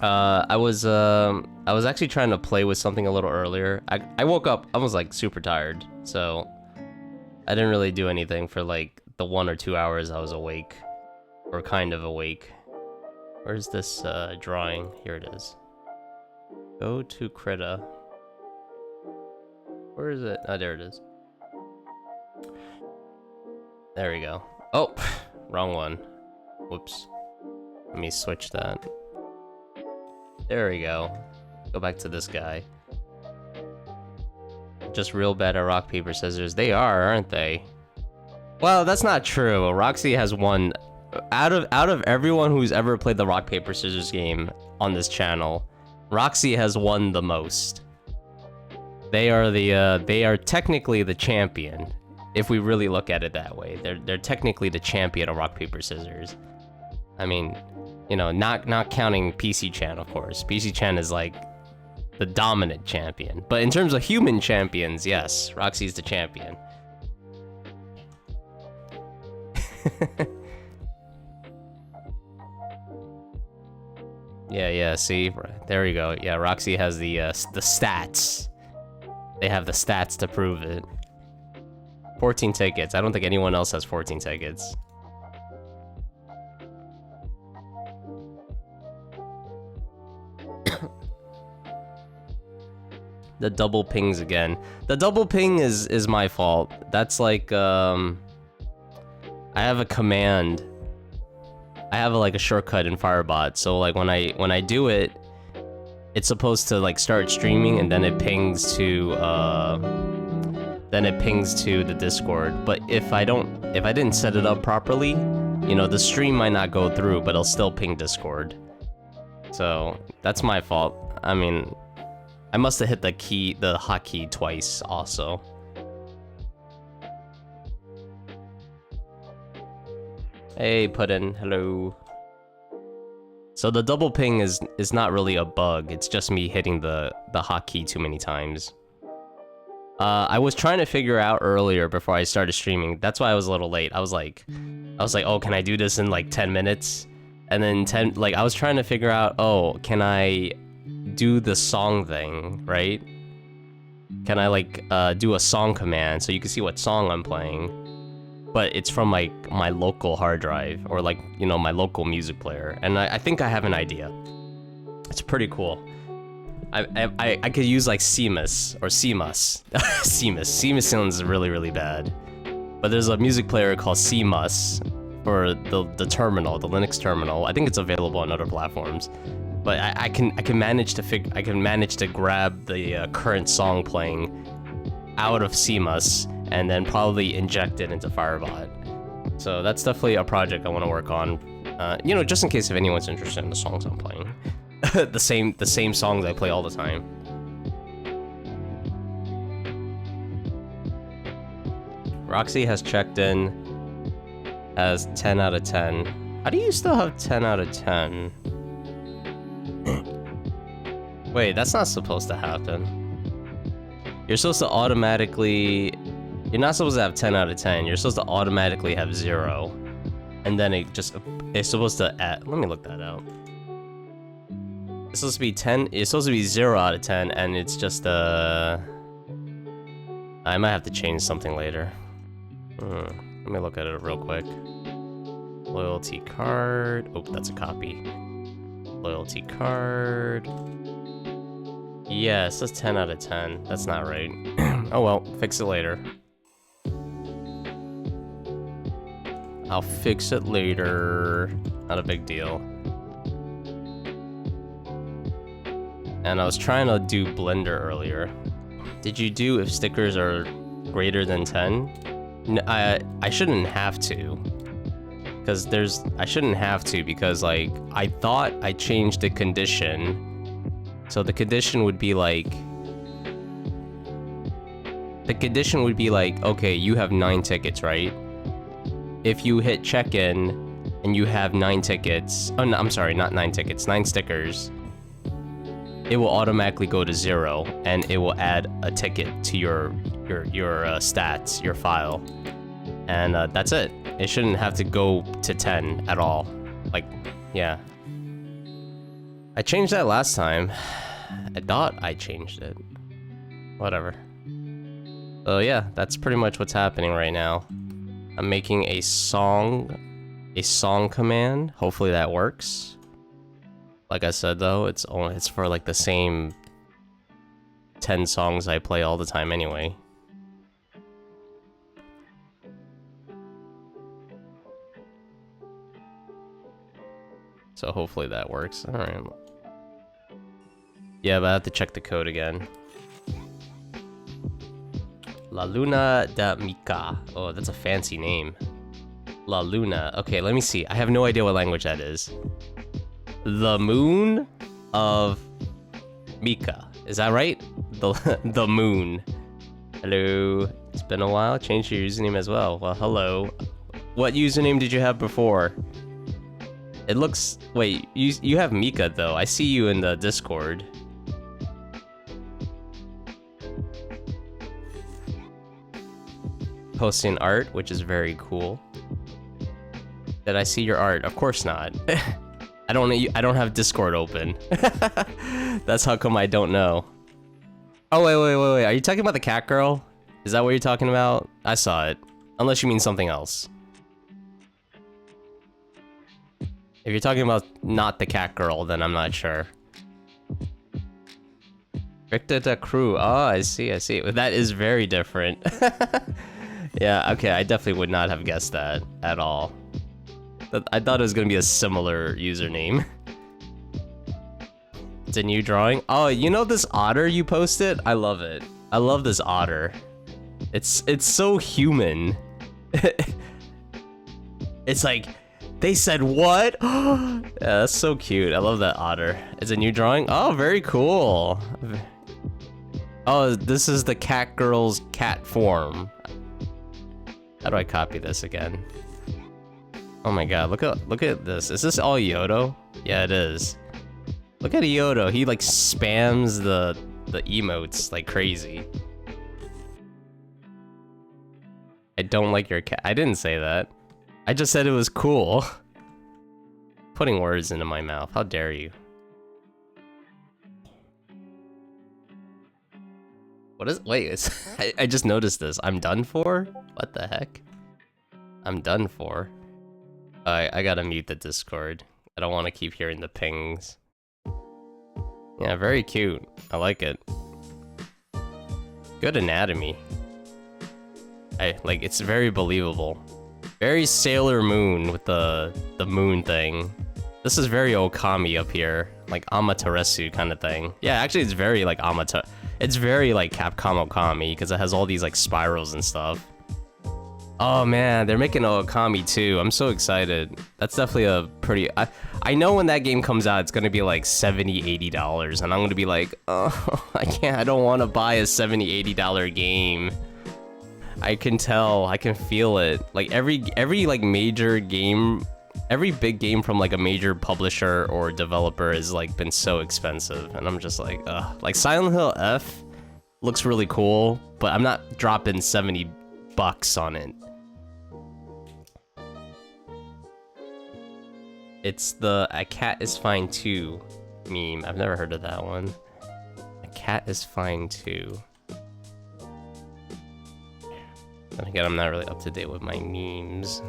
I was actually trying to play with something a little earlier. I woke up, I was like super tired, so I didn't really do anything for like the 1 or 2 hours I was awake, or kind of awake. Where's this drawing? Here it is. Go to Krita. Where is it? Oh, there it is. There we go. Oh, wrong one. Whoops. Let me switch that. There we go. Go back to this guy. Just real bad at rock, paper, scissors. They are, aren't they? Well, that's not true. Roxy has won. Out of everyone who's ever played the rock, paper, scissors game on this channel, Roxy has won the most. They are technically the champion. If we really look at it that way, they're technically the champion of rock, paper, scissors. I mean, you know, not counting PC Chan, of course. PC Chan is like the dominant champion. But in terms of human champions, yes, Roxy's the champion. Yeah, see? There we go. Yeah, Roxy has the stats. They have the stats to prove it. 14 tickets. I don't think anyone else has 14 tickets. The double pings again. The double ping is my fault. That's like, I have a command. I have like a shortcut in Firebot, so like when I do it, it's supposed to like start streaming and then it pings to the Discord. But if I didn't set it up properly, you know, the stream might not go through, but it'll still ping Discord. So that's my fault. I mean, I must have hit the hotkey twice also. Hey, Puddin', hello. So the double ping is not really a bug, it's just me hitting the hotkey too many times. I was trying to figure out earlier before I started streaming, that's why I was a little late. I was like, oh, can I do this in like 10 minutes? And then I was trying to figure out, oh, can I do the song thing, right? Can I like do a song command so you can see what song I'm playing? But it's from like my local hard drive, or like, you know, my local music player. And I think I have an idea. It's pretty cool. I could use like CMUS or CMUS. CMUS sounds really, really bad. But there's a music player called CMUS for the terminal, the Linux terminal. I think it's available on other platforms. But I can manage to grab the current song playing out of CMUS and then probably inject it into Firebot. So that's definitely a project I want to work on. You know, just in case if anyone's interested in the songs I'm playing. the same songs I play all the time. Roxy has checked in, has 10 out of 10. How do you still have 10 out of 10? Wait, that's not supposed to happen. You're supposed to automatically... You're not supposed to have 10 out of 10. You're supposed to automatically have 0. And then it's supposed to add... Let me look that out. It's supposed to be 10... It's supposed to be 0 out of 10, and it's just, I might have to change something later. Let me look at it real quick. Loyalty card... Oh, that's a copy. Loyalty card... Yeah, it says 10 out of 10. That's not right. Oh well, fix it later. I'll fix it later. Not a big deal. And I was trying to do Blender earlier. Did you do if stickers are greater than 10? I shouldn't have to. Because I shouldn't have to because like, I thought I changed the condition. So the condition would be like... okay, you have 9 tickets, right? If you hit check-in and you have 9 tickets... Oh, no, I'm sorry, not 9 tickets, 9 stickers. It will automatically go to 0, and it will add a ticket to your stats, your file. And that's it. It shouldn't have to go to 10 at all. Like, yeah. I changed that last time. I thought I changed it. Whatever. So yeah, that's pretty much what's happening right now. I'm making a song command. Hopefully that works. Like I said though, it's for like the same 10 songs I play all the time anyway. So hopefully that works. Alright. Yeah, but I have to check the code again. La Luna da Mica. Oh, that's a fancy name. La Luna. Okay, let me see. I have no idea what language that is. The moon of Mika. Is that right? The moon. Hello. It's been a while. Change your username as well. Well, hello. What username did you have before? It looks... Wait, you have Mika though. I see you in the Discord. Posting art, which is very cool. Did I see your art? Of course not. I don't have Discord open. That's how come I don't know. Oh wait. Are you talking about the cat girl? Is that what you're talking about? I saw it. Unless you mean something else. If you're talking about not the cat girl, then I'm not sure. Victor the crew. Oh, I see. That is very different. Yeah, okay, I definitely would not have guessed that at all. I thought it was gonna be a similar username. It's a new drawing. Oh, you know this otter you posted? I love it. I love this otter. It's so human. It's like, they said what? Yeah, that's so cute. I love that otter. It's a new drawing? Oh, very cool. Oh, this is the cat girl's cat form. How do I copy this again? Oh my god, look at this. Is this all Yodo? Yeah, it is. Look at Yodo. He like spams the emotes like crazy. I don't like your cat. I didn't say that. I just said it was cool. Putting words into my mouth. How dare you? What is... Wait, I just noticed this. I'm done for? What the heck? I'm done for. I gotta mute the Discord. I don't want to keep hearing the pings. Yeah, very cute. I like it. Good anatomy. Like, it's very believable. Very Sailor Moon with the moon thing. This is very Okami up here. Like Amaterasu kind of thing. Yeah, actually it's very like it's very like Capcom Okami because it has all these like spirals and stuff. Oh man, they're making an Okami too. I'm so excited. That's definitely a pretty... I know when that game comes out, it's gonna be like $70, $80, and I'm gonna be like, oh, I don't want to buy a $70, $80 game. I can tell, I can feel it. Like every like major game, every big game from like a major publisher or developer has like been so expensive, and I'm just like, ugh. Like Silent Hill F looks really cool, but I'm not dropping $70 on it. It's the "a cat is fine too" meme. I've never heard of that one. A cat is fine too. Then again, I'm not really up to date with my memes.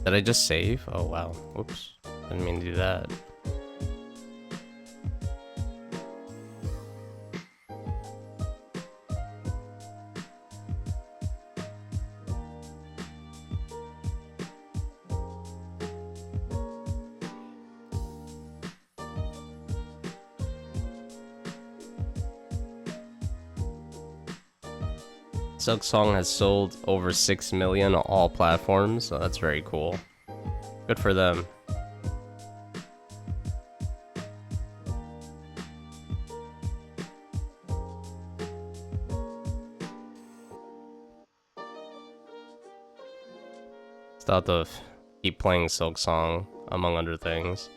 Did I just save? Oh wow, whoops. Didn't mean to do that. Silksong has sold over 6 million on all platforms, so that's very cool. Good for them. Still have to keep playing Silksong, among other things.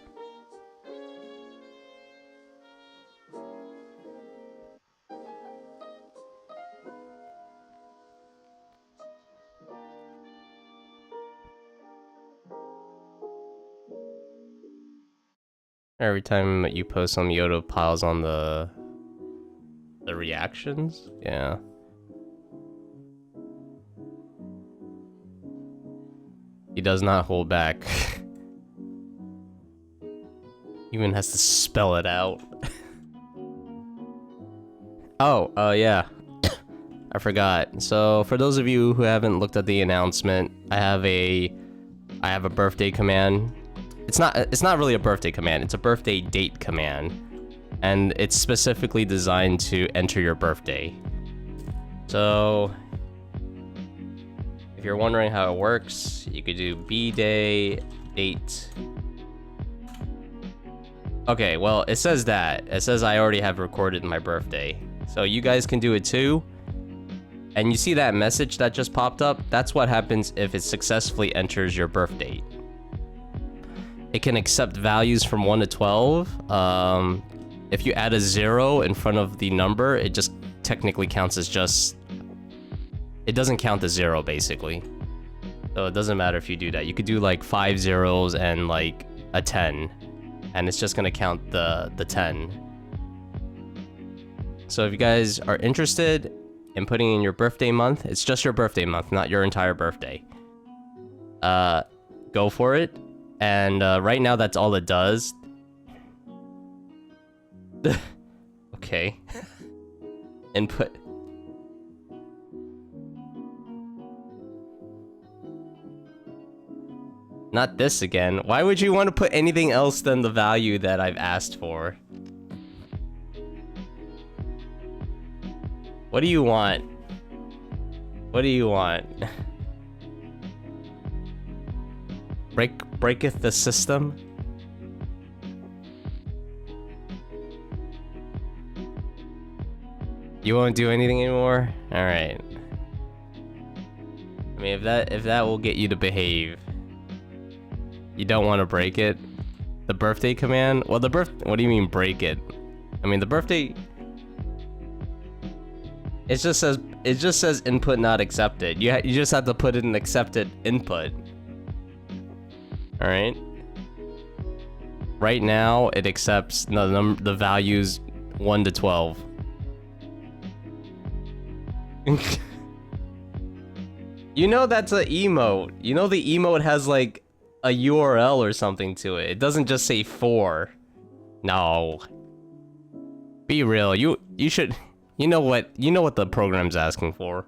Every time you post something, Yoda piles on the reactions? Yeah. He does not hold back. Even has to spell it out. Oh, yeah. I forgot. So, for those of you who haven't looked at the announcement, I have a birthday command. It's not really a birthday command, it's a birthday date command. And it's specifically designed to enter your birthday. So, if you're wondering how it works, you could do b-day date. Okay, well, it says that. It says I already have recorded my birthday. So you guys can do it too. And you see that message that just popped up? That's what happens if it successfully enters your birth date. It can accept values from 1 to 12. If you add a 0 in front of the number, it just technically counts as just... It doesn't count as 0, basically. So it doesn't matter if you do that. You could do like 5 zeros and like a 10. And it's just gonna count the 10. So if you guys are interested in putting in your birthday month, it's just your birthday month, not your entire birthday. Go for it. And right now that's all it does. Okay. Input. Not this again. Why would you want to put anything else than the value that I've asked for? What do you want? What do you want? Breaketh the system? You won't do anything anymore? Alright. I mean, if that will get you to behave. You don't want to break it? The birthday command? Well, what do you mean break it? I mean, the birthday... It just says input not accepted. You just have to put in an accepted input. Alright? Right now, it accepts the values 1 to 12. You know that's an emote. You know the emote has like a URL or something to it. It doesn't just say 4. No. Be real. You should... You know what the program's asking for.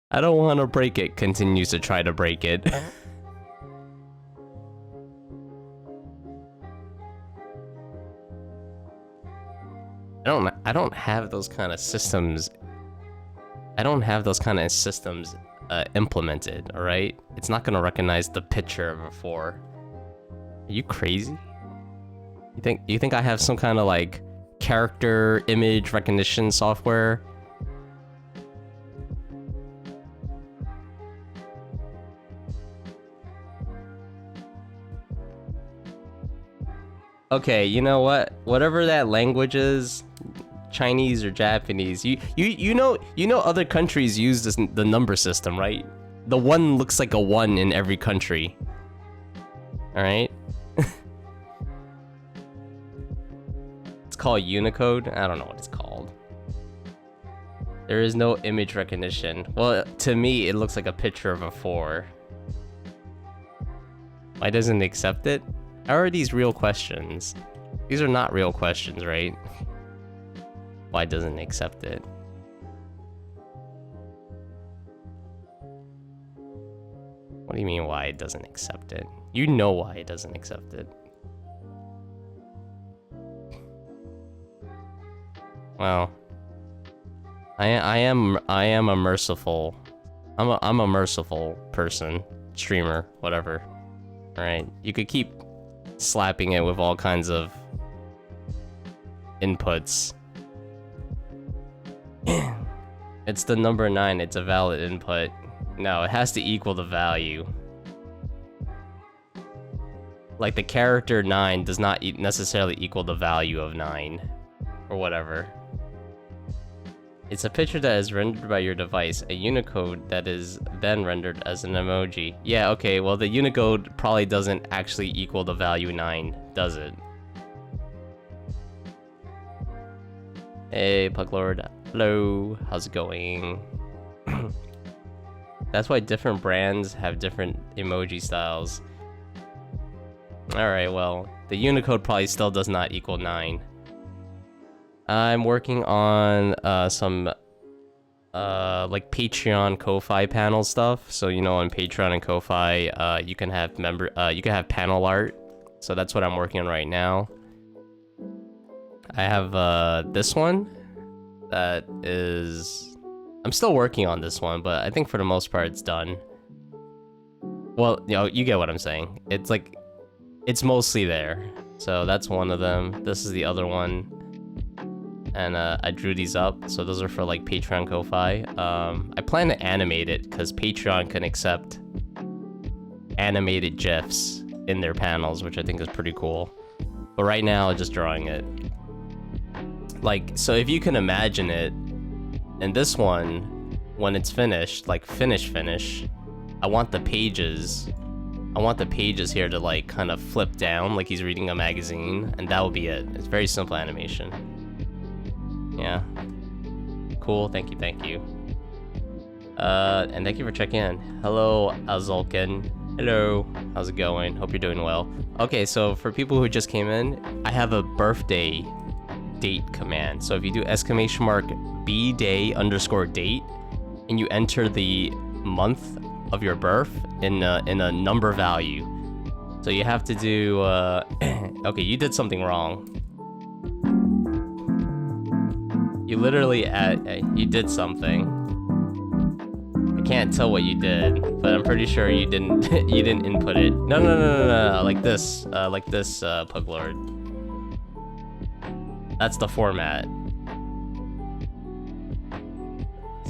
I don't want to break it. Continues to try to break it. I don't have those kind of systems. I don't have those kind of systems implemented, all right? It's not going to recognize the picture of a 4. Are you crazy? You think I have some kind of like character image recognition software? Okay, you know what? Whatever that language is, Chinese or Japanese, you know other countries use the number system, right? The 1 looks like a 1 in every country. All right? It's called Unicode. I don't know what it's called. There is no image recognition. Well, to me, it looks like a picture of a 4. Why doesn't it accept it? How are these real questions? These are not real questions, right? Why doesn't it accept it? What do you mean why it doesn't accept it? You know why it doesn't accept it. Well, I am a merciful. I'm a merciful person, streamer, whatever. All right, you could keep slapping it with all kinds of inputs. It's the number 9. It's a valid input. No, it has to equal the value. Like the character 9 does not necessarily equal the value of 9 or whatever. It's a picture that is rendered by your device, a Unicode that is then rendered as an emoji. Yeah, okay, well the Unicode probably doesn't actually equal the value 9, does it? Hey, Puglord. Hello, how's it going? That's why different brands have different emoji styles. Alright, well, the Unicode probably still does not equal 9. I'm working on some like Patreon Ko-Fi panel stuff. So you know, on Patreon and Ko-Fi, you can have panel art. So that's what I'm working on right now. I have this one that is, I'm still working on this one, but I think for the most part it's done. Well, you know, you get what I'm saying. It's like, it's mostly there. So that's one of them. This is the other one. And I drew these up, so those are for like Patreon Ko-Fi. I plan to animate it because Patreon can accept animated GIFs in their panels, which I think is pretty cool. But right now, I'm just drawing it. Like, so if you can imagine it, in this one, when it's finished, like finish, I want the pages here to like kind of flip down like he's reading a magazine, and that will be it. It's very simple animation. Yeah. Cool, thank you. And thank you for checking in. Hello, Azulkin. Hello, how's it going? Hope you're doing well. Okay, so for people who just came in, I have a birthday date command. So if you do !bday_date, and you enter the month of your birth in a number value. So you have to do, okay, you did something wrong. You literally you did something. I can't tell what you did, but I'm pretty sure you didn't you didn't input it. No, like this Puglord. That's the format.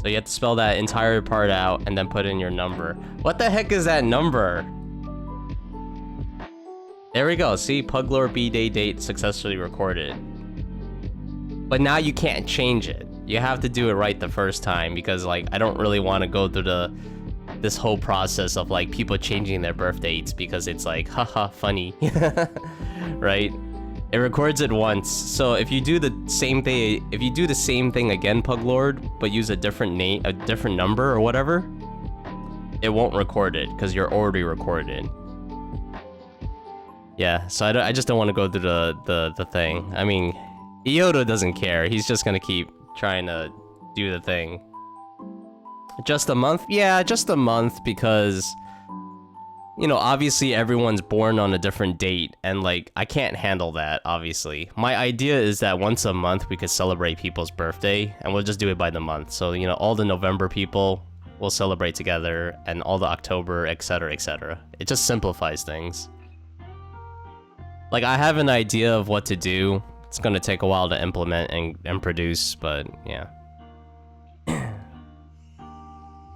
So you have to spell that entire part out and then put in your number. What the heck is that number? There we go. See, Puglord B-Day-Date successfully recorded. But now you can't change it. You have to do it right the first time, because like I don't really want to go through this whole process of like people changing their birth dates, because it's like haha funny. Right? It records it once. So if you do the same thing again, Puglord, but use a different name, a different number or whatever, it won't record it because you're already recorded. Yeah, so I just don't want to go through the thing. I mean, Iodo doesn't care. He's just gonna keep trying to do the thing. Just a month? Yeah, just a month, because, you know, obviously everyone's born on a different date, and like, I can't handle that, obviously. My idea is that once a month we could celebrate people's birthday, and we'll just do it by the month. So, you know, all the November people will celebrate together, and all the October, etc., etc. It just simplifies things. Like, I have an idea of what to do. It's gonna take a while to implement and produce, but yeah.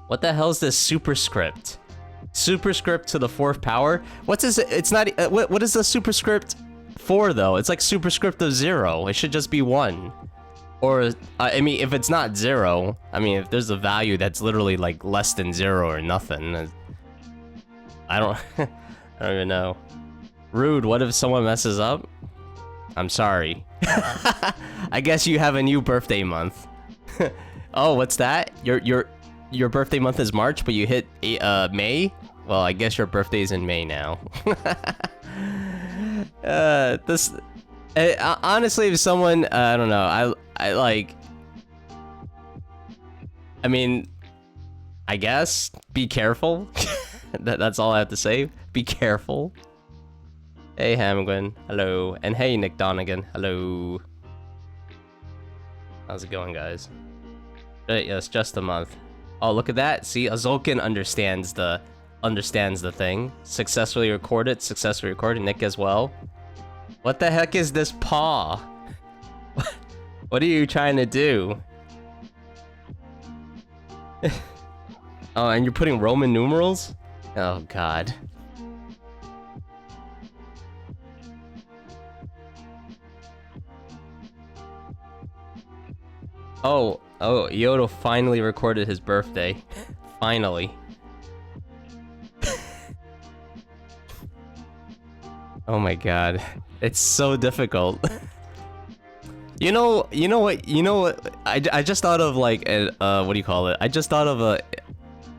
What the hell is this superscript? Superscript to the 4th power? What's this? It's not. What is the superscript for though? It's like superscript of 0. It should just be 1. Or I mean, if it's not 0, I mean, if there's a value that's literally like less than 0 or nothing, I don't. I don't even know. Rude. What if someone messes up? I'm sorry. I guess you have a new birthday month. Oh, what's that? Your birthday month is March, but you hit May? Well, I guess your birthday's in May now. Honestly, if someone, I don't know, I mean, I guess, be careful. That's all I have to say. Be careful. Hey, Hamgwin, hello. And hey, Nick Donegan, hello. How's it going, guys? Yes, just a month. Oh, look at that. See, Azulkin understands the thing. Successfully recorded, Nick as well. What the heck is this paw? What are you trying to do? Oh, and you're putting Roman numerals? Oh, God. Oh, Oh, Yodo finally recorded his birthday. Finally. Oh my god. It's so difficult. You know what? I just thought of like what do you call it? I just thought of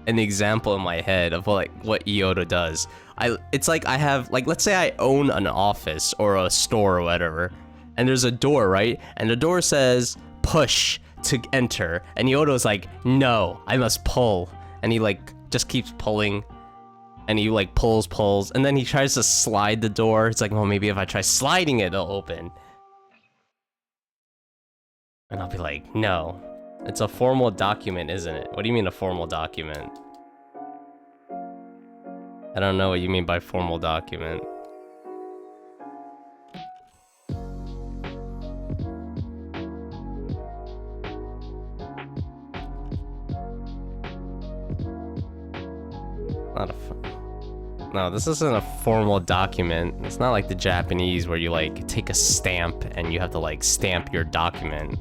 an example in my head of what Yoda does. It's like I have, like, let's say I own an office or a store or whatever, and there's a door, right? And the door says push to enter, and Yoda's like, no, I must pull, and he like just keeps pulling, and he like pulls, and then he tries to slide the door. It's like, well, maybe if I try sliding it, it'll open. And I'll be like, no, it's a formal document, isn't it? What do you mean a formal document? I don't know what you mean by formal document. No, this isn't a formal document. It's not like the Japanese where you like take a stamp and you have to like stamp your document.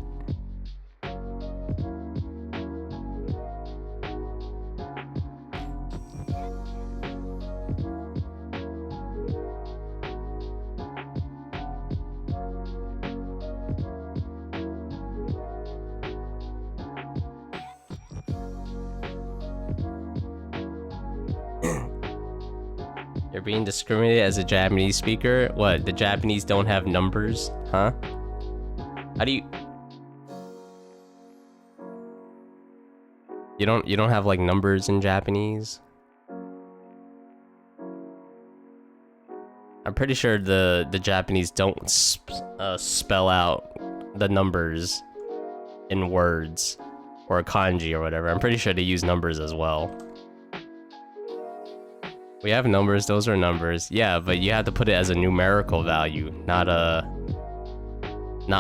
You're being discriminated as a Japanese speaker? What, the Japanese don't have numbers? Huh? How do you... You don't have like numbers in Japanese? I'm pretty sure the Japanese don't spell out the numbers in words or kanji or whatever. I'm pretty sure they use numbers as well. We have numbers, those are numbers. Yeah, but you have to put it as a numerical value, not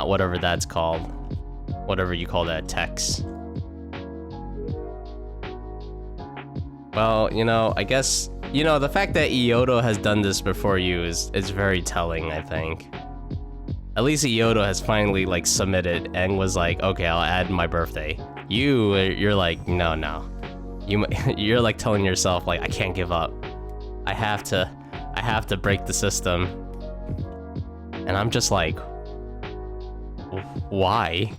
whatever that's called. Whatever you call that text. Well, you know, I guess, you know, the fact that Iyodo has done this before you is very telling, I think. At least Iyodo has finally like submitted and was like, okay, I'll add my birthday. You're like, no. You're like telling yourself like, I can't give up. I have to break the system. And I'm just like, why?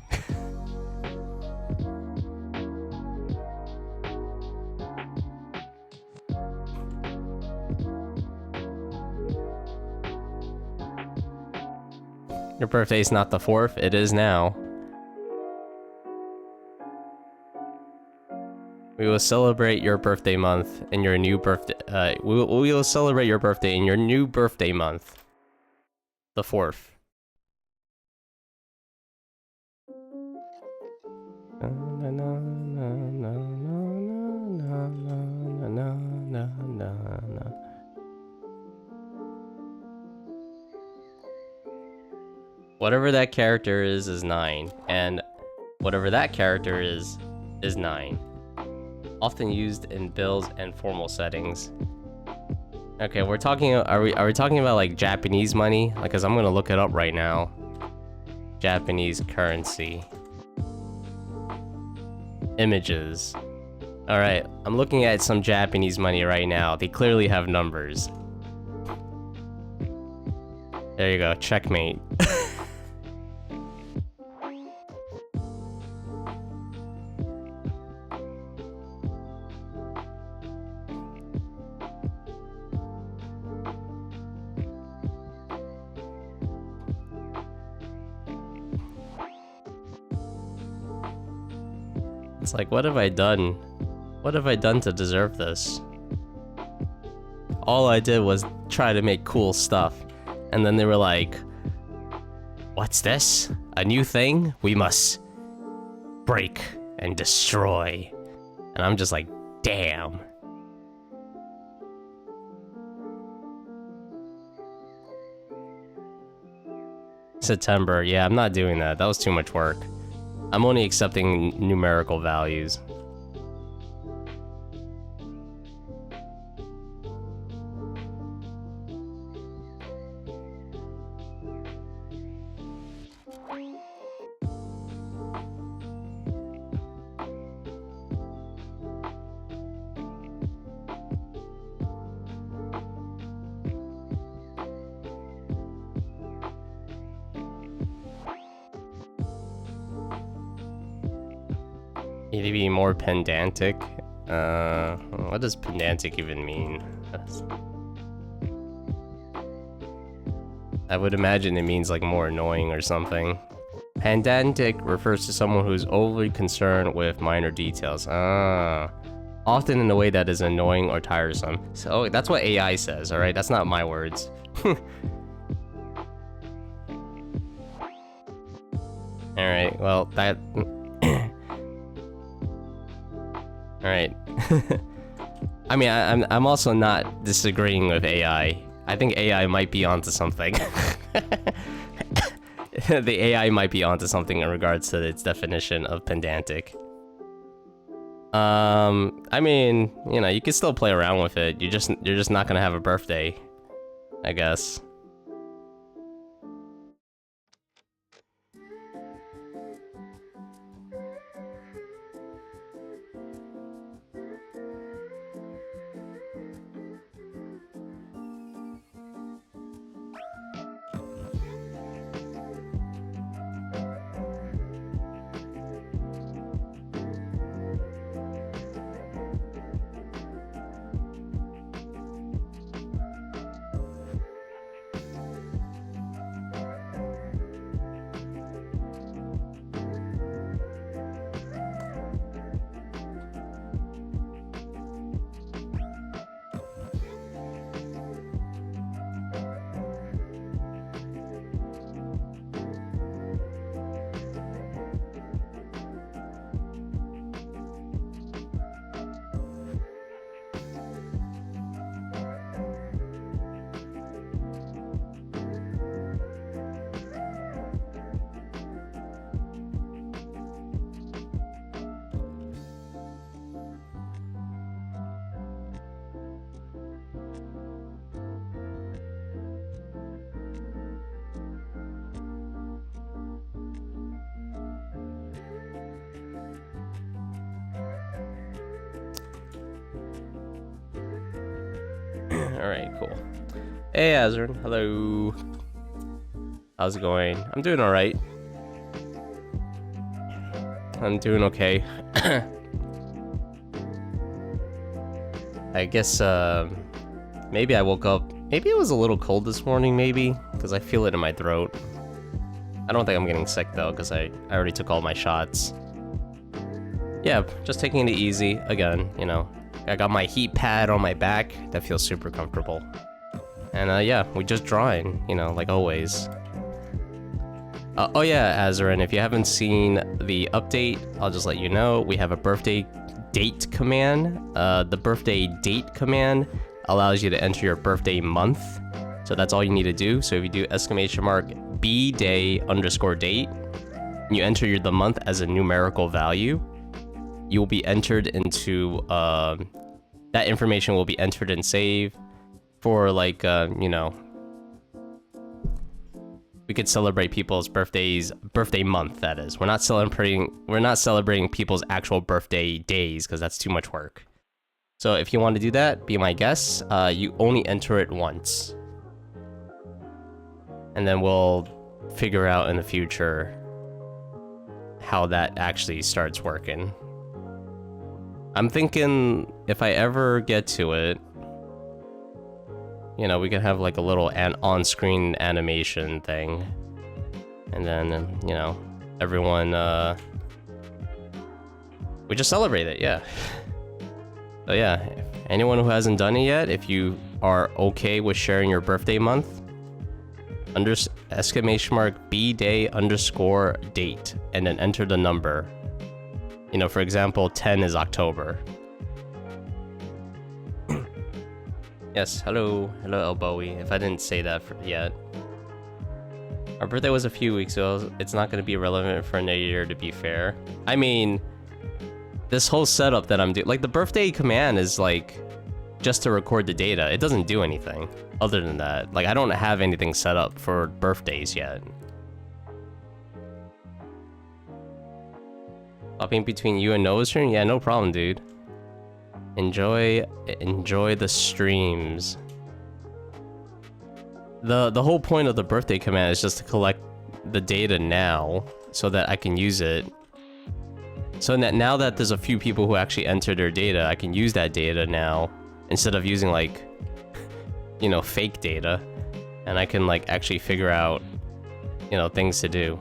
Your birthday's not the 4th, it is now. We will celebrate your birthday month in your new birthday. We will celebrate your birthday in your new birthday month, the 4th. Whatever that character is 9, and whatever that character is 9. Often used in bills and formal settings. Okay, we're talking. Are we talking about like Japanese money? Like, cause I'm gonna look it up right now. Japanese currency. Images. All right, I'm looking at some Japanese money right now. They clearly have numbers. There you go. Checkmate. It's like, what have I done? What have I done to deserve this? All I did was try to make cool stuff. And then they were like, what's this? A new thing? We must break and destroy. And I'm just like, damn. September, yeah, I'm not doing that. That was too much work. I'm only accepting numerical values. Need to be more pedantic. What does pedantic even mean? I would imagine it means like more annoying or something. Pedantic refers to someone who's overly concerned with minor details. Often in a way that is annoying or tiresome. So that's what AI says, alright? That's not my words. Alright, well, that... Alright. I mean, I'm also not disagreeing with AI. I think AI might be onto something. The AI might be onto something in regards to its definition of pedantic. I mean, you know, you can still play around with it. You're just not gonna have a birthday, I guess. Alright, cool. Hey, Azrin. Hello. How's it going? I'm doing alright. I'm doing okay. I guess, maybe I woke up... Maybe it was a little cold this morning, maybe? Because I feel it in my throat. I don't think I'm getting sick, though, because I already took all my shots. Yeah, just taking it easy. Again, you know. I got my heat pad on my back. That feels super comfortable. And yeah, we just drawing, you know, like always. Oh yeah, Azrin, if you haven't seen the update, I'll just let you know. We have a birthday date command. The birthday date command allows you to enter your birthday month. So that's all you need to do. So if you do !bday_date, and you enter the month as a numerical value, you will be entered into, that information will be entered and saved for, like, you know, we could celebrate people's birthday month, that is. We're not celebrating people's actual birthday days, because that's too much work. So if you want to do that, be my guest. You only enter it once. And then we'll figure out in the future how that actually starts working. I'm thinking if I ever get to it, you know, we could have like a little on-screen animation thing. And then, you know, everyone, we just celebrate it, yeah. So yeah, if anyone who hasn't done it yet, if you are okay with sharing your birthday month, !bday_date, and then enter the number. You know, for example, 10 is October. Yes, hello Elbowie, if I didn't say that yet. Our birthday was a few weeks ago, it's not going to be relevant for another year, to be fair. I mean, this whole setup that I'm doing, like the birthday command is like, just to record the data, it doesn't do anything other than that. Like, I don't have anything set up for birthdays yet. Hopping between you and Noah's stream? Yeah, no problem, dude. Enjoy the streams. The whole point of the birthday command is just to collect the data now, so that I can use it So now that there's a few people who actually enter their data, I can use that data now instead of using like, you know, fake data, and I can like actually figure out, you know, things to do.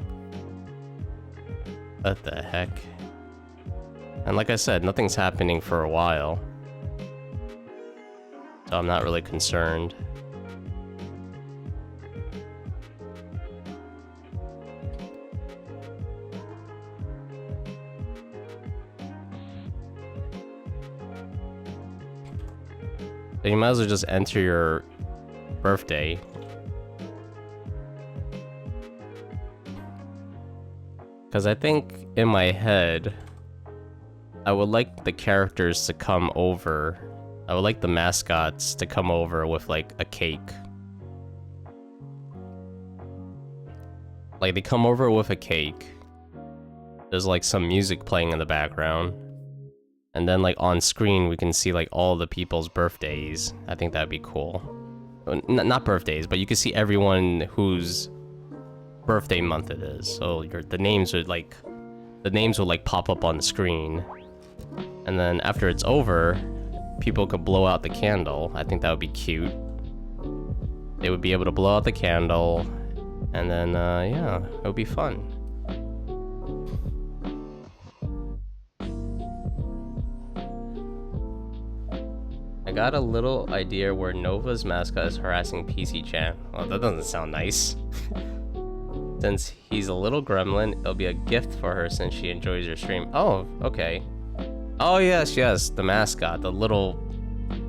What the heck? And like I said, nothing's happening for a while, so I'm not really concerned. So you might as well just enter your birthday. Because I think in my head, I would like the characters to come over. I would like the mascots to come over with like a cake. Like they come over with a cake. There's like some music playing in the background. And then like on screen we can see like all the people's birthdays. I think that'd be cool. Not birthdays, but you can see everyone whose birthday month it is. So the names would like pop up on the screen. And then after it's over, people could blow out the candle. I think that would be cute. They would be able to blow out the candle, and then yeah, it would be fun. I got a little idea where Nova's mascot is harassing PC Chan. Well, that doesn't sound nice. Since he's a little gremlin, it'll be a gift for her since she enjoys your stream. Oh, okay. Oh, yes, yes, the mascot, the little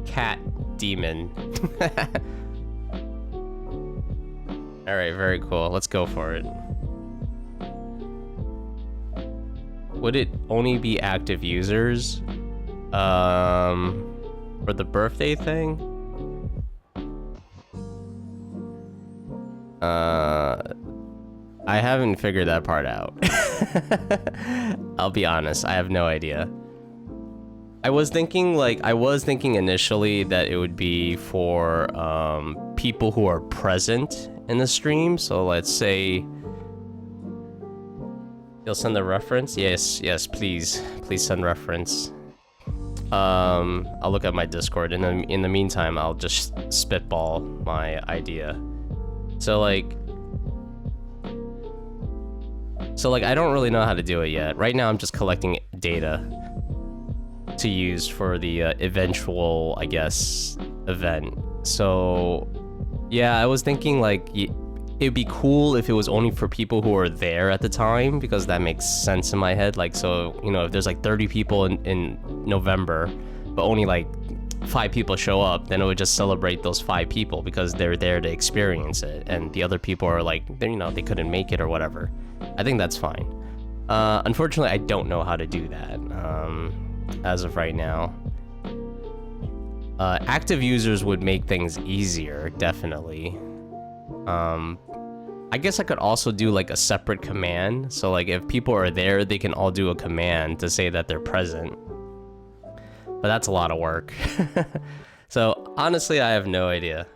cat demon. Alright, very cool. Let's go for it. Would it only be active users? For the birthday thing? I haven't figured that part out. I'll be honest, I have no idea. I was thinking initially that it would be for people who are present in the stream. So let's say you'll send a reference. Yes, please send reference. I'll look at my Discord, and then in the meantime, I'll just spitball my idea. So like, I don't really know how to do it yet. Right now, I'm just collecting data to use for the eventual, I guess, event. So yeah, I was thinking like it'd be cool if it was only for people who are there at the time, because that makes sense in my head. Like, so, you know, if there's like 30 people in November, but only like 5 people show up, then it would just celebrate those 5 people because they're there to experience it, and the other people are like, you know, they couldn't make it or whatever. I think that's fine. Unfortunately, I don't know how to do that as of right now. Active users would make things easier, definitely. I guess I could also do like a separate command. So like if people are there, they can all do a command to say that they're present. But that's a lot of work. So honestly, I have no idea.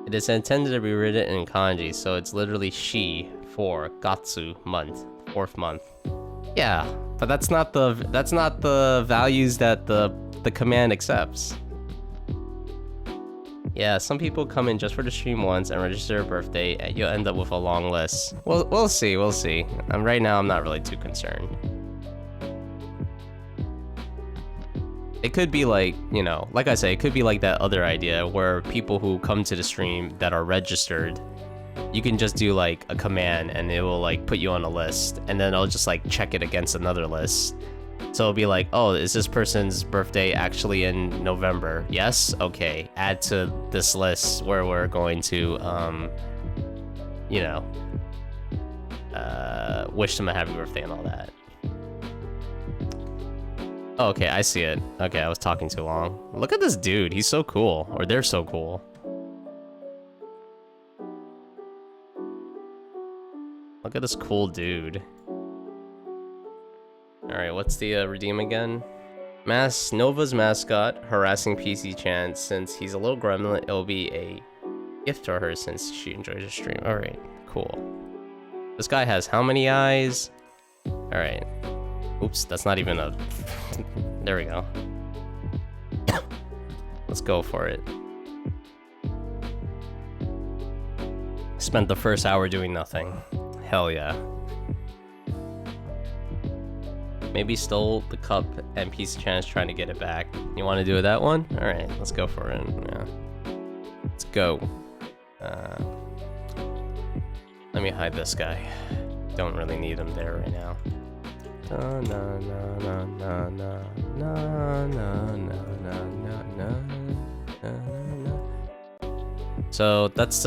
It is intended to be written in kanji, so it's literally shi for gatsu, month, 4th month. Yeah, but that's not the values that the command accepts. Yeah, some people come in just for the stream once and register a birthday, and you'll end up with a long list. Well, we'll see. Right now, I'm not really too concerned. It could be like, you know, like I say, it could be like that other idea where people who come to the stream that are registered, you can just do like a command and it will like put you on a list, and then I'll just like check it against another list. So it'll be like, oh, is this person's birthday actually in November? Yes? Okay. Add to this list where we're going to, you know, wish them a happy birthday and all that. Oh, okay, I see it. Okay, I was talking too long. Look at this dude. He's so cool. Or they're so cool. Look at this cool dude. Alright, what's the redeem again? Nova's mascot harassing PC Chan. Since he's a little gremlin, it'll be a gift to her since she enjoys the stream. Alright, cool. This guy has how many eyes? Alright. Oops, that's not even a... There we go. Let's go for it. Spent the first hour doing nothing. Hell yeah. Maybe stole the cup and piece of chance trying to get it back. You want to do that one? Alright, let's go for it. Yeah. Let's go. Let me hide this guy. Don't really need him there right now. So that's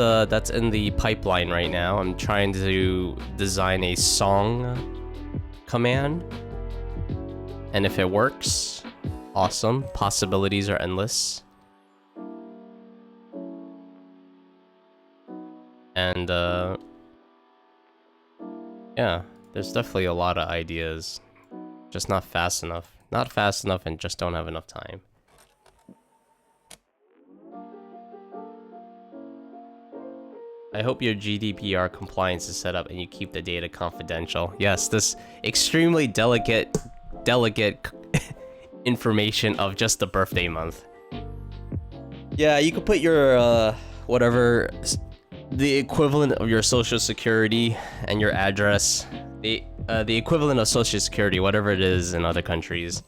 in the pipeline right now. I'm trying to design a song command. And if it works, awesome. Possibilities are endless. And yeah, there's definitely a lot of ideas. Just not fast enough. Not fast enough and just don't have enough time. I hope your GDPR compliance is set up and you keep the data confidential. Yes, this extremely delicate information of just the birthday month. Yeah, you could put your whatever, the equivalent of your social security and your address, the equivalent of social security, whatever it is in other countries.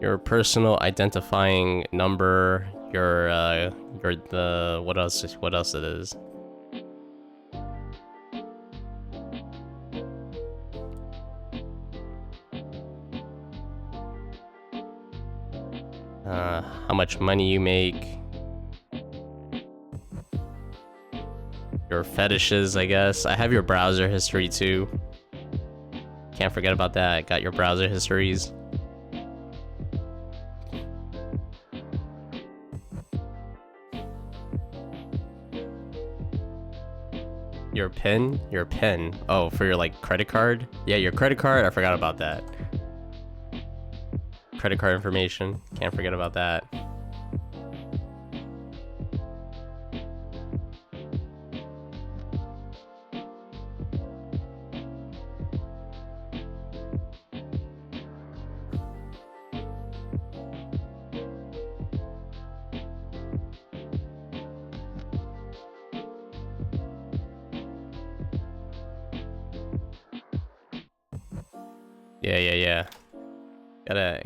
Your personal identifying number, your the what else it is. How much money you make. Your fetishes, I guess. I have your browser history too. Can't forget about that. I got your browser histories. Your PIN? Your PIN. Oh, for your like credit card? Yeah, your credit card. I forgot about that. Credit card information. Can't forget about that. Yeah. Gotta...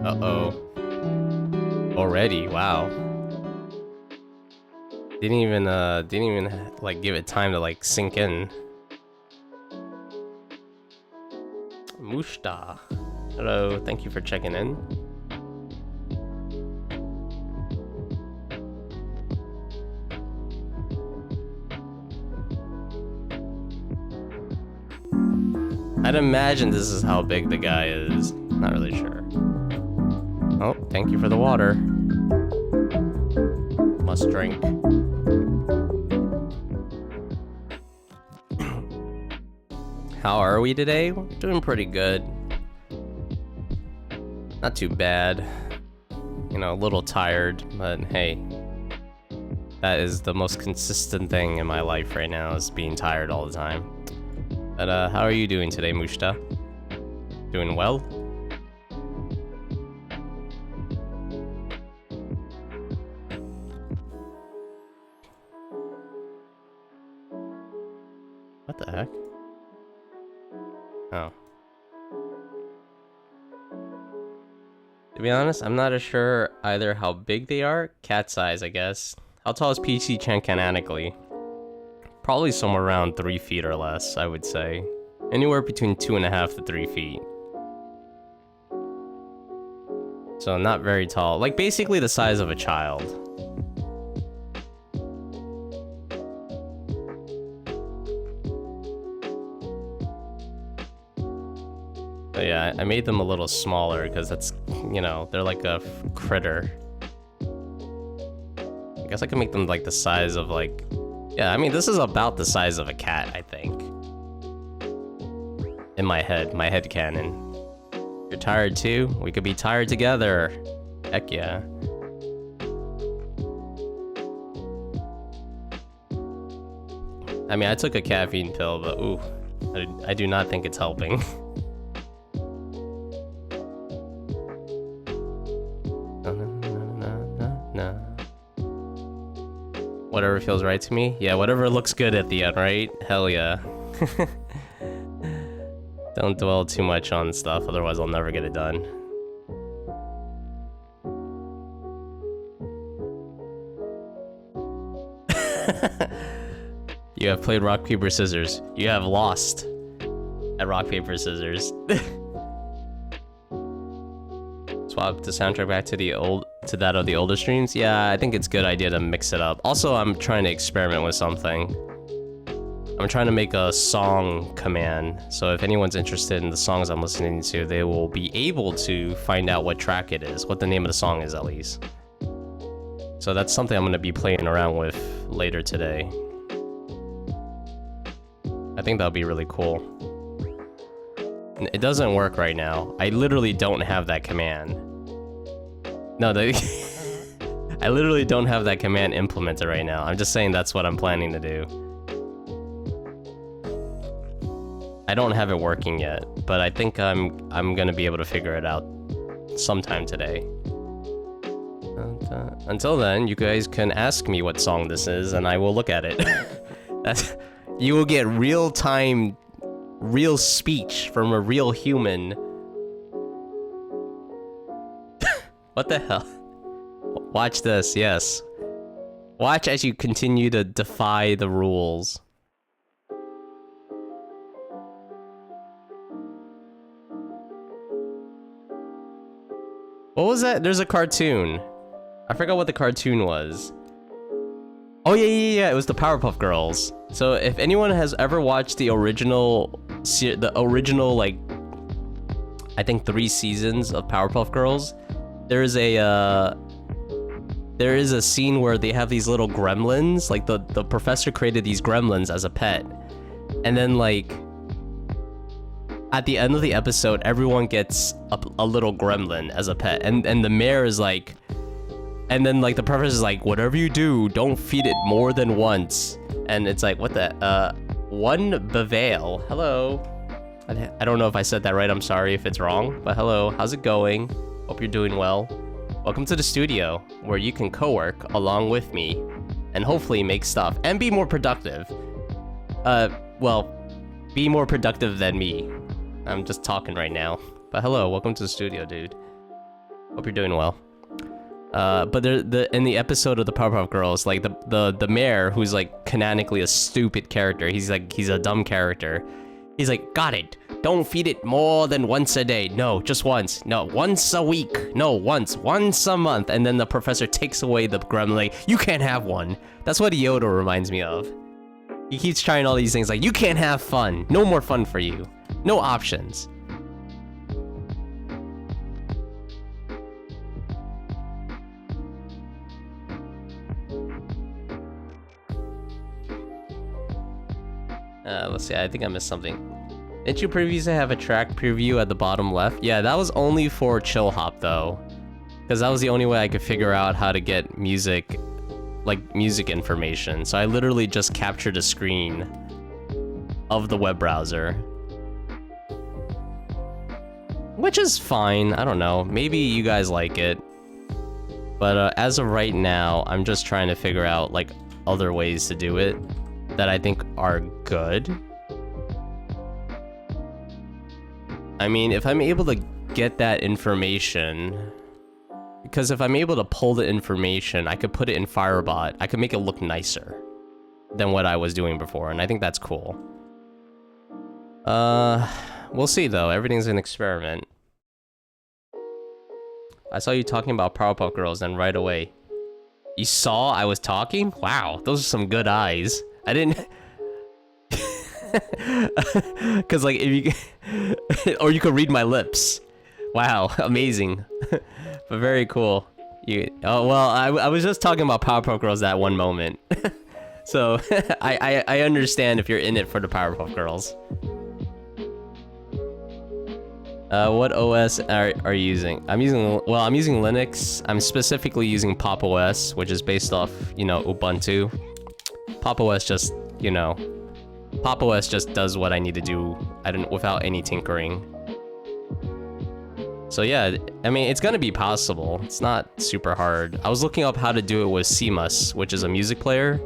Uh-oh. Already, wow. Didn't even like give it time to like sink in. Mushta. Hello, thank you for checking in. I'd imagine this is how big the guy is. Not really sure. Oh, thank you for the water. Must drink. How are we today? We're doing pretty good. Not too bad. You know, a little tired, but hey. That is the most consistent thing in my life right now, is being tired all the time. But how are you doing today, Mushta? Doing well? What the heck? Oh. To be honest, I'm not sure either how big they are. Cat size, I guess. How tall is PC Chan canonically? Probably somewhere around 3 feet or less, I would say. Anywhere between 2.5 to 3 feet. So not very tall. Like basically the size of a child. But yeah, I made them a little smaller because that's, you know, they're like a critter. I guess I can make them like the size of like, yeah, I mean, this is about the size of a cat, I think. In my head canon. You're tired too? We could be tired together. Heck yeah. I mean, I took a caffeine pill, but ooh, I do not think it's helping. Whatever feels right to me. Yeah, whatever looks good at the end, right? Hell yeah. Don't dwell too much on stuff, otherwise I'll never get it done. You have played rock, paper, scissors. You have lost at rock, paper, scissors. Swap the soundtrack back to that of the older streams. Yeah, I think it's a good idea to mix it up. Also, I'm trying to experiment with something. I'm trying to make a song command, so if anyone's interested in the songs I'm listening to, they will be able to find out what track it is, what the name of the song is at least. So that's something I'm going to be playing around with later today. I think that'll be really cool. It doesn't work right now. I literally don't have that command. No, I literally don't have that command implemented right now. I'm just saying that's what I'm planning to do. I don't have it working yet, but I think I'm gonna be able to figure it out sometime today. Until then, you guys can ask me what song this is, and I will look at it. You will get real-time, real speech from a real human. What the hell? Watch this, yes. Watch as you continue to defy the rules. What was that? There's a cartoon. I forgot what the cartoon was. Oh yeah, it was the Powerpuff Girls. So if anyone has ever watched the original like, I think 3 seasons of Powerpuff Girls, there is a scene where they have these little gremlins. Like the professor created these gremlins as a pet, and then like at the end of the episode, everyone gets a little gremlin as a pet, and the mayor is like, and then like the professor is like, whatever you do, don't feed it more than once. And it's like, what the, one bevail. Hello. I don't know if I said that right. I'm sorry if it's wrong, but hello. How's it going? Hope you're doing well. Welcome to the studio, where you can co-work along with me and hopefully make stuff and be more productive. Well, be more productive than me. I'm just talking right now. But hello, welcome to the studio, dude. Hope you're doing well. But in the episode of the Powerpuff Girls, like the mayor, who's like canonically a stupid character, he's a dumb character. He's like, got it. Don't feed it more than once a day. No, just once. No, once a week. No, once a month. And then the professor takes away the gremlin. Like, you can't have one. That's what Yoda reminds me of. He keeps trying all these things like, you can't have fun. No more fun for you. No options. Let's see, I think I missed something. Didn't you previously have a track preview at the bottom left? Yeah, that was only for Chill Hop though. Because that was the only way I could figure out how to get music, like music information. So I literally just captured a screen of the web browser. Which is fine, I don't know. Maybe you guys like it. But as of right now, I'm just trying to figure out like other ways to do it that I think are good. I mean, if I'm able to get that information, because if I'm able to pull the information, I could put it in Firebot. I could make it look nicer than what I was doing before, and I think that's cool. We'll see though. Everything's an experiment. I saw you talking about Powerpuff Girls, and right away. You saw I was talking? Wow, those are some good eyes. I didn't... Cause like, if you... or you could read my lips. Wow, amazing. But very cool. Oh, well, I was just talking about Powerpuff Girls that one moment. So, I understand if you're in it for the Powerpuff Girls. What OS are you using? I'm using Linux. I'm specifically using Pop OS, which is based off, you know, Ubuntu. Pop OS just, you know, Pop OS just does what I need to do without any tinkering. So yeah, I mean, it's gonna be possible. It's not super hard. I was looking up how to do it with CMUS, which is a music player.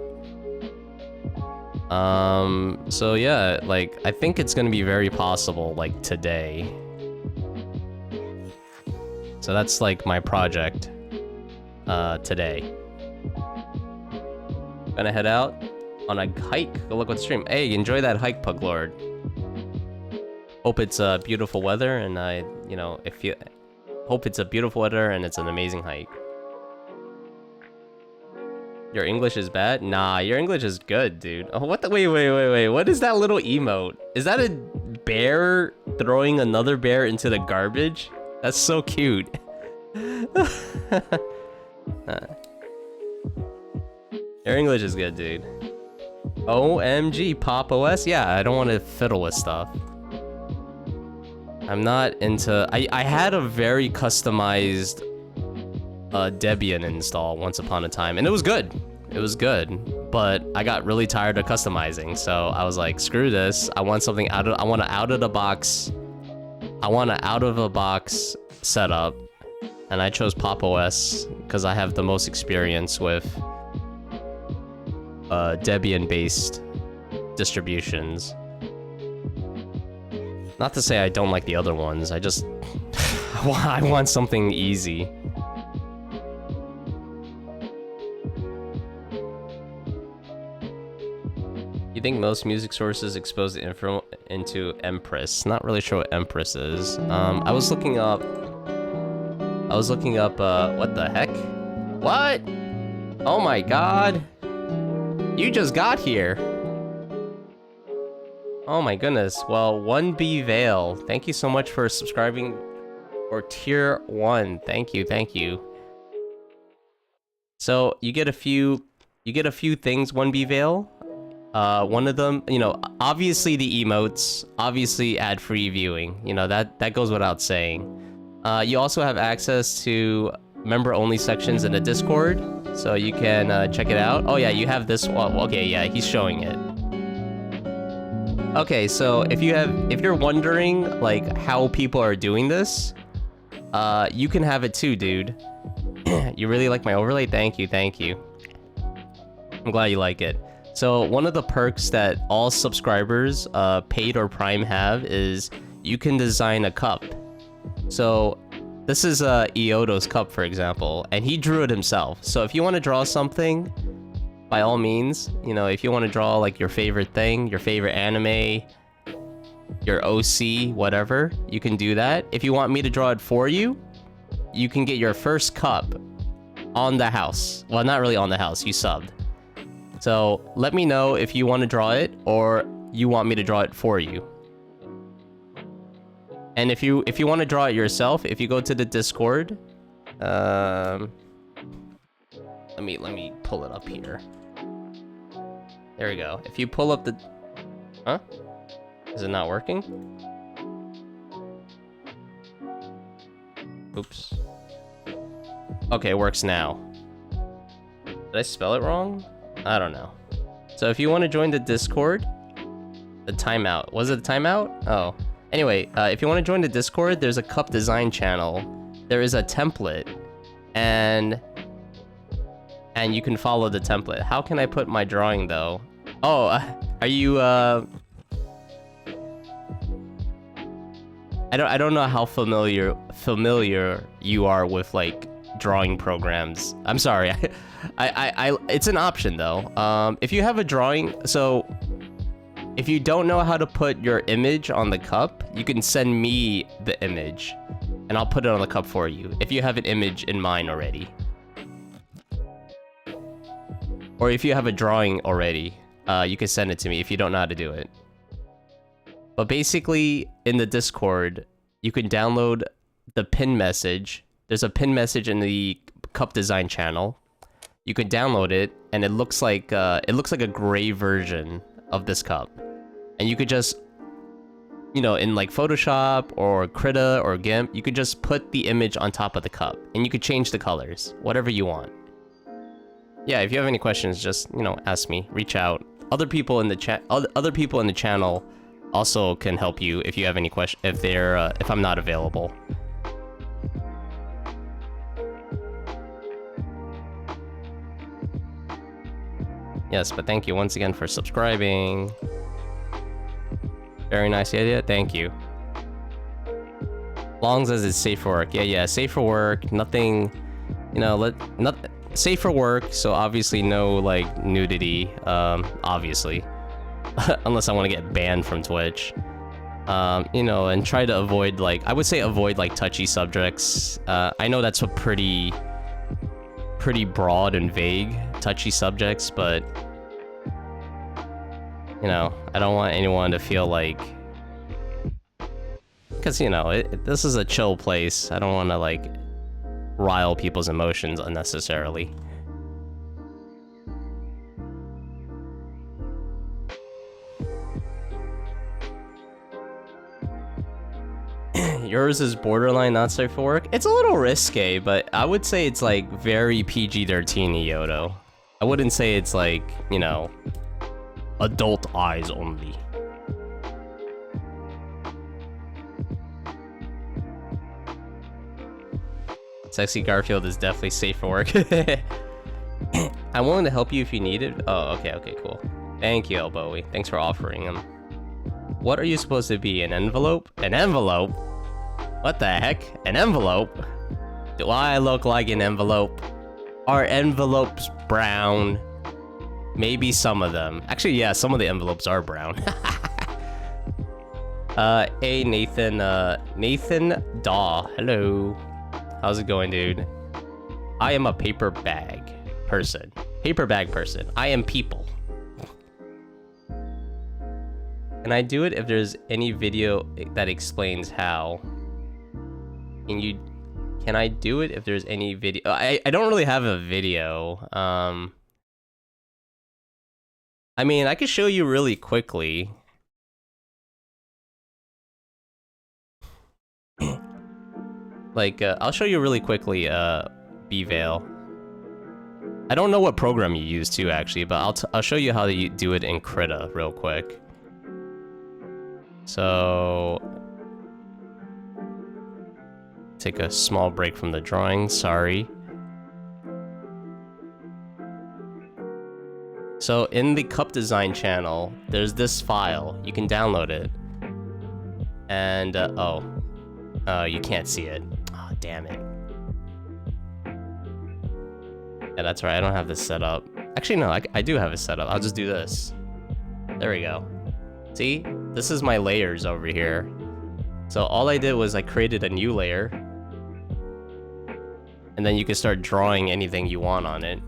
So yeah, like, I think it's gonna be very possible, like, today. So that's, like, my project, today. Gonna head out on a hike. Go look at the stream. Hey, enjoy that hike, Puglord. Hope it's beautiful weather, and you know, hope it's a beautiful weather and it's an amazing hike. Your English is bad? Nah, your English is good, dude. Oh, what the? Wait. What is that little emote? Is that a bear throwing another bear into the garbage? That's so cute. Your English is good, dude. OMG, Pop OS? Yeah, I don't want to fiddle with stuff. I'm not into... I had a very customized Debian install once upon a time, and it was good. It was good, but I got really tired of customizing, so I was like, screw this. I want something I want an out-of-the-box... I want an out-of-the-box setup, and I chose Pop OS because I have the most experience with Debian-based distributions. Not to say I don't like the other ones, I just... I want something easy. You think most music sources expose the info into Empress? Not really sure what Empress is. I was looking up, what the heck? What? Oh my god. You just got here. Oh my goodness. Well, 1B Vale, thank you so much for subscribing for tier 1. Thank you. So you get a few things, 1B Vale. One of them, you know, obviously the emotes, obviously ad-free viewing, you know, that goes without saying. You also have access to member-only sections in the Discord, so you can check it out. Oh yeah, you have this one. Okay, yeah, he's showing it. Okay, so if you're wondering like how people are doing this, you can have it too, dude. You really like my overlay? Thank you. I'm glad you like it. So one of the perks that all subscribers, paid or prime, have is you can design a cup. So this is Iodo's cup, for example, and he drew it himself. So if you want to draw something, by all means, you know, if you want to draw like your favorite thing, your favorite anime, your OC, whatever, you can do that. If you want me to draw it for you, you can get your first cup on the house. Well, not really on the house, you subbed. So let me know if you want to draw it or you want me to draw it for you. And if you want to draw it yourself, if you go to the Discord, let me pull it up here. There we go. If you pull up the... Huh? Is it not working? Oops. Okay, it works now. Did I spell it wrong? I don't know. So if you want to join the Discord, the timeout. Was it a timeout? Oh. Anyway, if you want to join the Discord, there's a cup design channel. There is a template, and you can follow the template. How can I put my drawing though? Oh, are you I don't know how familiar you are with like drawing programs. I'm sorry. I it's an option though. If you have a drawing, so if you don't know how to put your image on the cup, you can send me the image and I'll put it on the cup for you if you have an image in mind already. Or if you have a drawing already, you can send it to me if you don't know how to do it. But basically, in the Discord, you can download the pin message. There's a pin message in the cup design channel. You can download it, and it looks like a gray version of this cup. And you could just, you know, in like Photoshop or Krita or GIMP, you could just put the image on top of the cup, and you could change the colors, whatever you want. Yeah, if you have any questions, just, you know, ask me, reach out. Other people in the channel also can help you if you have any questions, if I'm not available. Yes, but thank you once again for subscribing. Very nice idea, thank you. Long as it's safe for work. Yeah, safe for work. Nothing, you know, safe for work, so obviously no like nudity, obviously. Unless I want to get banned from Twitch. You know, and try to avoid like, I would say avoid like touchy subjects. I know that's a pretty broad and vague, touchy subjects, but you know, I don't want anyone to feel like, because you know, this is a chill place. I don't want to like rile people's emotions unnecessarily. Yours is borderline not safe for work. It's a little risque, but I would say it's like very PG-13 Yodo. I wouldn't say it's like, you know, adult eyes only. Sexy Garfield is definitely safe for work. I'm willing to help you if you need it. Oh, okay, cool. Thank you, Elbowie. Thanks for offering them. What are you supposed to be? An envelope? An envelope? What the heck? An envelope? Do I look like an envelope? Are envelopes brown? Maybe some of them. Actually, yeah, some of the envelopes are brown. Hey, Nathan. Nathan Daw. Hello. How's it going, dude? I am a paper bag person. Paper bag person. I am people. Can I do it if there's any video that explains how? Can I do it if there's any video? I don't really have a video. I mean, I could show you really quickly. Like, I'll show you really quickly, B-Veil. I don't know what program you use too, actually, but I'll show you how to do it in Krita real quick. So, take a small break from the drawing, sorry. So in the cup design channel, there's this file. You can download it. And, you can't see it. Oh, damn it. Yeah, that's right, I don't have this set up. Actually, no, I do have it set up. I'll just do this. There we go. See? This is my layers over here. So all I did was I created a new layer. And then you can start drawing anything you want on it.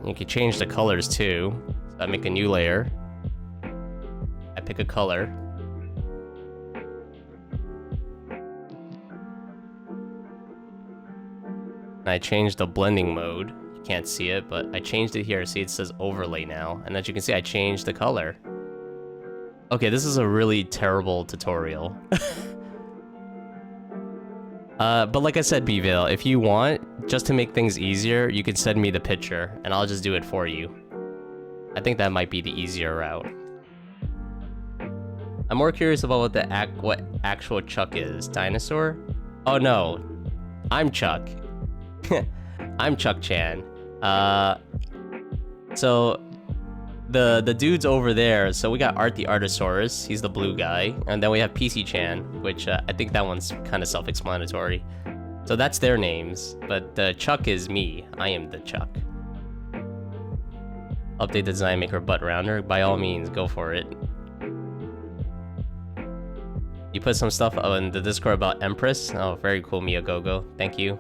You can change the colors too. So I make a new layer. I pick a color. And I change the blending mode. You can't see it, but I changed it here. See, it says overlay now. And as you can see, I changed the color. Okay, this is a really terrible tutorial. But like I said, Bvale, if you want, just to make things easier, you can send me the picture, and I'll just do it for you. I think that might be the easier route. I'm more curious about what actual Chuck is. Dinosaur? Oh no, I'm Chuck. I'm Chuck Chan. So the dude's over there. So we got Art the Artosaurus. He's the blue guy, and then we have PC Chan, which I think that one's kind of self-explanatory. So that's their names, but the Chuck is me. I am the Chuck. Update the design, make her butt rounder. By all means, go for it. You put some stuff on the Discord about Empress. Oh, very cool, Miyagogo. Thank you.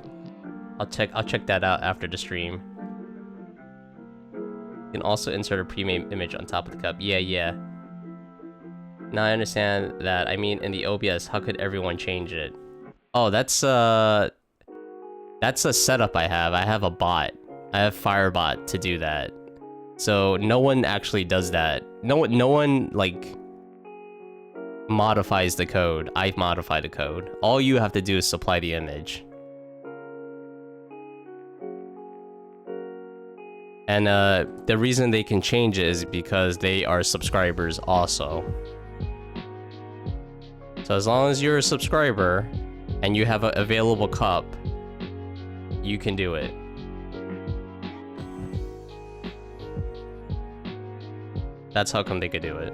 I'll check that out after the stream. You can also insert a pre-made image on top of the cup. Yeah. Now I understand that. I mean, in the OBS, how could everyone change it? Oh, that's a setup I have. I have a bot. I have Firebot to do that. So no one actually does that. No one like modifies the code. I modify the code. All you have to do is supply the image. And the reason they can change it is because they are subscribers also. So as long as you're a subscriber and you have an available cup, you can do it. That's how come they could do it.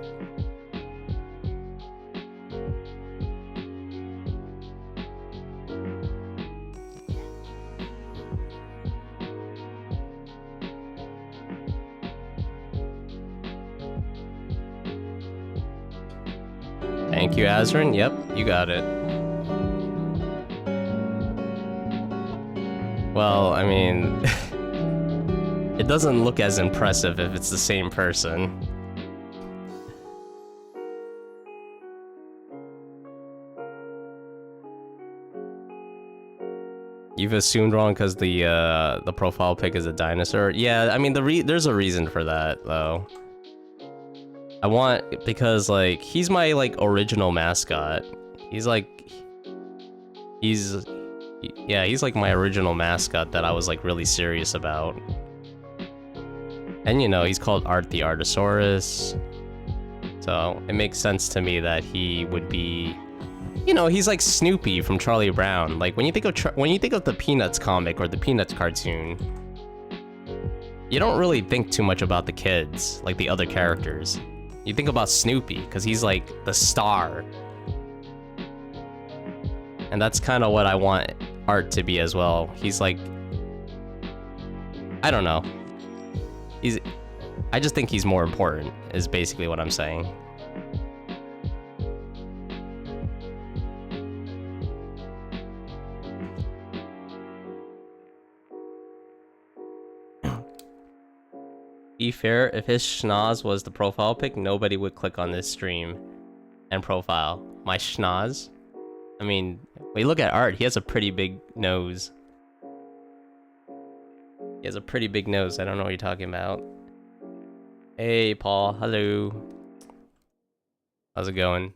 Thank you, Azrin. Yep, you got it. Well, I mean, it doesn't look as impressive if it's the same person. You've assumed wrong because the profile pic is a dinosaur. Yeah, I mean there's a reason for that though. Because like he's my like original mascot. He's like my original mascot that I was like really serious about. And you know, he's called Art the Artosaurus. So it makes sense to me that he would be, you know, he's like Snoopy from Charlie Brown. Like when you think of the Peanuts comic or the Peanuts cartoon, you don't really think too much about the kids, like the other characters. You think about Snoopy, because he's like the star. And that's kind of what I want Art to be as well. He's like, I don't know. I just think he's more important, is basically what I'm saying. Be fair, if his schnoz was the profile pic, nobody would click on this stream and profile. My schnoz? I mean, when you look at Art, he has a pretty big nose. He has a pretty big nose. I don't know what you're talking about. Hey, Paul. Hello. How's it going?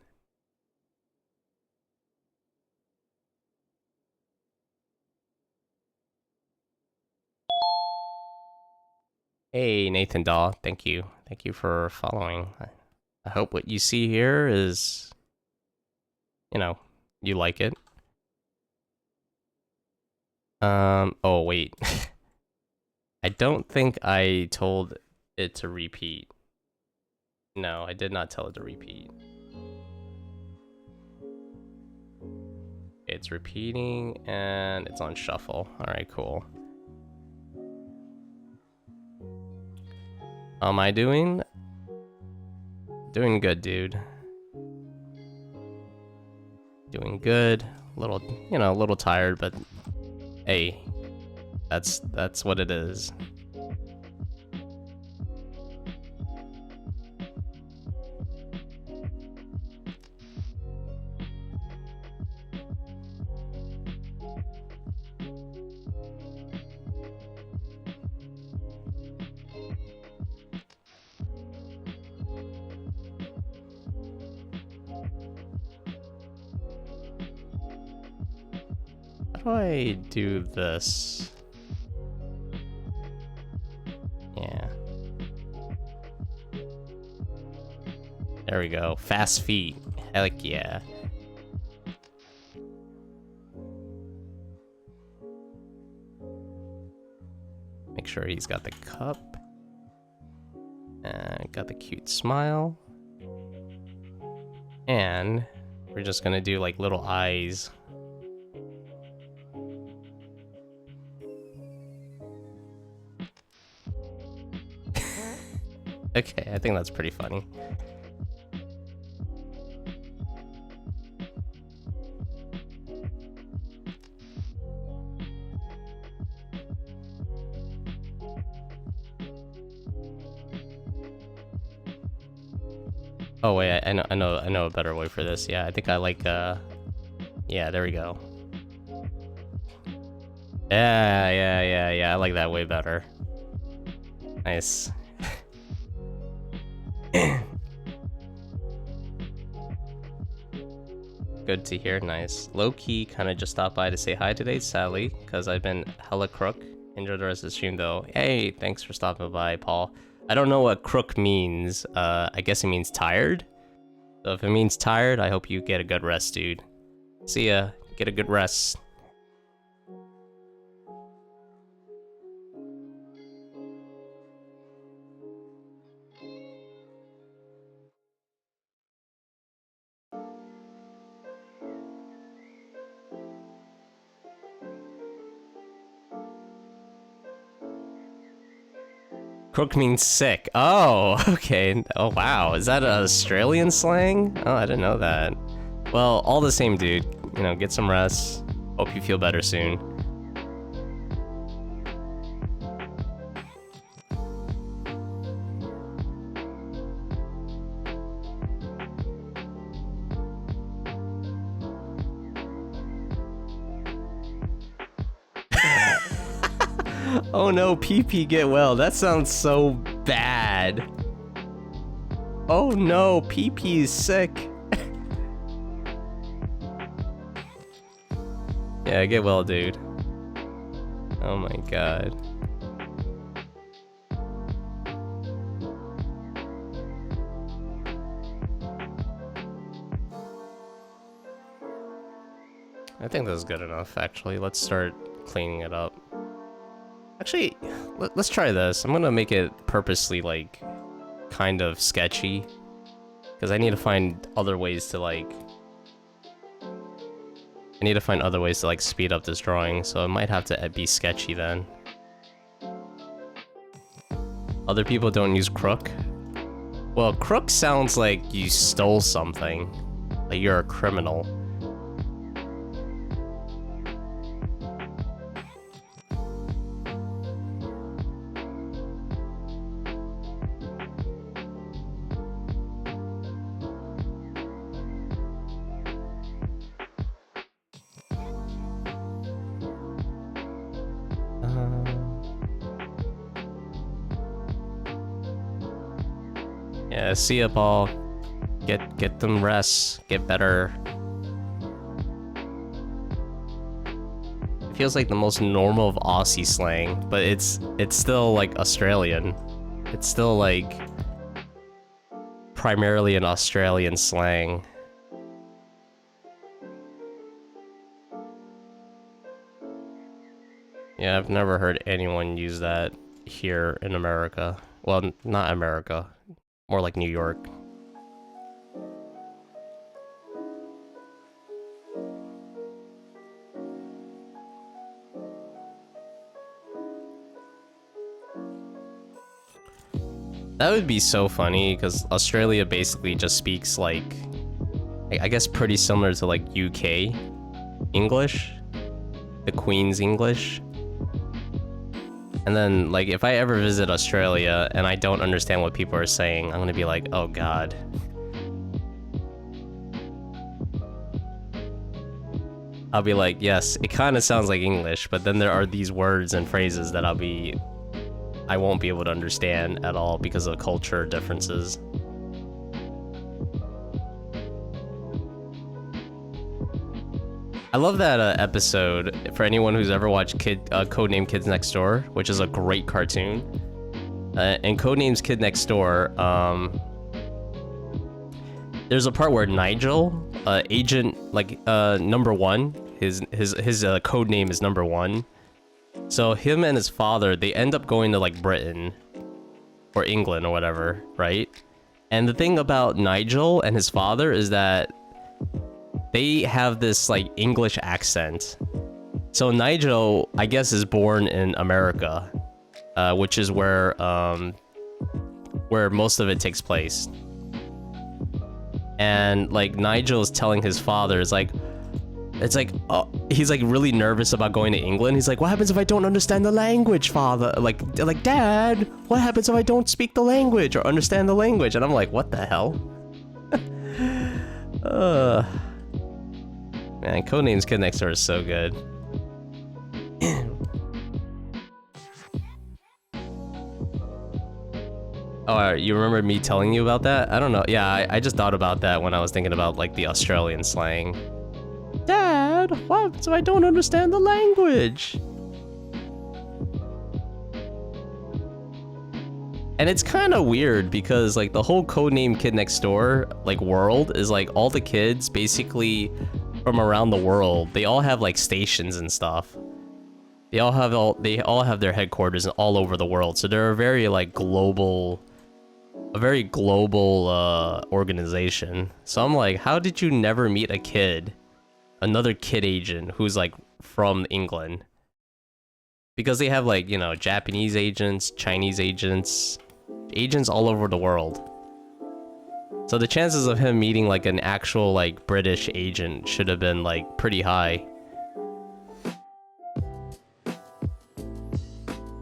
Hey, Nathan Daw. Thank you. Thank you for following. I hope what you see here is, you know, you like it. Oh, wait. I don't think I told it to repeat. No, I did not tell it to repeat. It's repeating and it's on shuffle. Alright, cool. How am I doing? Doing good, dude. Doing good. A little, you know, a little tired, but hey, that's what it is. do I do this? Yeah. There we go. Fast feet. Heck yeah. Make sure he's got the cup. Got the cute smile. And we're just gonna do like little eyes. Okay, I think that's pretty funny. Oh wait, I know a better way for this. Yeah, I think I like yeah, there we go. Yeah, I like that way better. Nice. Good to hear, nice. Low-key kind of just stopped by to say hi today, sadly, because I've been hella crook. Enjoy the rest of the stream though. Hey, thanks for stopping by, Paul. I don't know what crook means. I guess it means tired. So if it means tired, I hope you get a good rest, dude. See ya. Get a good rest. Crook means sick. Oh, okay. Oh, wow. Is that an Australian slang? Oh, I didn't know that. Well, all the same, dude. You know, get some rest. Hope you feel better soon. Oh no, PP get well. That sounds so bad. Oh no, PP is sick. Yeah, get well, dude. Oh my god. I think that's good enough, actually. Let's start cleaning it up. Actually, let's try this. I'm gonna make it purposely, like, kind of sketchy. Because I need to find other ways to, like... I need to find other ways to, like, speed up this drawing, so it might have to be sketchy then. Other people don't use crook? Well, crook sounds like you stole something. Like you're a criminal. Yeah, see ya, Paul. Get them rest. Get better. It feels like the most normal of Aussie slang, but it's still like Australian. It's still like primarily an Australian slang. Yeah, I've never heard anyone use that here in America. Well, not America. More like New York. That would be so funny, because Australia basically just speaks like, I guess pretty similar to like UK English, the Queen's English. And then, like, if I ever visit Australia and I don't understand what people are saying, I'm gonna be like, oh god. I'll be like, yes, it kind of sounds like English, but then there are these words and phrases that I won't be able to understand at all because of culture differences. I love that episode. For anyone who's ever watched Codename Kids Next Door, which is a great cartoon. And Codename's Kid Next Door, there's a part where Nigel, agent like number 1, his code name is number 1. So him and his father, they end up going to like Britain or England or whatever, right? And the thing about Nigel and his father is that they have this like English accent. So Nigel, I guess, is born in America, which is where most of it takes place. And like Nigel is telling his father, he's like really nervous about going to England. He's like, what happens if I don't understand the language, father? Like Dad, what happens if I don't speak the language or understand the language? And I'm like, what the hell? Man, Codename's Kid Next Door is so good. Oh, you remember me telling you about that? I don't know. Yeah, I just thought about that when I was thinking about like the Australian slang. Dad, what happens if I don't understand the language? And it's kind of weird because like the whole Codename Kid Next Door like world is like all the kids basically from around the world. They all have like stations and stuff. They all have their headquarters all over the world. So they're a very global organization. So I'm like, how did you never meet another kid agent who's like from England? Because they have like, you know, Japanese agents, Chinese agents all over the world. So the chances of him meeting like an actual like British agent should have been like pretty high.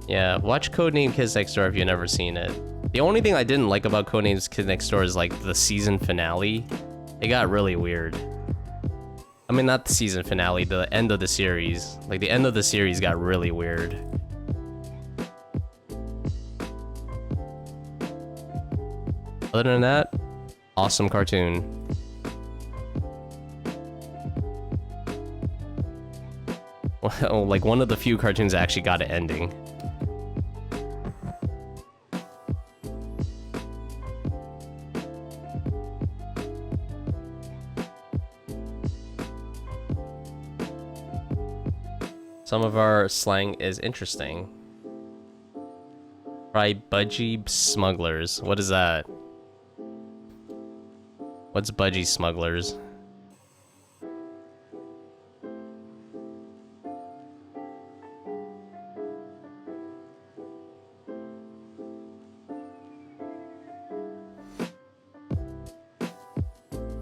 Yeah, watch Codename Kids Next Door if you've never seen it. The only thing I didn't like about Codename Kids Next Door is like the season finale. It got really weird. I mean, not the season finale, the end of the series. Like the end of the series got really weird. Other than that, awesome cartoon. Well, like one of the few cartoons that actually got an ending. Some of our slang is interesting. Try budgie smugglers. What is that? What's budgie smugglers?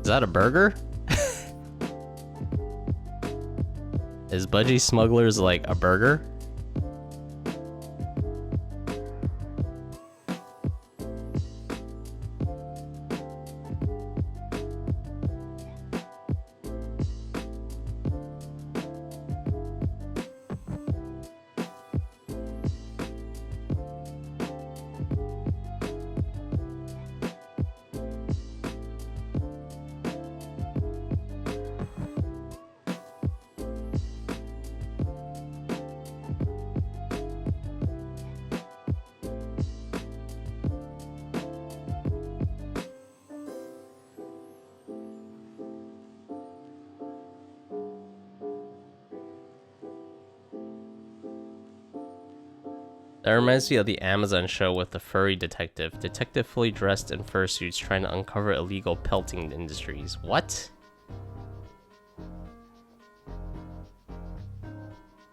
Is that a burger? Is budgie smugglers like a burger? That reminds me of the Amazon show with the furry detective. Detective fully dressed in fursuits trying to uncover illegal pelting industries. What?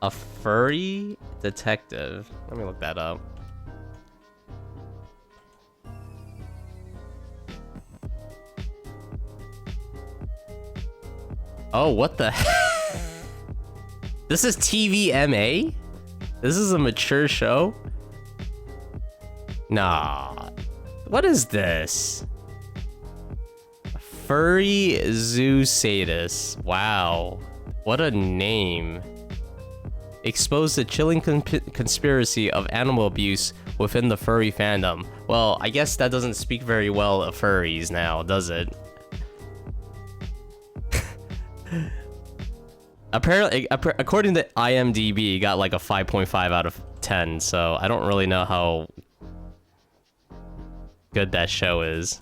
A furry detective? Let me look that up. Oh, what the heck? This is TVMA? This is a mature show? Nah. What is this? Furry zoo sadist. Wow. What a name. Exposed the chilling conspiracy of animal abuse within the furry fandom. Well, I guess that doesn't speak very well of furries now, does it? Apparently, according to IMDb, it got like a 5.5 out of 10, so I don't really know how good that show is.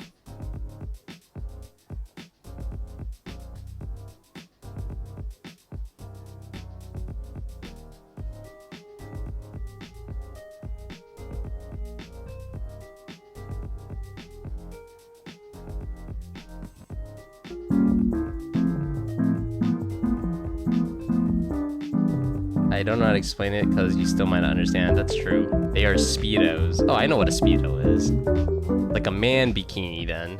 I don't know how to explain it because you still might not understand. That's true. They are Speedos. Oh, I know what a Speedo is. Like a man bikini then.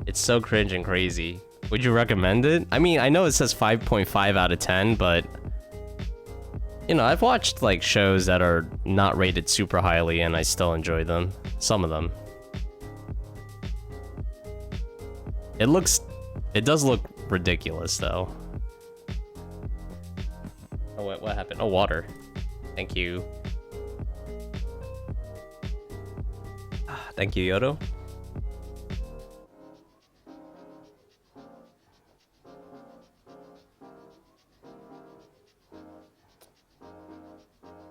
It's so cringe and crazy. Would you recommend it? I mean, I know it says 5.5 out of 10, but... You know, I've watched like shows that are not rated super highly and I still enjoy them. Some of them. It does look ridiculous though. Oh, what happened? Oh, water. Thank you. Thank you, Yodo.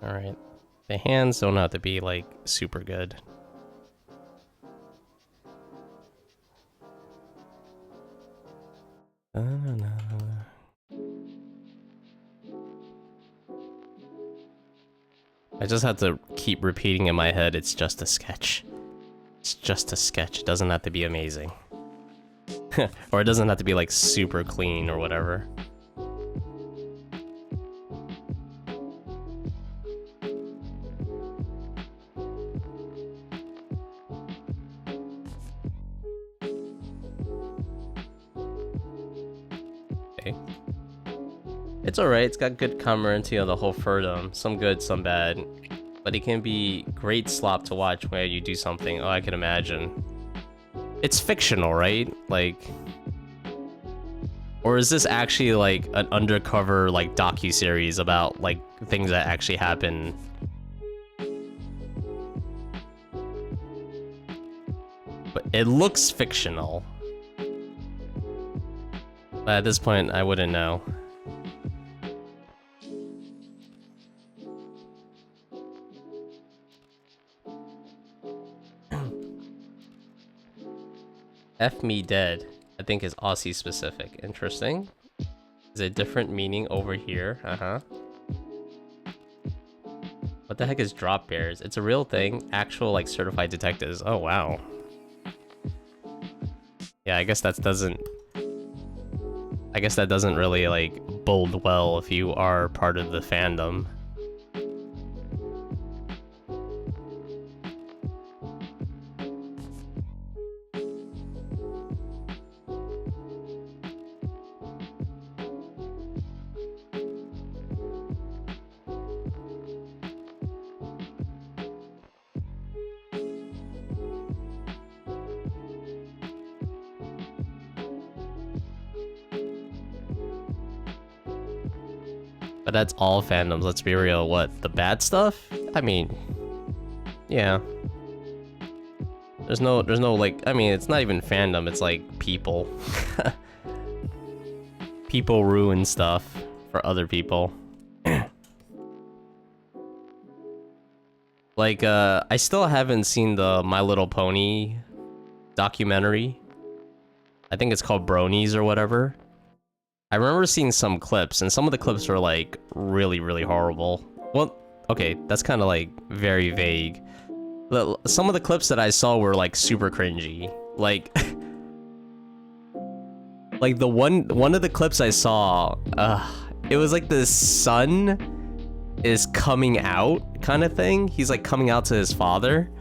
Alright. The hands don't have to be, like, super good. I just have to keep repeating in my head, it's just a sketch. It's just a sketch. It doesn't have to be amazing. Or it doesn't have to be like super clean or whatever. Okay. It's alright, it's got good commentary on the whole furdom. Some good, some bad. But it can be great slop to watch when you do something. Oh, I can imagine. It's fictional, right? Like... Or is this actually like an undercover like docu-series about like things that actually happen? But it looks fictional. But at this point, I wouldn't know. F me dead, I think is Aussie specific. Interesting. Is a different meaning over here. What the heck is drop bears? It's a real thing. Actual like certified detectives. Oh wow. Yeah, I guess that doesn't really like bode well if you are part of the fandom. But that's all fandoms, let's be real. What, the bad stuff? I mean, yeah. There's no like, I mean, it's not even fandom, it's like people. People ruin stuff for other people. Like, I still haven't seen the My Little Pony documentary. I think it's called Bronies or whatever. I remember seeing some clips, and some of the clips were, like, really, really horrible. Well, okay, that's kind of, like, very vague. Some of the clips that I saw were, like, super cringy. Like... like, the one of the clips I saw, it was, like, the sun is coming out kind of thing. He's, like, coming out to his father.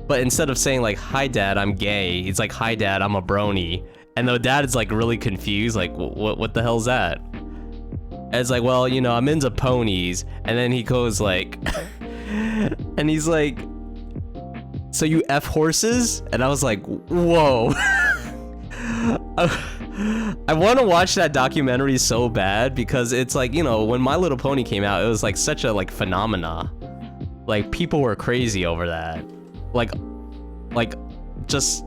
But instead of saying, like, hi, Dad, I'm gay, he's like, hi, Dad, I'm a brony. And the dad is like really confused, like what the hell's that? And it's like, well, you know, I'm into ponies. And then he goes like, and he's like, so you F horses? And I was like, whoa. I want to watch that documentary so bad because it's like, you know, when My Little Pony came out, it was like such a like phenomena. Like people were crazy over that. Like just.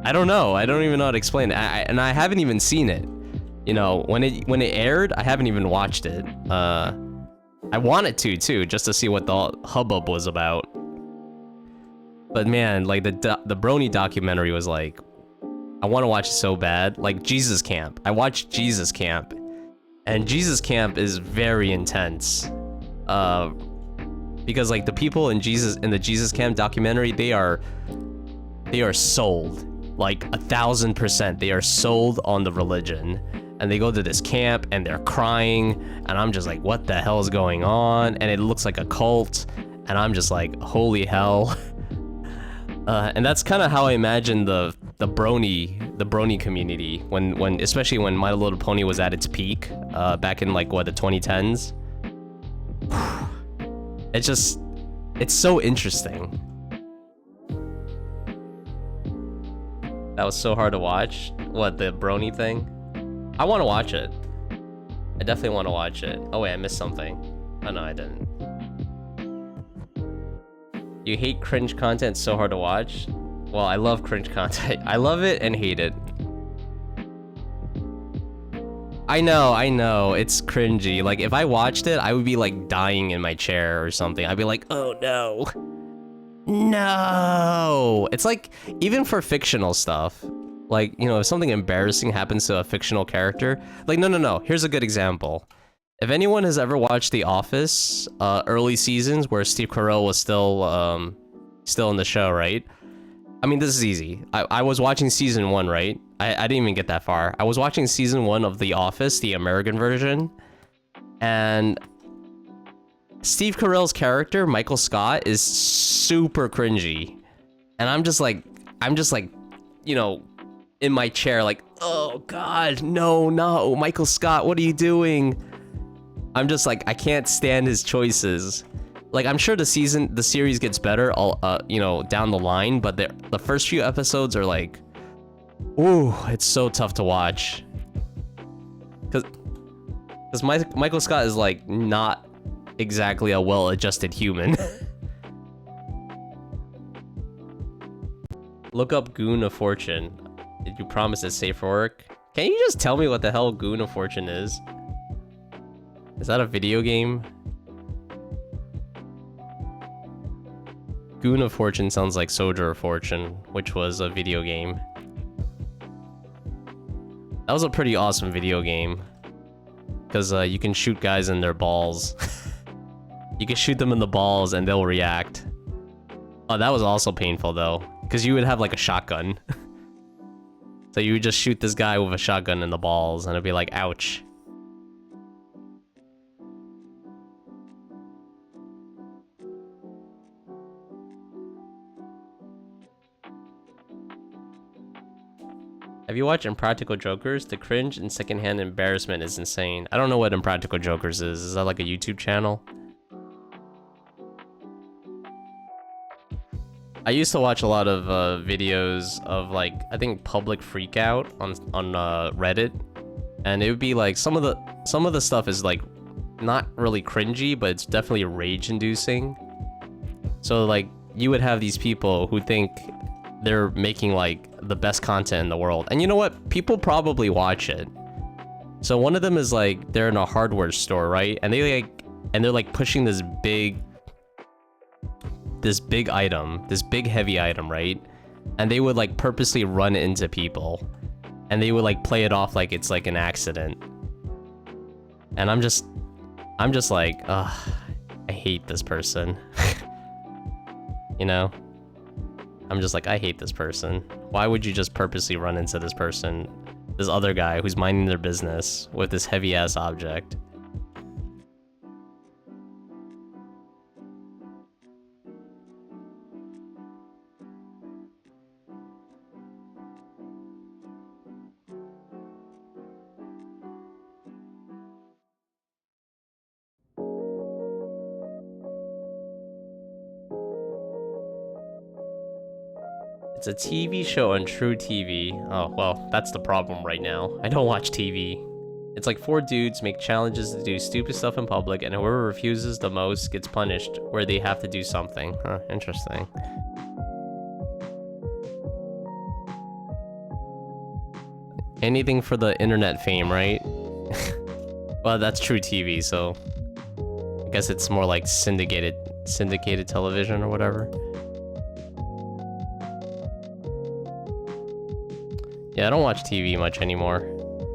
I don't know. I don't even know how to explain it. And I haven't even seen it. You know, when it aired, I haven't even watched it. I wanted to too, just to see what the hubbub was about. But man, like the Brony documentary was like, I want to watch it so bad. Like Jesus Camp. I watched Jesus Camp, and Jesus Camp is very intense. Because like the people in the Jesus Camp documentary, they are sold. Like 1000%. They are sold on the religion. And they go to this camp and they're crying, and I'm just like, what the hell is going on? And it looks like a cult, and I'm just like, holy hell. And that's kind of how I imagine the Brony community when especially when My Little Pony was at its peak, back in like what, the 2010s. It's so interesting. That was so hard to watch. What, the Brony thing? I want to watch it. I definitely want to watch it. Oh wait, I missed something. Oh no, I didn't. You hate cringe content, so hard to watch? Well, I love cringe content. I love it and hate it. I know, it's cringy. Like, if I watched it, I would be like dying in my chair or something. I'd be like, oh no. No! It's like, even for fictional stuff, like, you know, if something embarrassing happens to a fictional character, like, no, here's a good example. If anyone has ever watched The Office, early seasons where Steve Carell was still in the show, right? I mean, this is easy. I was watching season 1, right? I didn't even get that far. I was watching season 1 of The Office, the American version, and Steve Carell's character, Michael Scott, is super cringy. And I'm just like, you know, in my chair, like, oh god, no, Michael Scott, what are you doing? I'm just like, I can't stand his choices. Like, I'm sure the series gets better, you know, down the line, but the first few episodes are like, ooh, it's so tough to watch. Because Michael Scott is like not exactly a well-adjusted human. Look up Goon of Fortune. Did you promise it's safe for work? Can you just tell me what the hell Goon of Fortune is? Is that a video game? Goon of Fortune sounds like Soldier of Fortune, which was a video game. That was a pretty awesome video game. Because you can shoot guys in their balls. You can shoot them in the balls and they'll react. Oh, that was also painful though. Because you would have like a shotgun. So you would just shoot this guy with a shotgun in the balls and it'd be like, ouch. Have you watched Impractical Jokers? The cringe and secondhand embarrassment is insane. I don't know what Impractical Jokers is. Is that like a YouTube channel? I used to watch a lot of videos of like, I think Public Freakout on Reddit, and it would be like some of the stuff is like not really cringy, but it's definitely rage-inducing. So like you would have these people who think they're making like the best content in the world, and you know what? People probably watch it. So one of them is like they're in a hardware store, right? And they're like pushing this big item, this big heavy item, right? And they would like purposely run into people, and they would like play it off like it's like an accident. And I'm just like, ugh, I hate this person. You know? I'm just like, I hate this person. Why would you just purposely run into this person, this other guy who's minding their business with this heavy ass object? It's a TV show on True TV. Oh, well, that's the problem right now. I don't watch TV. It's like 4 dudes make challenges to do stupid stuff in public, and whoever refuses the most gets punished, where they have to do something. Huh, interesting. Anything for the internet fame, right? Well, that's True TV, so I guess it's more like syndicated television or whatever. Yeah, I don't watch TV much anymore.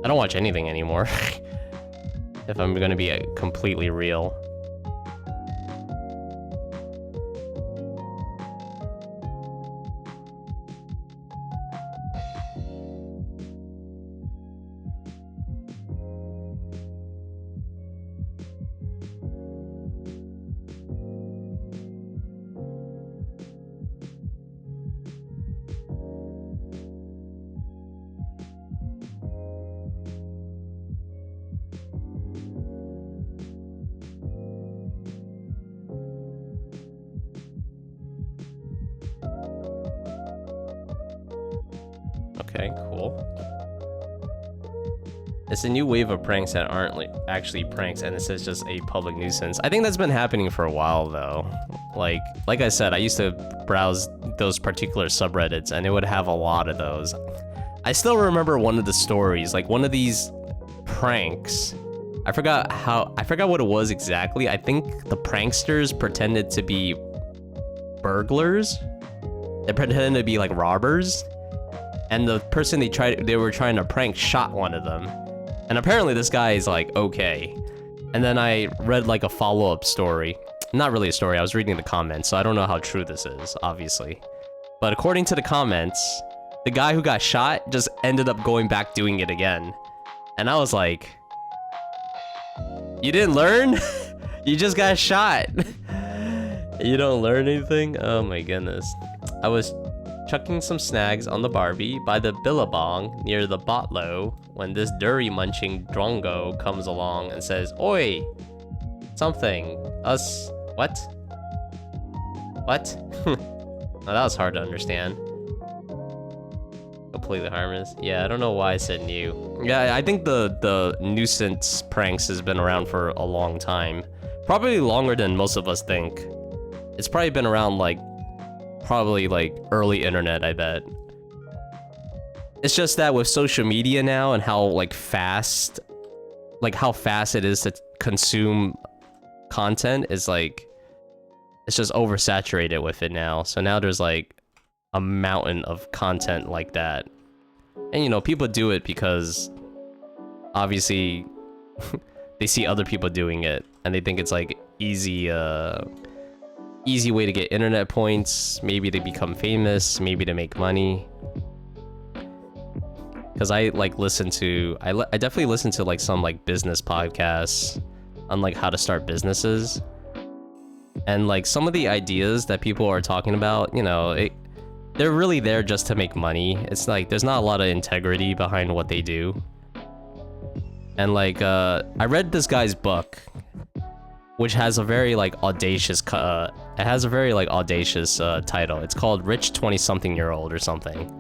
I don't watch anything anymore. If I'm gonna be completely real. Okay, cool. It's a new wave of pranks that aren't like actually pranks, and it says just a public nuisance. I think that's been happening for a while though. Like I said, I used to browse those particular subreddits, and it would have a lot of those. I still remember one of the stories, like one of these pranks. I forgot what it was exactly. I think the pranksters pretended to be burglars. They pretended to be like robbers. And the person they were trying to prank shot one of them. And apparently this guy is like, okay. And then I read like a follow-up story. Not really a story, I was reading the comments, so I don't know how true this is, obviously. But according to the comments, the guy who got shot just ended up going back doing it again. And I was like, you didn't learn? You just got shot. You don't learn anything? Oh my goodness. I was chucking some snags on the Barbie by the Billabong near the Botlow when this durry munching drongo comes along and says, "Oi! Something. Us. What? What?" Now that was hard to understand. Completely harmless. Yeah, I don't know why I said new. Yeah, I think the nuisance pranks has been around for a long time. Probably longer than most of us think. It's probably been around like probably like early internet, I bet. It's just that with social media now and how like fast it is to consume content is like, it's just oversaturated with it now. So now there's like a mountain of content like that. And you know, people do it because obviously they see other people doing it and they think it's like easy way to get internet points, maybe to become famous, maybe to make money. Because I like I definitely listen to like some like business podcasts on like how to start businesses. And like some of the ideas that people are talking about, you know, they're really there just to make money. It's like there's not a lot of integrity behind what they do. And like I read this guy's book, which has a very like audacious title. It's called Rich 20-something-year-old or something.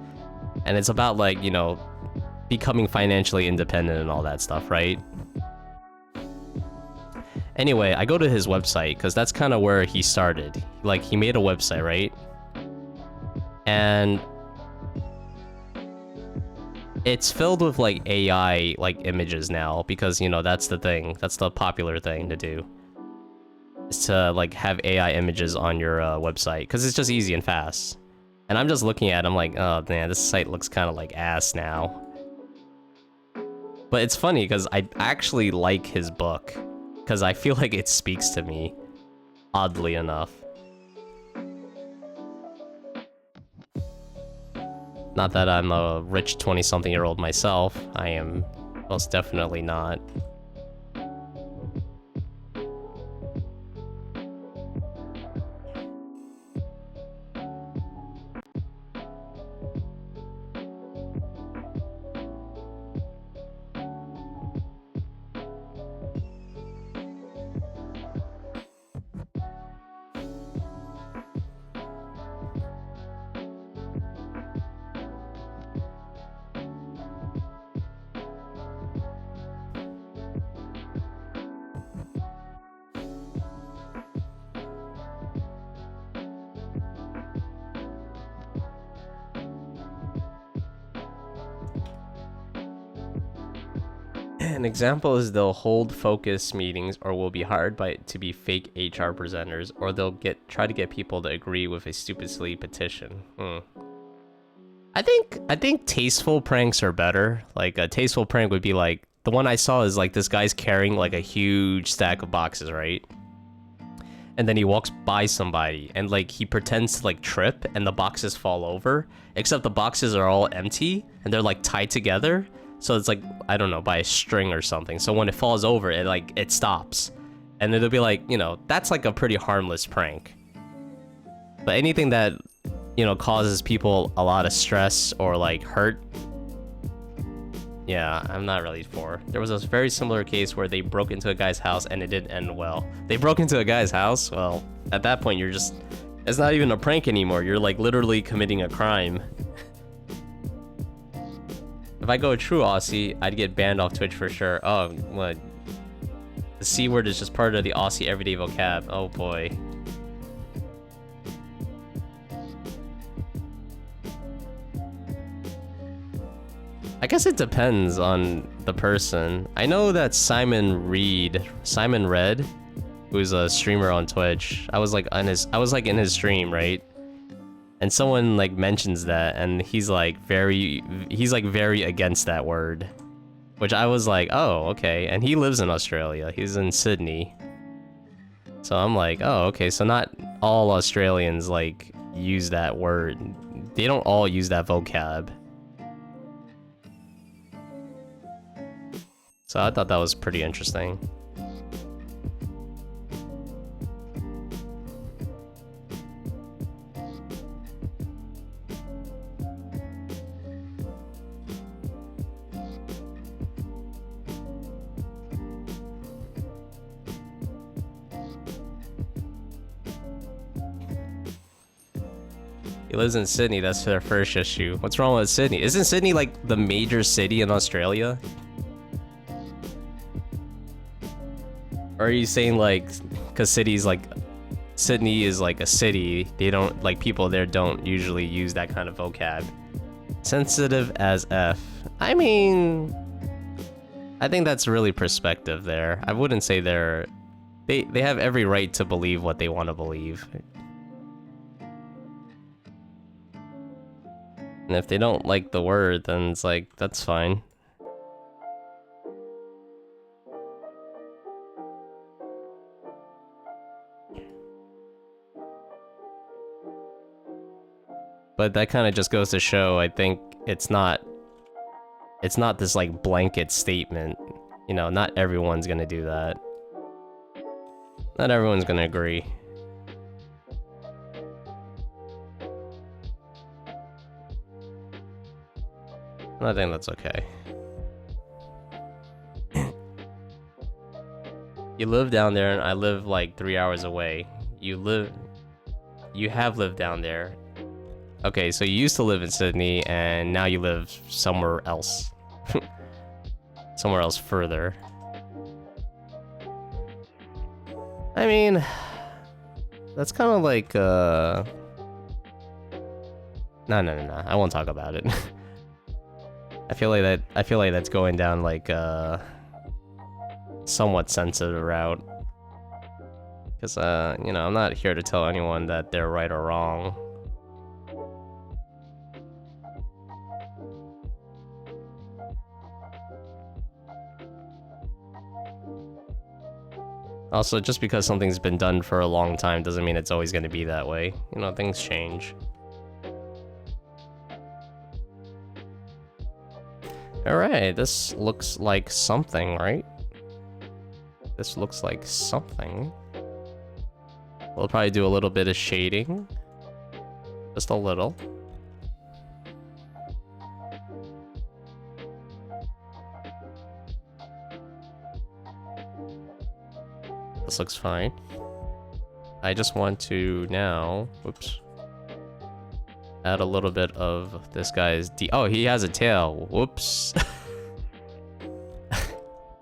And it's about like, you know, becoming financially independent and all that stuff, right? Anyway, I go to his website because that's kind of where he started. Like he made a website, right? And it's filled with like AI like images now because, you know, that's the thing. That's the popular thing to do. Is to like have AI images on your website because it's just easy and fast. And I'm just looking at it, I'm like, oh man, this site looks kind of like ass now. But it's funny because I actually like his book because I feel like it speaks to me, oddly enough. Not that I'm a rich 20-something-year-old myself. I am most definitely not. An example is they'll hold focus meetings or will be hired to be fake HR presenters, or they'll try to get people to agree with a stupid silly petition. I think tasteful pranks are better. Like a tasteful prank would be like the one I saw is like this guy's carrying like a huge stack of boxes, right? And then he walks by somebody and like he pretends to like trip and the boxes fall over, except the boxes are all empty and they're like tied together. So it's like, I don't know, by a string or something. So when it falls over, it stops. And it'll be like, you know, that's like a pretty harmless prank. But anything that, you know, causes people a lot of stress or like hurt, yeah, I'm not really for. There was a very similar case where they broke into a guy's house and it didn't end well. They broke into a guy's house? Well, at that point you're just, it's not even a prank anymore. You're like literally committing a crime. If I go a true Aussie, I'd get banned off Twitch for sure. Oh, what? The C word is just part of the Aussie everyday vocab. Oh boy. I guess it depends on the person. I know that Simon Red, who's a streamer on Twitch, I was like in his stream, right? And someone like mentions that and he's like very against that word. Which I was like, oh, okay. And he lives in Australia. He's in Sydney. So I'm like, oh, okay. So not all Australians like use that word. They don't all use that vocab. So I thought that was pretty interesting. He lives in Sydney, that's their first issue. What's wrong with Sydney? Isn't Sydney like the major city in Australia? Or are you saying like, cause Sydney is like a city, they don't, like people there don't usually use that kind of vocab. Sensitive as F. I mean, I think that's really perspective there. I wouldn't say they have every right to believe what they want to believe. And if they don't like the word, then it's like, that's fine. But that kind of just goes to show, I think it's not this like blanket statement. You know, not everyone's gonna do that. Not everyone's gonna agree. I think that's okay. You live down there and I live like 3 hours away. You have lived down there. Okay, so you used to live in Sydney and now you live somewhere else. Somewhere else further. I mean, that's kind of like, No, I won't talk about it. I feel like that's going down like somewhat sensitive route. Because, you know, I'm not here to tell anyone that they're right or wrong. Also, just because something's been done for a long time doesn't mean it's always going to be that way. You know, things change. Alright, this looks like something, right? This looks like something. We'll probably do a little bit of shading. Just a little. This looks fine. I just want to now, whoops, add a little bit of this guy's oh, he has a tail. Whoops.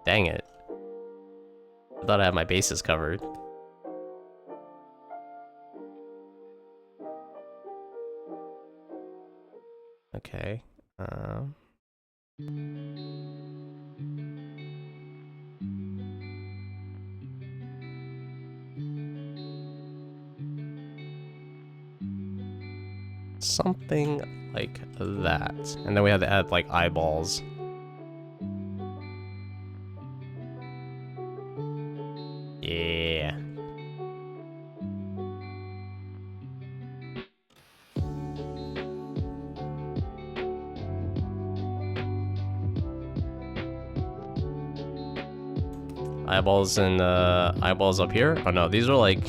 Dang it. I thought I had my bases covered. Okay. something like that. And then we had to add like eyeballs. Yeah. Eyeballs and eyeballs up here? Oh no, these are like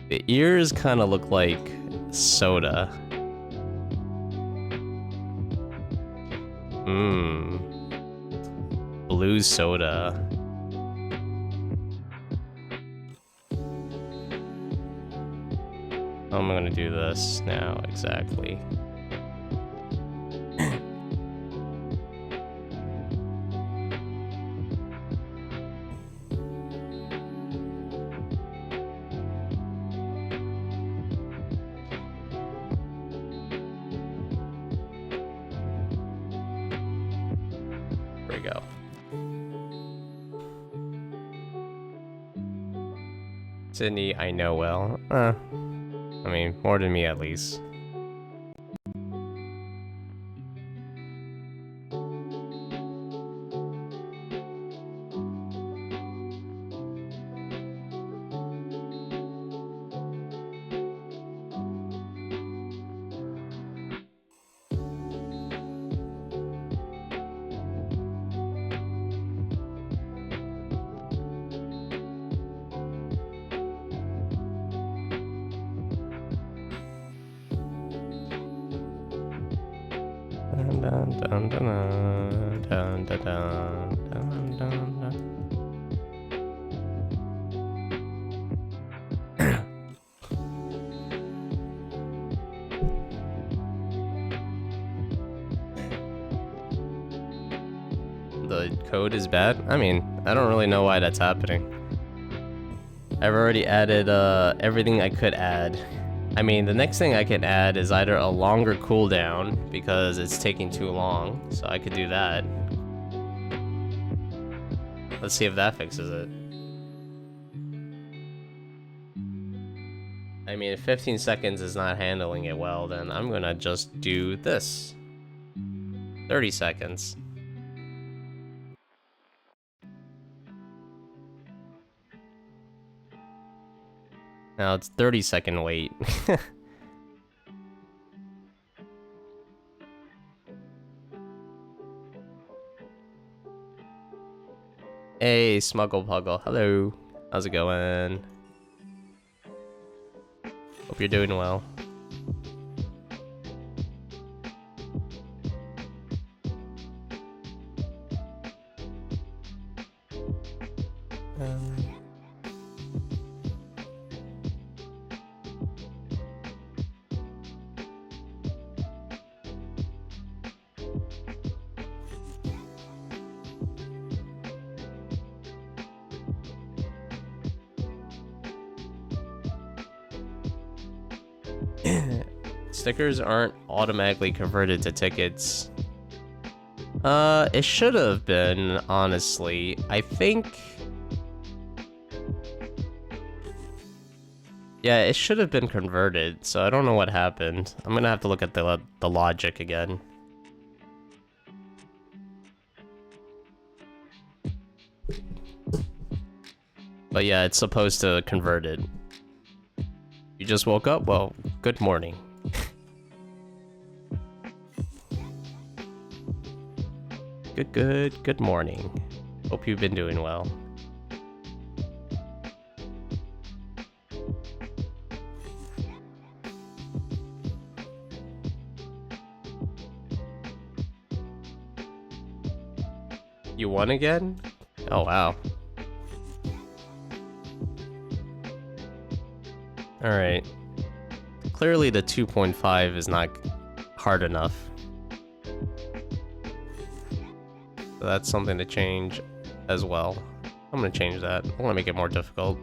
the ears kind of look like soda. Blue soda. How am I gonna do this now exactly? There we go. Sydney, I know well. I mean, more than me at least. Dun, dun, dun, dun, dun, dun, dun, dun, dun. The code is bad? I mean, I don't really know why that's happening. I've already added everything I could add. I mean, the next thing I can add is either a longer cooldown, because it's taking too long, so I could do that. Let's see if that fixes it. I mean, if 15 seconds is not handling it well, then I'm gonna just do this. 30 seconds. Now it's 30-second wait. Hey, Smuggle Puggle. Hello. How's it going? Hope you're doing well. Stickers aren't automatically converted to tickets. It should have been, honestly. I think... Yeah, it should have been converted, so I don't know what happened. I'm gonna have to look at the logic again. But yeah, it's supposed to convert it. You just woke up? Well, good morning. Good morning. Hope you've been doing well. You won again? Oh, wow. Alright. Clearly the 2.5 is not hard enough. So that's something to change as well. I'm gonna change that. I wanna make it more difficult.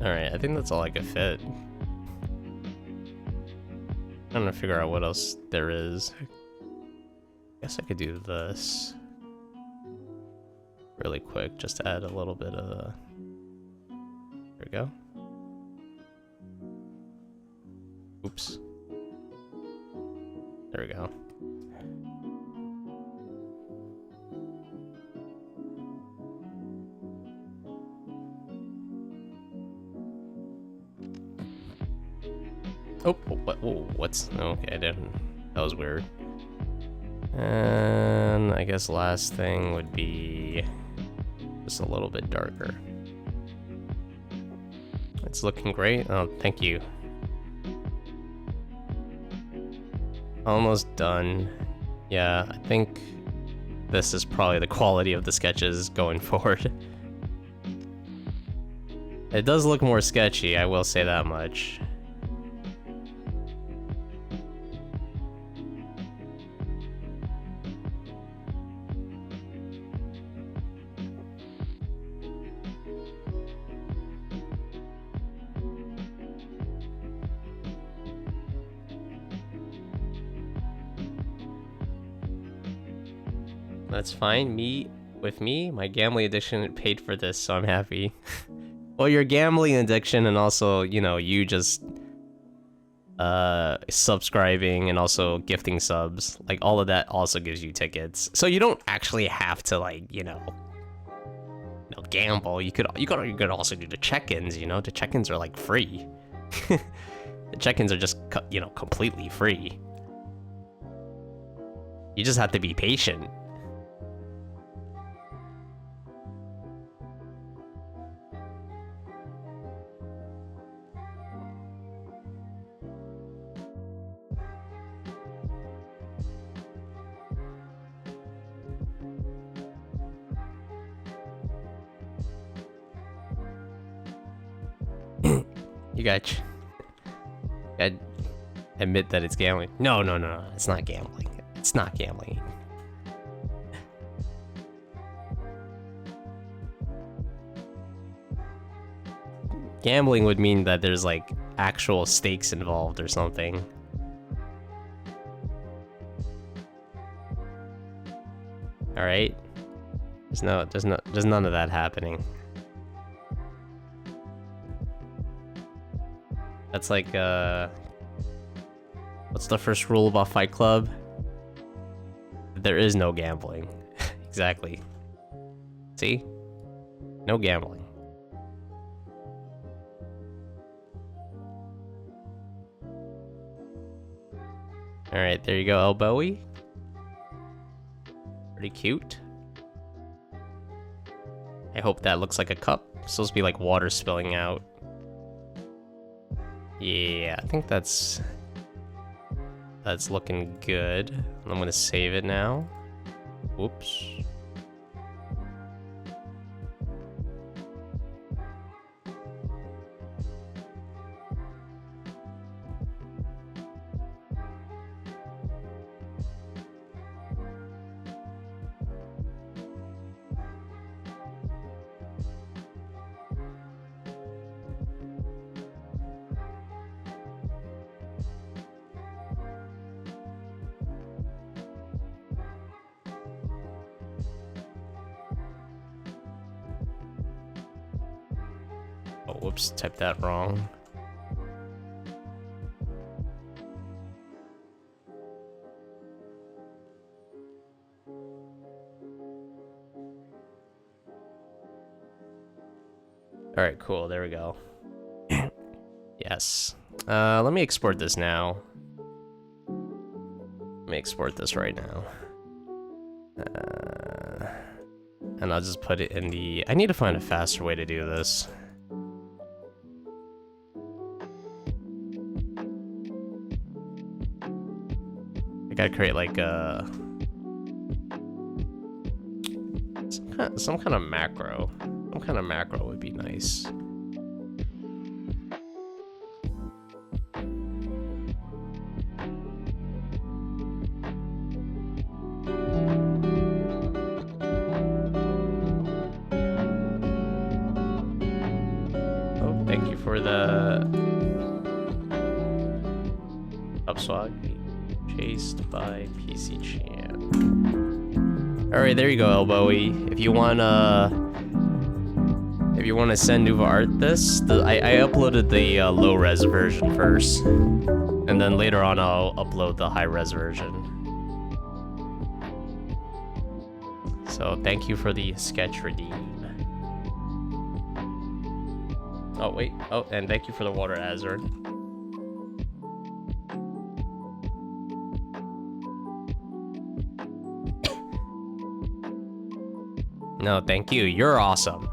Alright, I think that's all I could fit. I'm trying to figure out what else there is. I guess I could do this really quick, just to add a little bit of... There we go. Oops. There we go. Oh, what? Oh, what's... Okay, I didn't... That was weird. And I guess last thing would be just a little bit darker. It's looking great. Oh, thank you. Almost done. Yeah, I think this is probably the quality of the sketches going forward. It does look more sketchy, I will say that much. That's fine. With me, my gambling addiction paid for this, so I'm happy. Well, your gambling addiction and also, you know, you just subscribing and also gifting subs, like all of that also gives you tickets. So you don't actually have to, like, you know, gamble. You could also do the check-ins, you know. The check-ins are like free. The check-ins are just, you know, completely free. You just have to be patient. You gotta admit that it's gambling. No, it's not gambling. It's not gambling. Gambling would mean that there's like actual stakes involved or something. All right. There's none of that happening. That's like, what's the first rule about Fight Club? There is no gambling. Exactly. See? No gambling. Alright, there you go, Elbowy. Pretty cute. I hope that looks like a cup. It's supposed to be like water spilling out. Yeah, I think that's looking good. I'm gonna save it now. Whoops. Oh, whoops, typed that wrong. Alright, cool, there we go. Yes. Let me export this now. Let me export this right now. And I'll just put it in the... I need to find a faster way to do this. I gotta create like a... some kind of macro. Some kind of macro would be nice. Oh, thank you Swaggy. Chased by PC Chan. Alright, there you go, Elbowy. If you wanna send Nuva Art this, I uploaded the low-res version first. And then later on I'll upload the high-res version. So thank you for the sketch redeem. Oh wait, oh, and thank you for the water hazard. No, thank you, you're awesome.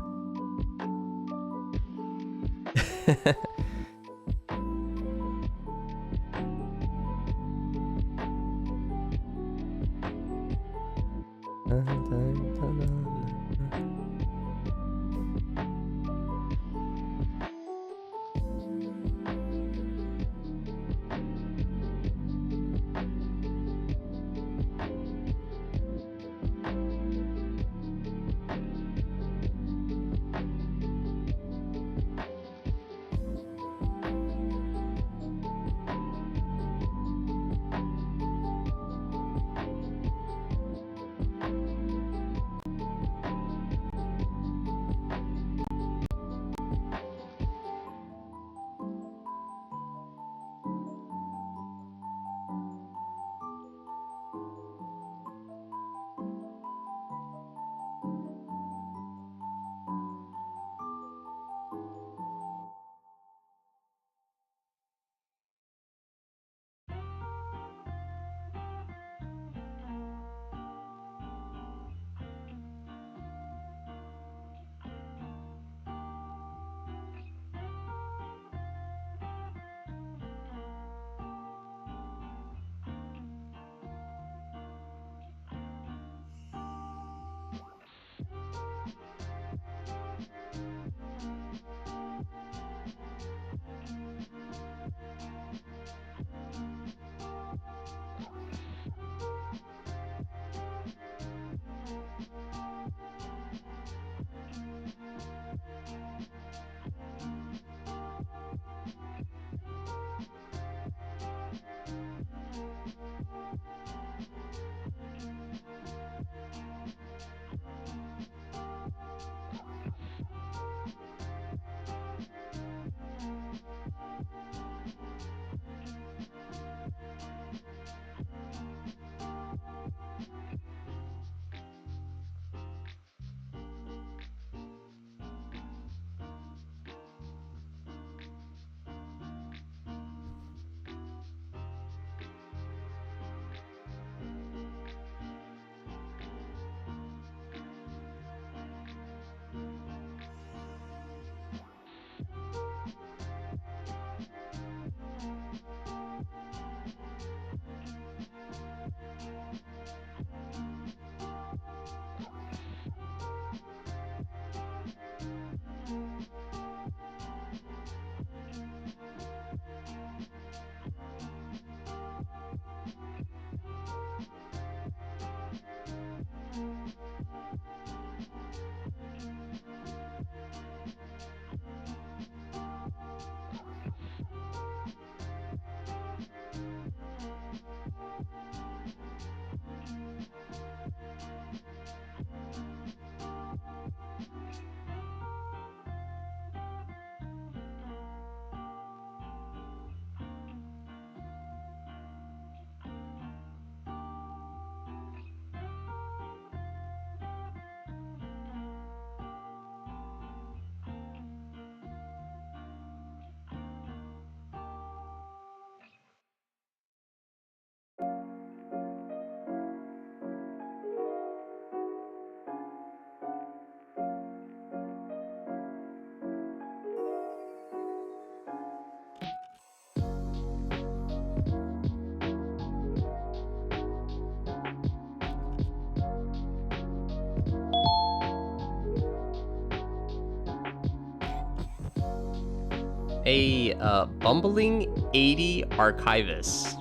A bumbling 80 archivist.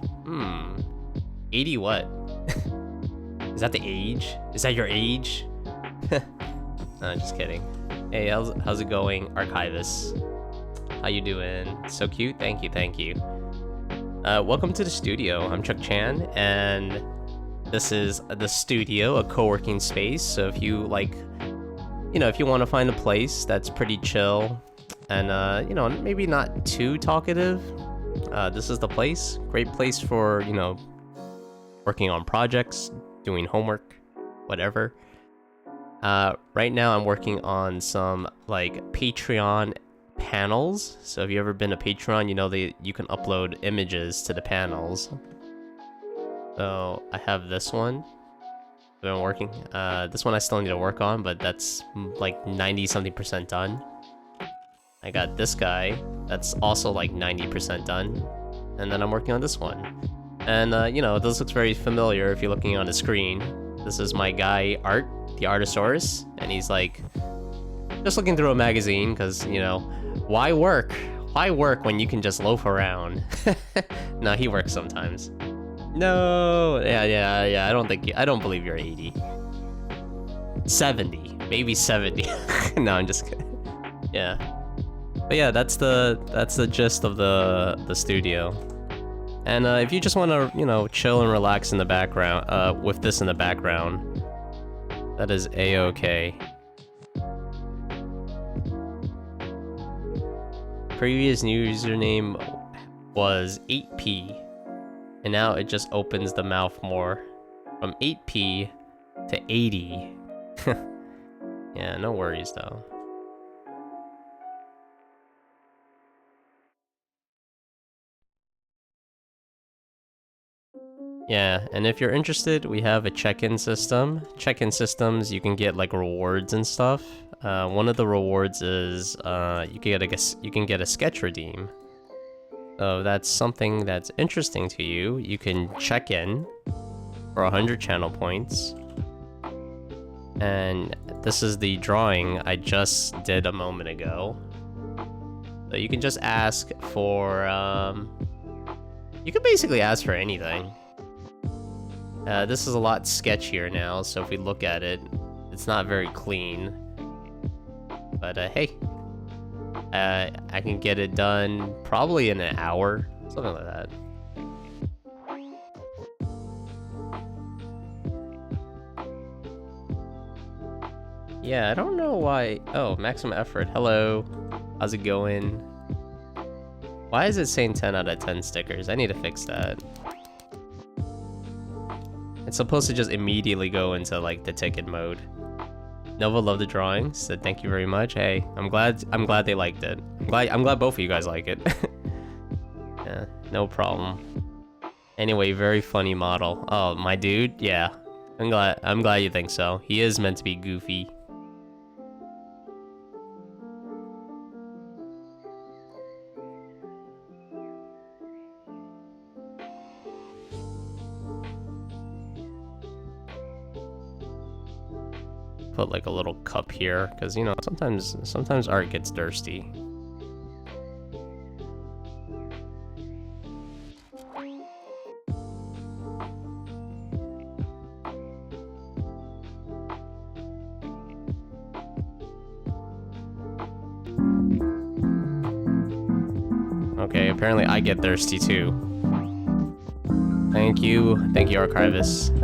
80 what? Is that the age? Is that your age? No, just kidding. Hey, how's it going, archivist? How you doing? So cute. Thank you, thank you. Welcome to the studio. I'm Chuck Chan, and this is the studio, a co-working space. So if you like, if you want to find a place that's pretty chill and, maybe not too talkative, this is the place. Great place for, working on projects, doing homework, whatever. Right now I'm working on some, Patreon panels. So if you've ever been a Patreon, you can upload images to the panels. So I have this one. I've been working. This one I still need to work on, but that's like 90-something% done. I got this guy. That's also like 90% done. And then I'm working on this one. And, this looks very familiar if you're looking on the screen. This is my guy, Art, the Artosaurus. And he's like, just looking through a magazine, because, why work? Why work when you can just loaf around? No, he works sometimes. No, yeah. I don't believe you're 80. 70, maybe 70. No, I'm just kidding. Yeah, but yeah, that's the gist of the studio. And if you just want to, chill and relax in the background, with this in the background, that is a-okay. Previous username was 8p, and now it just opens the mouth more. From 8p to 80. Yeah, no worries though. Yeah, and if you're interested, we have a check-in system. Check-in systems, you can get like rewards and stuff. One of the rewards is you can get a sketch redeem. So that's something that's interesting to you. You can check in for 100 channel points. And this is the drawing I just did a moment ago. So you can just ask for you can basically ask for anything. This is a lot sketchier now, so if we look at it, it's not very clean. But hey, I can get it done probably in an hour, something like that. Yeah, I don't know why. Oh, maximum effort. Hello, how's it going? Why is it saying 10 out of 10 stickers? I need to fix that. It's supposed to just immediately go into like the ticket mode. Nova loved the drawing, said thank you very much. Hey, I'm glad they liked it. I'm glad both of you guys like it. Yeah, no problem. Anyway, very funny model. Oh, my dude, yeah. I'm glad you think so. He is meant to be goofy. Put like a little cup here, because sometimes art gets thirsty. Okay, apparently I get thirsty too. Thank you, Archivist.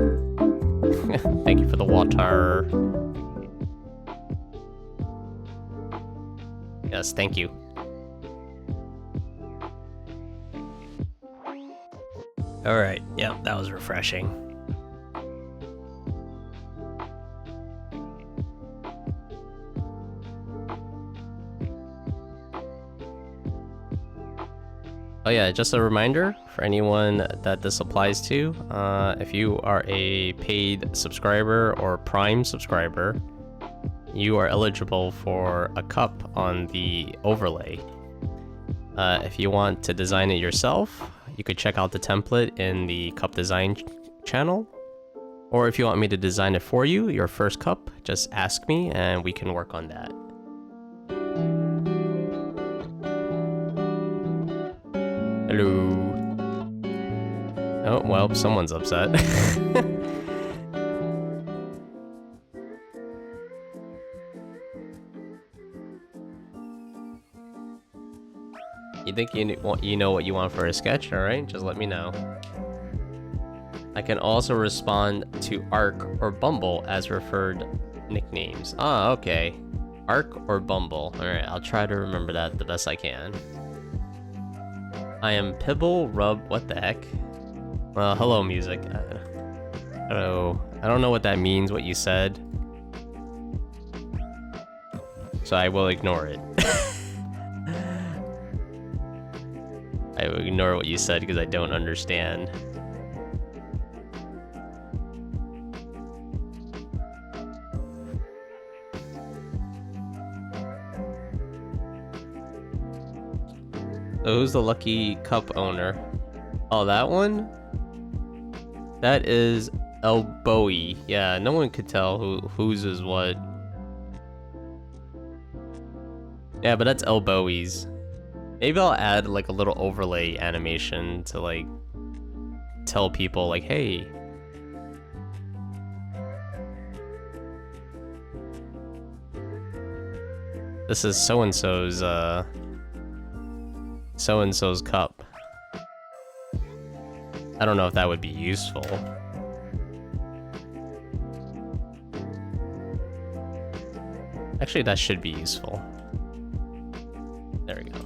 Thank you for the water. Yes, thank you. Alright, yep, that was refreshing. Oh yeah, just a reminder for anyone that this applies to, if you are a paid subscriber or Prime subscriber, you are eligible for a cup on the overlay. If you want to design it yourself, you could check out the template in the cup design channel. Or if you want me to design it for you, your first cup, just ask me and we can work on that. Hello. Oh, well, someone's upset. think you know what you want for a sketch, alright? Just let me know. I can also respond to Arc or Bumble as referred nicknames. Ah, okay. Arc or Bumble. Alright, I'll try to remember that the best I can. I am Pibble Rub. What the heck? Well, hello, music. Hello. I don't know what that means, what you said. So I will ignore it. I will ignore what you said because I don't understand. So who's the lucky cup owner? Oh, that one? That is El Bowie. Yeah, no one could tell whose is what. Yeah, but that's El Bowie's. Maybe I'll add like a little overlay animation to like tell people like, hey. This is so-and-so's cup. I don't know if that would be useful. Actually, that should be useful. There we go.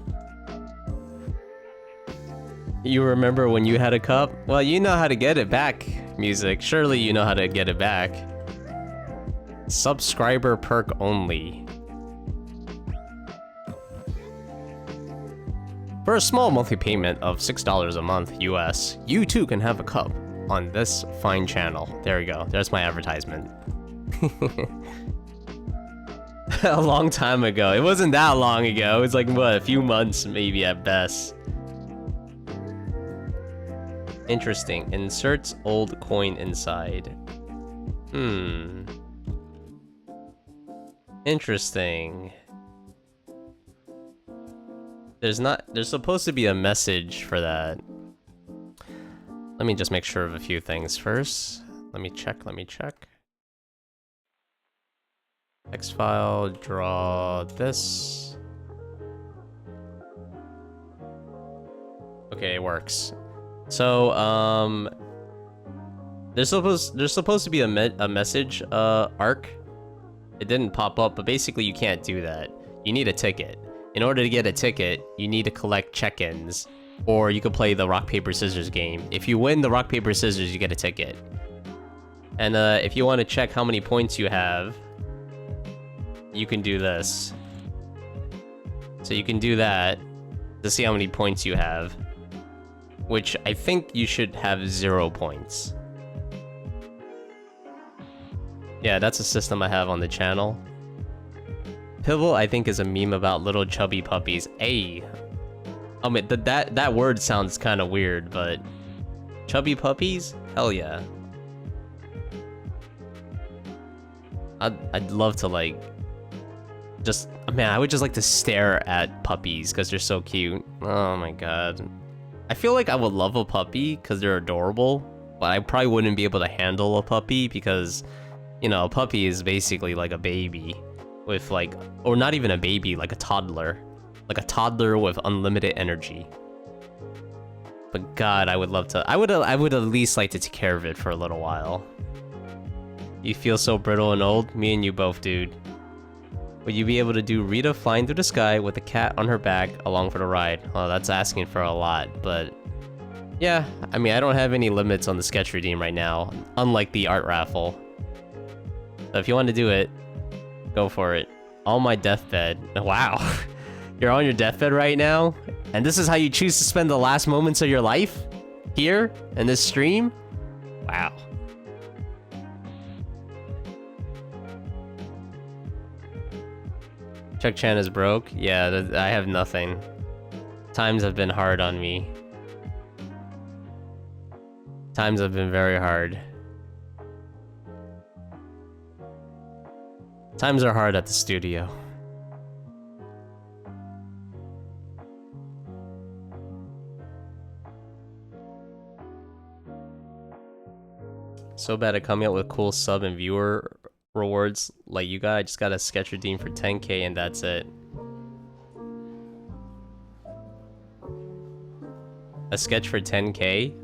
You remember when you had a cup? Well, you know how to get it back, music. Surely you know how to get it back. Subscriber perk only. For a small monthly payment of $6 a month US, you too can have a cup on this fine channel. There we go. There's my advertisement. A long time ago. It wasn't that long ago. It was like, what, a few months maybe at best. Interesting. Inserts old coin inside. Interesting. There's supposed to be a message for that. Let me just make sure of a few things first. Let me check. Text file, draw this. Okay, it works. So, there's supposed to be a message arc. It didn't pop up, but basically you can't do that. You need a ticket. In order to get a ticket, you need to collect check-ins, or you could play the rock paper scissors game. If you win the rock paper scissors, you get a ticket. And if you want to check how many points you have, you can do this. So you can do that to see how many points you have, which I think you should have 0 points. Yeah, that's a system I have on the channel. Pibble, I think, is a meme about little chubby puppies. Ay. I mean, that word sounds kind of weird, but chubby puppies? Hell yeah. I'd love to like man, I would just like to stare at puppies because they're so cute. Oh my god. I feel like I would love a puppy because they're adorable, but I probably wouldn't be able to handle a puppy because, you know, a puppy is basically like a baby with like, or not even a baby, like a toddler. Like a toddler with unlimited energy. But god, I would love to, I would at least like to take care of it for a little while. You feel so brittle and old? Me and you both, dude. Would you be able to do Rita flying through the sky with a cat on her back along for the ride? Well, that's asking for a lot, but yeah, I mean, I don't have any limits on the sketch redeem right now, unlike the art raffle. So if you want to do it, go for it. On my deathbed. Wow. You're on your deathbed right now? And this is how you choose to spend the last moments of your life? Here? In this stream? Wow. Chuck Chan is broke? Yeah, I have nothing. Times have been hard on me. Times have been very hard. Times are hard at the studio. So bad at coming up with cool sub and viewer rewards like you got. I just got a sketch redeem for 10k and that's it. A sketch for 10k?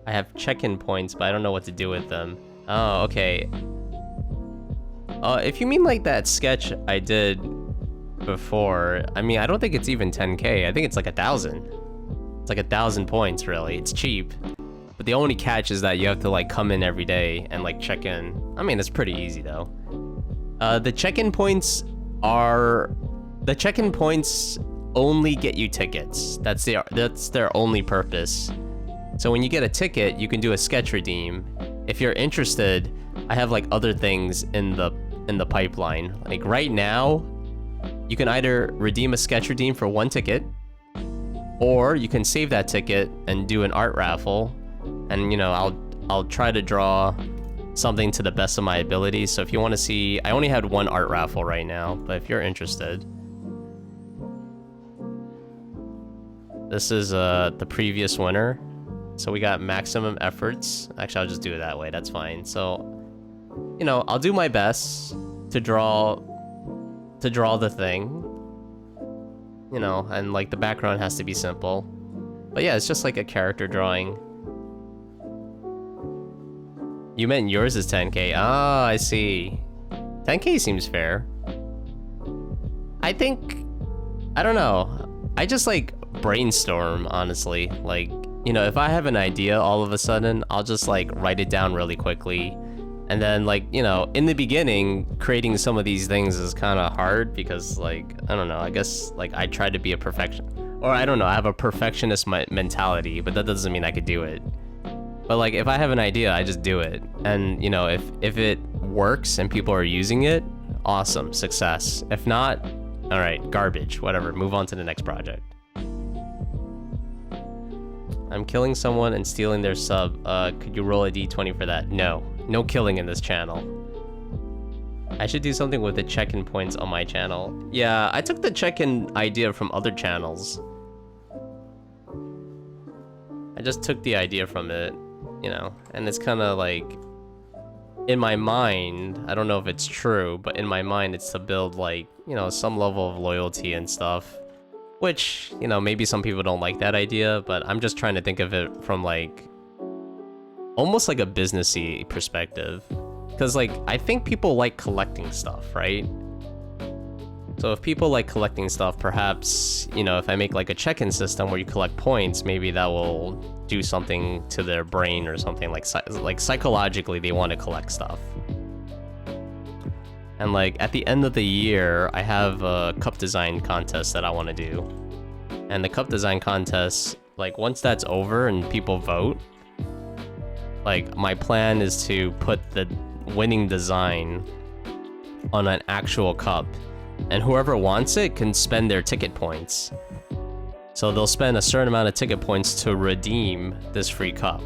I have check-in points, but I don't know what to do with them. Oh, okay. If you mean like that sketch I did before, I mean, I don't think it's even 10k. I think it's like 1,000. It's like 1,000 points, really. It's cheap. But the only catch is that you have to like come in every day and like check in. I mean, it's pretty easy though. The check-in points only get you tickets. That's their only purpose. So when you get a ticket, you can do a sketch redeem. If you're interested, I have like other things in the pipeline. Like right now, you can either redeem a sketch redeem for 1 ticket, or you can save that ticket and do an art raffle. And you know, I'll try to draw something to the best of my ability. So if you want to see, I only had 1 art raffle right now, but if you're interested, this is the previous winner. So we got maximum efforts. Actually, I'll just do it that way. That's fine. So, you know, I'll do my best to draw the thing. You know, and like the background has to be simple. But yeah, it's just like a character drawing. You meant yours is 10k. Ah, I see. 10k seems fair. I don't know. I just like brainstorm, honestly. Like, you know, if I have an idea all of a sudden, I'll just like write it down really quickly. And then like, you know, in the beginning, creating some of these things is kind of hard because like, I don't know, I guess like I try to be a perfectionist. Or I don't know, I have a perfectionist mentality, but that doesn't mean I could do it. But like, if I have an idea, I just do it. And you know, if it works and people are using it, awesome, success. If not, all right, garbage, whatever, move on to the next project. I'm killing someone and stealing their sub. Could you roll a d20 for that? No. No killing in this channel. I should do something with the check-in points on my channel. Yeah, I took the check-in idea from other channels. I just took the idea from it, you know, and it's kind of like, in my mind, I don't know if it's true, but in my mind, it's to build like, you know, some level of loyalty and stuff. Which, you know, maybe some people don't like that idea, but I'm just trying to think of it from like, almost like a businessy perspective. Because like, I think people like collecting stuff, right? So if people like collecting stuff, perhaps, you know, if I make like a check-in system where you collect points, maybe that will do something to their brain or something, like psychologically they want to collect stuff. And like at the end of the year, I have a cup design contest that I want to do. And the cup design contest, like once that's over and people vote, like my plan is to put the winning design on an actual cup. And whoever wants it can spend their ticket points. So they'll spend a certain amount of ticket points to redeem this free cup.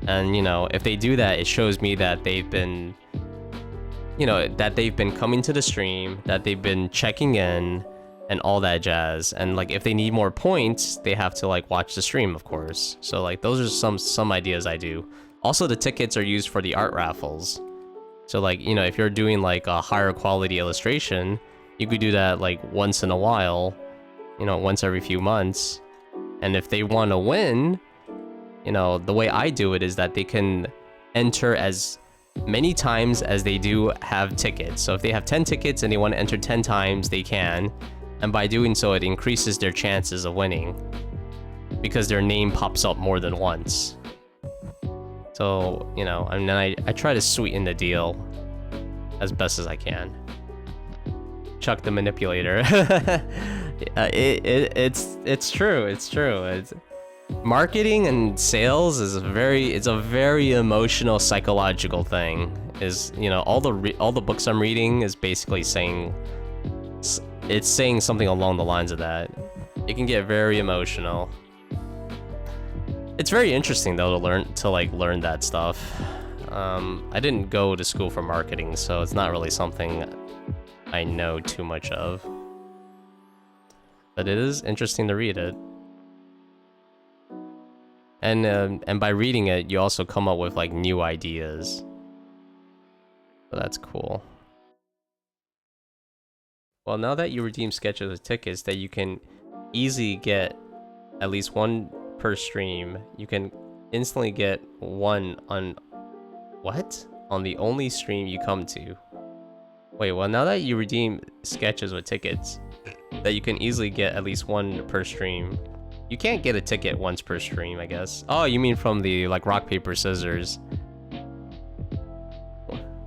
And you know, if they do that, it shows me that they've been, you know, that they've been coming to the stream, that they've been checking in, and all that jazz. And like, if they need more points, they have to like watch the stream, of course. So like, those are some ideas I do. Also, the tickets are used for the art raffles. So like, you know, if you're doing like a higher quality illustration, you could do that like once in a while, you know, once every few months. And if they want to win, you know, the way I do it is that they can enter as many times as they do have tickets. So if they have 10 tickets and they want to enter 10 times, they can. And by doing so, it increases their chances of winning because their name pops up more than once. So, you know, and then I try to sweeten the deal as best as I can. Chuck the manipulator. It's true. Marketing and sales is a very emotional, psychological thing. Is, you know, all the books I'm reading is basically saying, it's saying something along the lines of that. It can get very emotional. It's very interesting though to learn that stuff. I didn't go to school for marketing, so it's not really something I know too much of. But it is interesting to read it. And by reading it, you also come up with like new ideas. So that's cool. Well, now that you redeem sketches with tickets, that you can easily get at least one per stream, you can instantly get one on... What? On the only stream you come to. Wait, well, now that you redeem sketches with tickets, that you can easily get at least one per stream. You can't get a ticket once per stream, I guess. Oh, you mean from the, like, rock, paper, scissors.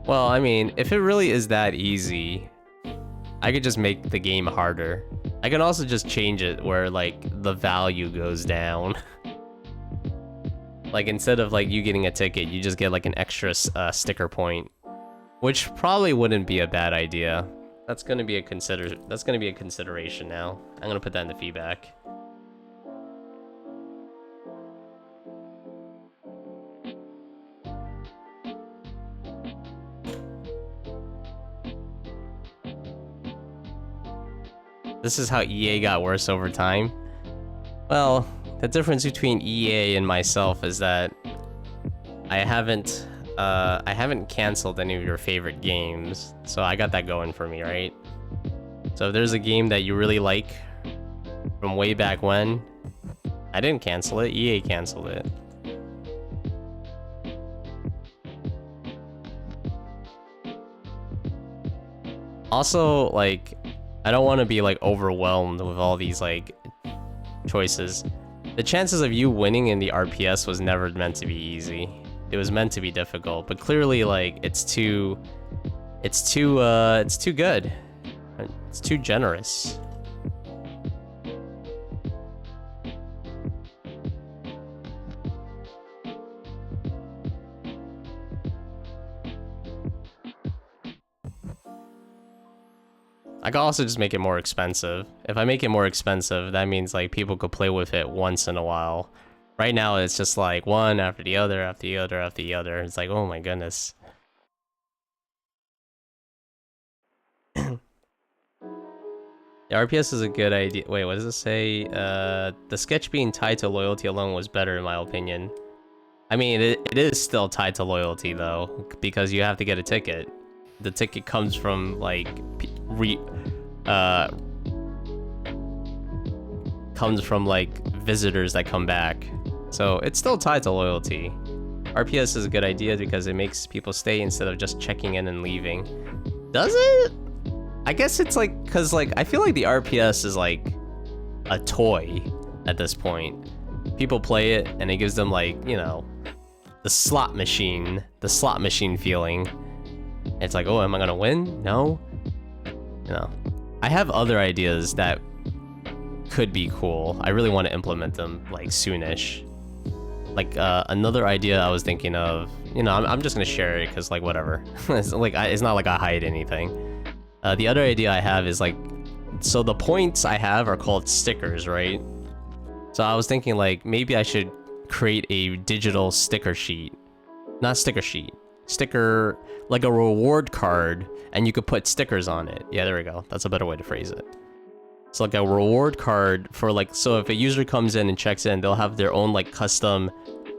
Well, I mean, if it really is that easy, I could just make the game harder. I can also just change it where, like, the value goes down. Like, instead of, like, you getting a ticket, you just get, like, an extra sticker point. Which probably wouldn't be a bad idea. That's gonna be a consideration now. I'm gonna put that in the feedback. This is how EA got worse over time. Well, the difference between EA and myself is that I haven't canceled any of your favorite games, so I got that going for me, right? So if there's a game that you really like from way back when, I didn't cancel it, EA canceled it. Also, like, I don't want to be, like, overwhelmed with all these, like, choices. The chances of you winning in the RPS was never meant to be easy. It was meant to be difficult, but clearly, like, it's too good. It's too generous. I could also just make it more expensive. If I make it more expensive, that means, like, people could play with it once in a while. Right now, it's just like one after the other, after the other, after the other. It's like, oh my goodness. The RPS is a good idea. Wait, what does it say? The sketch being tied to loyalty alone was better, in my opinion. I mean, it is still tied to loyalty, though, because you have to get a ticket. The ticket comes from, like, visitors that come back. So it's still tied to loyalty. RPS is a good idea because it makes people stay instead of just checking in and leaving. Does it? I guess it's like, cause like, I feel like the RPS is like a toy at this point. People play it and it gives them, like, you know, the slot machine feeling. It's like, oh, am I gonna win? No. You know, I have other ideas that could be cool. I really want to implement them, like, soonish. Like, another idea I was thinking of, you know, I'm just gonna share it because, like, whatever. It's like, it's not like I hide anything. The other idea I have is, like, so the points I have are called stickers, right? So I was thinking, like, maybe I should create a digital sticker sheet. Not sticker sheet. Sticker, like a reward card, and you could put stickers on it. Yeah, there we go. That's a better way to phrase it. So like a reward card for, like, so if a user comes in and checks in, they'll have their own, like, custom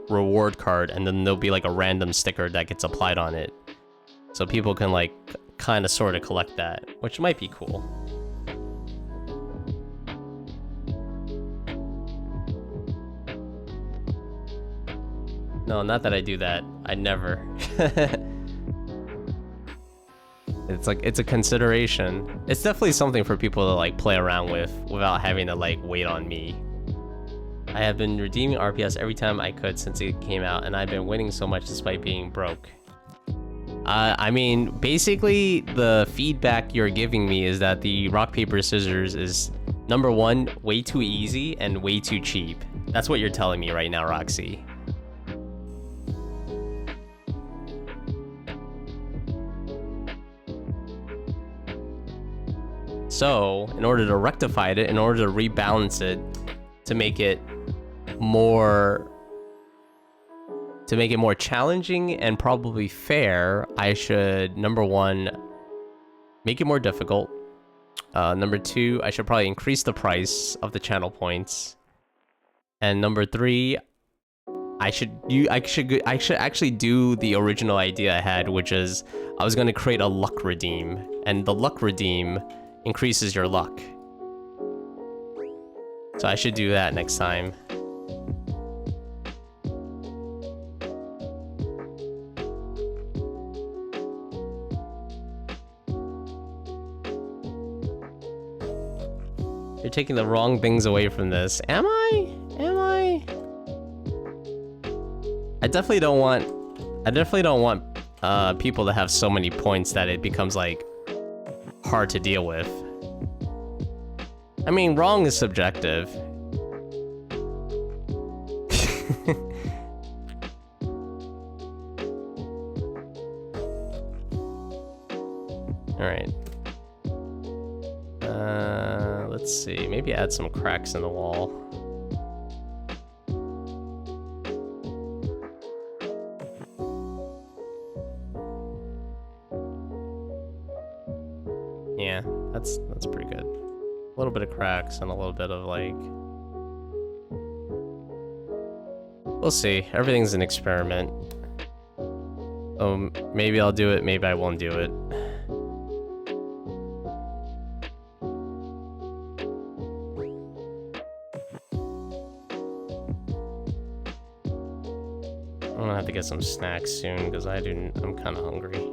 reward card, and then there'll be, like, a random sticker that gets applied on it. So people can, like, kind of sort of collect that, which might be cool. No, not that I do that. I never. It's like, it's a consideration. It's definitely something for people to, like, play around with without having to, like, wait on me. I have been redeeming RPS every time I could since it came out, and I've been winning so much despite being broke. I mean, basically, the feedback you're giving me is that the rock, paper, scissors is, number one, way too easy and way too cheap. That's what you're telling me right now, Roxy. So, in order to rectify it, in order to rebalance it, to make it more challenging and probably fair, I should, number one, make it more difficult. Number two, I should probably increase the price of the channel points. And number three, I should actually do the original idea I had, which is I was going to create a luck redeem, and the luck redeem increases your luck. So I should do that next time. You're taking the wrong things away from this. Am I? Am I? I definitely don't want people to have so many points that it becomes like hard to deal with. I mean, wrong is subjective. All right. Let's see. Maybe add some cracks in the wall. Yeah, that's pretty good. A little bit of cracks and a little bit of like... We'll see. Everything's an experiment. Maybe I'll do it, maybe I won't do it. I'm gonna have to get some snacks soon because I'm kind of hungry.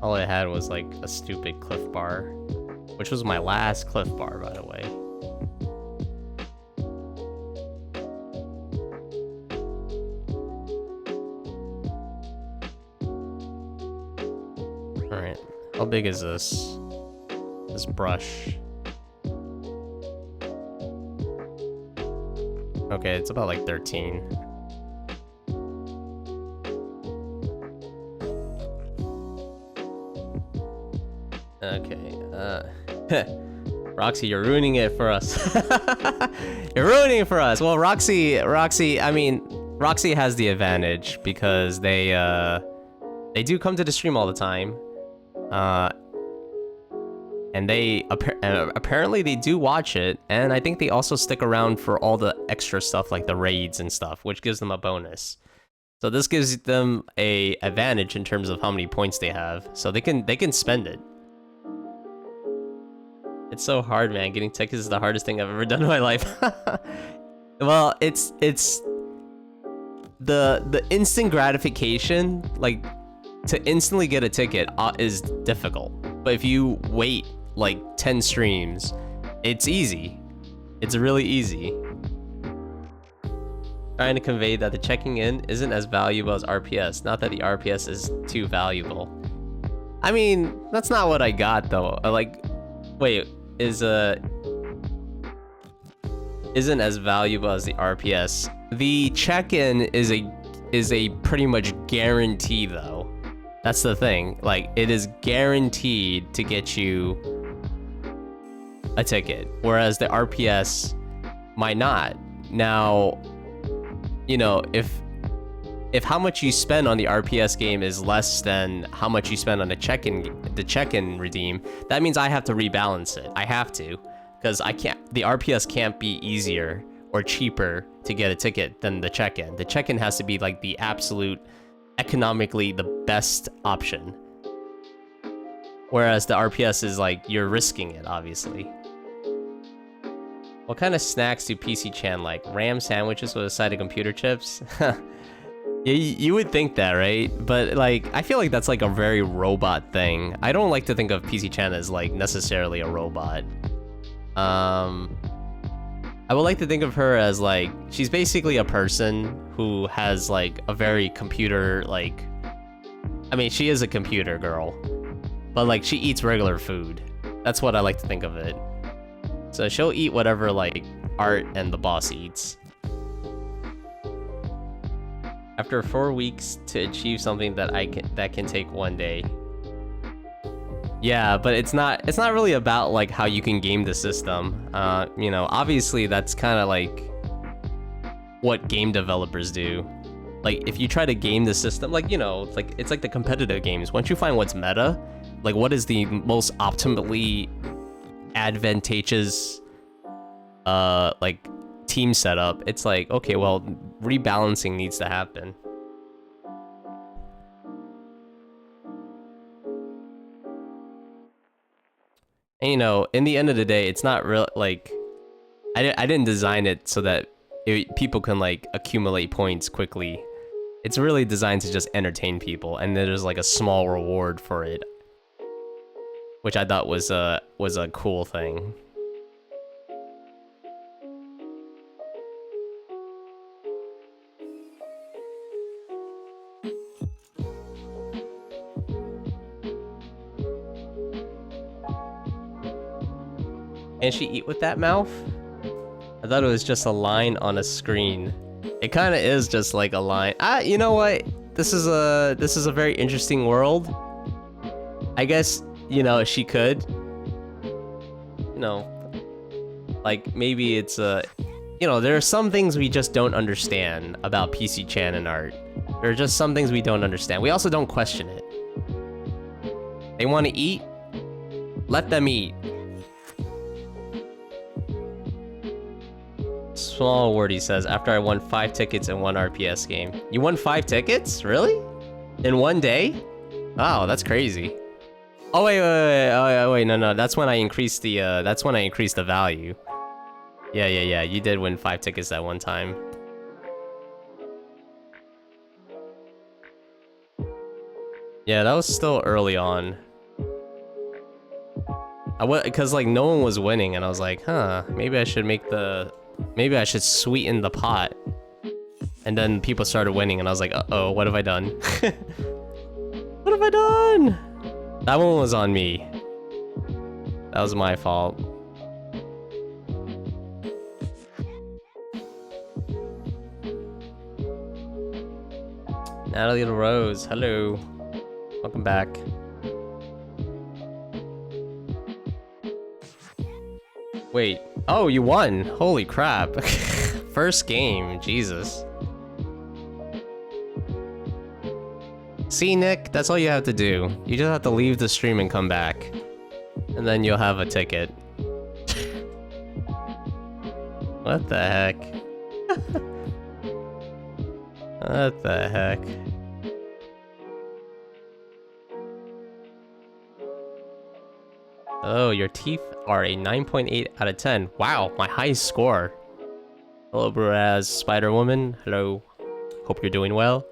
All I had was like a stupid Cliff Bar, which was my last Cliff Bar, by the way. All right, how big is this? This brush. Okay, it's about like 13. Okay, Roxy, you're ruining it for us. You're ruining it for us. Well, Roxy, I mean, Roxy has the advantage because they do come to the stream all the time. And they apparently they do watch it, and I think they also stick around for all the extra stuff like the raids and stuff, which gives them a bonus. So this gives them a advantage in terms of how many points they have, so they can spend it. It's so hard, man. Getting tickets is the hardest thing I've ever done in my life. Well, it's the instant gratification, like to instantly get a ticket is difficult. But if you wait like 10 streams, it's easy. It's really easy. Trying to convey that the checking in isn't as valuable as RPS. Not that the RPS is too valuable. I mean, that's not what I got though. Like, wait, isn't as valuable as the RPS. The check-in is a pretty much guarantee though. That's the thing. Like, it is guaranteed to get you a ticket, whereas the RPS might not. Now, you know, if how much you spend on the RPS game is less than how much you spend on the check-in redeem, that means I have to rebalance it. I have to, because the RPS can't be easier or cheaper to get a ticket than the check-in. The check-in has to be like the absolute economically the best option, whereas the RPS is like you're risking it, obviously. What kind of snacks do PC Chan like? Ram sandwiches with a side of computer chips? You would think that, right? But like, I feel like that's like a very robot thing. I don't like to think of PC Chan as like necessarily a robot. I would like to think of her as like, she's basically a person who has like a very computer, like, I mean, she is a computer girl, but like she eats regular food. That's what I like to think of it. So she'll eat whatever like Art and the boss eats. After 4 weeks to achieve something that can take 1 day. Yeah, but it's not really about like how you can game the system. You know, obviously that's kind of like what game developers do. Like if you try to game the system, like, you know, it's like the competitive games. Once you find what's meta, like what is the most optimally advantageous like team setup, it's like, okay, well, rebalancing needs to happen. And, you know, in the end of the day, it's not real, like, I didn't design it so that people can like accumulate points quickly. It's really designed to just entertain people, and there's like a small reward for it, which I thought was a cool thing. Can she eat with that mouth? I thought it was just a line on a screen. It kind of is just like a line. You know what? This is a very interesting world. I guess, you know, she could. You know, like maybe it's you know, there are some things we just don't understand about PC Chan and art. There are just some things we don't understand. We also don't question it. They want to eat? Let them eat. Small word, he says, after I won 5 tickets in one RPS game. You won 5 tickets? Really? In one day? Wow, that's crazy. Oh wait, no, that's when I increased the value. Yeah, you did win 5 tickets that one time. Yeah, that was still early on. Because like no one was winning, and I was like, huh, maybe I should sweeten the pot. And then people started winning, and I was like, uh-oh, what have I done? What have I done? That one was on me. That was my fault. Natalie Rose, hello. Welcome back. Wait. Oh, you won. Holy crap. First game. Jesus. See, Nick? That's all you have to do. You just have to leave the stream and come back. And then you'll have a ticket. What the heck? What the heck? Oh, your teeth are a 9.8 out of 10. Wow, my highest score. Hello, Buraz Spider-Woman. Hello. Hope you're doing well.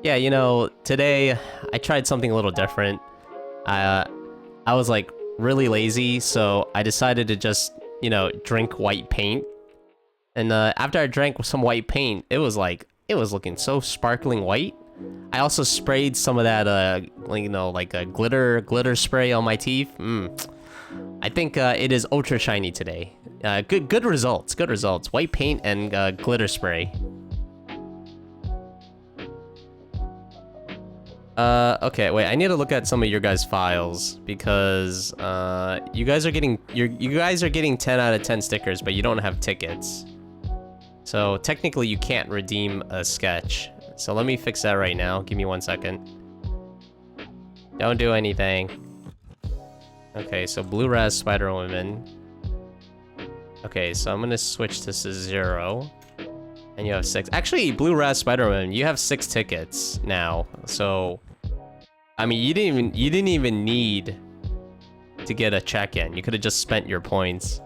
Yeah, you know, today I tried something a little different. I was like really lazy, so I decided to just, you know, drink white paint. And after I drank some white paint, it was looking so sparkling white. I also sprayed some of that, you know, like a glitter spray on my teeth. I think it is ultra shiny today. Good results. Good results. White paint and glitter spray. Okay, wait. I need to look at some of your guys' files because you guys are getting 10 out of 10 stickers, but you don't have tickets. So technically, you can't redeem a sketch. So let me fix that right now. Give me 1 second. Don't do anything. Okay, so Blue Raz Spider-Woman. Okay, so I'm gonna switch this to 0. And you have 6. Actually, Blue Raz Spider-Woman, you have 6 tickets now. So, I mean, you didn't even need to get a check-in. You could have just spent your points.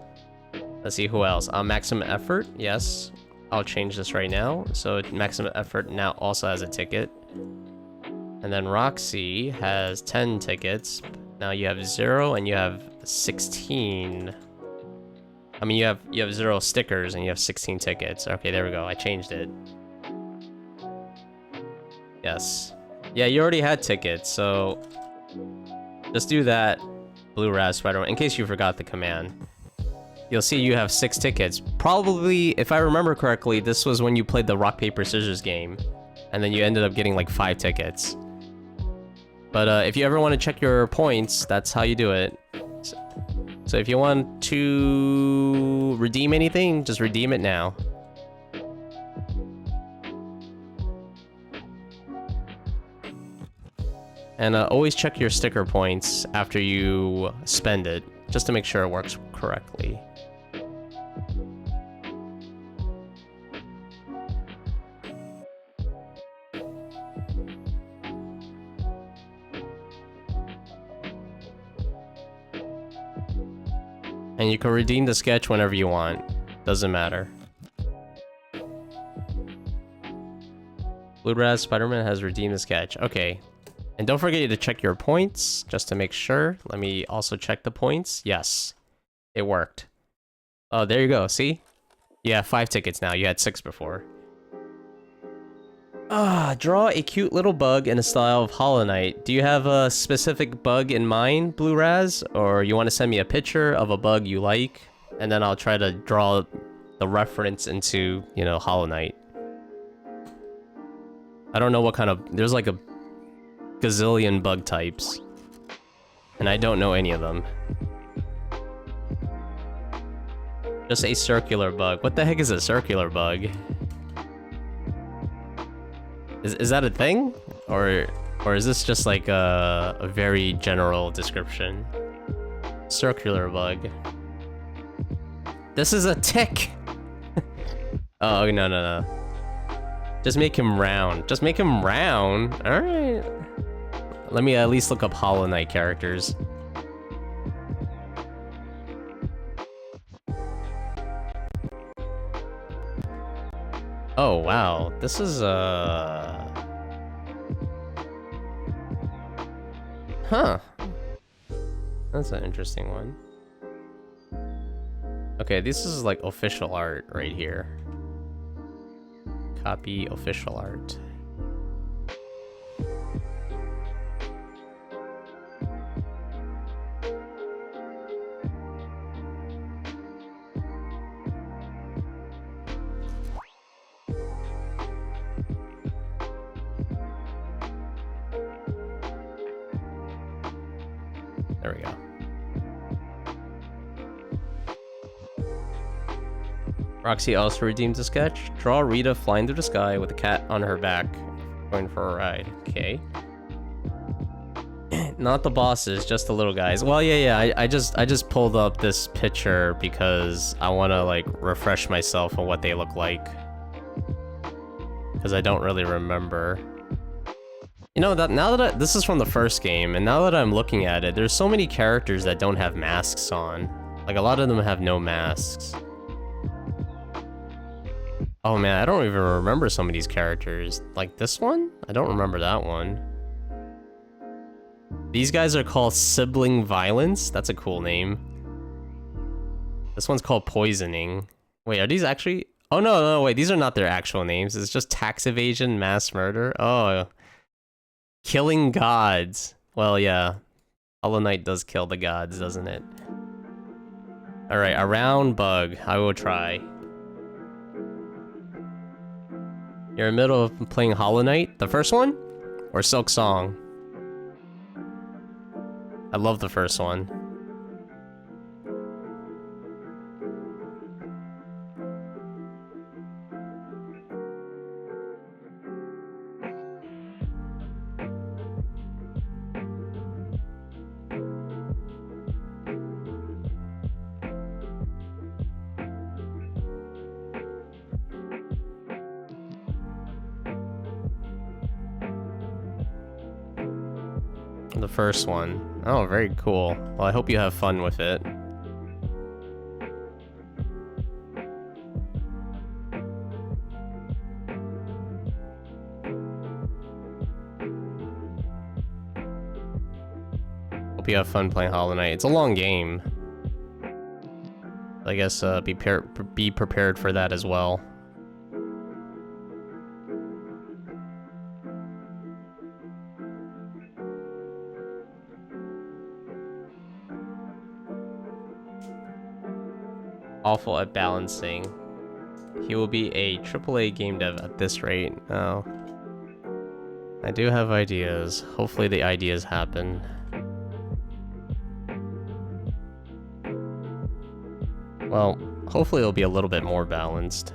Let's see who else. Maximum Effort, yes. I'll change this right now. So Maximum Effort now also has a ticket. And then Roxy has 10 tickets. Now you have 0 and you have 16. I mean, you have 0 stickers and you have 16 tickets. Okay, there we go. I changed it. Yes. Yeah, you already had tickets, so just do that, Blue Raz Spider, in case you forgot the command. You'll see you have 6 tickets. Probably, if I remember correctly, this was when you played the rock, paper, scissors game. And then you ended up getting like 5 tickets. But if you ever want to check your points, that's how you do it. So if you want to redeem anything, just redeem it now. And always check your sticker points after you spend it, just to make sure it works correctly. And you can redeem the sketch whenever you want. Doesn't matter. Blue-Raz Spider-Man has redeemed his catch. Okay. And don't forget to check your points, just to make sure. Let me also check the points. Yes. It worked. Oh, there you go. See? You have 5 tickets now. You had 6 before. Draw a cute little bug in a style of Hollow Knight. Do you have a specific bug in mind, Blue-Raz? Or you want to send me a picture of a bug you like? And then I'll try to draw the reference into, you know, Hollow Knight. I don't know what kind of... There's like a gazillion bug types. And I don't know any of them. Just a circular bug. What the heck is a circular bug? Is that a thing? Or is this just like a very general description? Circular bug. This is a tick! Oh, no. Just make him round. Just make him round? Alright. Let me at least look up Hollow Knight characters. Oh, wow. This is, Huh. That's an interesting one. Okay, this is like official art right here. Copy official art. There we go. Roxy also redeemed the sketch. Draw Rita flying through the sky with a cat on her back, going for a ride. Okay. Not the bosses, just the little guys. Well, yeah. I just pulled up this picture because I want to like refresh myself on what they look like, because I don't really remember. You know, that now that this is from the first game, and now that I'm looking at it, there's so many characters that don't have masks on. Like, a lot of them have no masks. Oh man, I don't even remember some of these characters. Like this one? I don't remember that one. These guys are called Sibling Violence. That's a cool name. This one's called Poisoning. Wait, are these actually... Oh no, wait, these are not their actual names. It's just Tax Evasion, Mass Murder. Oh... Killing gods. Well, yeah. Hollow Knight does kill the gods, doesn't it? Alright, a round bug. I will try. You're in the middle of playing Hollow Knight? The first one? Or Silk Song? I love the first one. The first one. Oh, very cool. Well, I hope you have fun with it. Hope you have fun playing Hollow Knight. It's a long game. I guess be prepared for that as well. Awful at balancing. He will be a AAA game dev at this rate. Oh. I do have ideas. Hopefully the ideas happen. Well, hopefully it'll be a little bit more balanced.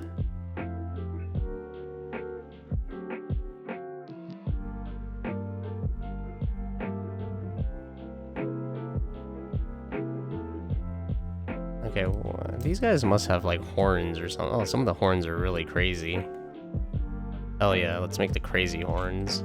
Okay, well, these guys must have like horns or something. Oh, some of the horns are really crazy. Hell yeah, let's make the crazy horns.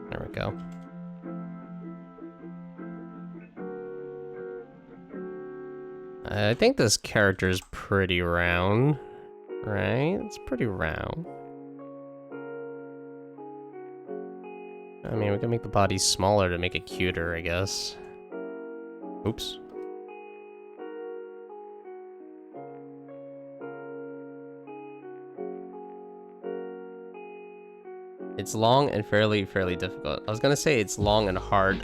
There we go. I think this character is pretty round, right? It's pretty round. I mean, we can make the body smaller to make it cuter, I guess. Oops. It's long and fairly difficult. I was gonna say it's long and hard.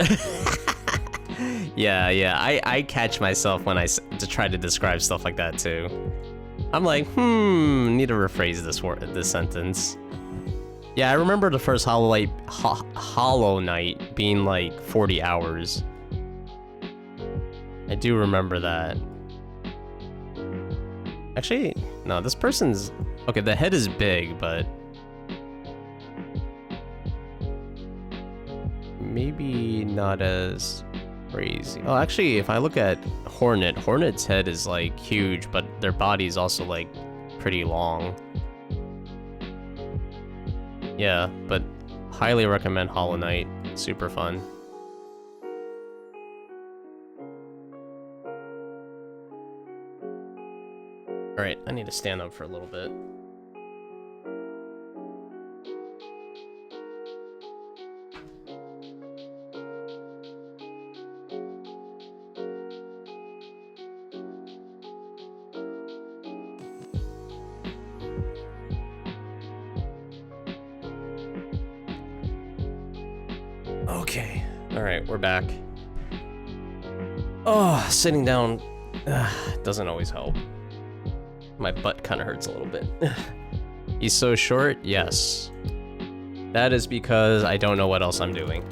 Yeah, I catch myself when to try to describe stuff like that too. I'm like, need to rephrase this sentence. Yeah, I remember the first Hollow Knight being like 40 hours. I do remember that. Actually, no, this person's... Okay, the head is big, but... maybe not as crazy. Oh, actually, if I look at Hornet's head is like huge, but their body is also like pretty long. Yeah, but highly recommend Hollow Knight. Super fun. Alright, I need to stand up for a little bit. Okay, alright, we're back. Oh, sitting down doesn't always help. My butt kind of hurts a little bit. He's so short? Yes. That is because I don't know what else I'm doing.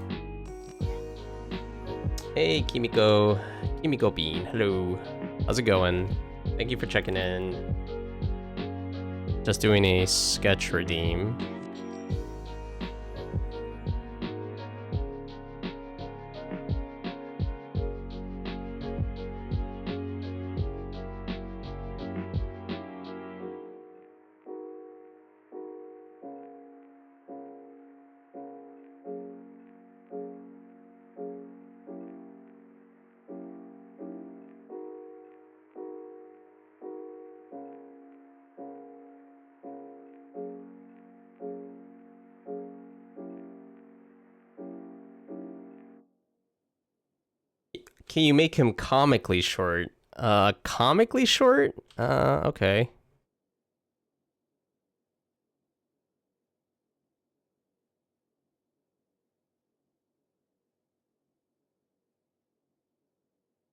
Hey, Kimiko Bean. Hello. How's it going? Thank you for checking in. Just doing a sketch redeem. Can you make him comically short? Comically short? Okay.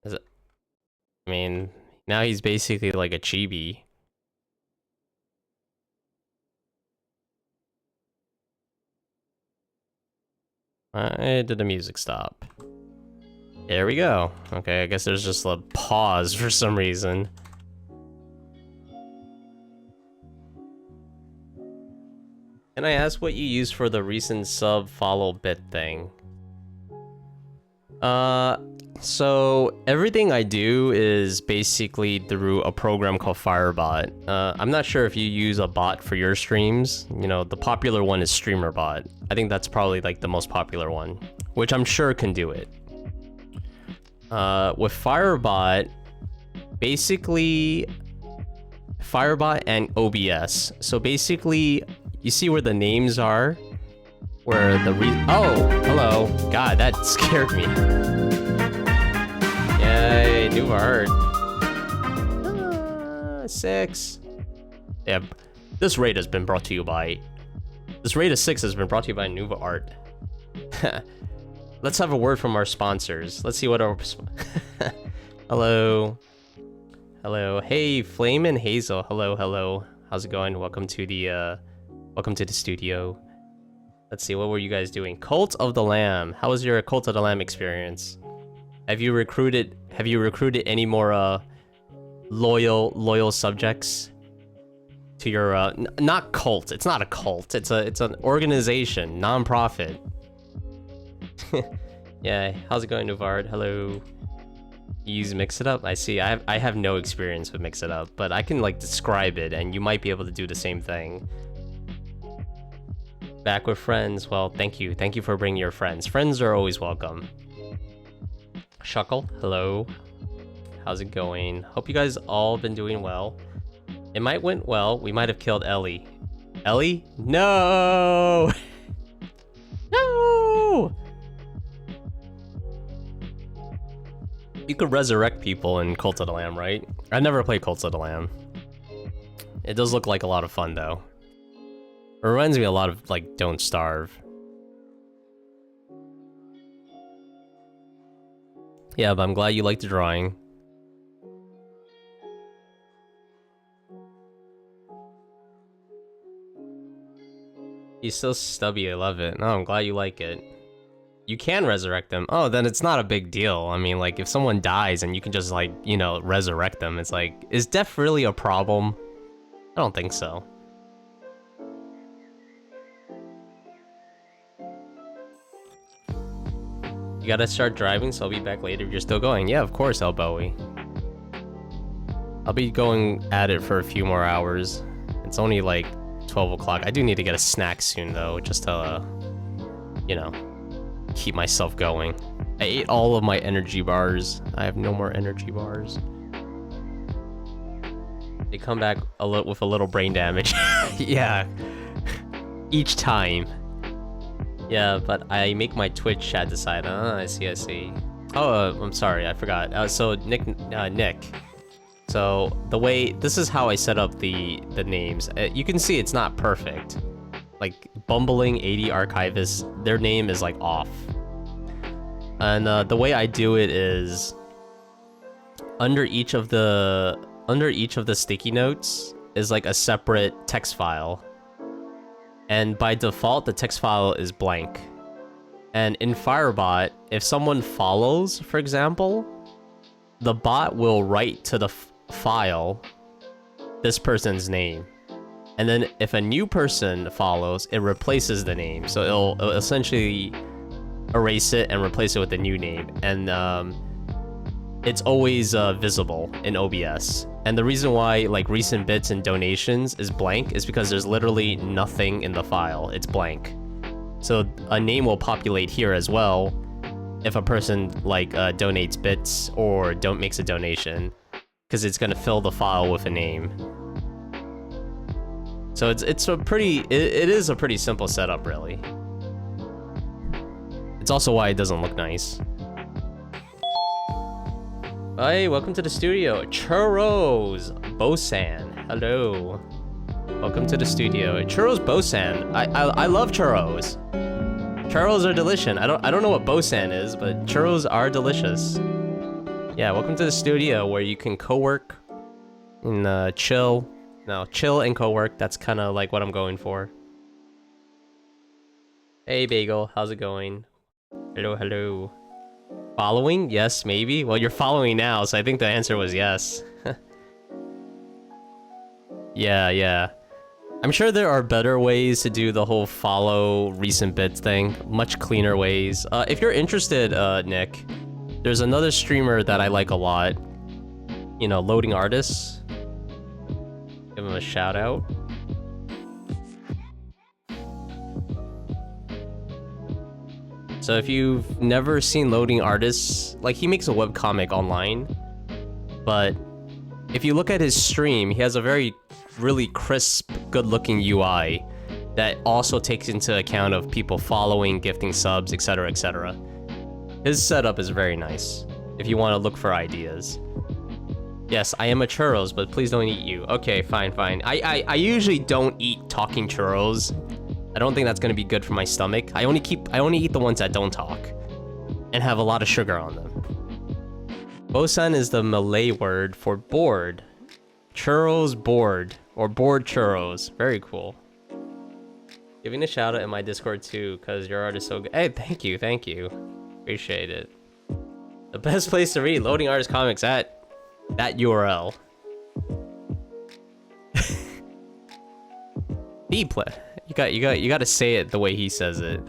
Is it? I mean, now he's basically like a chibi. Did the music stop? There we go. Okay, I guess there's just a pause for some reason. Can I ask what you use for the recent sub follow bit thing? So everything I do is basically through a program called Firebot. I'm not sure if you use a bot for your streams. You know, the popular one is StreamerBot. I think that's probably like the most popular one, which I'm sure can do it. With Firebot, basically Firebot and OBS. So basically, you see where the names are, where the oh, hello. God, that scared me. Yay, new art. 6. Yeah, this raid has been brought to you by. This raid of 6 has been brought to you by Nuva Art. Let's have a word from our sponsors. Let's see what our... Hello. Hello. Hey, Flame and Hazel. Hello, hello. How's it going? Welcome to the studio. Let's see, what were you guys doing? Cult of the Lamb. How was your Cult of the Lamb experience? Have you recruited any more loyal subjects to your not cult. It's not a cult. It's an organization, non-profit. Yeah, how's it going, Nuvard? Hello. You use Mix It Up? I see. I have no experience with Mix It Up, but I can like describe it, and you might be able to do the same thing. Back with friends. Well, thank you. Thank you for bringing your friends. Friends are always welcome. Shuckle, hello. How's it going? Hope you guys all been doing well. It might went well. We might have killed Ellie. Ellie? No! No! You could resurrect people in Cult of the Lamb, right? I never played Cult of the Lamb. It does look like a lot of fun, though. It reminds me a lot of, like, Don't Starve. Yeah, but I'm glad you liked the drawing. He's so stubby, I love it. No, I'm glad you like it. You can resurrect them. Oh, then it's not a big deal. I mean, like, if someone dies and you can just, like, you know, resurrect them, it's like, is death really a problem? I don't think so. You gotta start driving, so I'll be back later if you're still going. Yeah, of course, El Bowie. I'll be going at it for a few more hours. It's only, like, 12 o'clock. I do need to get a snack soon, though, just to, you know, keep myself going. I ate all of my energy bars. I have no more energy bars. They come back with a little brain damage. Yeah. Each time. Yeah, but I make my Twitch chat decide. I see, I see. Oh, I'm sorry, I forgot. So, Nick. So, the way... This is how I set up the names. You can see it's not perfect. Like, Bumbling 80 Archivist, their name is, like, off. And the way I do it is... Under each of the sticky notes is, like, a separate text file. And by default, the text file is blank. And in Firebot, if someone follows, for example, the bot will write to the file this person's name. And then if a new person follows, it replaces the name. So it'll essentially erase it and replace it with a new name. And it's always visible in OBS. And the reason why, like, recent bits and donations is blank is because there's literally nothing in the file. It's blank. So a name will populate here as well if a person, like, donates bits or makes a donation, because it's gonna fill the file with a name. So it's a pretty it is a pretty simple setup, really. It's also why it doesn't look nice. Hey, welcome to the studio. Churros Bosan. Hello. Welcome to the studio. Churros Bosan. I love churros. Churros are delicious. I don't know what Bosan is, but churros are delicious. Yeah, welcome to the studio where you can co-work and chill. No, chill and co-work. That's kind of like what I'm going for. Hey, Bagel. How's it going? Hello, hello. Following? Yes, maybe? Well, you're following now, so I think the answer was yes. Yeah. I'm sure there are better ways to do the whole follow recent bits thing. Much cleaner ways. If you're interested, Nick, there's another streamer that I like a lot. You know, Loading Artists. Give him a shout out. So if you've never seen Loading Artists, like, he makes a webcomic online, but if you look at his stream, he has a really crisp, good-looking UI that also takes into account of people following, gifting subs, etc., etc. His setup is very nice, if you want to look for ideas. Yes, I am a churros, but please don't eat you. Okay, fine. I usually don't eat talking churros. I don't think that's gonna be good for my stomach. I only eat the ones that don't talk and have a lot of sugar on them. Bosan is the Malay word for bored. Churros bored, or bored churros. Very cool. Giving a shout out in my Discord too, because your art is so good. Hey, thank you. Appreciate it. The best place to read Loading Artist comics at that URL. You gotta say it the way he says it.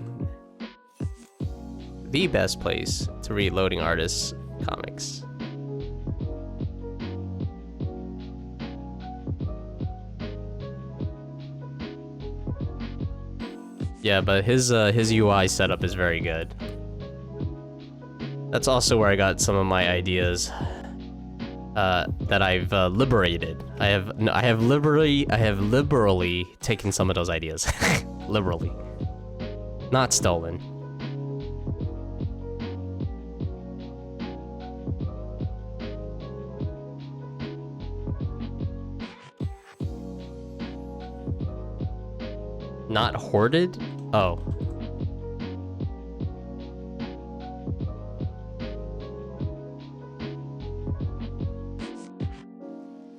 The best place to read Loading Artists comics. Yeah, but his UI setup is very good. That's also where I got some of my ideas that I've liberated. I have liberally taken some of those ideas. Liberally. Not stolen. Not hoarded? Oh.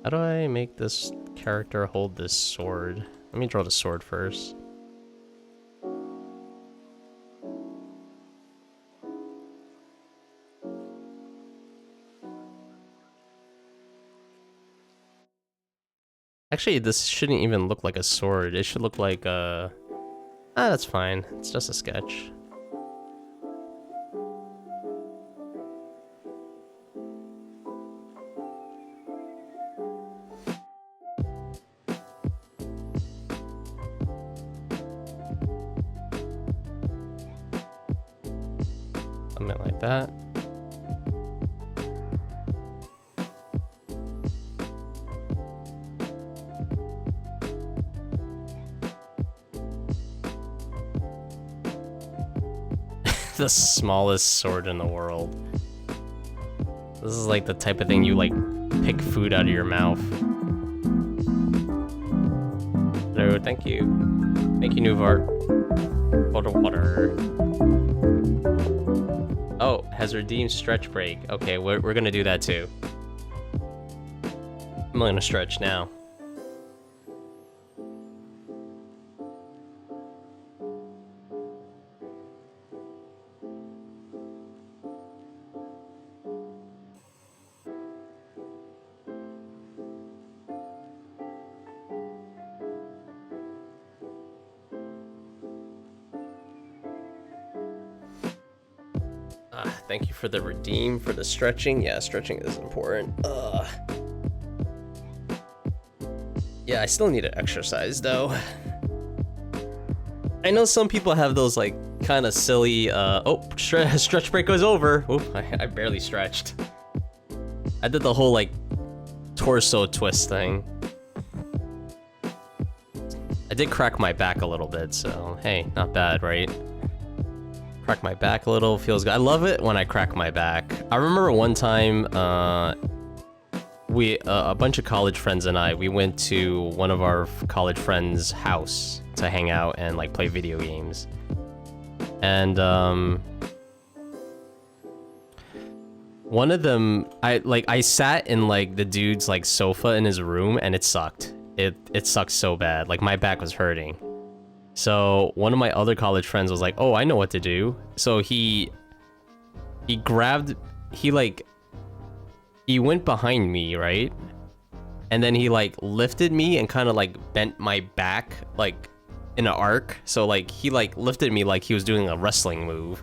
How do I make this character hold this sword? Let me draw the sword first. Actually, this shouldn't even look like a sword. It should look like a... Ah, that's fine. It's just a sketch. Something like that. The smallest sword in the world. This is like the type of thing you like pick food out of your mouth. Hello, thank you. Thank you, Nuvart. Water. Oh, has redeemed stretch break. Okay, we're gonna do that too. I'm gonna stretch now. Thank you for the redeem for the stretching. Yeah, stretching is important. Yeah, I still need to exercise though. I know some people have those like kind of silly, oh, stretch break was over. Oop, I barely stretched. I did the whole like torso twist thing. I did crack my back a little bit, so hey, not bad, right? Crack my back a little, feels good. I love it when I crack my back. I remember one time, a bunch of college friends and I, we went to one of our college friends' house to hang out and like play video games. And one of them, I sat in like the dude's like sofa in his room and it sucked. It sucked so bad. Like my back was hurting. So one of my other college friends was like, "Oh, I know what to do." So he went behind me, right? And then he like lifted me and kind of like bent my back like in an arc. So like he like lifted me like he was doing a wrestling move.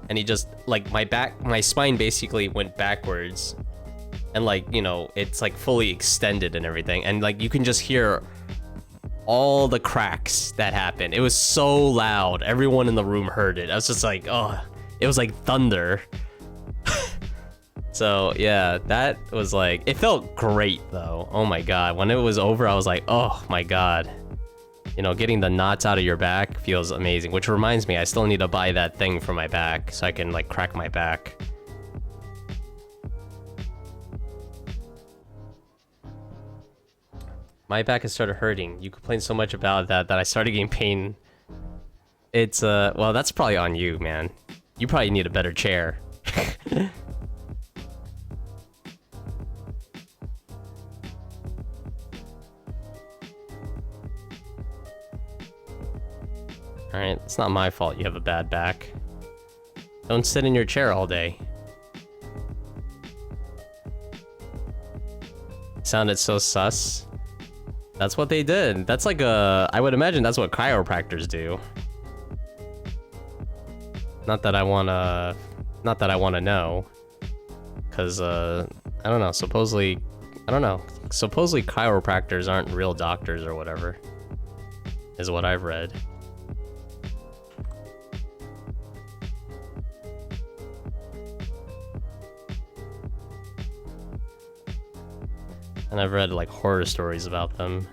And he just like my spine basically went backwards. And like, you know, it's like fully extended and everything. And like you can just hear all the cracks that happened. It was so loud. Everyone in the room heard it. I was just like, oh, it was like thunder. So yeah, that was like, it felt great though. Oh my god. When it was over, I was like, oh my god. You know, getting the knots out of your back feels amazing. Which reminds me, I still need to buy that thing for my back so I can like crack my back. My back has started hurting. You complained so much about that I started getting pain. It's, well, that's probably on you, man. You probably need a better chair. Alright, it's not my fault you have a bad back. Don't sit in your chair all day. Sounded so sus. That's what they did. That's like I would imagine that's what chiropractors do. Not that I wanna know. Cause, I don't know, supposedly chiropractors aren't real doctors or whatever. Is what I've read. And I've read like horror stories about them.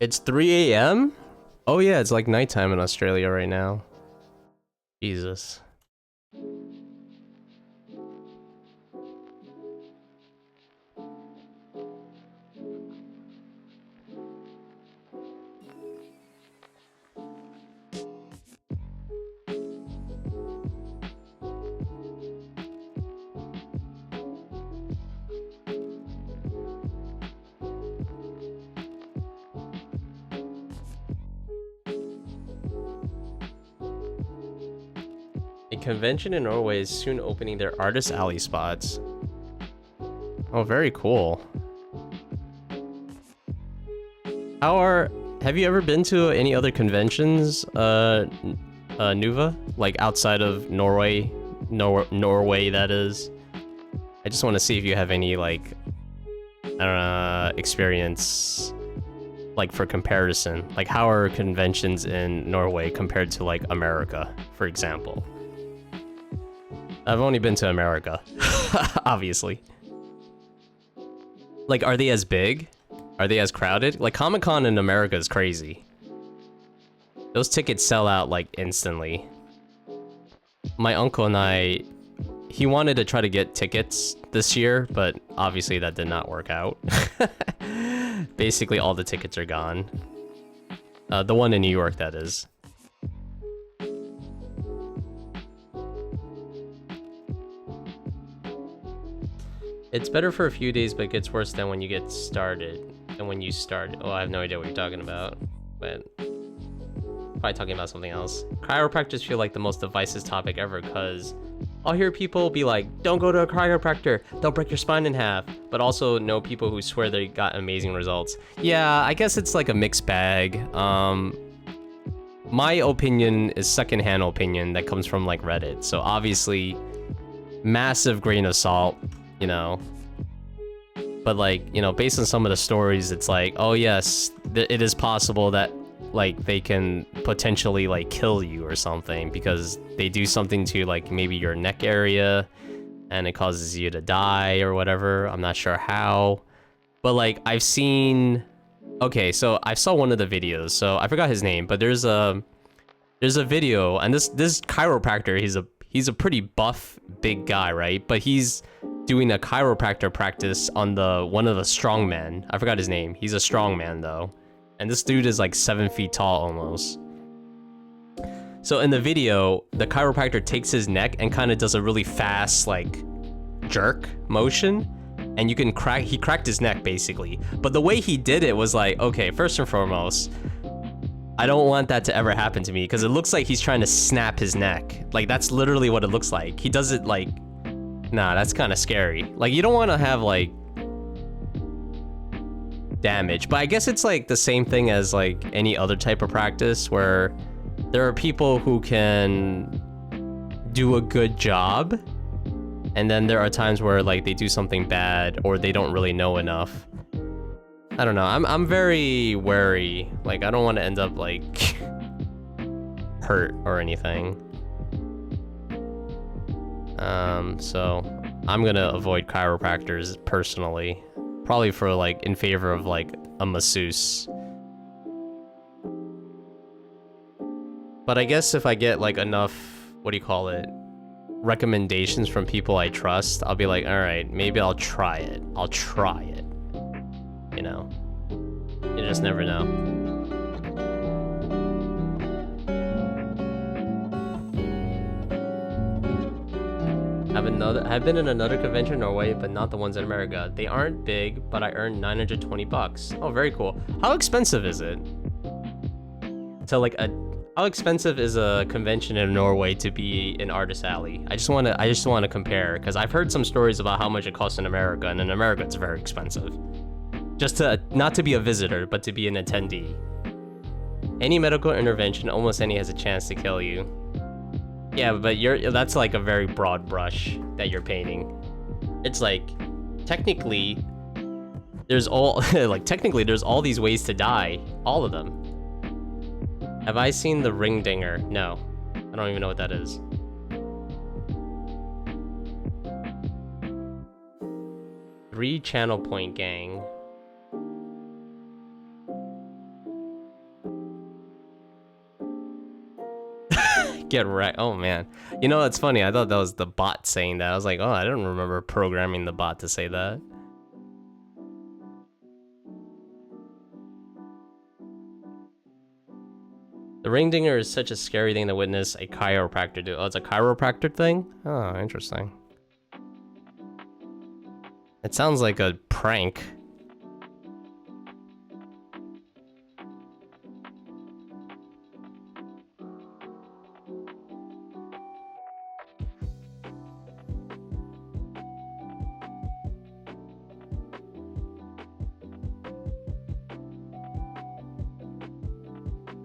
It's 3 a.m.? Oh yeah, it's like nighttime in Australia right now. Jesus. A convention in Norway is soon opening their artist alley spots. Oh, very cool. Have you ever been to any other conventions, Nuva? Like outside of Norway? Norway, that is. I just want to see if you have any, like, I don't know, experience, like, for comparison. Like, how are conventions in Norway compared to, like, America, for example? I've only been to America, obviously. Like, are they as big? Are they as crowded? Like, Comic-Con in America is crazy. Those tickets sell out, like, instantly. My uncle and I, he wanted to try to get tickets this year, but obviously that did not work out. Basically, all the tickets are gone. The one in New York, that is. It's better for a few days, but it gets worse than when you get started. And when you start... Oh, I have no idea what you're talking about. But... probably talking about something else. Chiropractors feel like the most divisive topic ever, because... I'll hear people be like, don't go to a chiropractor, they'll break your spine in half. But also know people who swear they got amazing results. Yeah, I guess it's like a mixed bag. My opinion is secondhand opinion that comes from like Reddit. So obviously, massive grain of salt. You know, but like, you know, based on some of the stories, it's like, oh yes, it is possible that like they can potentially like kill you or something because they do something to like maybe your neck area and it causes you to die or whatever. I'm not sure how, but like I've seen, okay, so I saw one of the videos, so I forgot his name, but there's a video, and this chiropractor, he's a pretty buff big guy, right? But he's doing a chiropractor practice on one of the strongmen. I forgot his name. He's a strongman though. And this dude is like 7 feet tall almost. So in the video, the chiropractor takes his neck and kind of does a really fast like jerk motion. And you can he cracked his neck basically. But the way he did it was like, okay, first and foremost, I don't want that to ever happen to me because it looks like he's trying to snap his neck. Like that's literally what it looks like. He does it like, nah, that's kind of scary. Like you don't want to have like damage, but I guess it's like the same thing as like any other type of practice where there are people who can do a good job and then there are times where like they do something bad or they don't really know enough. I don't know, I'm very wary. Like I don't want to end up like hurt or anything. So I'm gonna avoid chiropractors personally, probably for like in favor of like a masseuse. But I guess if I get like enough, what do you call it, recommendations from people I trust, I'll be like, all right, maybe I'll try it. I'll try it. You know, you just never know. I've been in another convention in Norway, but not the ones in America. They aren't big, but I earned 920 bucks. Oh, very cool. How expensive is it? So like how expensive is a convention in Norway to be an artist alley? I just want to compare because I've heard some stories about how much it costs in America, and in America it's very expensive. Just not to be a visitor, but to be an attendee. Any medical intervention, almost any, has a chance to kill you. Yeah, but that's like a very broad brush that you're painting. It's like, technically, there's all there's all these ways to die, all of them. Have I seen the ring dinger? No, I don't even know what that is. Three channel point gang. Get wrecked. Oh man. You know, it's funny. I thought that was the bot saying that. I was like, oh, I don't remember programming the bot to say that. The ring dinger is such a scary thing to witness a chiropractor do. Oh, it's a chiropractor thing? Oh, interesting. It sounds like a prank.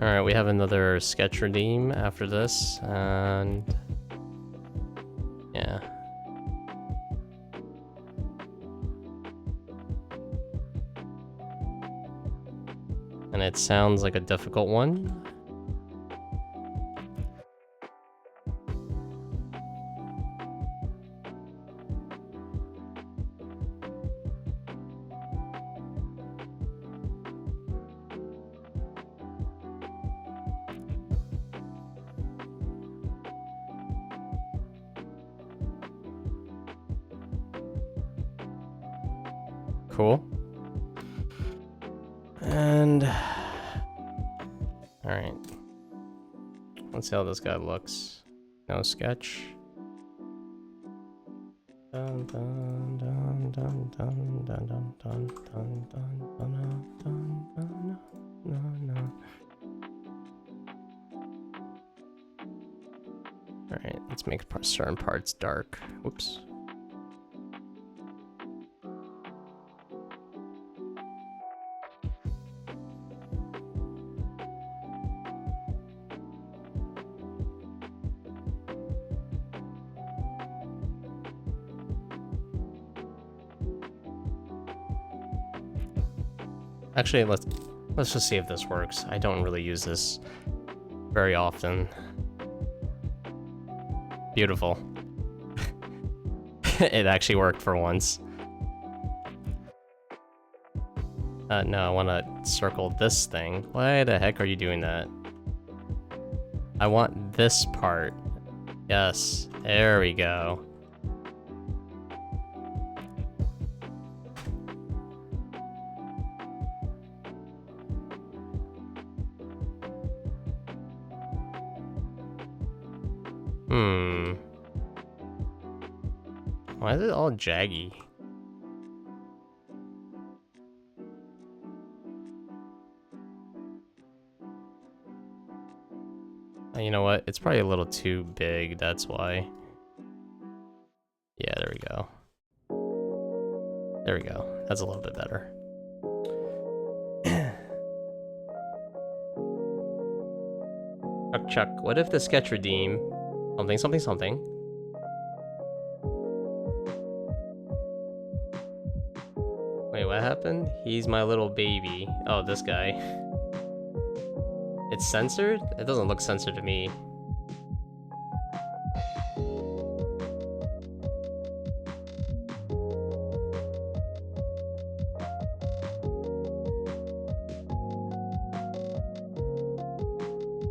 Alright, we have another sketch redeem after this, and yeah. And it sounds like a difficult one. Cool. And all right, let's see how this guy looks. No sketch. Dun, dun, dun, dun, dun, dun, dun, dun, dun, dun, dun, dun, dun. All right, let's make certain parts dark. Whoops. Actually, let's just see if this works. I don't really use this very often. Beautiful. It actually worked for once. No, I want to circle this thing. Why the heck are you doing that? I want this part. Yes, there we go. Why is it all jaggy? You know what? It's probably a little too big, that's why. Yeah, there we go. There we go. That's a little bit better. Chuck, what if the sketch redeem something, something, something? Wait, what happened? He's my little baby. Oh, this guy. It's censored? It doesn't look censored to me.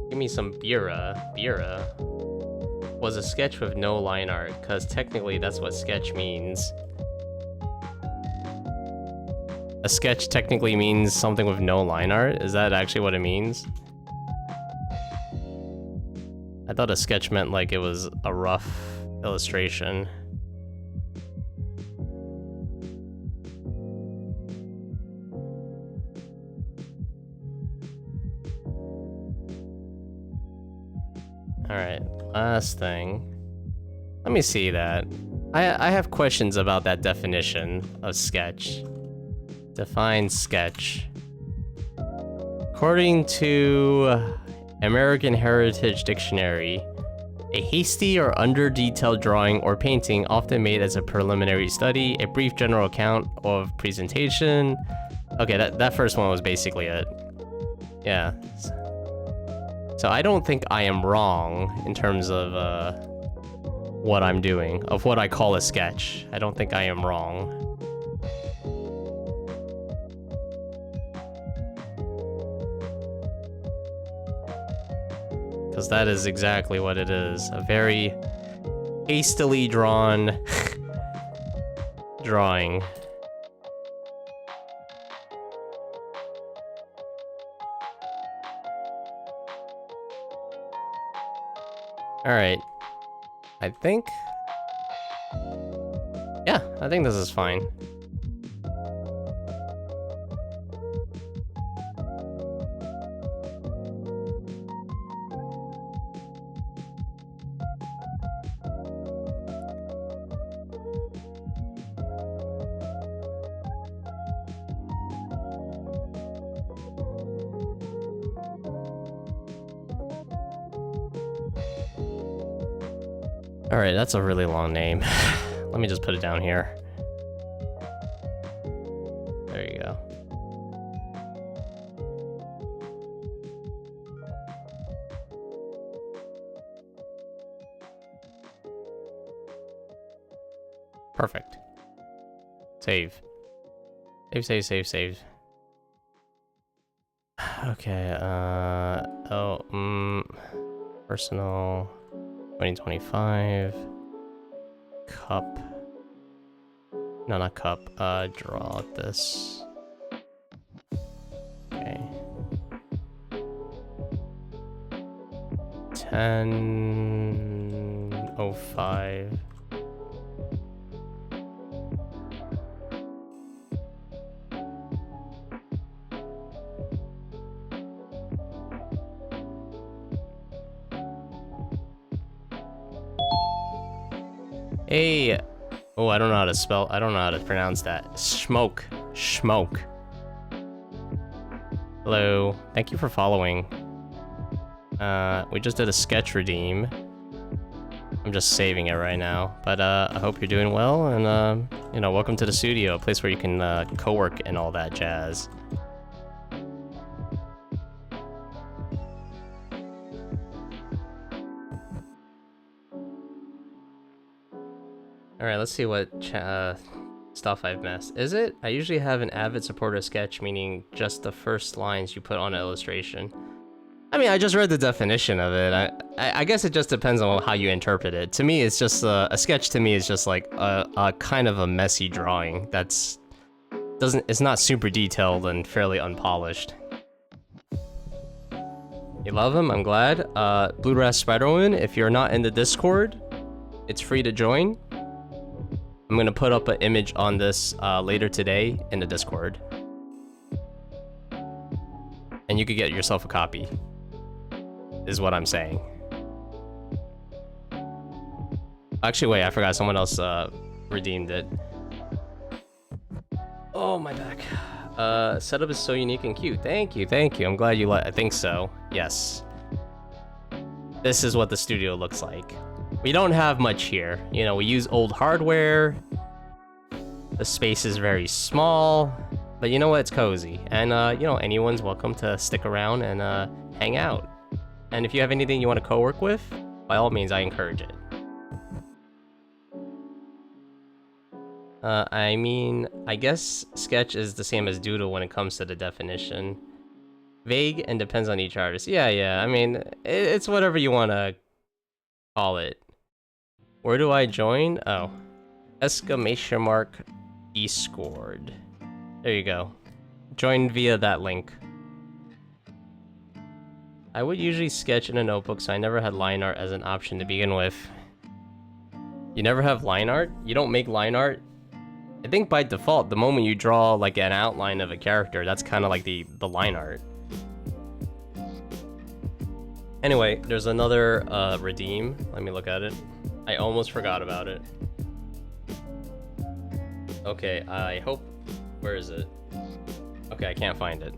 Give me some Bira. Bira was a sketch with no line art, because technically that's what sketch means. A sketch technically means something with no line art? Is that actually what it means? I thought a sketch meant like it was a rough illustration. Alright, last thing. Let me see that. I have questions about that definition of sketch. Define sketch. According to American Heritage Dictionary, A hasty or under-detailed drawing or painting often made as a preliminary study, a brief general account of presentation. Okay, that first one was basically it. Yeah. So I don't think I am wrong in terms of what I'm doing, of what I call a sketch. I don't think I am wrong. Because that is exactly what it is. A very hastily drawn drawing. Alright. I think... yeah, I think this is fine. Alright, that's a really long name. Let me just put it down here. There you go. Perfect. Save. Save. Okay, personal 2025 cup. No, not cup. Draw this. Okay. 10:05. Hey, oh, I don't know how to spell, I don't know how to pronounce that. Schmoke. Hello, thank you for following. We just did a sketch redeem. I'm just saving it right now, but I hope you're doing well, and you know, welcome to the studio, a place where you can co-work and all that jazz. Alright, let's see what stuff I've missed. Is it? I usually have an avid supporter sketch, meaning just the first lines you put on an illustration. I mean, I just read the definition of it. I guess it just depends on how you interpret it. To me, it's just a sketch. To me is just like a kind of a messy drawing that's it's not super detailed and fairly unpolished. You love him? I'm glad. Blue Ras Spider-Woman, if you're not in the Discord, it's free to join. I'm gonna put up an image on this later today in the Discord. And you could get yourself a copy, is what I'm saying. Actually, wait, I forgot, someone else redeemed it. Oh, my back. Setup is so unique and cute. Thank you. I'm glad you I think so. Yes. This is what the studio looks like. We don't have much here. You know, we use old hardware. The space is very small, but you know what? It's cozy. And, you know, anyone's welcome to stick around and hang out. And if you have anything you want to co-work with, by all means, I encourage it. I mean, I guess sketch is the same as doodle when it comes to the definition. Vague and depends on each artist. Yeah, I mean, it's whatever you want to call it. Where do I join? Oh. Exclamation mark Discord. There you go. Join via that link. I would usually sketch in a notebook, so I never had line art as an option to begin with. You never have line art? You don't make line art? I think by default, the moment you draw like an outline of a character, that's kind of like the line art. Anyway, there's another redeem. Let me look at it. I almost forgot about it. Okay, I hope... Where is it? Okay, I can't find it.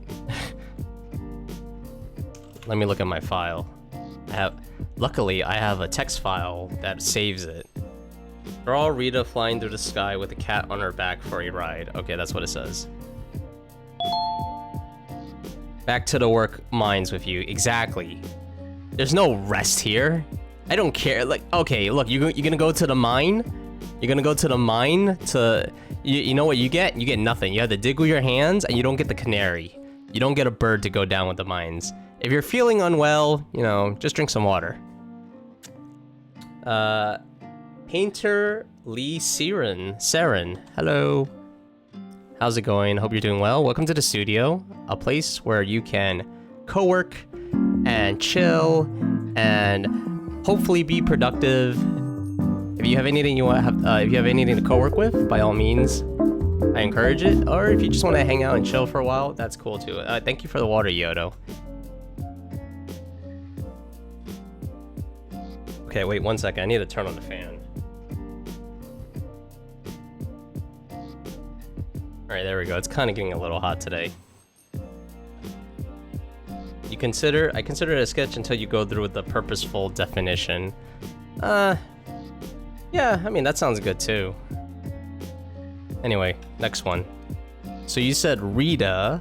Let me look at my file. I Luckily, I have a text file that saves it. Draw Rita flying through the sky with a cat on her back for a ride. Okay, that's what it says. Back to the work mines with you. Exactly. There's no rest here. I don't care. Like, okay, look, you're gonna go to the mine? You're gonna go to the mine to... You know what you get? You get nothing. You have to dig with your hands, and you don't get the canary. You don't get a bird to go down with the mines. If you're feeling unwell, you know, just drink some water. Painter Lee Saren. Hello. How's it going? Hope you're doing well. Welcome to the studio, a place where you can co-work and chill and hopefully be productive. If you have anything you want to if you have anything to co-work with, by all means, I encourage it. Or if you just want to hang out and chill for a while, that's cool too. Thank you for the water, Yodo. Okay, wait 1 second. I need to turn on the fan. All right, there we go. It's kind of getting a little hot today. I consider it a sketch until you go through with the purposeful definition. Yeah, I mean, that sounds good too. Anyway, next one. So you said Rita.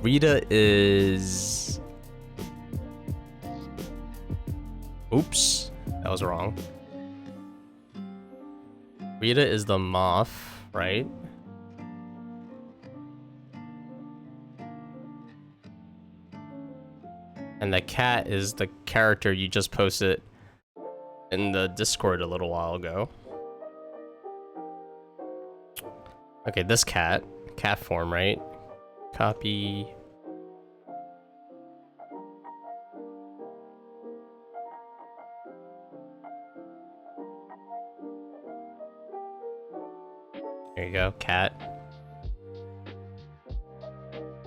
Rita is... Oops, that was wrong. Rita is the moth, right? And the cat is the character you just posted in the Discord a little while ago. Okay, this cat form, right? Copy. There you go, cat.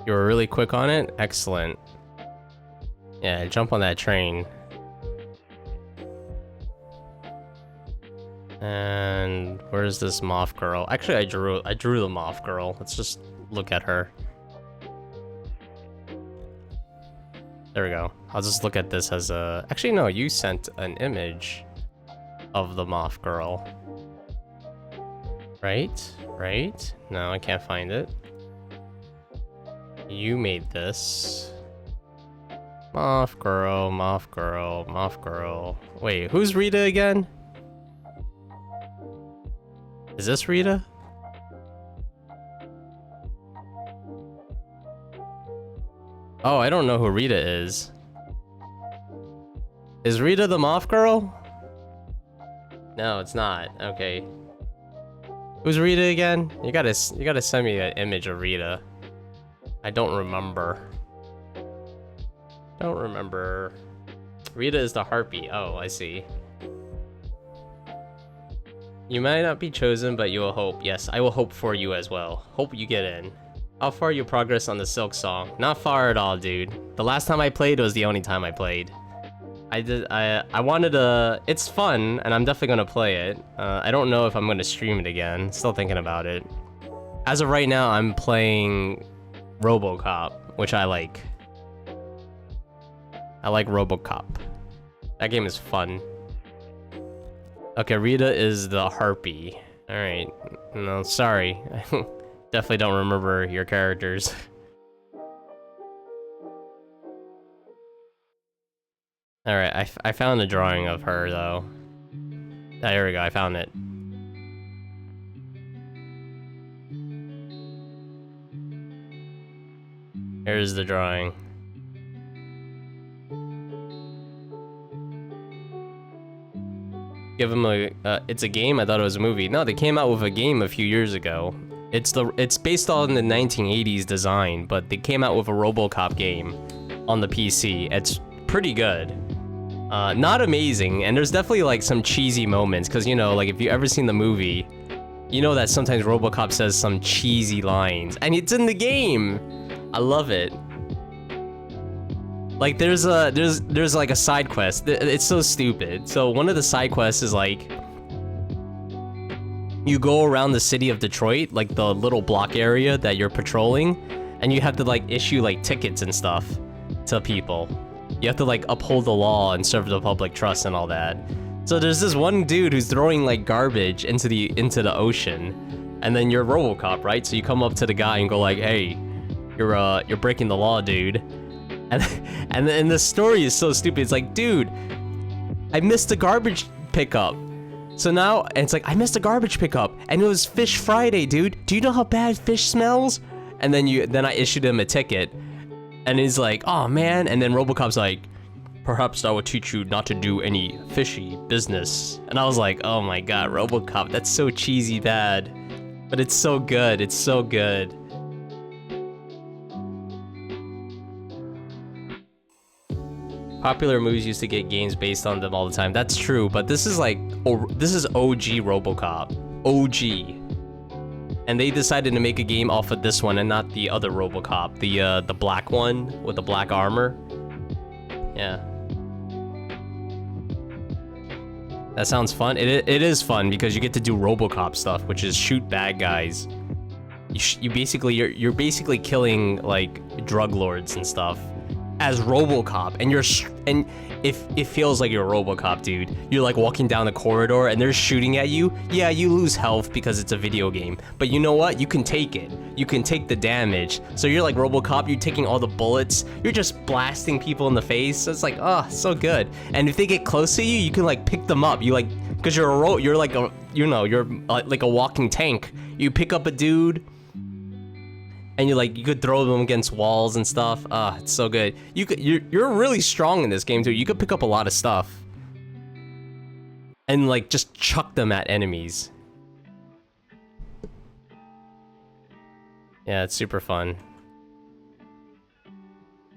You were really quick on it? Excellent. Yeah, jump on that train. And where's this moth girl? Actually, I drew the moth girl. Let's just look at her. There we go. I'll just look at this as a... Actually, no, you sent an image of the moth girl. Right? Right? No, I can't find it. You made this. Moth girl, moth girl, moth girl. Wait, who's Rita again? Is this Rita? Oh, I don't know who Rita is. Is Rita the moth girl? No, it's not. Okay. Who's Rita again? You gotta send me an image of Rita. I don't remember. Don't remember. Rita is the harpy. Oh, I see. You might not be chosen, but you will hope. Yes, I will hope for you as well. Hope you get in. How far you progress on the Silk song? Not far at all, dude. The last time I played was the only time I played. I wanted to... It's fun, and I'm definitely gonna play it. I don't know if I'm gonna stream it again. Still thinking about it. As of right now, I'm playing RoboCop, which I like. I like RoboCop. That game is fun. Okay, Rita is the harpy. Alright. No, sorry. I definitely don't remember your characters. Alright, I found a drawing of her, though. Ah, here we go, I found it. Here's the drawing. Give them a it's a game? I thought it was a movie. No, they came out with a game a few years ago. It's based on the 1980s design, but they came out with a RoboCop game on the PC. It's pretty good. Not amazing, and there's definitely like some cheesy moments, because you know, like if you ever seen the movie, you know that sometimes RoboCop says some cheesy lines, and it's in the game. I love it. Like there's like a side quest. It's so stupid. So one of the side quests is like you go around the city of Detroit, like the little block area that you're patrolling, and you have to like issue like tickets and stuff to people. You have to like uphold the law and serve the public trust and all that. So there's this one dude who's throwing like garbage into the ocean, and then you're RoboCop, right? So you come up to the guy and go like, "Hey, you're breaking the law, dude." And then the story is so stupid. It's like, dude, I missed the garbage pickup. So now, and it's like, I missed a garbage pickup, and it was Fish Friday, dude. Do you know how bad fish smells? And then I issued him a ticket, and he's like, oh man. And then RoboCop's like, perhaps I will teach you not to do any fishy business. And I was like, oh my god, RoboCop, that's so cheesy bad. But it's so good, it's so good. Popular movies used to get games based on them all the time. That's true, but this is like, this is OG RoboCop. OG. And they decided to make a game off of this one and not the other RoboCop, the black one with the black armor. Yeah. That sounds fun. It is fun because you get to do RoboCop stuff, which is shoot bad guys. You're basically killing like drug lords and stuff as RoboCop, and it feels like you're a RoboCop, dude. You're like walking down the corridor and they're shooting at you. Yeah, you lose health because it's a video game, but you know what? You can take it. You can take the damage. So you're like RoboCop. You're taking all the bullets. You're just blasting people in the face. So it's like, oh, so good. And if they get close to you, you can like pick them up. You like, because you're like a, you know, you're like a walking tank. You pick up a dude, and you could throw them against walls and stuff. Ah, it's so good. You're really strong in this game too. You could pick up a lot of stuff and like just chuck them at enemies. Yeah, it's super fun.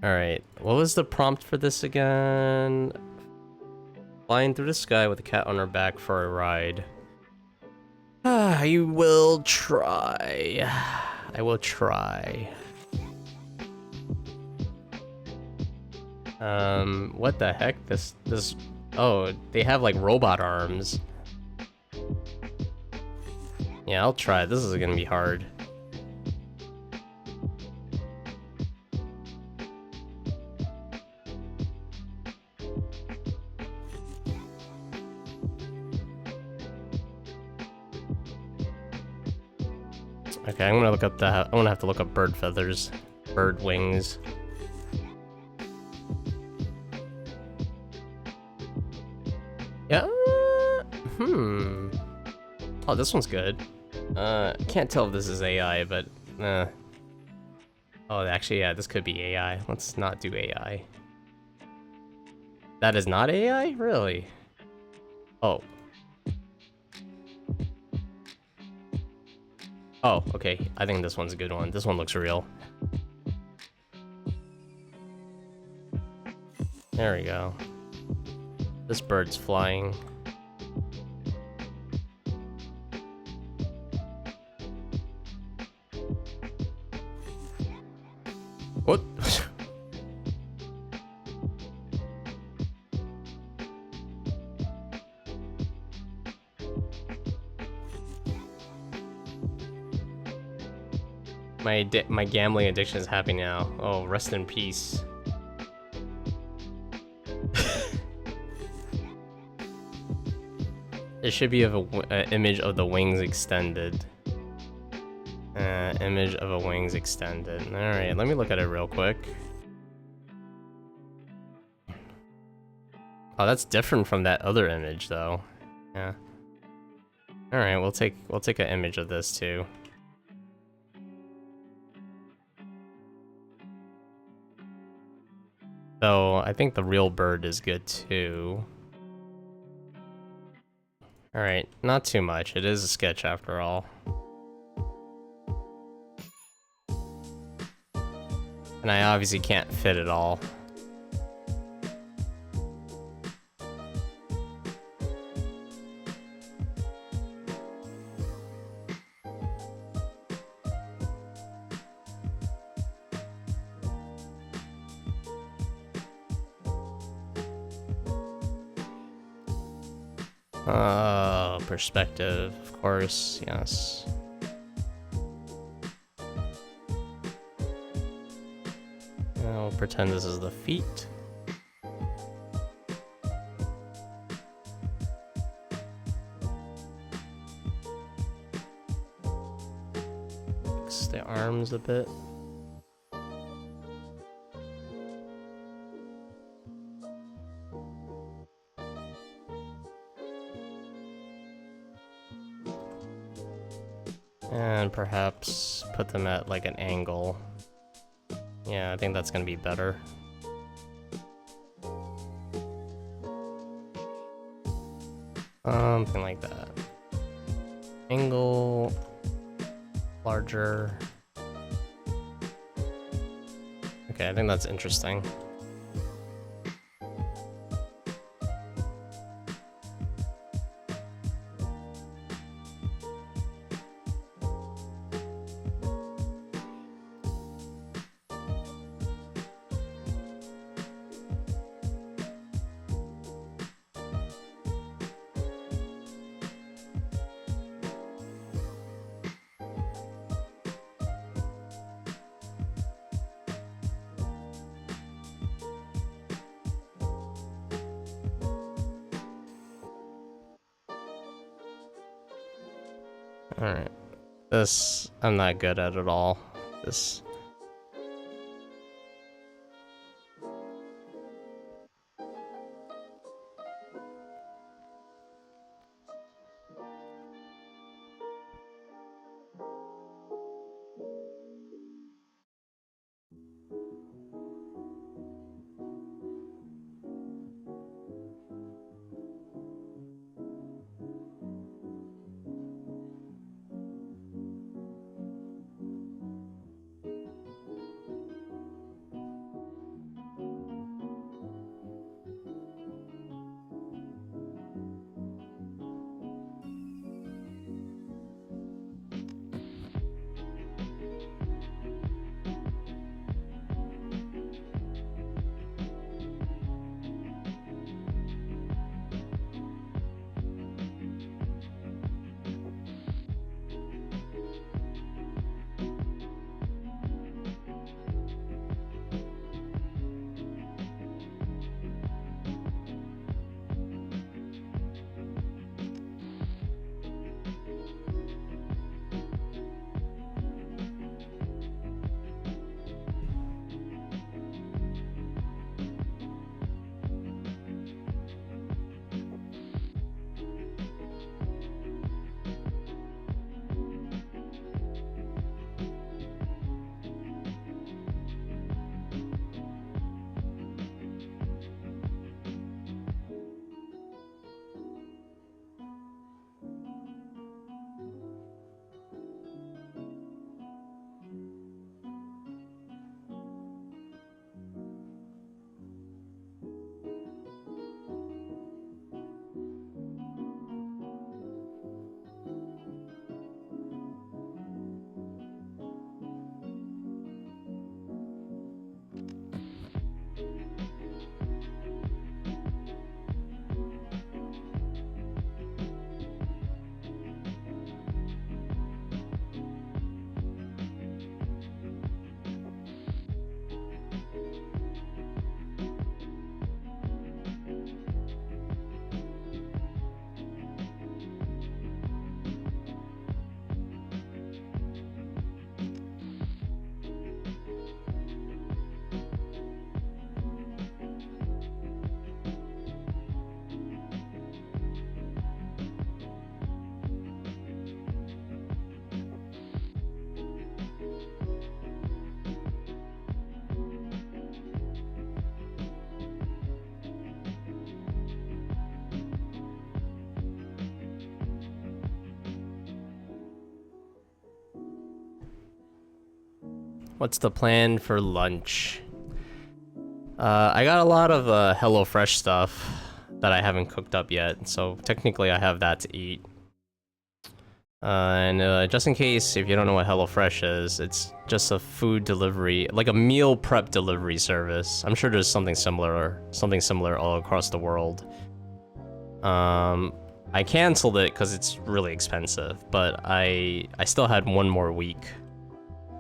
All right, what was the prompt for this again? Flying through the sky with a cat on her back for a ride. I will try. I will try. What the heck? This, oh, they have like robot arms. Yeah, I'll try. This is gonna be hard. Okay, I'm gonna look up I'm gonna have to look up bird feathers, bird wings. Yeah. Oh, this one's good. Can't tell if this is AI, but oh, actually, yeah, this could be AI. Let's not do AI. That is not AI? Really? Oh. Oh, okay. I think this one's a good one. This one looks real. There we go. This bird's flying. What? My gambling addiction is happy now. Oh, rest in peace. There should be an image of the wings extended. Image of a wings extended. All right, let me look at it real quick. Oh, that's different from that other image, though. Yeah. All right, we'll take an image of this too. So I think the real bird is good too. All right, not too much. It is a sketch after all. And I obviously can't fit it all. Perspective, of course, yes. I'll pretend this is the feet. a bit. And perhaps put them at like an angle. Yeah, I think that's gonna be better. Something like that. Angle, larger. Okay, I think that's interesting. Alright. This, I'm not good at all. This. What's the plan for lunch? I got a lot of HelloFresh stuff that I haven't cooked up yet, so technically I have that to eat. And just in case, if you don't know what HelloFresh is, it's just a food delivery, like a meal prep delivery service. I'm sure there's something similar all across the world. I canceled it because it's really expensive, but I still had one more week.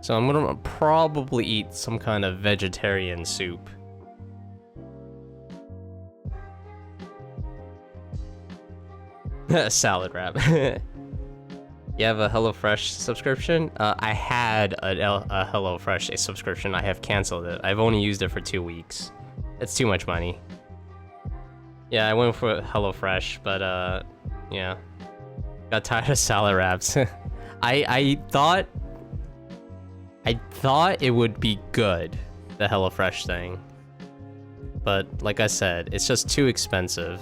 So I'm gonna probably eat some kind of vegetarian soup. Salad wrap. You have a HelloFresh subscription? I had a HelloFresh subscription. I have canceled it. I've only used it for 2 weeks. It's too much money. Yeah, I went for HelloFresh, but yeah. Got tired of salad wraps. I thought it would be good, the HelloFresh thing. But like I said, it's just too expensive.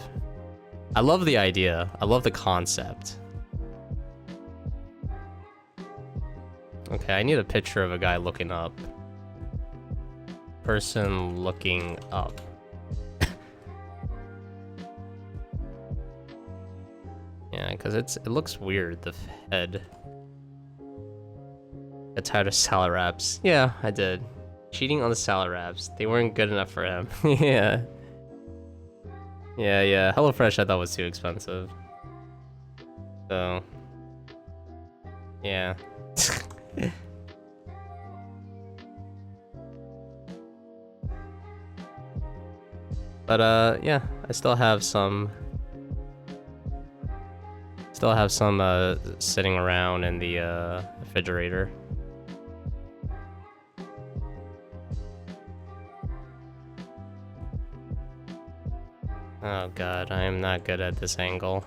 I love the idea. I love the concept. Okay, I need a picture of a guy looking up. Person looking up. Yeah, because it looks weird, the head. Got tired of salad wraps. Yeah, I did. Cheating on the salad wraps. They weren't good enough for him. Yeah. Yeah. HelloFresh I thought was too expensive. So. Yeah. But yeah, I still have some sitting around in the refrigerator. Oh god, I am not good at this angle.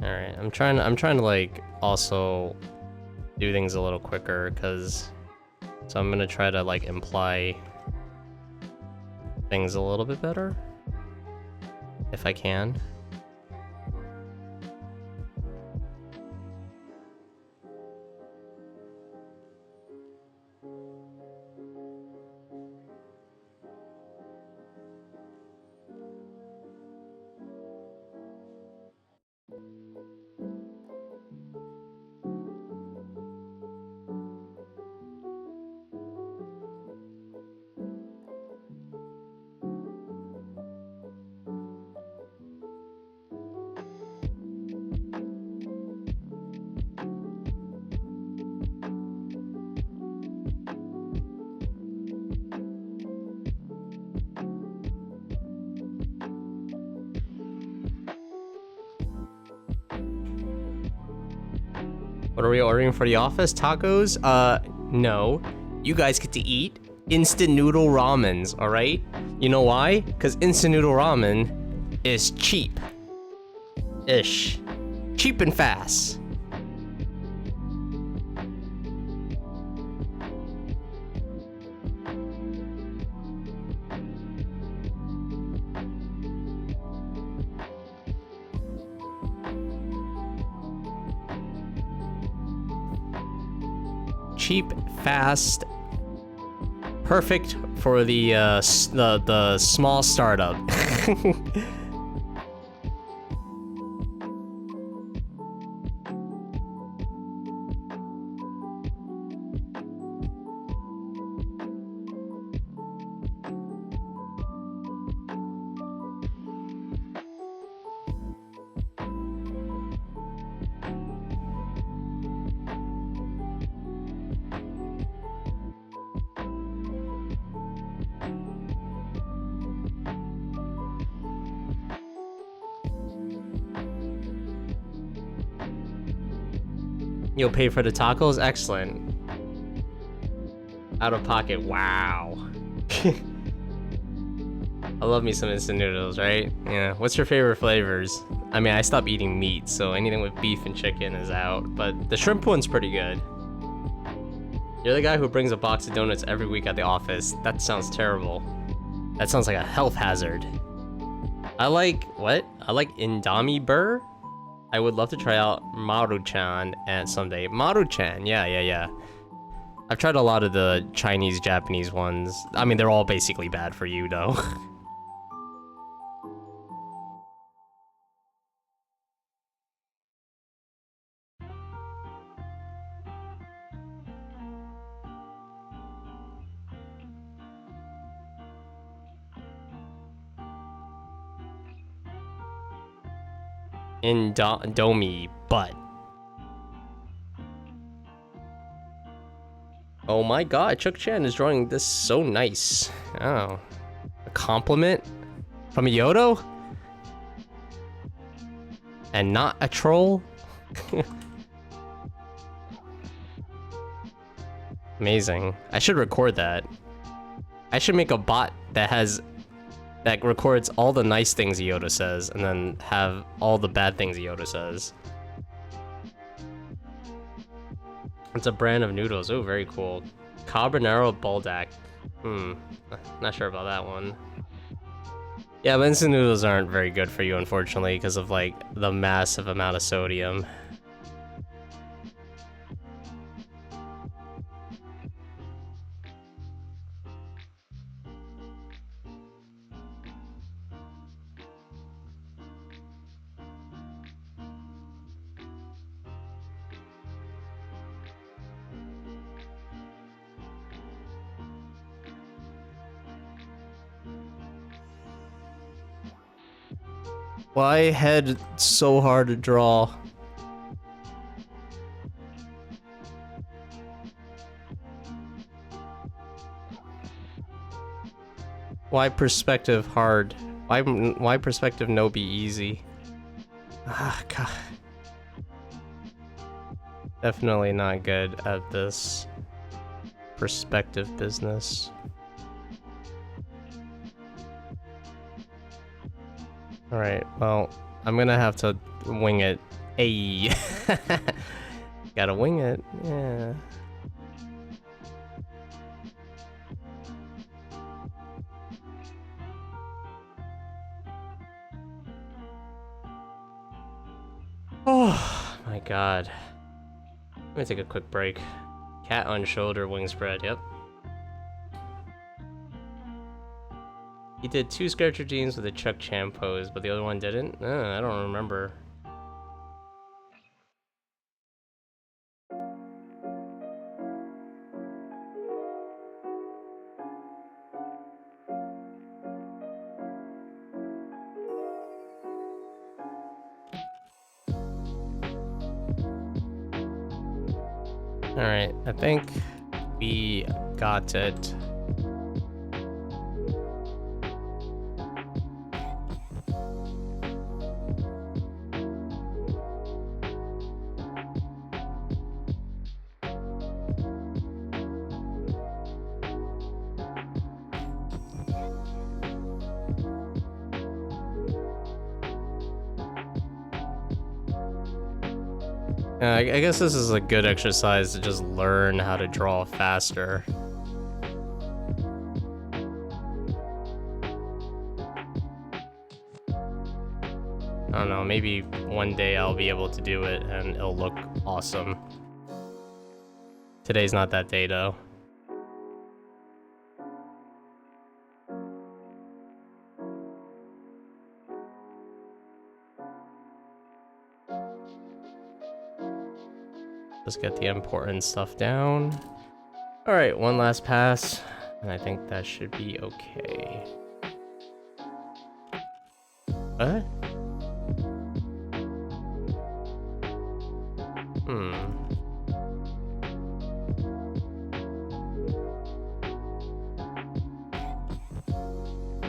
Alright, I'm trying to like also do things a little quicker, so I'm gonna try to like imply things a little bit better if I can. What are we ordering for the office? Tacos? No. You guys get to eat instant noodle ramens, alright? You know why? Because instant noodle ramen is cheap. Ish. Cheap and fast. Cheap, fast, perfect for the small startup. You'll pay for the tacos? Excellent. Out of pocket, wow. I love me some instant noodles, right? Yeah. What's your favorite flavors? I mean, I stopped eating meat, so anything with beef and chicken is out, but the shrimp one's pretty good. You're the guy who brings a box of donuts every week at the office. That sounds terrible. That sounds like a health hazard. I like, what? I like Indomie Burr? I would love to try out Maruchan and someday. Maruchan, yeah. I've tried a lot of the Chinese, Japanese ones. I mean, they're all basically bad for you, though. Indomie butt. Oh my god, Chuck Chan is drawing this so nice. Oh. A compliment from a Yodo? And not a troll? Amazing. I should record that. I should make a bot that records all the nice things Yoda says and then have all the bad things Yoda says. It's a brand of noodles. Oh, very cool. Carbonaro Baldac. Not sure about that one. Yeah, but instant noodles aren't very good for you, unfortunately, because of like the massive amount of sodium. Why head so hard to draw? Why perspective hard? Why perspective no be easy? Ah, God. Definitely not good at this perspective business. Alright, well, I'm gonna have to wing it. Ayy. Gotta wing it, yeah. Oh my god. Let me take a quick break. Cat on shoulder, wing spread, yep. He did 2 Scarcher jeans with a Chuck Chan pose, but the other one didn't? I don't remember. Alright, I think we got it. I guess this is a good exercise to just learn how to draw faster. I don't know, maybe one day I'll be able to do it and it'll look awesome. Today's not that day though. Let's get the important stuff down. All right, one last pass, and I think that should be okay. What?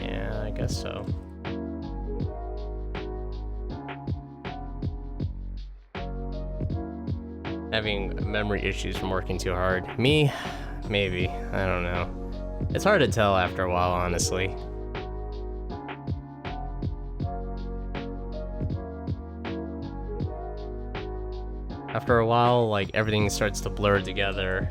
Yeah, I guess so. Having memory issues from working too hard. Me? Maybe. I don't know. It's hard to tell after a while, honestly. After a while, like, everything starts to blur together.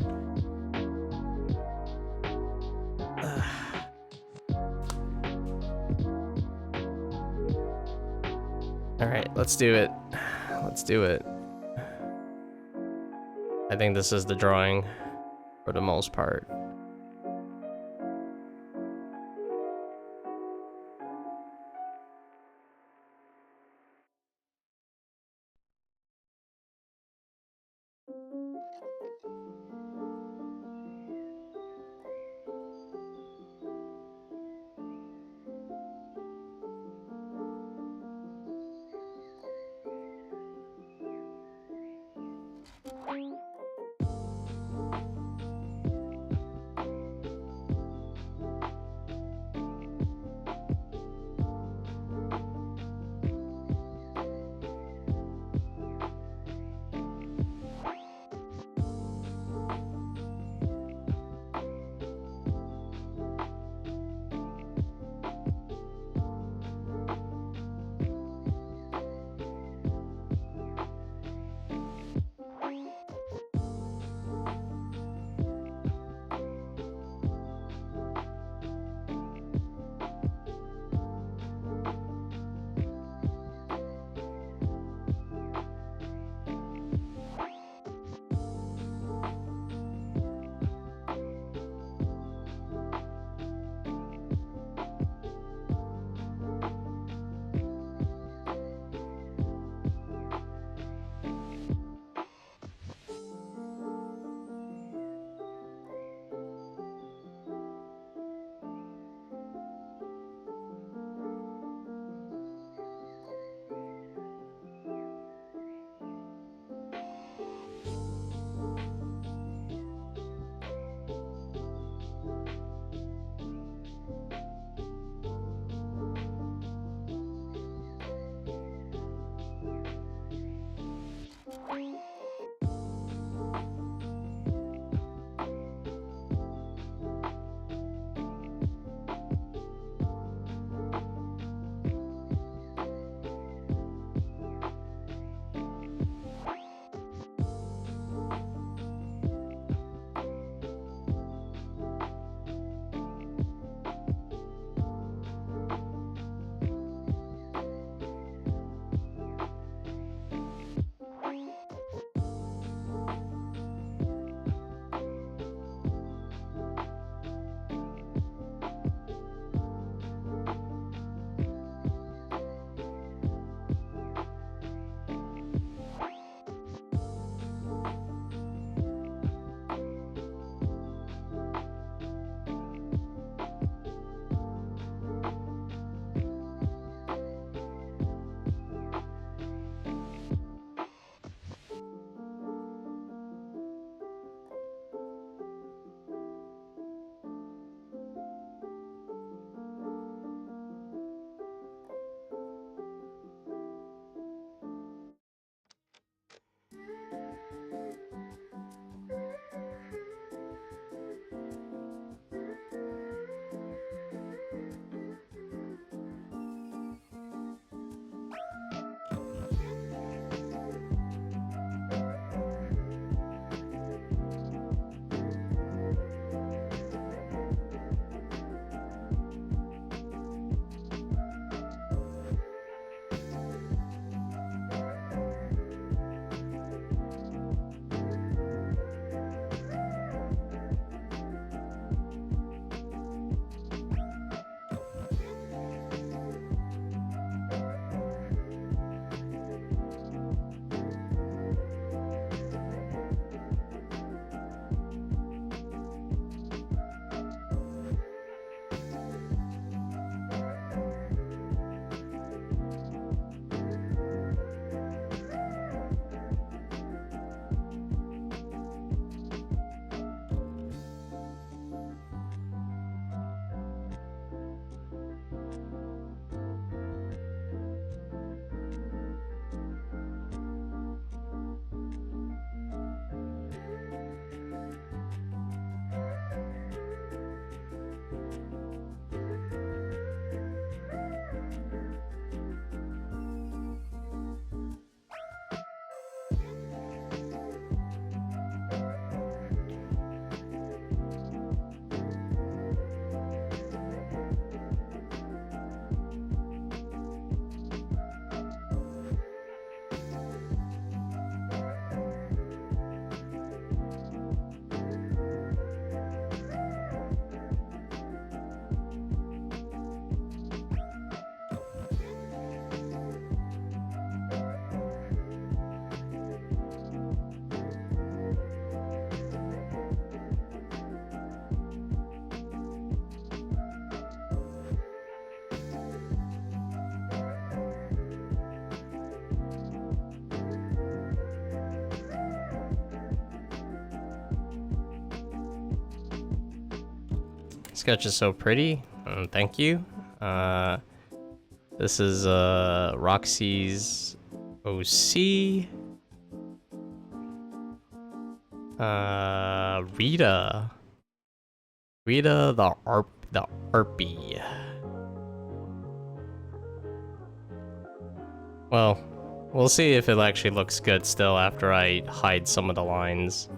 Alright, let's do it. Let's do it. I think this is the drawing for the most part. sketch is so pretty. Thank you. This is Roxy's OC. Rita the Arpy. Well, we'll see if it actually looks good still after I hide some of the lines.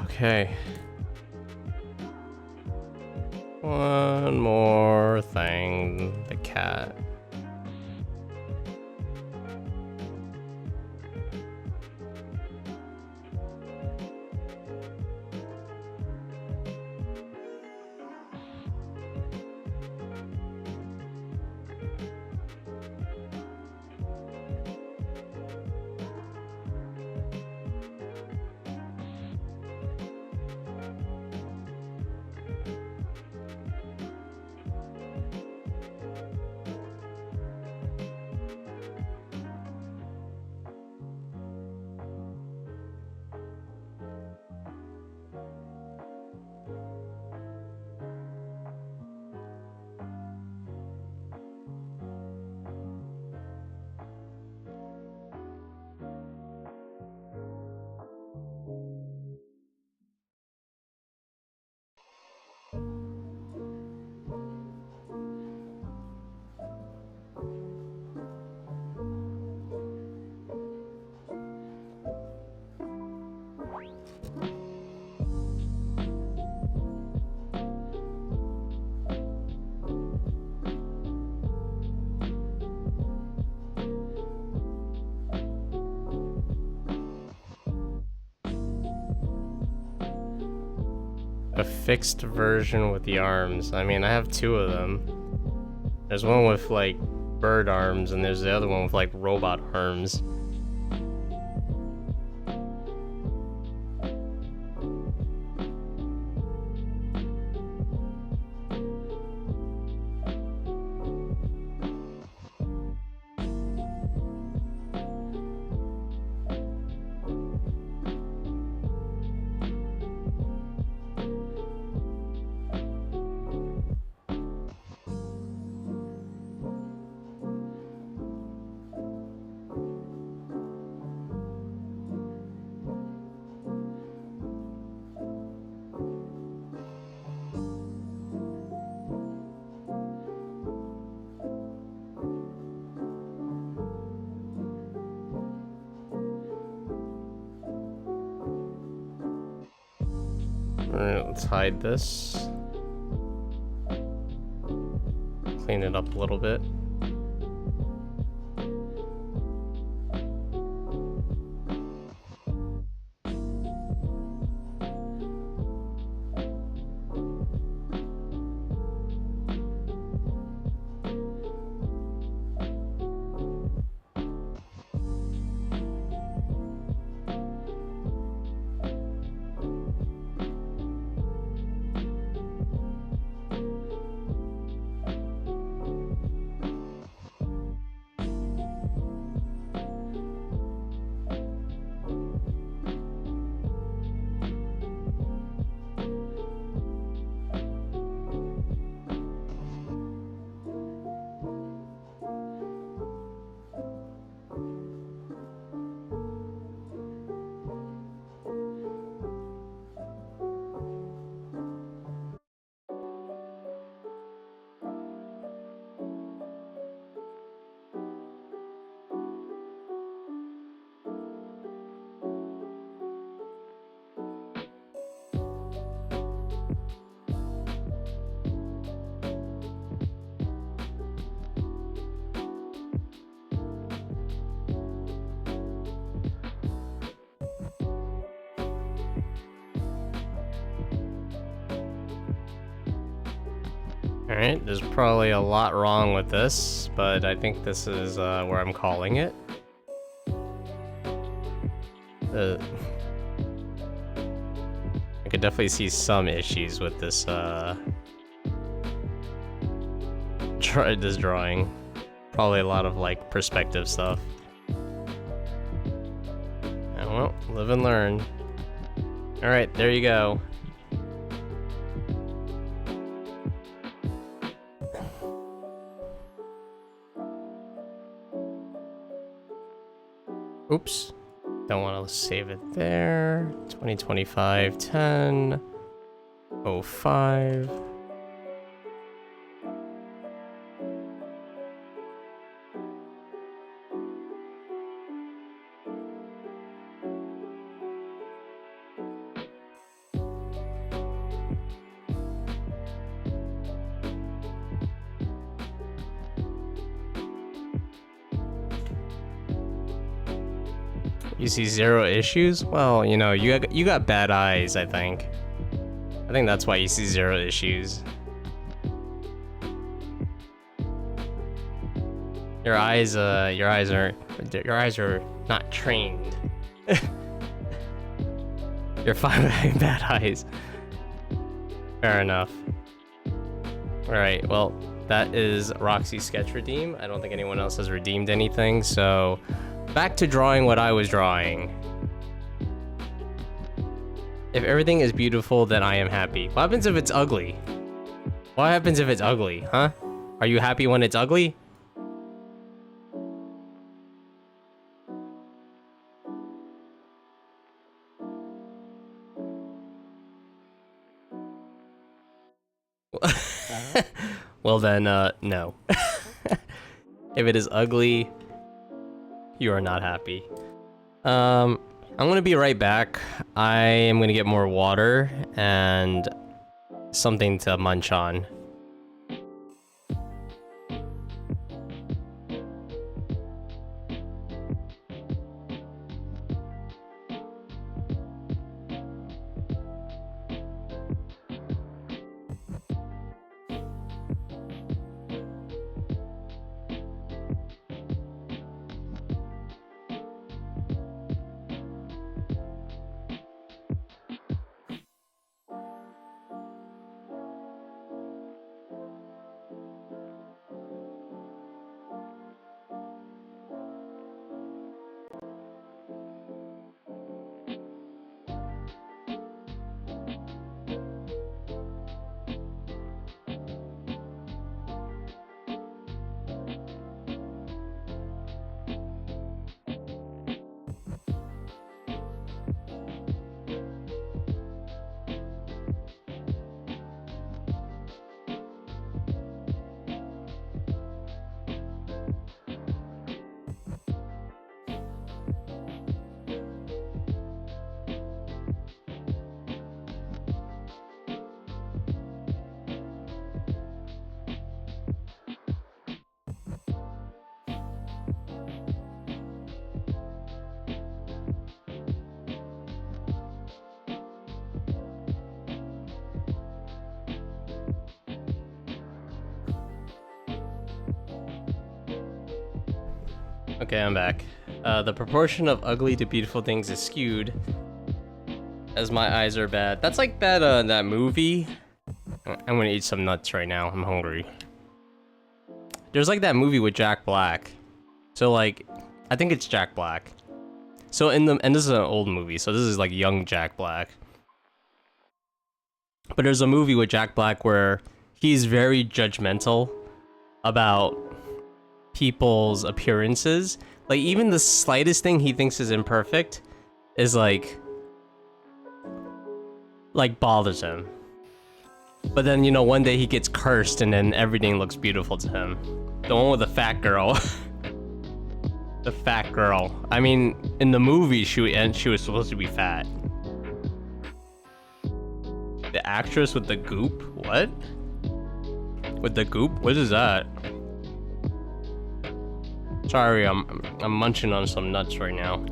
Okay. One more thing. The cat. A fixed version with the arms. I mean, I have two of them. There's one with like bird arms, and there's the other one with like robot arms. Alright, let's hide this. Clean it up a little bit. Alright, there's probably a lot wrong with this, but I think this is where I'm calling it. I could definitely see some issues with this this drawing. Probably a lot of like perspective stuff. And well, live and learn. Alright, there you go. Oops. Don't want to save it there. 2025 10 05. You see 0 issues? Well, you know, you got bad eyes, I think. I think that's why you see 0 issues. Your eyes are not trained. You're fine with having bad eyes. Fair enough. Alright, well, that is Roxy's sketch redeem. I don't think anyone else has redeemed anything, so back to drawing what I was drawing. If everything is beautiful, then I am happy. What happens if it's ugly? What happens if it's ugly, huh? Are you happy when it's ugly? Well then, no. If it is ugly, you are not happy. I'm gonna be right back. I am gonna get more water and something to munch on. Okay, I'm back. The proportion of ugly to beautiful things is skewed, as my eyes are bad. That's like that that movie. I'm gonna eat some nuts right now. I'm hungry. There's like that movie with Jack Black. So like, I think it's Jack Black. So and this is an old movie. So this is like young Jack Black. But there's a movie with Jack Black where he's very judgmental about people's appearances. Like even the slightest thing he thinks is imperfect is like bothers him. But then, you know, one day he gets cursed and then everything looks beautiful to him. The one with the fat girl. The fat girl. I mean, in the movie she was supposed to be fat. The actress with the goop? What? With the goop? What is that? Sorry, I'm munching on some nuts right now.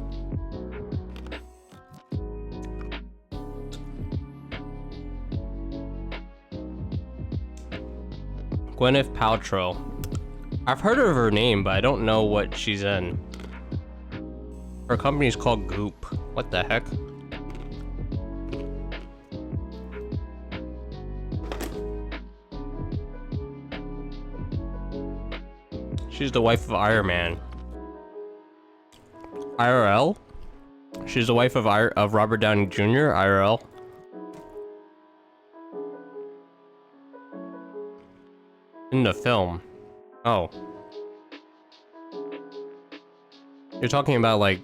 Gwyneth Paltrow. I've heard of her name, but I don't know what she's in. Her company's called Goop. What the heck? She's the wife of Iron Man. IRL? She's the wife of Robert Downey Jr. IRL. In the film. Oh. You're talking about like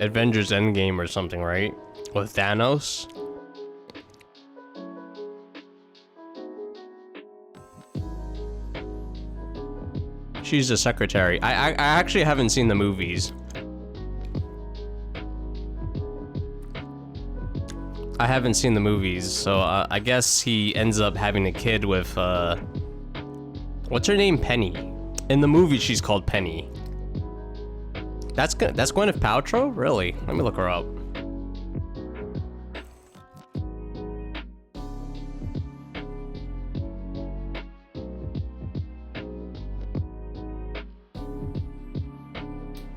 Avengers Endgame or something, right? With Thanos? She's the secretary. I actually haven't seen the movies. I haven't seen the movies, so I guess he ends up having a kid with what's her name? Penny. In the movie, she's called Penny. That's Gwyneth Paltrow? Really? Let me look her up.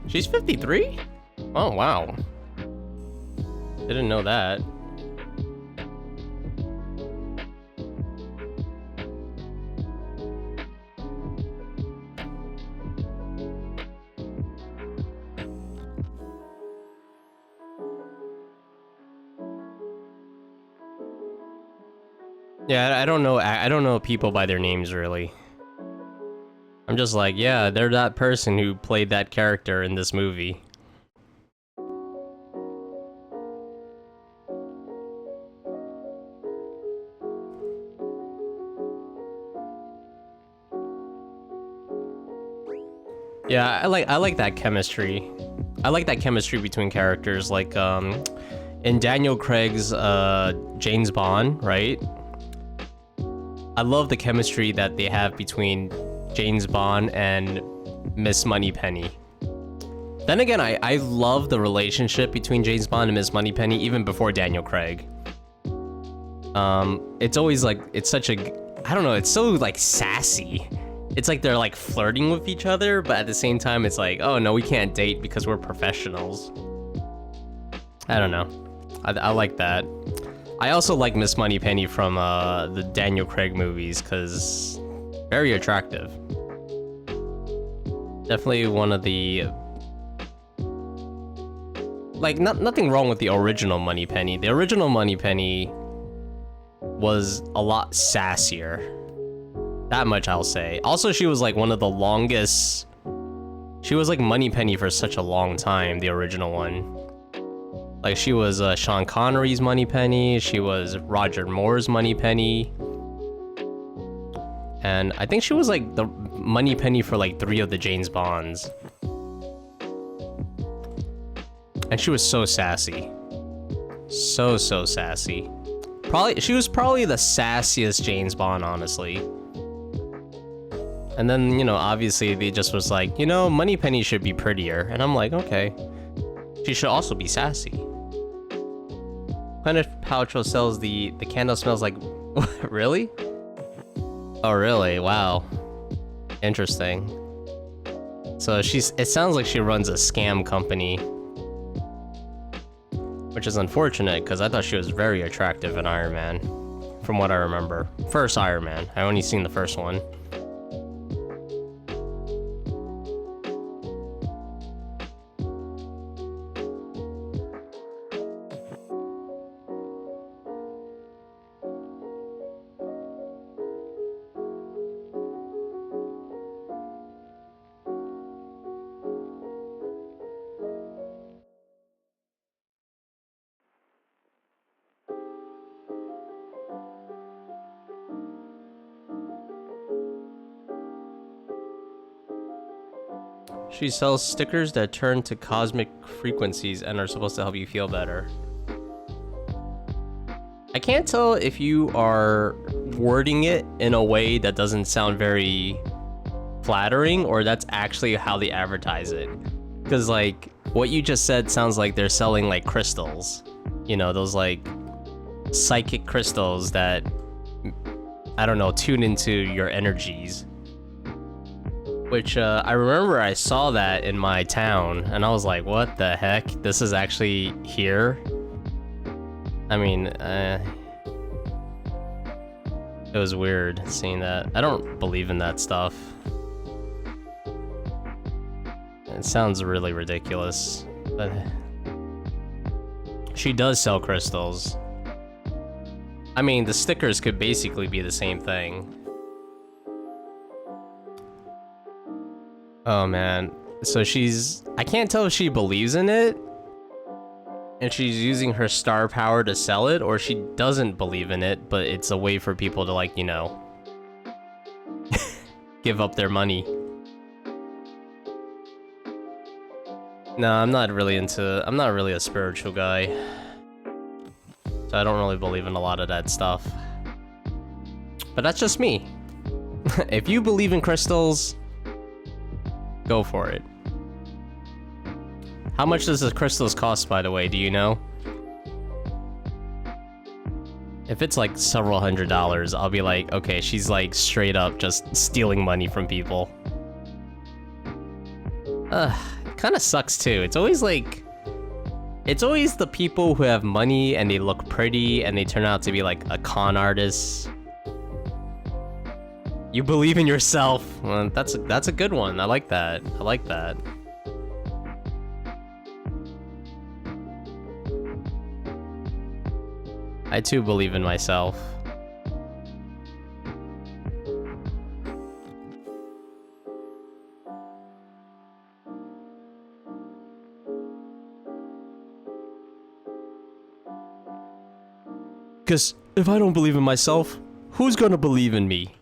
She's 53? Oh, wow. Didn't know that. Yeah, I don't know people by their names, really. I'm just like, yeah, they're that person who played that character in this movie. Yeah, I like that chemistry. I like that chemistry between characters, like in Daniel Craig's James Bond, right? I love the chemistry that they have between James Bond and Miss Moneypenny. Then again, I love the relationship between James Bond and Miss Moneypenny even before Daniel Craig. It's always like, it's such a, I don't know, it's so like sassy. It's like they're like flirting with each other, but at the same time it's like, oh no, we can't date because we're professionals. I don't know. I like that. I also like Miss Moneypenny from the Daniel Craig movies because very attractive. Definitely one of the, like, nothing wrong with the original Moneypenny. The original Moneypenny was a lot sassier. That much I'll say. Also, she was like one of the longest. She was like Moneypenny for such a long time, the original one. Like, she was Sean Connery's Moneypenny, she was Roger Moore's Moneypenny. And I think she was like the Moneypenny for like 3 of the James Bonds. And she was so sassy. So sassy. She was probably the sassiest James Bond, honestly. And then, you know, obviously they just was like, you know, Moneypenny should be prettier. And I'm like, okay. She should also be sassy. Gwyneth Paltrow sells the candle smells like... Really? Oh, really? Wow. Interesting. So it sounds like she runs a scam company. Which is unfortunate, because I thought she was very attractive in Iron Man. From what I remember. First Iron Man. I only seen the first one. She sells stickers that turn to cosmic frequencies and are supposed to help you feel better. I can't tell if you are wording it in a way that doesn't sound very flattering or that's actually how they advertise it. Because like what you just said sounds like they're selling like crystals. You know, those like psychic crystals that I don't know, tune into your energies. Which, I remember I saw that in my town, and I was like, what the heck? This is actually here? I mean, it was weird seeing that. I don't believe in that stuff. It sounds really ridiculous, but... She does sell crystals. I mean, the stickers could basically be the same thing. Oh man, so I can't tell if she believes in it, and she's using her star power to sell it, or she doesn't believe in it, but it's a way for people to, like, you know, give up their money. No, I'm not really a spiritual guy. So I don't really believe in a lot of that stuff. But that's just me. If you believe in crystals, go for it. How much does the crystals cost, by the way? Do you know? If it's like several $100s, I'll be like, okay, she's like straight up just stealing money from people. It kind of sucks too. It's always the people who have money and they look pretty and they turn out to be like a con artist. You believe in yourself. Well, that's a good one. I like that. I like that. I too believe in myself. Because if I don't believe in myself, who's gonna believe in me?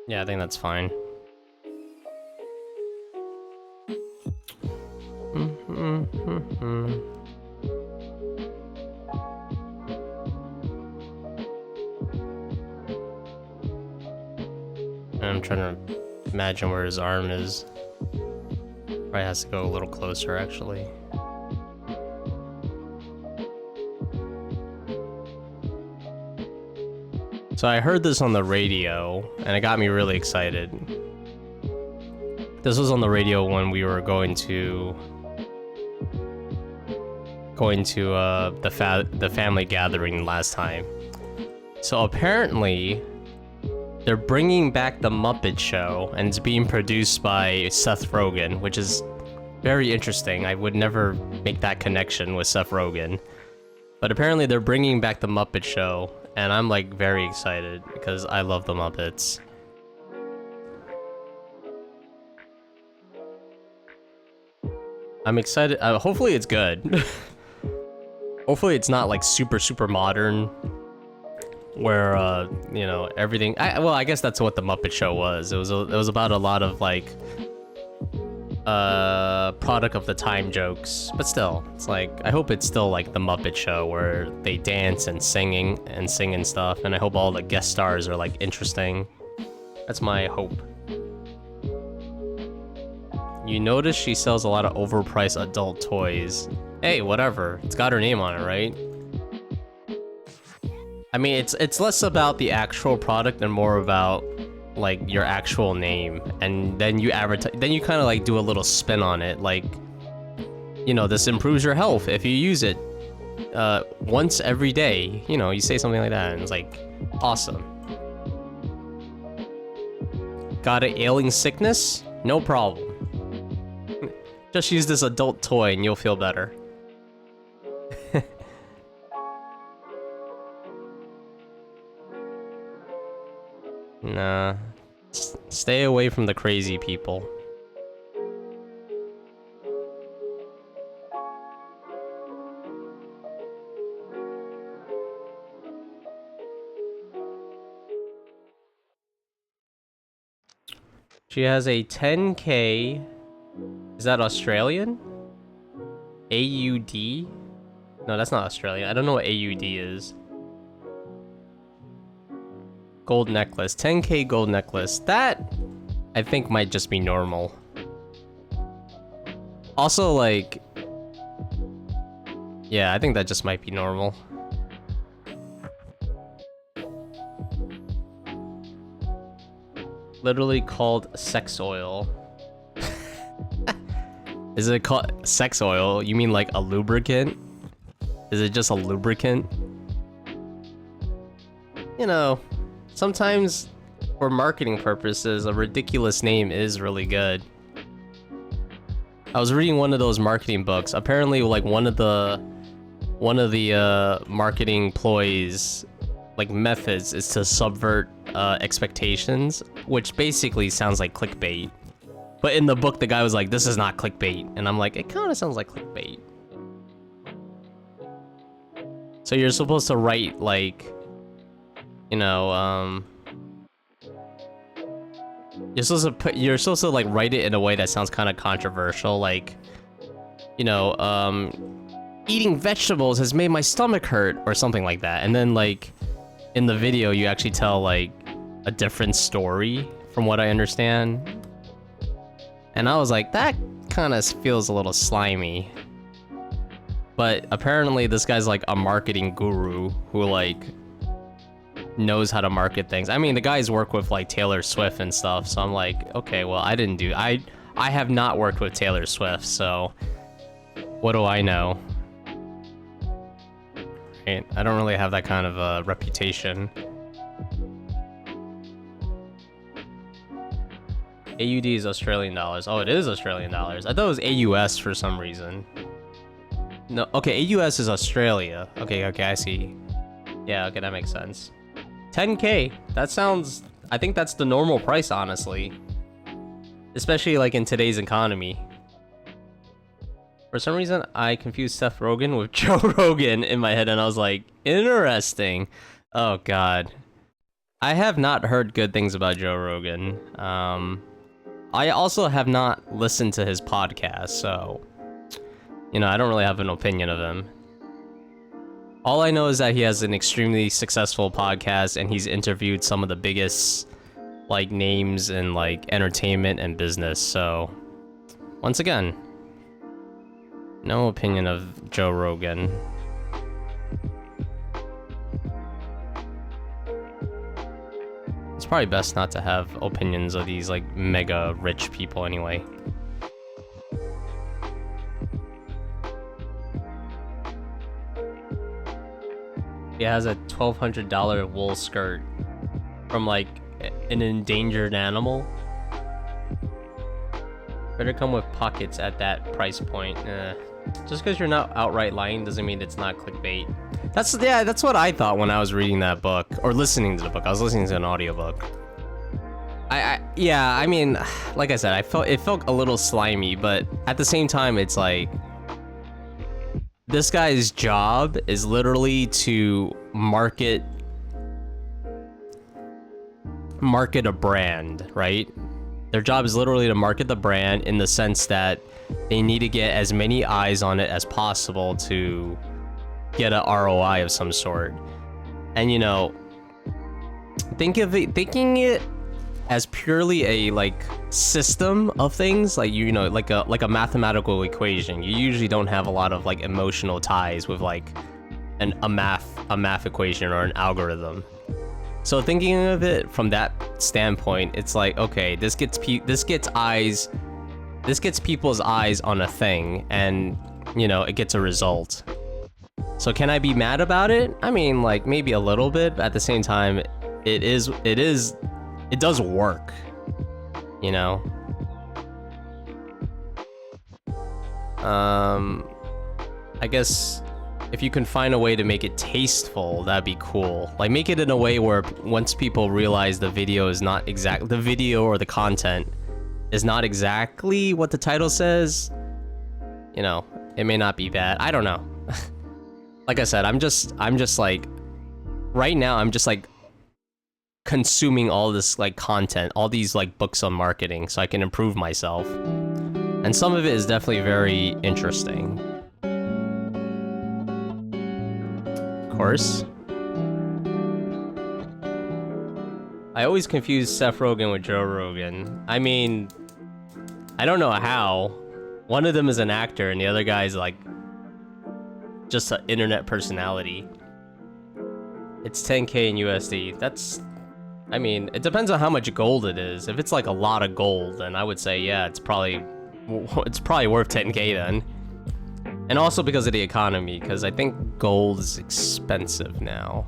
Yeah, I think that's fine. I'm trying to imagine where his arm is. Probably has to go a little closer, actually. So I heard this on the radio, and it got me really excited. This was on the radio when we were going to the family gathering last time. So apparently, they're bringing back the Muppet Show, and it's being produced by Seth Rogen, which is very interesting. I would never make that connection with Seth Rogen. But apparently they're bringing back the Muppet Show, and I'm like very excited because I love the Muppets. I'm excited. Hopefully it's good. Hopefully it's not like super modern, where you know, everything. Well, I guess that's what the Muppet Show was. It was about a lot of like product of the time jokes, but still, it's like, I hope it's still like the Muppet Show where they dance and sing and stuff, and I hope all the guest stars are like interesting. That's my hope. You notice she sells a lot of overpriced adult toys. Hey, whatever. It's got her name on it, right? I mean, it's less about the actual product and more about like your actual name, and then you advertise. Then you kind of like do a little spin on it, like, you know, this improves your health if you use it once every day. You know, you say something like that, and it's like awesome. Got an ailing sickness? No problem. Just use this adult toy and you'll feel better. Nah. Stay away from the crazy people. She has a 10K. Is that Australian? AUD? No, that's not Australian. I don't know what AUD is. Gold necklace. 10k gold necklace. That, I think, might just be normal. Also, like... Yeah, I think that just might be normal. Literally called sex oil. Is it called sex oil? You mean like a lubricant? Is it just a lubricant? You know, sometimes for marketing purposes, a ridiculous name is really good. I was reading one of those marketing books. Apparently, like one of the marketing ploys, like methods, is to subvert expectations, which basically sounds like clickbait. But in the book, the guy was like, "This is not clickbait," and I'm like, "It kind of sounds like clickbait." So you're supposed to write like, you know, you're supposed to like write it in a way that sounds kind of controversial, like, you know, eating vegetables has made my stomach hurt or something like that. And then like in the video, you actually tell like a different story from what I understand. And I was like, that kind of feels a little slimy. But apparently this guy's like a marketing guru who like knows how to market things. I mean, the guys work with like Taylor Swift and stuff, so I'm like, okay, well, I have not worked with Taylor Swift, so what do I know? Right? I don't really have that kind of a reputation. AUD is Australian dollars. Oh, it is Australian dollars. I thought it was AUS for some reason. No, okay, AUS is Australia. Okay, I see. Yeah, okay, that makes sense. 10k. That sounds... I think that's the normal price, honestly. Especially, like, in today's economy. For some reason, I confused Seth Rogen with Joe Rogan in my head, and I was like, interesting. Oh, God. I have not heard good things about Joe Rogan. I also have not listened to his podcast, so... You know, I don't really have an opinion of him. All I know is that he has an extremely successful podcast, and he's interviewed some of the biggest, like, names in, like, entertainment and business, so... Once again, no opinion of Joe Rogan. It's probably best not to have opinions of these, like, mega rich people anyway. He has a $1,200 wool skirt from like an endangered animal. Better come with pockets at that price point. Just because you're not outright lying doesn't mean it's not clickbait. That's what I thought when I was reading that book or listening to the book. I was listening to an audiobook. Yeah, I mean, like I said, it felt a little slimy, but at the same time, it's like, this guy's job is literally to market a brand, right? Their job is literally to market the brand in the sense that they need to get as many eyes on it as possible to get a ROI of some sort. And you know, thinking it as purely a like system of things, like you know, like a mathematical equation. You usually don't have a lot of like emotional ties with like a math equation or an algorithm. So thinking of it from that standpoint, it's like, okay, this gets people's eyes on a thing, and you know, it gets a result. So can I be mad about it? I mean, like maybe a little bit, but at the same time, it does work, you know? I guess if you can find a way to make it tasteful, that'd be cool. Like make it in a way where once people realize the video or the content is not exactly what the title says, you know, it may not be bad. I don't know. Like I said, I'm just like, right now, I'm just like, consuming all this like content, all these like books on marketing so I can improve myself. And some of it is definitely very interesting. course. I always confuse Seth Rogen with Joe Rogan. I mean, I don't know how. One of them is an actor and the other guy is like just an internet personality. It's 10K in USD. That's, I mean, it depends on how much gold it is. If it's like a lot of gold, then I would say, yeah, it's probably worth 10K then. And also because of the economy, because I think gold is expensive now.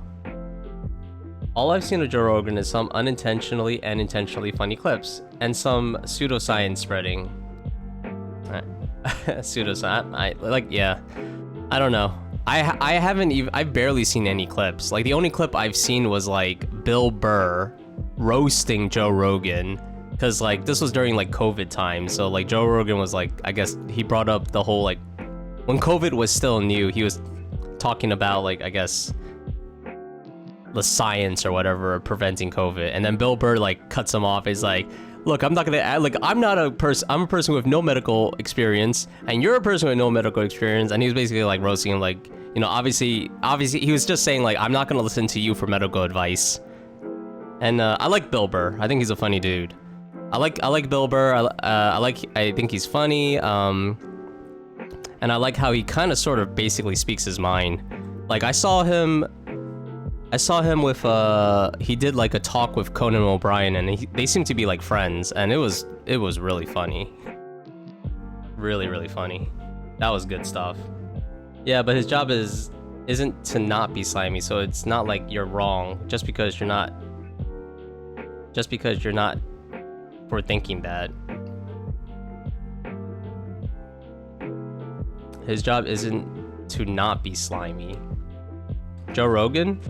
All I've seen of Joe Rogan is some unintentionally and intentionally funny clips, and some pseudoscience spreading. Pseudoscience, yeah. I don't know. I've barely seen any clips. Like, the only clip I've seen was, like, Bill Burr roasting Joe Rogan. Because, like, this was during, like, COVID time. So, like, Joe Rogan was, like, I guess he brought up the whole, like, when COVID was still new, he was talking about, like, I guess, the science or whatever of preventing COVID. And then Bill Burr, like, cuts him off. He's like, look, I'm not gonna add, like, I'm a person with no medical experience, and you're a person with no medical experience. And he was basically, like, roasting him, like, you know, obviously, he was just saying, like, I'm not gonna listen to you for medical advice. And I like Bill Burr. I think he's a funny dude. I like Bill Burr. I think he's funny. And I like how he kind of sort of basically speaks his mind. Like, I saw him with he did like a talk with Conan O'Brien, and they seem to be like friends, and it was really funny. Really funny. That was good stuff. Yeah, but his job isn't to not be slimy, so it's not like you're wrong just because you're not for thinking that. His job isn't to not be slimy. Joe Rogan?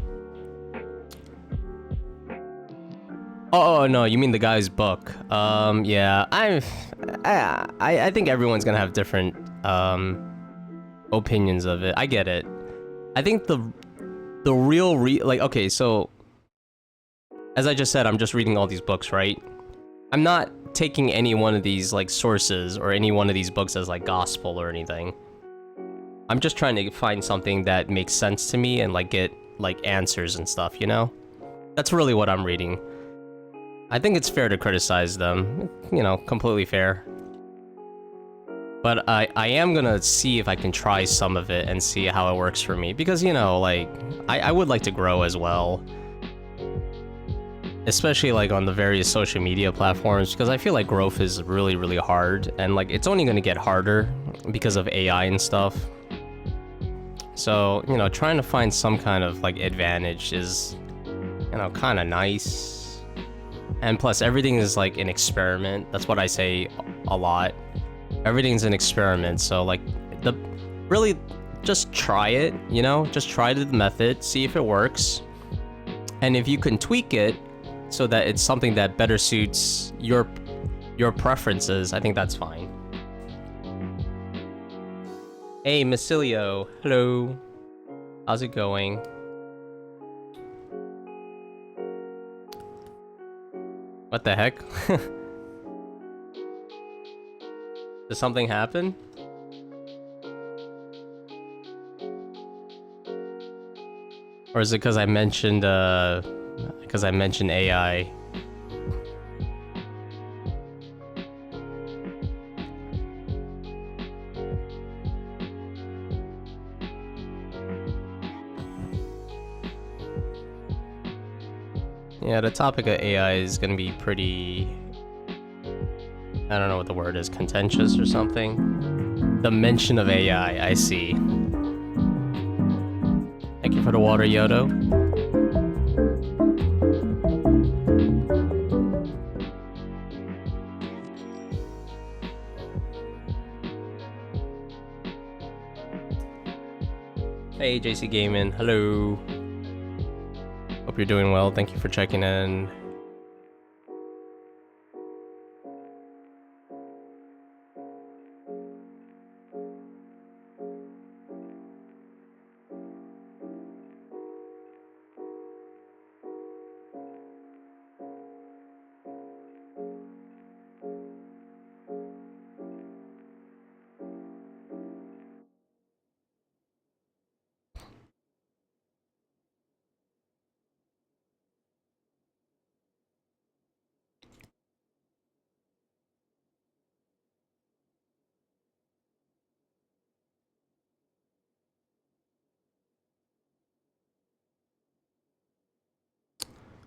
Oh no, you mean the guy's book? Yeah, I think everyone's gonna have different opinions of it. I get it. I think the real like, okay, so as I just said, I'm just reading all these books, right? I'm not taking any one of these like sources or any one of these books as like gospel or anything. I'm just trying to find something that makes sense to me and like get like answers and stuff, you know? That's really what I'm reading. I think it's fair to criticize them, you know, completely fair. But I am gonna see if I can try some of it and see how it works for me, because, you know, like, I would like to grow as well. Especially like on the various social media platforms, because I feel like growth is really hard, and like it's only gonna get harder because of AI and stuff. So, you know, trying to find some kind of like advantage is, you know, kind of nice. And plus, everything is like an experiment. That's what I say a lot. Everything's an experiment. So like, really just try it, you know, just try the method, see if it works. And if you can tweak it so that it's something that better suits your preferences, I think that's fine. Hey, Massilio, hello. How's it going? What the heck? Did something happen? Or is it because I mentioned AI? Yeah, the topic of AI is gonna be pretty, I don't know what the word is, contentious or something. The mention of AI, I see. Thank you for the water, Yodo. Hey, JC Gaming, hello. Hope you're doing well. Thank you for checking in.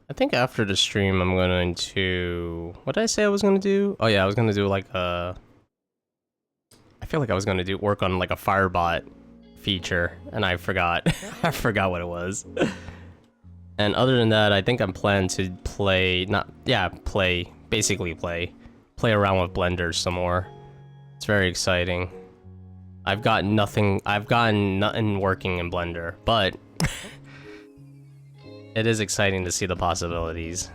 I think after the stream, I'm going to... What did I say I was going to do? Oh yeah, I was going to do like a... I feel like I was going to do work on like a Firebot feature, and I forgot. I forgot what it was. And other than that, I think I'm planning to play... basically play around with Blender some more. It's very exciting. I've gotten nothing working in Blender, but... It is exciting to see the possibilities.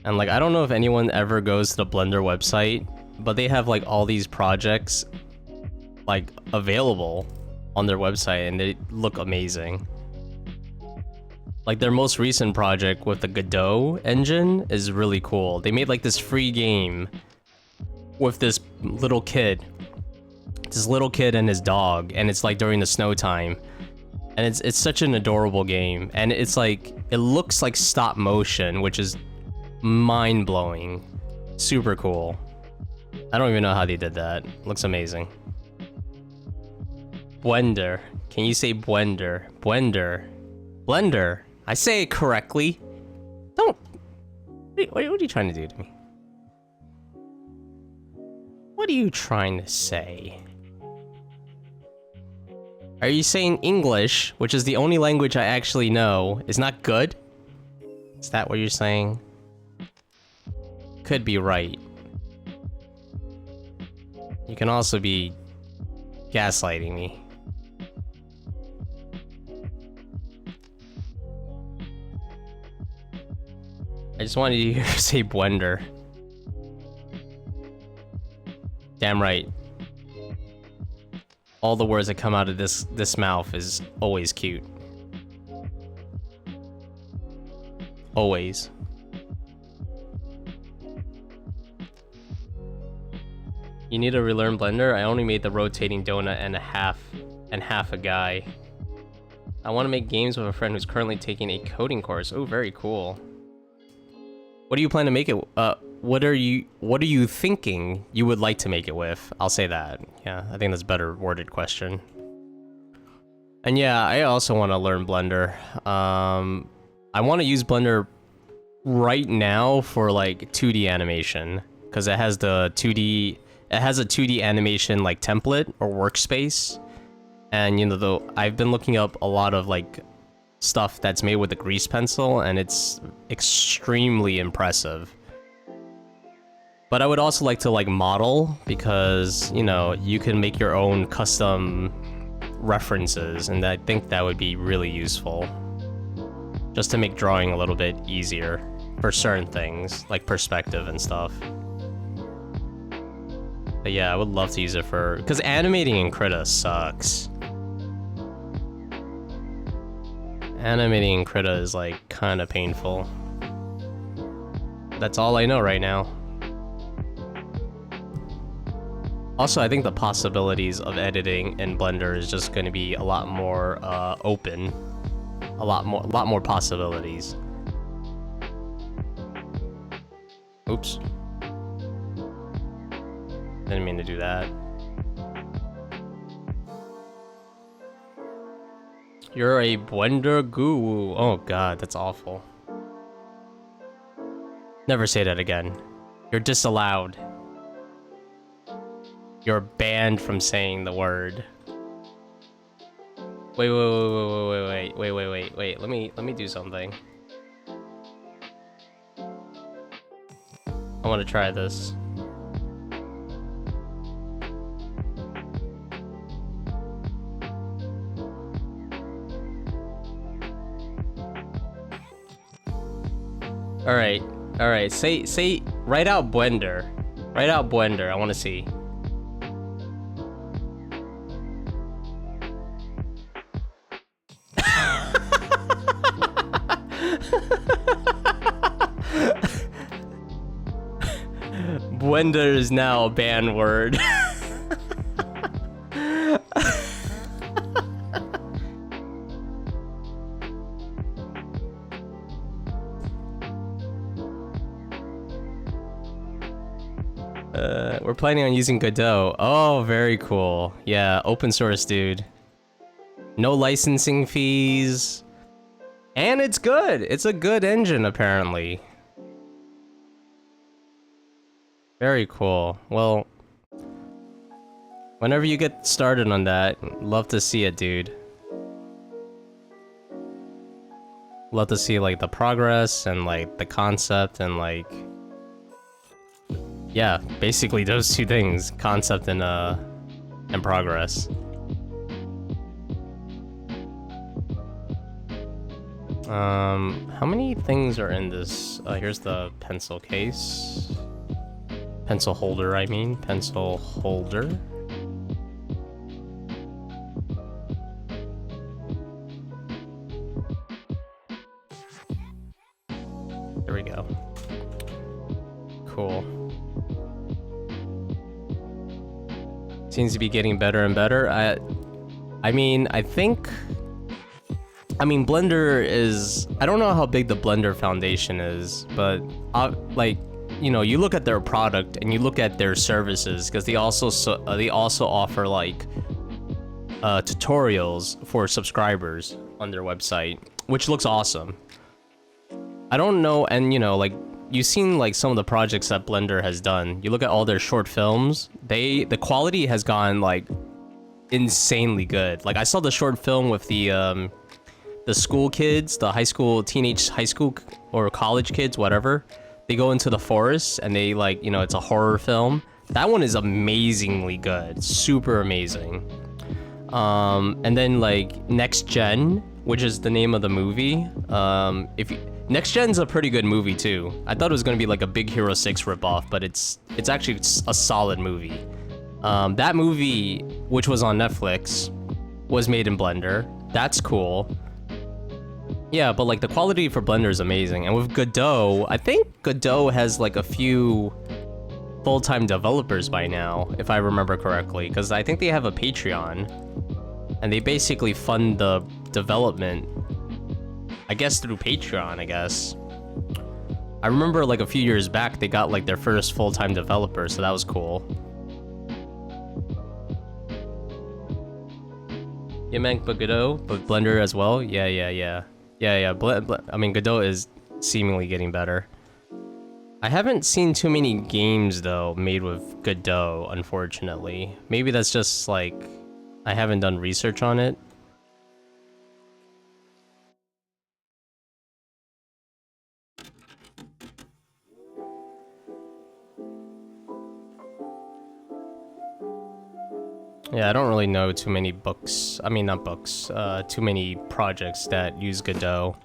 And like, I don't know if anyone ever goes to the Blender website, but they have like all these projects like available on their website and they look amazing. Like their most recent project with the Godot engine is really cool. They made like this free game with this little kid and his dog, and it's like during the snow time. And it's such an adorable game, and it's like, it looks like stop motion, which is mind-blowing. Super cool. I don't even know how they did that. Looks amazing. Blender. Can you say Blender? Blender. Blender. I say it correctly. Don't... What are you trying to do to me? What are you trying to say? Are you saying English, which is the only language I actually know, is not good? Is that what you're saying? Could be right. You can also be gaslighting me. I just wanted you to say Blender. Damn right. All the words that come out of this mouth is always cute. Always. You need to relearn Blender? I only made the rotating donut and half a guy. I want to make games with a friend who's currently taking a coding course. Oh, very cool. What do you plan to make it? What are you thinking you would like to make it with? I'll say that. Yeah, I think that's a better worded question. And yeah, I also want to learn Blender. I want to use Blender right now for like 2D animation, because it has the 2D. It has a 2D animation like template or workspace, and you know, though I've been looking up a lot of like stuff that's made with the grease pencil, and it's extremely impressive. But I would also like to like model, because you know, you can make your own custom references, and I think that would be really useful, just to make drawing a little bit easier for certain things like perspective and stuff. But yeah, I would love to use it for, because animating in Krita sucks. Animating in Krita is like kind of painful. That's all I know right now. Also, I think the possibilities of editing in Blender is just going to be a lot more open. A lot more possibilities. Oops. Didn't mean to do that. You're a Blender guru. Oh god, that's awful. Never say that again. You're disallowed. You're banned from saying the word. Wait. Let me do something. I want to try this. All right. Say, write out Blender. Write out Blender. I want to see. Blender is now a banned word. We're planning on using Godot. Oh, very cool. Yeah, open source, dude. No licensing fees. And it's good. It's a good engine, apparently. Very cool. Well, whenever you get started on that, love to see it, dude. Love to see, like, the progress and, like, the concept and, like... Yeah, basically those two things. Concept and progress. How many things are in this? Here's the pencil case. Pencil holder, I mean. Pencil holder. There we go. Cool. Seems to be getting better and better. I mean, Blender is... I don't know how big the Blender Foundation is, but like, you know, you look at their product and you look at their services, because they also offer like tutorials for subscribers on their website, which looks awesome. I don't know, and you know, like, you've seen like some of the projects that Blender has done. You look at all their short films, the quality has gone like insanely good. Like, I saw the short film with the school kids, the teenage high school or college kids, whatever. They go into the forest and they, like, you know, it's a horror film. That one is amazingly good, super amazing. And then like Next Gen, which is the name of the movie. Next Gen's a pretty good movie too. I thought it was gonna be like a Big Hero 6 ripoff, but it's actually a solid movie. That movie, which was on Netflix, was made in Blender. That's cool. Yeah, but like the quality for Blender is amazing. And with Godot, I think Godot has like a few full-time developers by now, if I remember correctly, because I think they have a Patreon and they basically fund the development, I guess, through Patreon, I guess. I remember like a few years back they got like their first full-time developer, so that was cool. Yeah, man, but Godot, but Blender as well. Yeah. I mean, Godot is seemingly getting better. I haven't seen too many games though made with Godot, unfortunately. Maybe that's just like I haven't done research on it. Yeah, I don't really know too many books. I mean, not books. Too many projects that use Godot.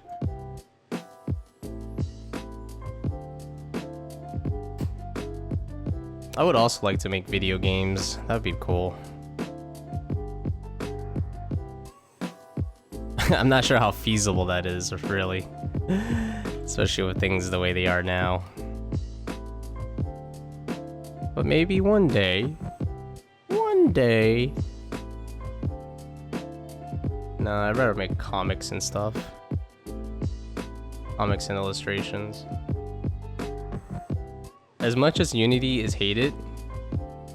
I would also like to make video games. That'd be cool. I'm not sure how feasible that is, really. Especially with things the way they are now. But maybe one day. One day. No, I'd rather make comics and stuff. Comics and illustrations. As much as Unity is hated,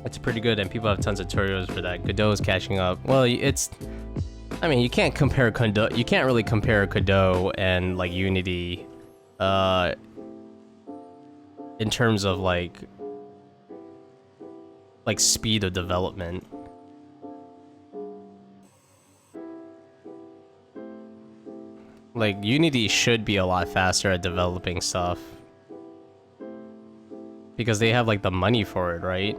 it's pretty good and people have tons of tutorials for that. Godot is catching up. Well, I mean, you can't compare Godot. You can't really compare Godot and like Unity, in terms of like speed of development. Like, Unity should be a lot faster at developing stuff. Because they have, like, the money for it, right?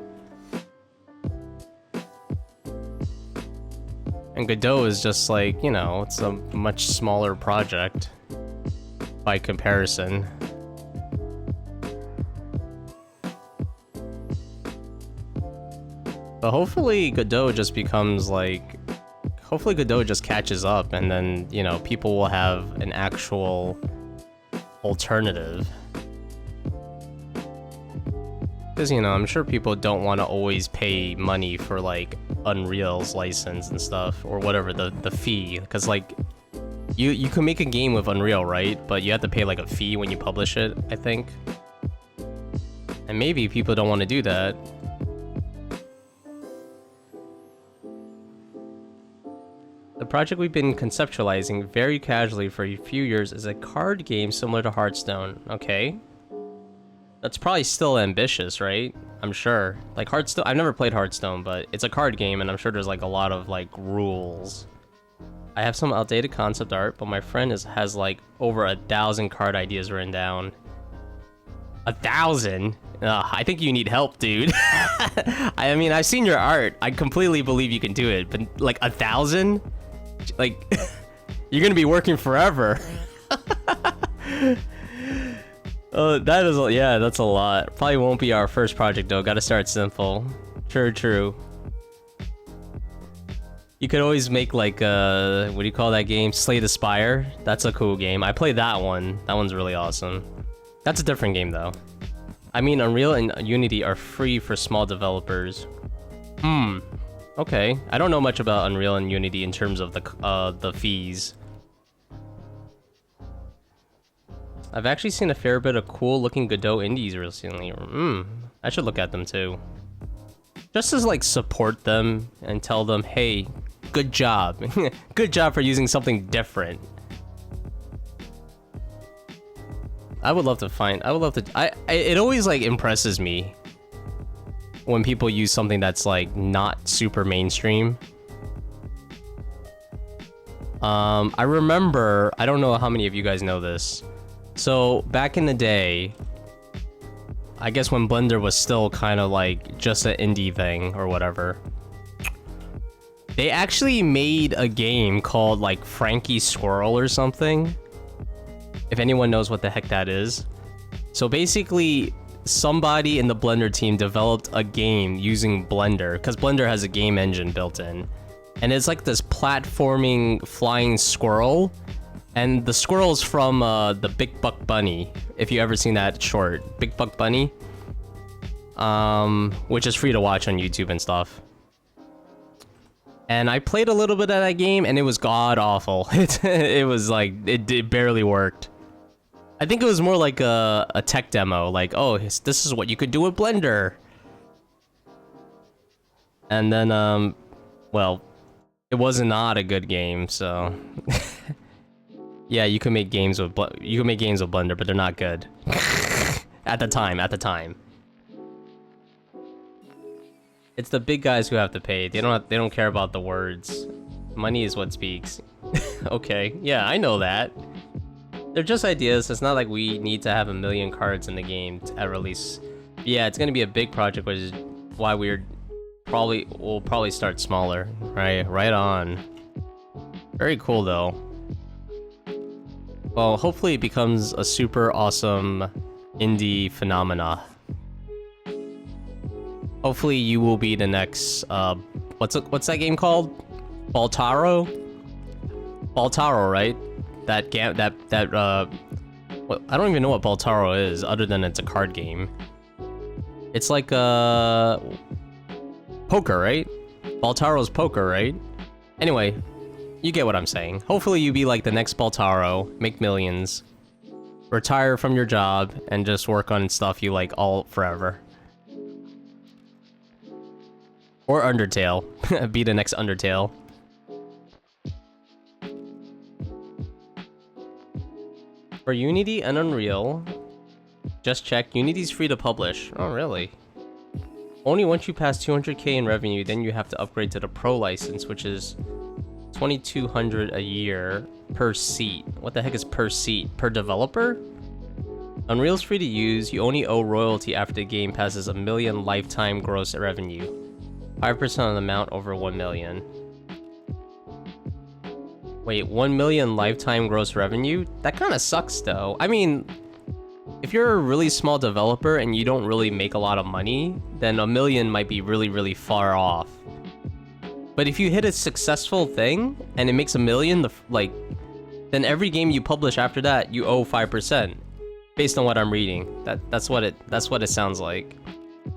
And Godot is just, like, you know, it's a much smaller project by comparison. But hopefully Godot just becomes, like... Hopefully Godot just catches up and then, you know, people will have an actual alternative. Because, you know, I'm sure people don't want to always pay money for, like, Unreal's license and stuff, or whatever, the fee. Because, like, you can make a game with Unreal, right? But you have to pay, like, a fee when you publish it, I think. And maybe people don't want to do that. project we've been conceptualizing very casually for a few years is a card game similar to Hearthstone. Okay. That's probably still ambitious, right? I'm sure. Like Hearthstone, I've never played Hearthstone, but it's a card game and I'm sure there's like a lot of like rules. I have some outdated concept art, but my friend has like over 1,000 card ideas written down. 1,000? I think you need help, dude. I mean, I've seen your art. I completely believe you can do it, but like 1,000? Like, you're gonna be working forever. That is, yeah, that's a lot. Probably won't be our first project though. Gotta start simple. True. You could always make like what do you call that game? Slay the Spire. That's a cool game. I played that one. That one's really awesome. That's a different game though. I mean, Unreal and Unity are free for small developers. Okay. I don't know much about Unreal and Unity in terms of the fees. I've actually seen a fair bit of cool-looking Godot indies recently. I should look at them too. Just to like support them and tell them, hey, good job. Good job for using something different. I would love to find, it always like impresses me when people use something that's like not super mainstream. I remember, I don't know how many of you guys know this. So back in the day, I guess when Blender was still kind of like just an indie thing or whatever, they actually made a game called like Frankie Squirrel or something. If anyone knows what the heck that is. So basically, somebody in the Blender team developed a game using Blender, because Blender has a game engine built in. And it's like this platforming flying squirrel. And the squirrel's from the Big Buck Bunny, if you ever seen that short. Big Buck Bunny. Which is free to watch on YouTube and stuff. And I played a little bit of that game, and it was god-awful. It was like, it barely worked. I think it was more like a tech demo, like, oh, this is what you could do with Blender. And then, well, it was not a good game, so... Yeah, you can make games with Blender, but they're not good. At the time. It's the big guys who have to pay. They don't care about the words. Money is what speaks. Okay, yeah, I know that. They're just ideas. It's not like we need to have 1 million cards in the game at release. Yeah, it's gonna be a big project, which is why we'll probably start smaller. Right on. Very cool though. Well, hopefully it becomes a super awesome indie phenomena. Hopefully you will be the next, what's that game called? Baltaro, right? I don't even know what Baltaro is, other than it's a card game. It's like, poker, right? Baltaro's poker, right? Anyway, you get what I'm saying. Hopefully you be like the next Baltaro, make millions, retire from your job, and just work on stuff you like all forever. Or Undertale. Be the next Undertale. For Unity and Unreal, just check, Unity's free to publish. Oh, really? Only once you pass 200k in revenue, then you have to upgrade to the Pro license, which is $2,200 a year per seat. What the heck is per seat? Per developer? Unreal's free to use. You only owe royalty after the game passes 1 million lifetime gross revenue. 5% on the amount over 1 million. Wait, 1 million lifetime gross revenue? That kind of sucks though. I mean, if you're a really small developer and you don't really make a lot of money, then 1 million might be really, really far off. But if you hit a successful thing and it makes 1 million, then every game you publish after that, you owe 5%. Based on what I'm reading. That's what it sounds like.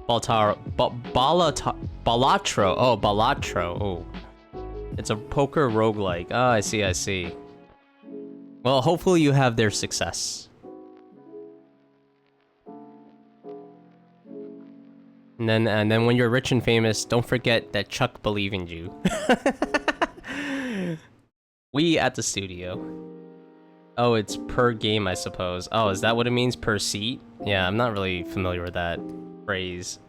Balatro. Oh, Balatro. Oh. It's a poker roguelike. Oh, I see. Well, hopefully you have their success. And then when you're rich and famous, don't forget that Chuck believed in you. We at the studio. Oh, it's per game, I suppose. Oh, is that what it means? Per seat? Yeah, I'm not really familiar with that phrase.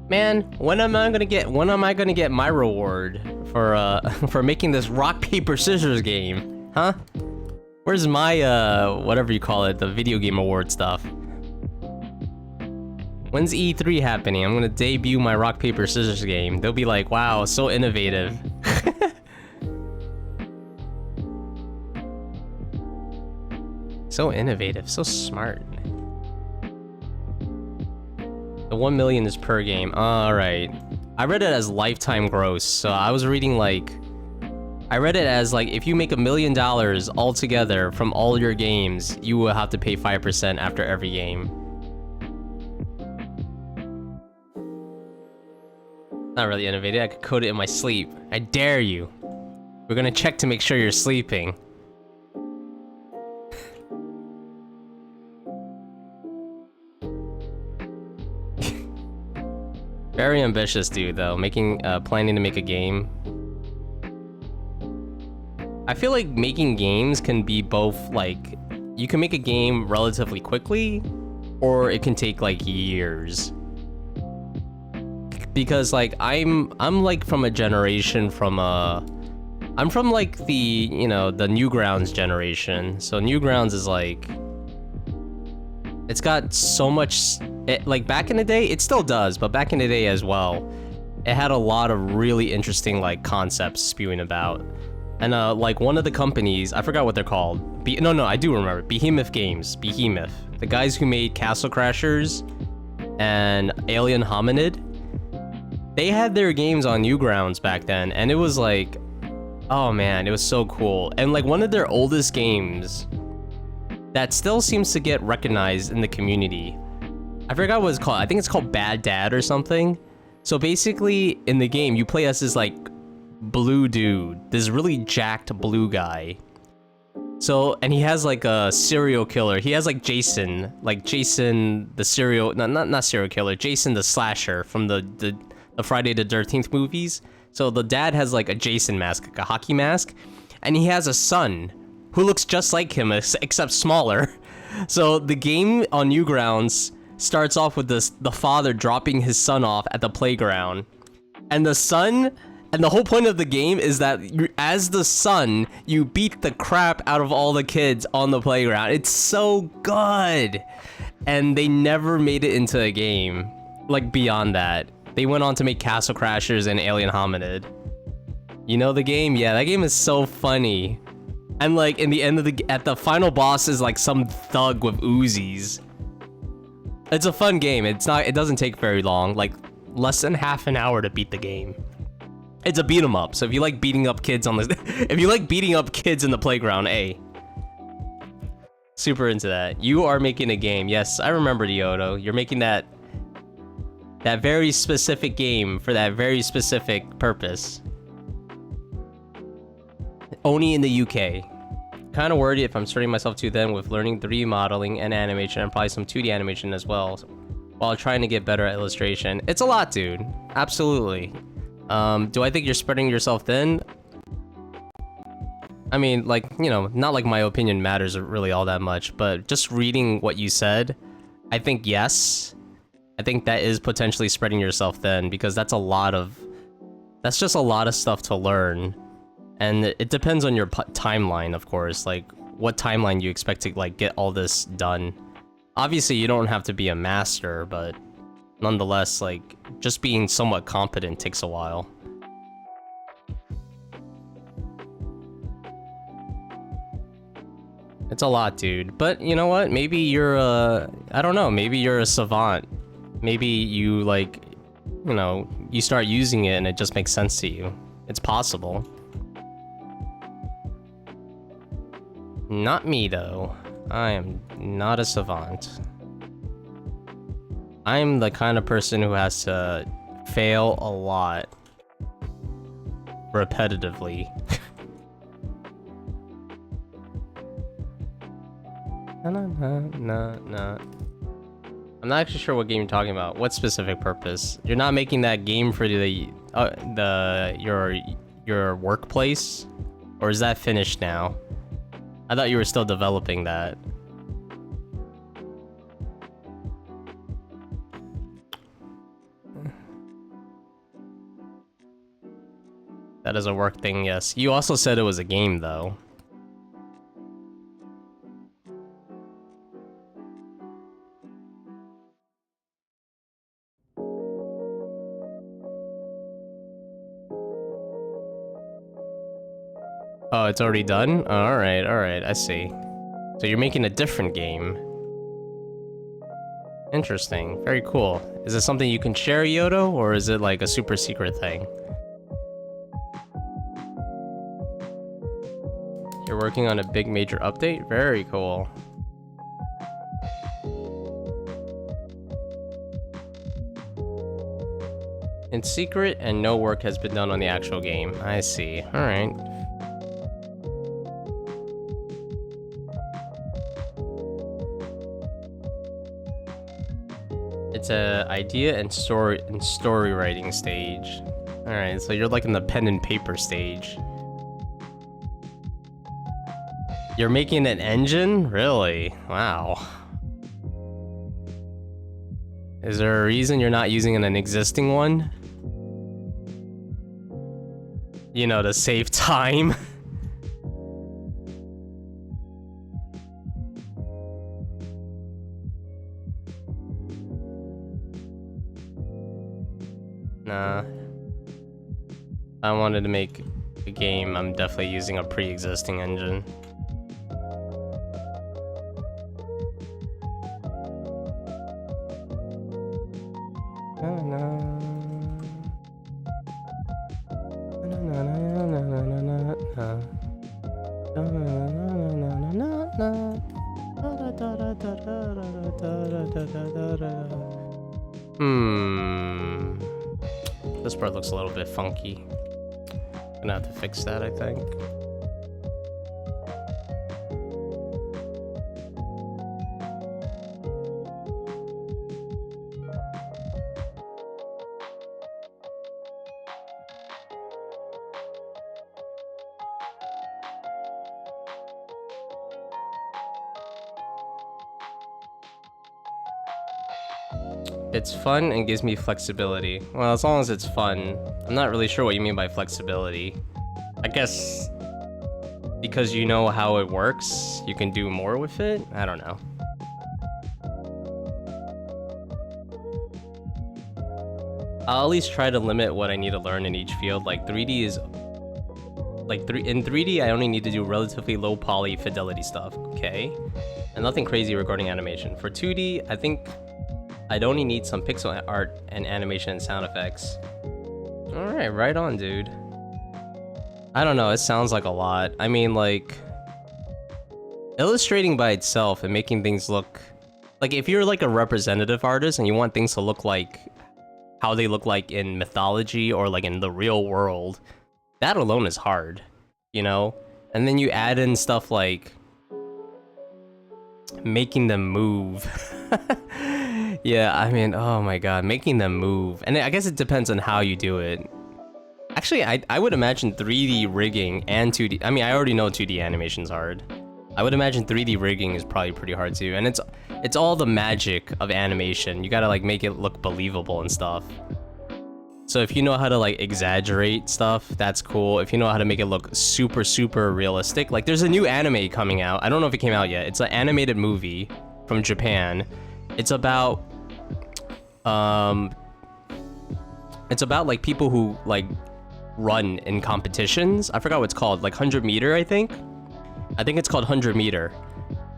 Man, when am I gonna get my reward for for making this rock paper scissors game? Huh? Where's my whatever you call it, the video game award stuff? When's E3 happening? I'm gonna debut my rock paper scissors game. They'll be like, wow, so innovative. So innovative, so smart. The 1 million is per game. Alright. I read it as lifetime gross, so I was reading like... I read it as like, if you make $1 million altogether from all your games, you will have to pay 5% after every game. Not really innovative, I could code it in my sleep. I dare you. We're gonna check to make sure you're sleeping. Very ambitious dude though, planning to make a game. I feel like making games can be both like, you can make a game relatively quickly, or it can take like years. Because like, I'm like from a generation I'm from like the, you know, the Newgrounds generation. So Newgrounds is like, it's got so much, like back in the day, it still does, but back in the day as well, it had a lot of really interesting like concepts spewing about. And like one of the companies, I forgot what they're called. No, I do remember. Behemoth Games. Behemoth. The guys who made Castle Crashers and Alien Hominid. They had their games on Newgrounds back then, and it was like, oh man, it was so cool. And like one of their oldest games that still seems to get recognized in the community. I forgot what it's called. I think it's called Bad Dad or something. So basically, in the game, you play as this like blue dude, this really jacked blue guy. So, and he has like a serial killer. He has like Jason the serial, not serial killer, Jason the slasher from the Friday the 13th movies. So the dad has like a Jason mask, like a hockey mask, and he has a son who looks just like him except smaller. So the game on Newgrounds starts off with the father dropping his son off at the playground, and the son. And the whole point of the game is that as the son, you beat the crap out of all the kids on the playground. It's so good. And they never made it into a game, like beyond that. They went on to make Castle Crashers and Alien Hominid. You know the game? Yeah, that game is so funny. And like in the end of at the final boss is like some thug with Uzis. It's a fun game. It doesn't take very long, like less than half an hour to beat the game. It's a beat 'em up, so if you like beating up kids on the if you like beating up kids in the playground, super into that. You are making a game. Yes, I remember Diodo. You're making that very specific game for that very specific purpose. Only in the UK. Kind of worried if I'm starting myself too then with learning 3D modeling and animation and probably some 2D animation as well, while trying to get better at illustration. It's a lot, dude. Absolutely. Do I think you're spreading yourself thin? I mean, like, you know, not like my opinion matters really all that much, but just reading what you said, I think yes. I think that is potentially spreading yourself thin, because that's just a lot of stuff to learn. And it depends on your timeline, of course, like what timeline you expect to like get all this done. Obviously, you don't have to be a master, but nonetheless, like, just being somewhat competent takes a while. It's a lot, dude. But you know what? Maybe you're I don't know, maybe you're a savant. Maybe you, like, you know, you start using it and it just makes sense to you. It's possible. Not me, though. I am not a savant. I'm the kind of person who has to fail a lot repetitively. Na na na na na. I'm not actually sure what game you're talking about. What specific purpose? You're not making that game for your workplace, or is that finished now? I thought you were still developing that. That is a work thing, yes. You also said it was a game, though. Oh, it's already done? Alright, I see. So you're making a different game. Interesting, very cool. Is it something you can share, Yodo, or is it like a super secret thing? You're working on a big major update? Very cool. In secret, and no work has been done on the actual game. I see. Alright. It's a idea and story writing stage. Alright, so you're like in the pen and paper stage. You're making an engine? Really? Wow. Is there a reason you're not using an existing one? You know, to save time? Nah. If I wanted to make a game, I'm definitely using a pre-existing engine. This part looks a little bit funky. Gonna have to fix that, I think. It's fun and gives me flexibility. Well, as long as it's fun. I'm not really sure what you mean by flexibility. I guess because you know how it works, you can do more with it? I don't know. I'll at least try to limit what I need to learn in each field. Like 3D is... in 3D, I only need to do relatively low poly fidelity stuff, okay? And nothing crazy regarding animation. For 2D, I think I'd only need some pixel art and animation and sound effects. Alright, right on, dude. I don't know, it sounds like a lot. I mean, like... illustrating by itself and making things look... like, if you're like a representative artist and you want things to look like how they look like in mythology or like in the real world, that alone is hard, you know? And then you add in stuff like making them move. Yeah, I mean, oh my god, making them move. And I guess it depends on how you do it. Actually, I would imagine 3D rigging and 2D... I mean, I already know 2D animation's hard. I would imagine 3D rigging is probably pretty hard too. And it's all the magic of animation. You gotta like make it look believable and stuff. So if you know how to like exaggerate stuff, that's cool. If you know how to make it look super, super realistic. Like there's a new anime coming out. I don't know if it came out yet. It's an animated movie from Japan. It's about like people who like run in competitions. I forgot what it's called, like 100 meter, I think it's called 100 meter.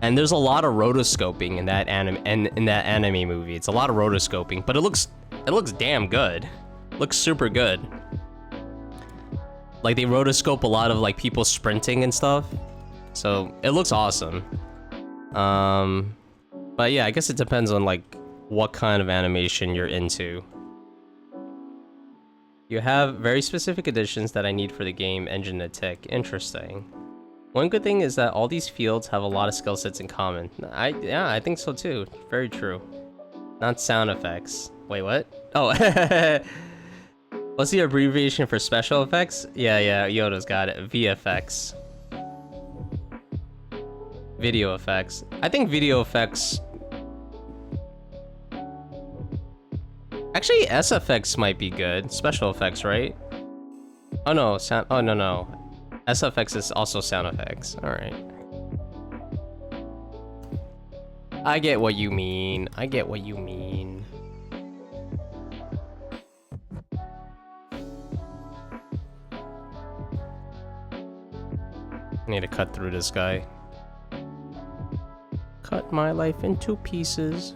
And there's a lot of rotoscoping in that anime movie. It's a lot of rotoscoping, but it looks damn good. It looks super good. Like they rotoscope a lot of like people sprinting and stuff. So it looks awesome. But yeah, I guess it depends on like what kind of animation you're into. You have very specific additions that I need for the game engine to tick. Interesting. One good thing is that all these fields have a lot of skill sets in common. Yeah, I think so too. Very true. Not sound effects. Wait, what? Oh. What's the abbreviation for special effects? Yeah, Yoda's got it. VFX. Video effects. I think video effects... Actually, SFX might be good. Special effects, right? Oh no, sound... Oh no. SFX is also sound effects. Alright. I get what you mean. I need to cut through this guy. Cut my life into pieces.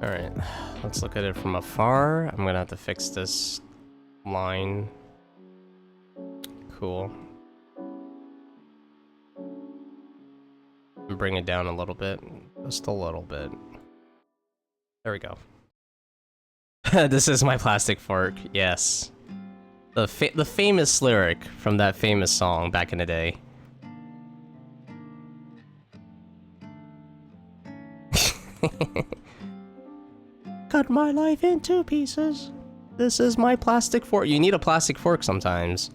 Alright, let's look at it from afar. I'm gonna have to fix this line. Cool. And bring it down a little bit. Just a little bit. There we go. This is my plastic fork. Yes. The famous lyric from that famous song back in the day. Cut my life into pieces. This is my plastic fork. You need a plastic fork sometimes.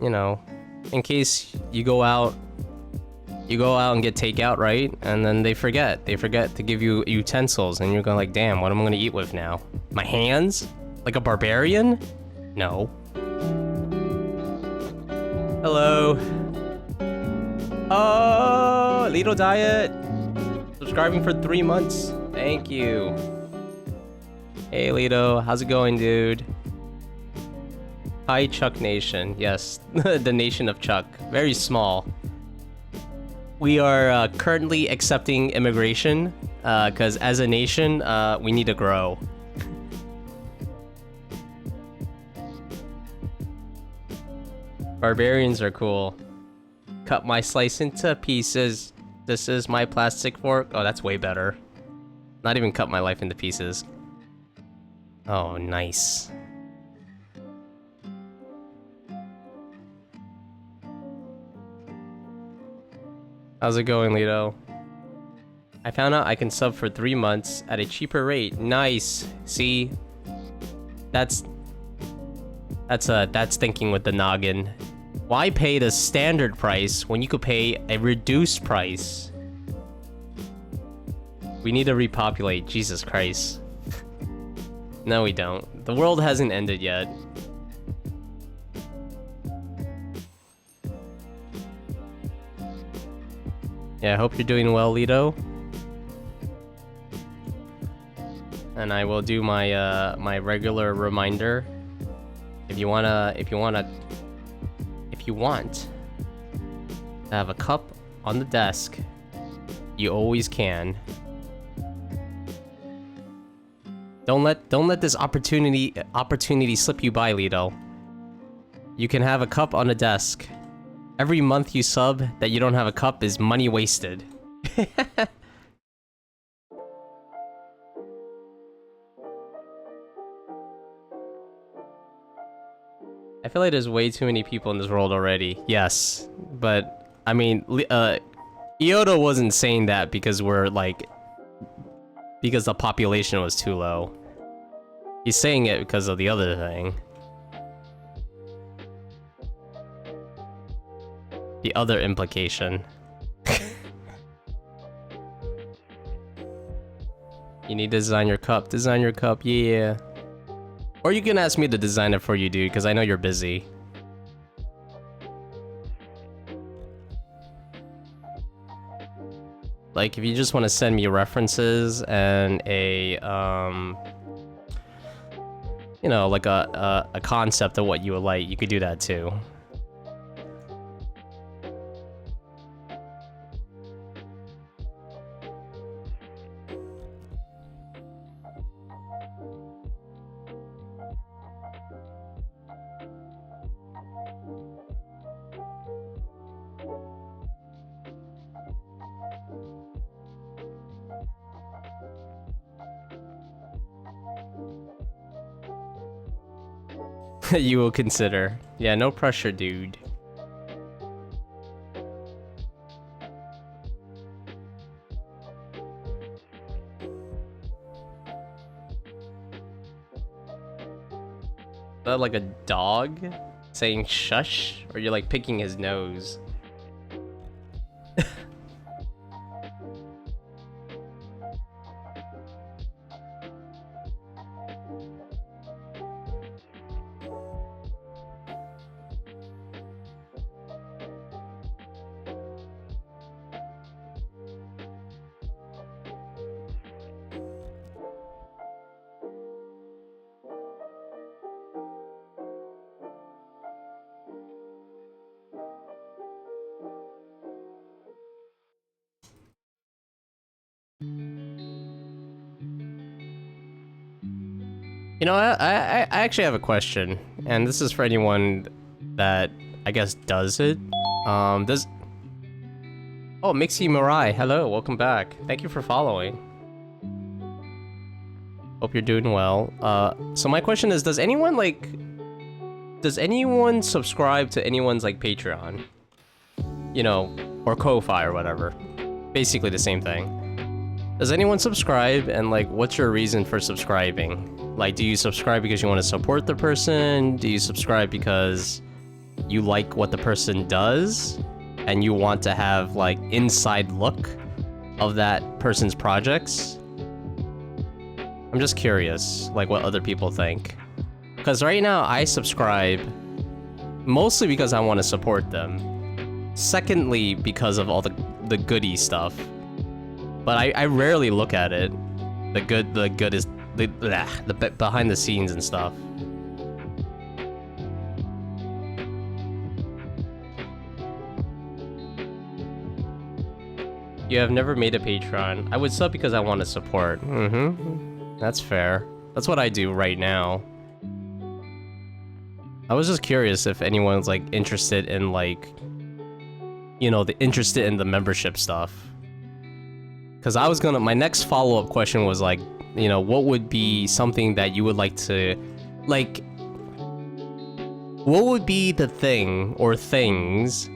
You know, in case you go out and get takeout, right? And then they forget to give you utensils, and you're going like, damn, what am I gonna eat with now? My hands? Like a barbarian? No. Hello. Oh, Lido Diet. Subscribing for 3 months. Thank you. Hey Lido, how's it going, dude? Hi Chuck Nation. Yes, the nation of Chuck. Very small. We are currently accepting immigration because as a nation, we need to grow. Barbarians are cool. Cut my slice into pieces. This is my plastic fork. Oh, that's way better. Not even cut my life into pieces. Oh, nice. How's it going, Lido? I found out I can sub for 3 months at a cheaper rate. Nice. See? That's thinking with the noggin. Why pay the standard price when you could pay a reduced price? We need to repopulate. Jesus Christ. No, we don't. The world hasn't ended yet. Yeah, I hope you're doing well, Lido. And I will do my my regular reminder. If you want to have a cup on the desk, you always can. Don't let this opportunity slip you by, Lido. You can have a cup on a desk. Every month you sub that you don't have a cup is money wasted. I feel like there's way too many people in this world already. Yes, but I mean, Iodo wasn't saying that because because the population was too low. He's saying it because of the other thing. The other implication. You need to design your cup. Design your cup, yeah. Or you can ask me to design it for you, dude, because I know you're busy. Like, if you just want to send me references and a, you know, like a concept of what you would like, you could do that too. You will consider. Yeah, no pressure, dude. Is that like a dog saying shush? Or you're like picking his nose? You know, I actually have a question, and this is for anyone that I guess does it. Does... Oh, Mixie Mirai, hello, welcome back. Thank you for following. Hope you're doing well. So my question is, does anyone subscribe to anyone's like Patreon? You know, or Ko-Fi or whatever. Basically the same thing. Does anyone subscribe, and like, what's your reason for subscribing? Like, do you subscribe because you want to support the person? Do you subscribe because you like what the person does and you want to have like inside look of that person's projects? I'm just curious, like what other people think. Because right now I subscribe mostly because I want to support them. Secondly, because of all the goody stuff. But I rarely look at it. The good is the behind the scenes and stuff. You have never made a Patreon. I would sub because I want to support. That's fair. That's what I do right now. I was just curious if anyone's like interested in like, you know, interested in the membership stuff. Because I was gonna, my next follow-up question was like, you know, what would be something that you would like to, like, what would be the thing or things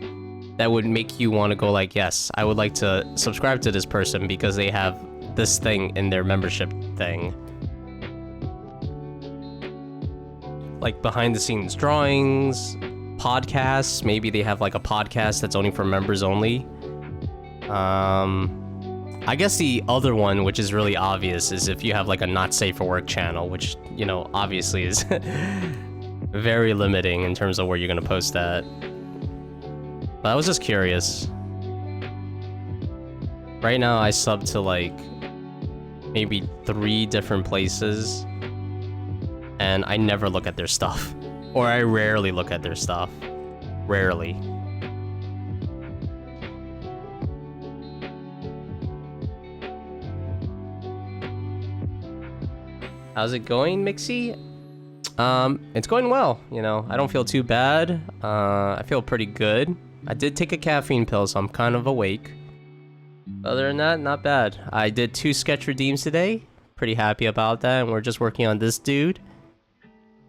that would make you want to go like, yes, I would like to subscribe to this person because they have this thing in their membership thing. Like behind the scenes drawings, podcasts, maybe they have like a podcast that's only for members only. I guess the other one, which is really obvious, is if you have like a not safe for work channel, which, you know, obviously is very limiting in terms of where you're gonna post that. But I was just curious. Right now I sub to like maybe 3 different places and I never look at their stuff. Or I rarely look at their stuff. Rarely. How's it going, Mixie? It's going well, you know. I don't feel too bad. I feel pretty good. I did take a caffeine pill, so I'm kind of awake. Other than that, not bad. I did 2 sketch redeems today. Pretty happy about that, and we're just working on this dude.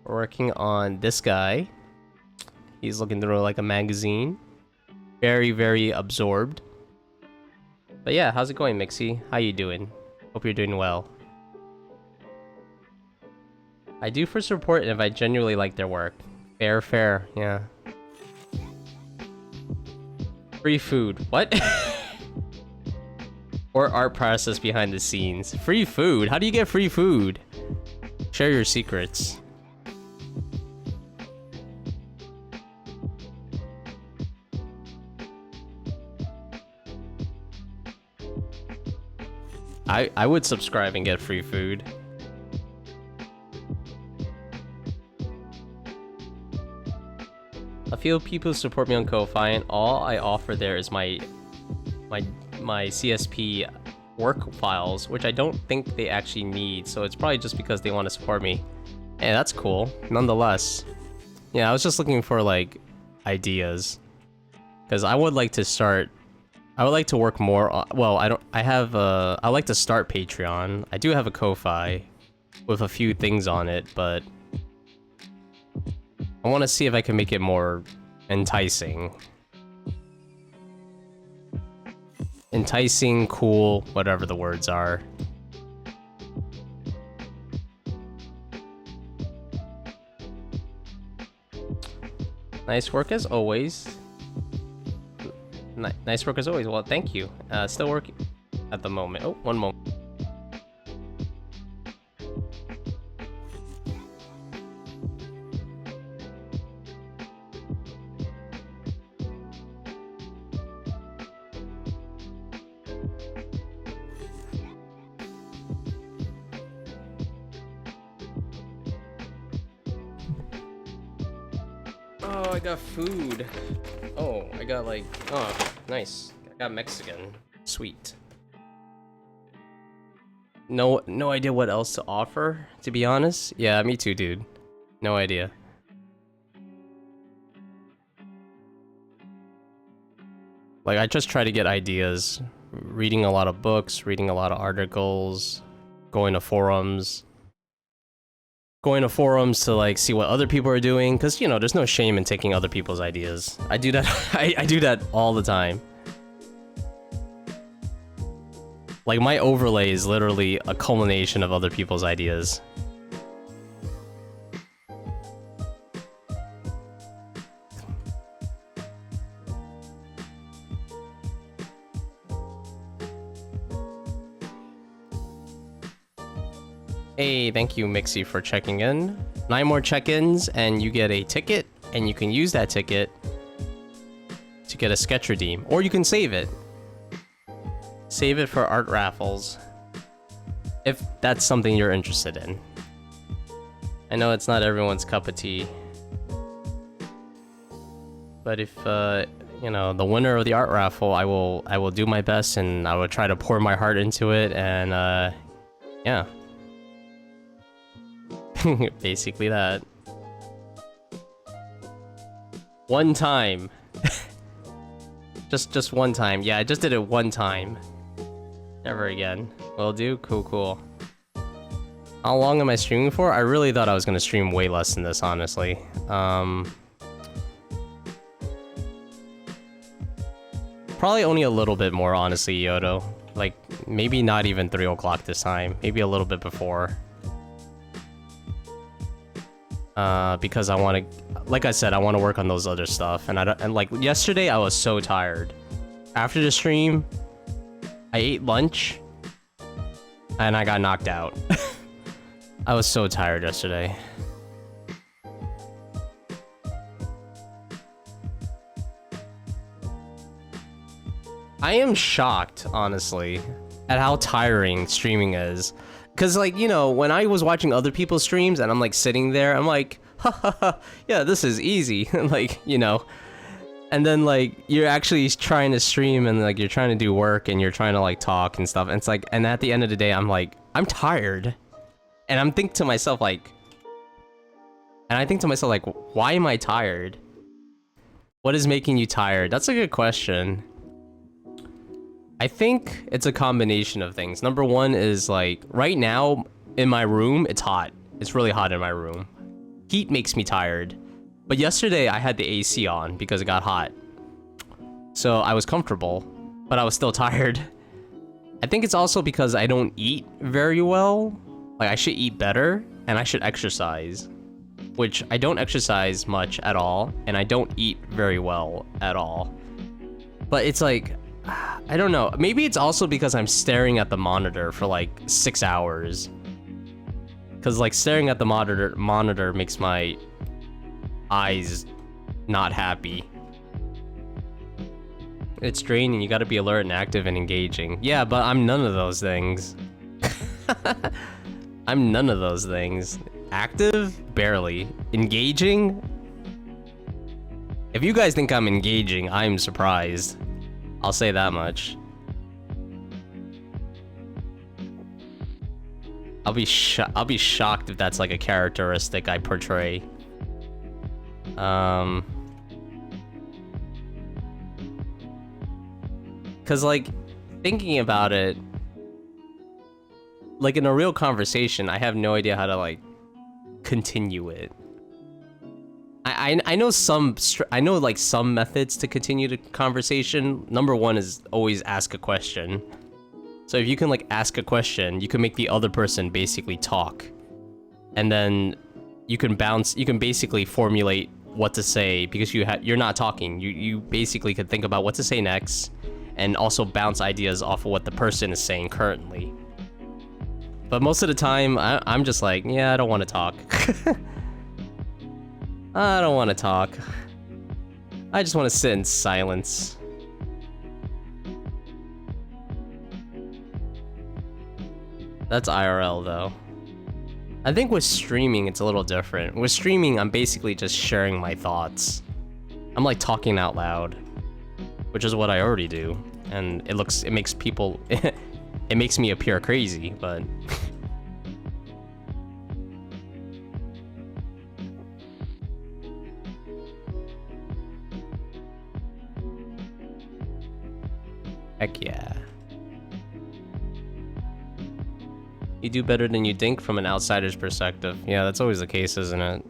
We're working on this guy. He's looking through like a magazine. Very, very absorbed. But yeah, how's it going, Mixie? How you doing? Hope you're doing well. I do for support if I genuinely like their work. Fair, fair, yeah. Free food. What? Or art process behind the scenes. Free food? How do you get free food? Share your secrets. I would subscribe and get free food. A few people support me on Ko-Fi, and all I offer there is my CSP work files, which I don't think they actually need, so it's probably just because they want to support me. Hey, that's cool, nonetheless. Yeah, I was just looking for, like, ideas. Because I would like to start... I would like to work more on... Well, I like to start Patreon. I do have a Ko-Fi with a few things on it, but... I want to see if I can make it more enticing. Enticing, cool, whatever the words are. Nice work as always. Nice work as always. Well, thank you. Still working at the moment. Oh, one moment. Oh, I got food. Oh, I got like, oh, nice. I got Mexican. Sweet. No idea what else to offer, to be honest. Yeah, me too, dude. No idea. Like, I just try to get ideas. Reading a lot of books, reading a lot of articles, going to forums. Going to forums to like see what other people are doing, because you know there's no shame in taking other people's ideas. I do that. I do that all the time. Like my overlay is literally a culmination of other people's ideas. Hey, thank you, Mixie, for checking in. 9 more check-ins, and you get a ticket, and you can use that ticket to get a sketch redeem, or you can save it. Save it for art raffles, if that's something you're interested in. I know it's not everyone's cup of tea, but if you know, the winner of the art raffle, I will do my best, and I will try to pour my heart into it, and yeah. Basically that. One time. just one time. Yeah, I just did it one time. Never again. Will do? Cool. How long am I streaming for? I really thought I was gonna stream way less than this, honestly. Probably only a little bit more, honestly, Yodo. Like, maybe not even 3 o'clock this time. Maybe a little bit before. Because I want to, like I said, I want to work on those other stuff, and like yesterday I was so tired. After the stream, I ate lunch, and I got knocked out. I was so tired yesterday. I am shocked, honestly, at how tiring streaming is. Cause like, you know, when I was watching other people's streams and I'm like sitting there, I'm like, ha ha ha, yeah, this is easy. Like, you know, and then like you're actually trying to stream and like you're trying to do work and you're trying to like talk and stuff. And it's like, and at the end of the day, I'm like, I'm tired. And I think to myself like, why am I tired? What is making you tired? That's a good question. I think it's a combination of things. Number one is like, right now in my room, it's hot. It's really hot in my room. Heat makes me tired. But yesterday I had the AC on because it got hot. So I was comfortable, but I was still tired. I think it's also because I don't eat very well. Like I should eat better and I should exercise, which I don't exercise much at all. And I don't eat very well at all. But it's like, I don't know. Maybe it's also because I'm staring at the monitor for like 6 hours. Because like staring at the monitor makes my eyes not happy. It's draining. You gotta be alert and active and engaging. Yeah, but I'm none of those things. I'm none of those things. Active? Barely. Engaging? If you guys think I'm engaging, I'm surprised. I'll say that much. I'll be shocked if that's like a characteristic I portray. Cause like thinking about it, like in a real conversation, I have no idea how to like continue it. I know I know like some methods to continue the conversation. Number one is always ask a question. So if you can like ask a question, you can make the other person basically talk, and then you can basically formulate what to say because you're not talking. You basically could think about what to say next, and also bounce ideas off of what the person is saying currently. But most of the time, I'm just like, yeah, I don't want to talk. I don't want to talk. I just want to sit in silence. That's IRL though. I think with streaming, it's a little different. With streaming, I'm basically just sharing my thoughts. I'm like talking out loud, which is what I already do. And it makes people, it makes me appear crazy, but. Heck yeah. You do better than you think from an outsider's perspective. Yeah, that's always the case, isn't it?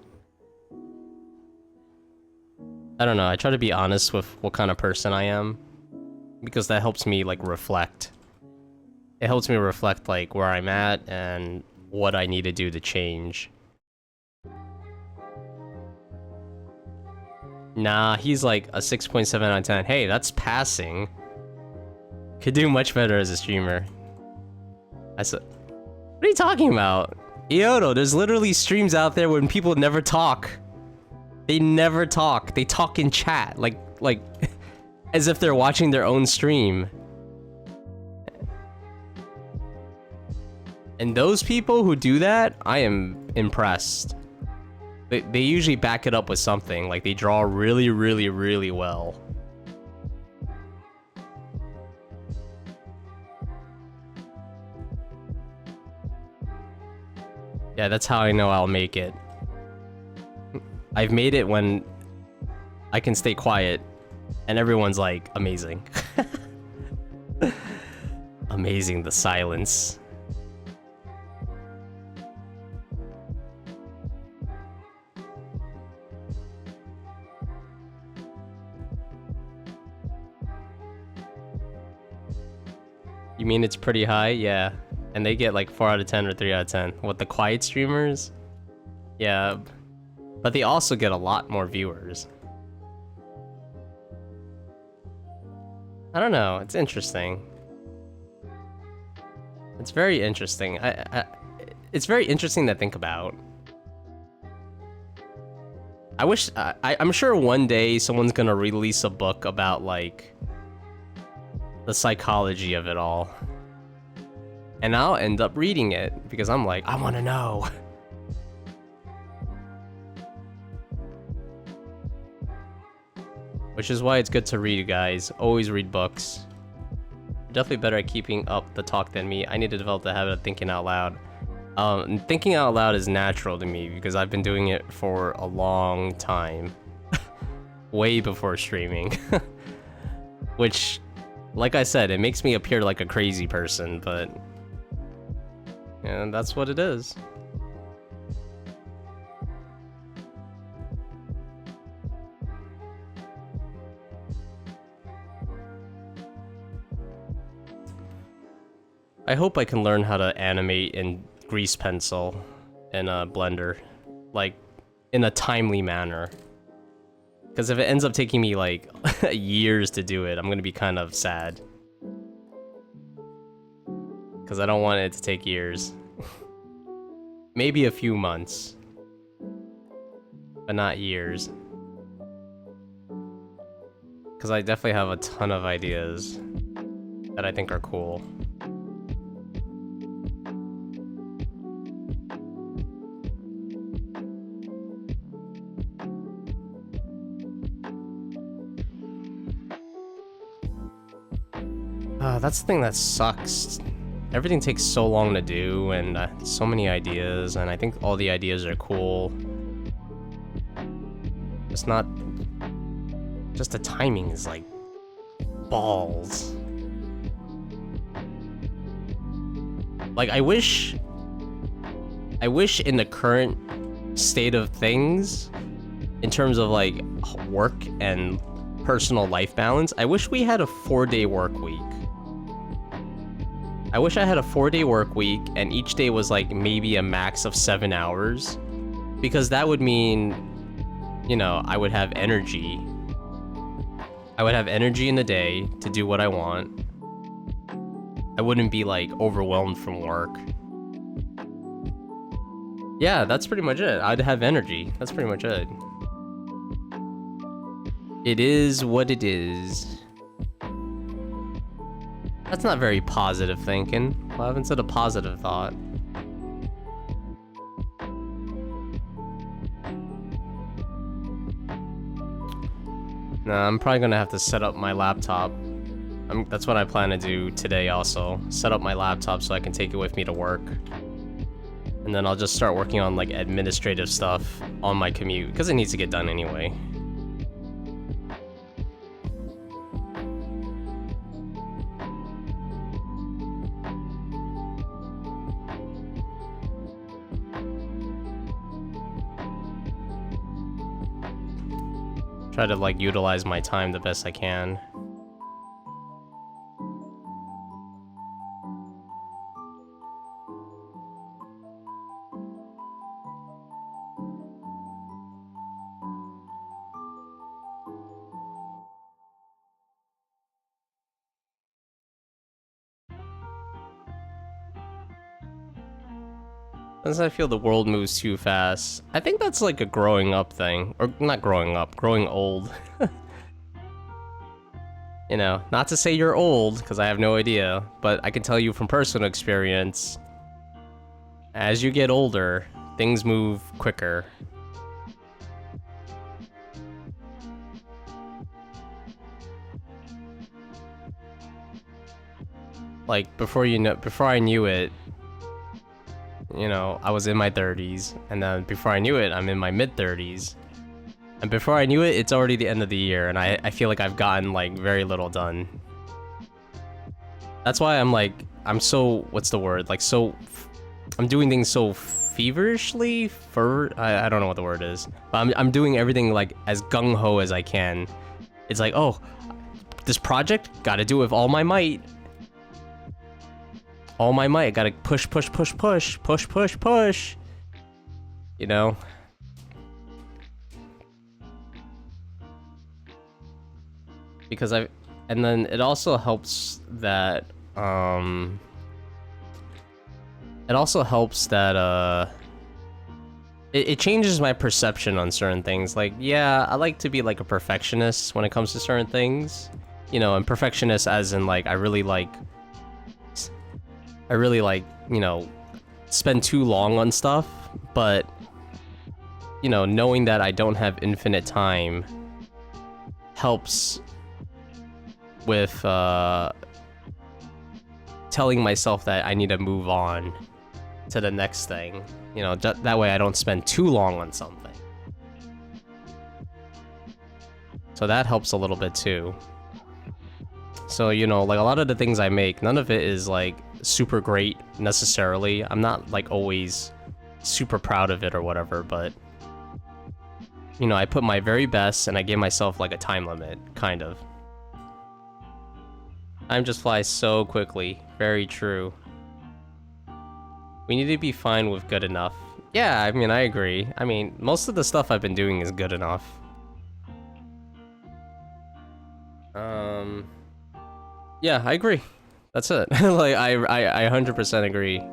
I don't know, I try to be honest with what kind of person I am, because that helps me like reflect. It helps me reflect like where I'm at and what I need to do to change. Nah, he's like a 6.7 out of 10. Hey, that's passing. Could do much better as a streamer. I said, what are you talking about? Ioto, there's literally streams out there when people never talk. They never talk. They talk in chat, like as if they're watching their own stream. And those people who do that, I am impressed. They usually back it up with something, like they draw really, really, really well. Yeah, that's how I know I'll make it. I've made it when I can stay quiet and everyone's like, amazing. Amazing, the silence. You mean it's pretty high? Yeah. And they get like 4 out of 10 or 3 out of 10. What, the quiet streamers? Yeah. But they also get a lot more viewers. I don't know, it's interesting. It's very interesting. It's very interesting to think about. I wish, I'm sure one day someone's gonna release a book about like the psychology of it all. And I'll end up reading it because I'm like, I want to know. Which is why it's good to read, you guys. Always read books. You're definitely better at keeping up the talk than me. I need to develop the habit of thinking out loud. Thinking out loud is natural to me because I've been doing it for a long time. Way before streaming. Which, like I said, it makes me appear like a crazy person, but... and that's what it is. I hope I can learn how to animate in grease pencil in a Blender, like in a timely manner. Because if it ends up taking me like years to do it, I'm gonna be kind of sad. Because I don't want it to take years. Maybe a few months. But not years. Because I definitely have a ton of ideas that I think are cool. That's the thing that sucks. Everything takes so long to do, and so many ideas, and I think all the ideas are cool. It's not... just the timing is like... balls. Like, I wish in the current state of things, in terms of like work and personal life balance, I wish we had a 4-day work week. I wish I had a 4-day work week and each day was like maybe a max of 7 hours, because that would mean, you know, I would have energy. I would have energy in the day to do what I want. I wouldn't be like overwhelmed from work. Yeah, that's pretty much it. I'd have energy. That's pretty much it. It is what it is. That's not very positive thinking. What happens to the positive thought? Nah, I'm probably gonna have to set up my laptop. That's what I plan to do today also. Set up my laptop so I can take it with me to work. And then I'll just start working on like administrative stuff on my commute, because it needs to get done anyway. Try to like utilize my time the best I can. As I feel the world moves too fast. I think that's like a growing up thing. Or not growing up, growing old. You know, not to say you're old, because I have no idea, but I can tell you from personal experience, as you get older, things move quicker. Like, before I knew it, you know, I was in my 30s, and then before I knew it, I'm in my mid-30s. And before I knew it, it's already the end of the year, and I feel like I've gotten, like, very little done. That's why I'm, like, I'm so, what's the word? Like, so, I'm doing things so feverishly, I don't know what the word is. But I'm doing everything, like, as gung-ho as I can. It's like, oh, this project, gotta do it with all my might. All my might, gotta push, push, push, push, push, push, push. You know? Because and then it also helps that, it changes my perception on certain things. Like, yeah, I like to be like a perfectionist when it comes to certain things. You know, and perfectionist as in like, I really like, you know, spend too long on stuff, but, you know, knowing that I don't have infinite time helps with, telling myself that I need to move on to the next thing. You know, that way I don't spend too long on something. So that helps a little bit too. So, you know, like a lot of the things I make, none of it is like super great necessarily. I'm not like always super proud of it or whatever, but you know, I put my very best and I give myself like a time limit, kind of. Time just flies so quickly. Very true. We need to be fine with good enough. Yeah, I mean, I agree. I mean, most of the stuff I've been doing is good enough. Yeah, I agree. That's it. Like, I 100% agree.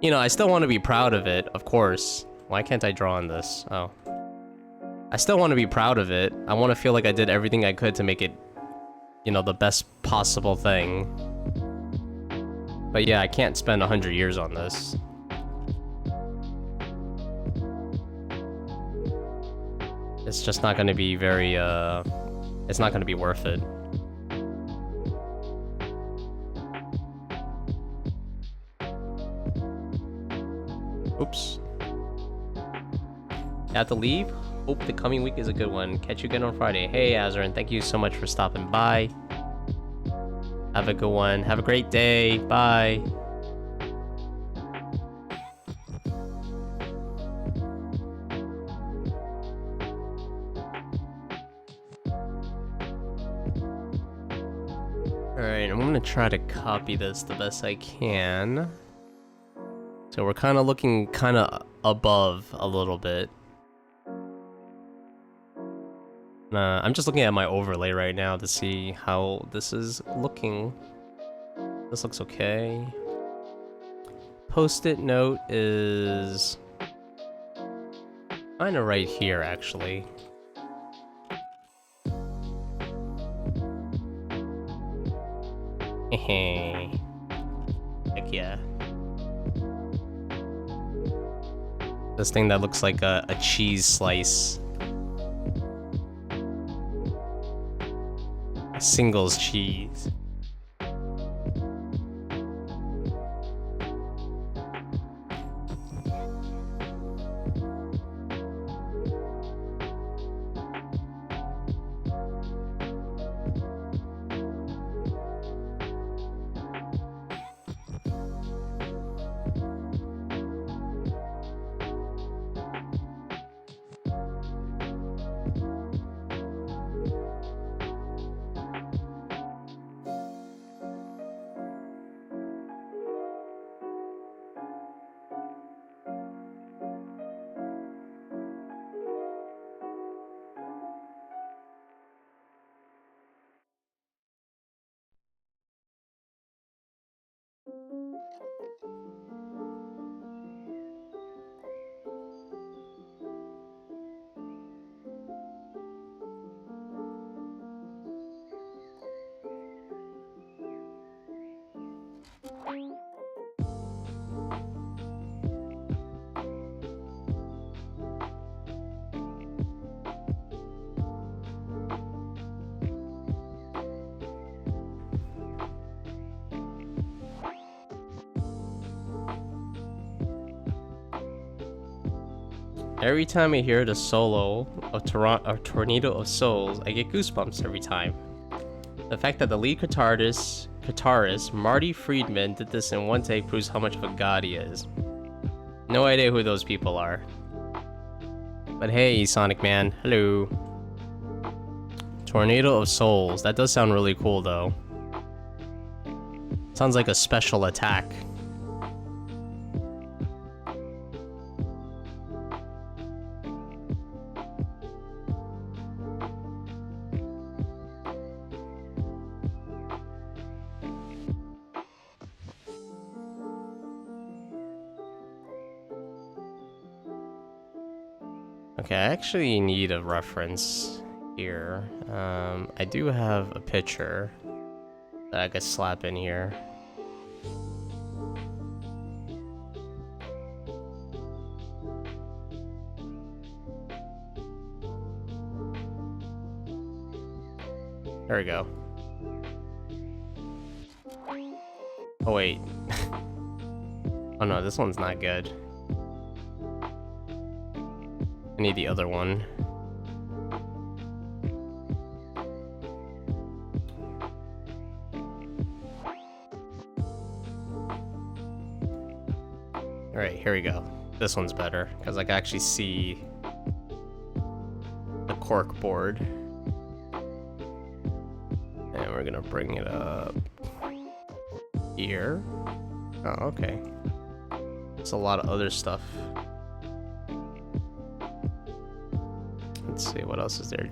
You know, I still want to be proud of it, of course. Why can't I draw on this? Oh. I still want to be proud of it. I want to feel like I did everything I could to make it, you know, the best possible thing. But yeah, I can't spend 100 years on this. It's just not going to be very, it's not going to be worth it. Oops. Have to leave? Hope the coming week is a good one. Catch you again on Friday. Hey, Azarin, thank you so much for stopping by. Have a good one. Have a great day. Bye. Alright, I'm gonna try to copy this the best I can. So we're kind of looking kind of above a little bit. I'm just looking at my overlay right now to see how this is looking. This looks okay. Post-it note is kind of right here, actually. Heck yeah. This thing that looks like a cheese slice. A singles cheese. Every time I hear the solo of Tornado of Souls, I get goosebumps every time. The fact that the lead guitarist Marty Friedman did this in one take proves how much of a god he is. No idea who those people are. But hey, Sonic Man, hello. Tornado of Souls, that does sound really cool though. Sounds like a special attack. Okay, I actually need a reference here. I do have a picture that I could slap in here. There we go. Oh wait. Oh no, this one's not good. I need the other one. Alright, here we go. This one's better, because I can actually see the cork board. And we're gonna bring it up here. Oh, okay. There's a lot of other stuff. Let's see, what else is there?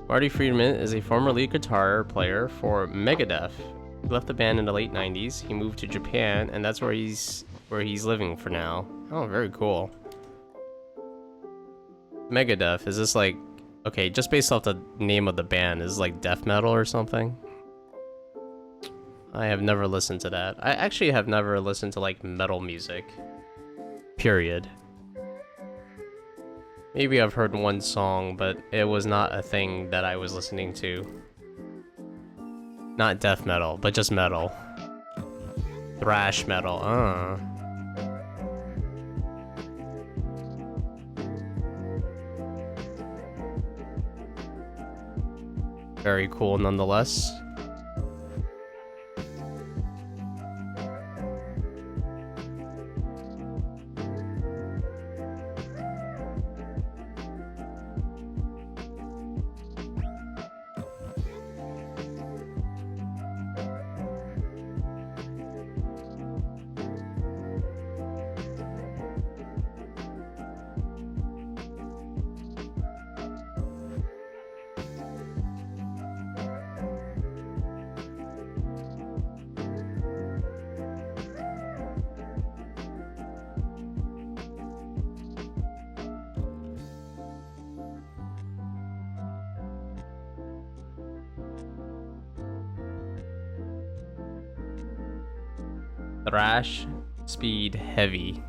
Marty Friedman is a former lead guitar player for Megadeth. He left the band in the late 90s. He moved to Japan, and that's where he's living for now. Oh, very cool. Megadeth, is this like... Okay, just based off the name of the band, is it like death metal or something? I have never listened to that. I actually have never listened to like metal music. Period. Maybe I've heard one song, but it was not a thing that I was listening to. Not death metal, but just metal. Thrash metal, Very cool nonetheless. Thrash, speed, heavy.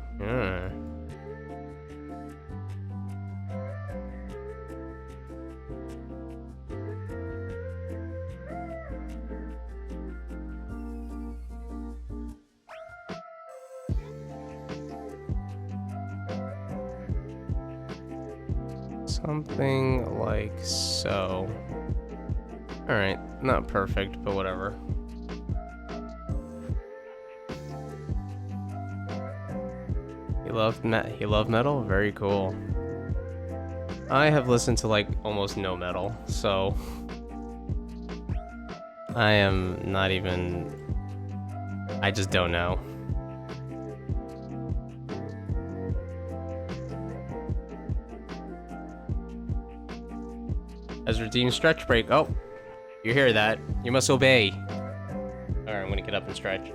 Something like so. Alright, not perfect, but whatever. You love metal? Very cool. I have listened to like almost no metal, so I am not even... I just don't know. As redeemed stretch break. Oh, you hear that? You must obey. Alright, I'm gonna get up and stretch.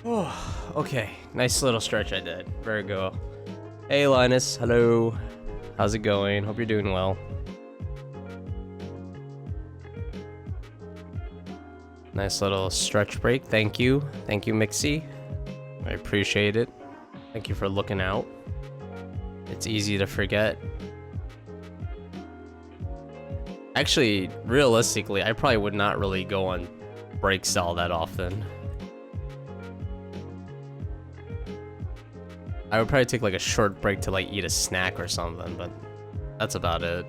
Oh, okay. Nice little stretch I did. Very good. Hey, Linus. Hello. How's it going? Hope you're doing well. Nice little stretch break. Thank you. Thank you, Mixie. I appreciate it. Thank you for looking out. It's easy to forget. Actually, realistically, I probably would not really go on breaks all that often. I would probably take like a short break to like eat a snack or something, but that's about it.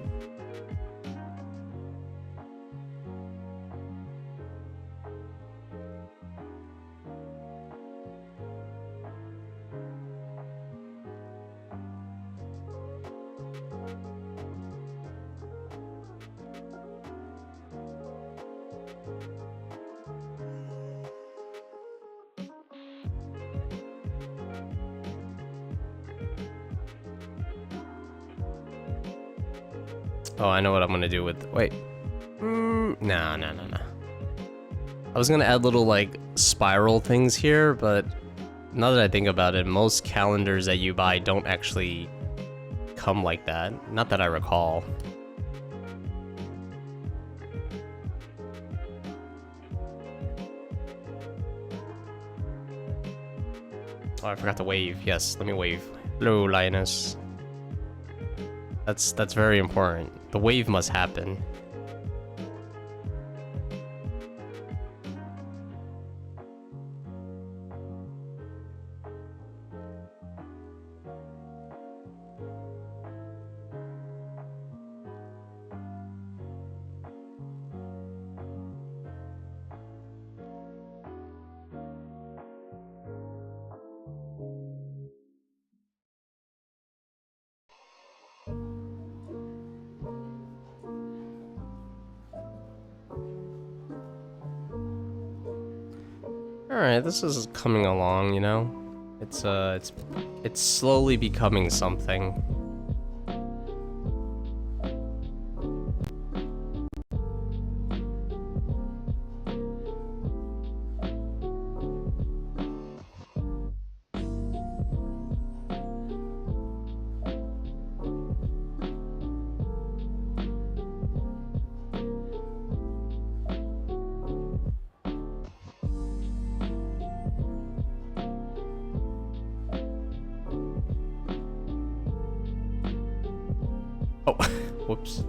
Oh, I know what I'm gonna do with... Wait. No. I was gonna add little, like, spiral things here, but now that I think about it, most calendars that you buy don't actually come like that. Not that I recall. Oh, I forgot to wave. Yes, let me wave. Hello, Linus. That's very important. The wave must happen. Alright, this is coming along, you know? It's slowly becoming something. Oh, whoops.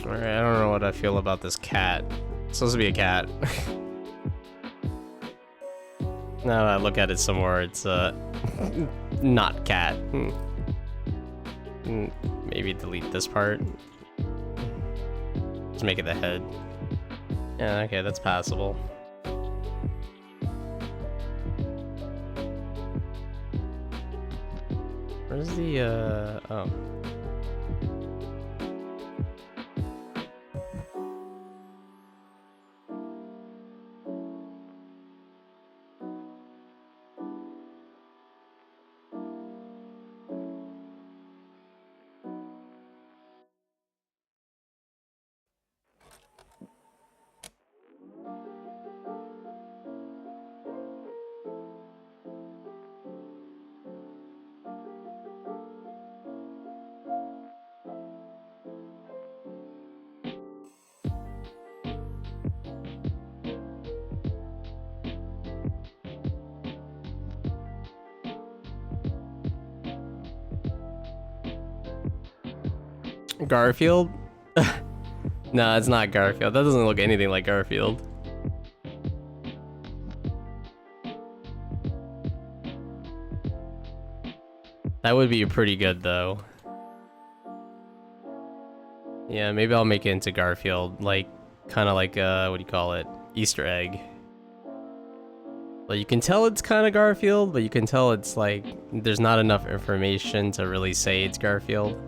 Alright, I don't know what I feel about this cat. It's supposed to be a cat. Now that I look at it some more, it's not cat. Maybe delete this part. Let's make it the head. Yeah, okay, that's passable. Where's the oh. Garfield? Nah, it's not Garfield. That doesn't look anything like Garfield. That would be pretty good though. Yeah, maybe I'll make it into Garfield, like kind of like what do you call it? Easter egg. Like you can tell it's kind of Garfield, but you can tell it's like there's not enough information to really say it's Garfield.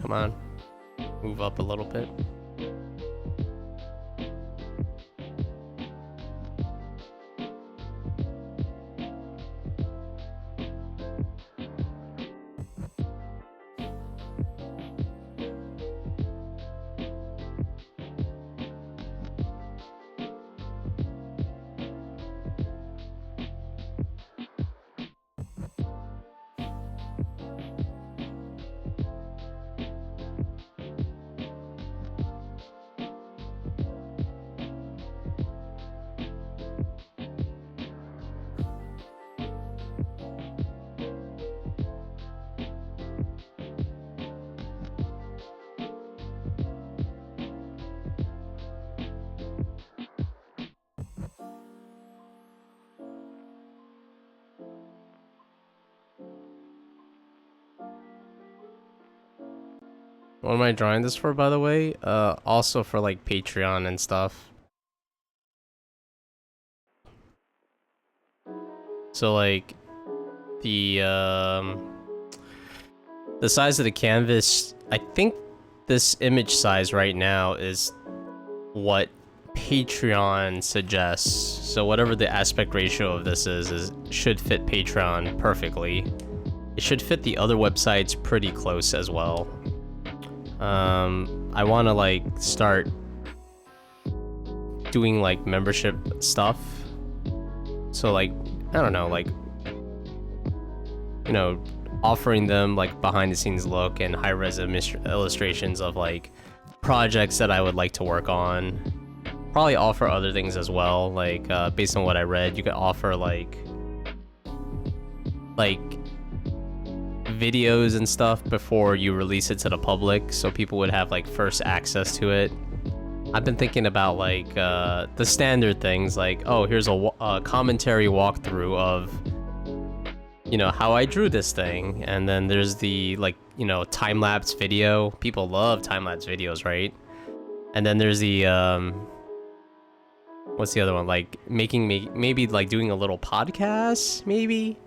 Come on, move up a little bit. What am I drawing this for, by the way? Also for like Patreon and stuff. So like the size of the canvas, I think this image size right now is what Patreon suggests. So whatever the aspect ratio of this is should fit Patreon perfectly. It should fit the other websites pretty close as well. I want to like start doing like membership stuff. So like, I don't know, like, you know, offering them like behind the scenes look and high res illustrations of like projects that I would like to work on. Probably offer other things as well. Like, based on what I read, you could offer like videos and stuff before you release it to the public, so people would have like first access to it. I've been thinking about like the standard things, like, oh, here's a commentary walkthrough of, you know, how I drew this thing, and then there's the like, you know, time-lapse video. People love time-lapse videos, right? And then there's the what's the other one, like maybe like doing a little podcast, maybe,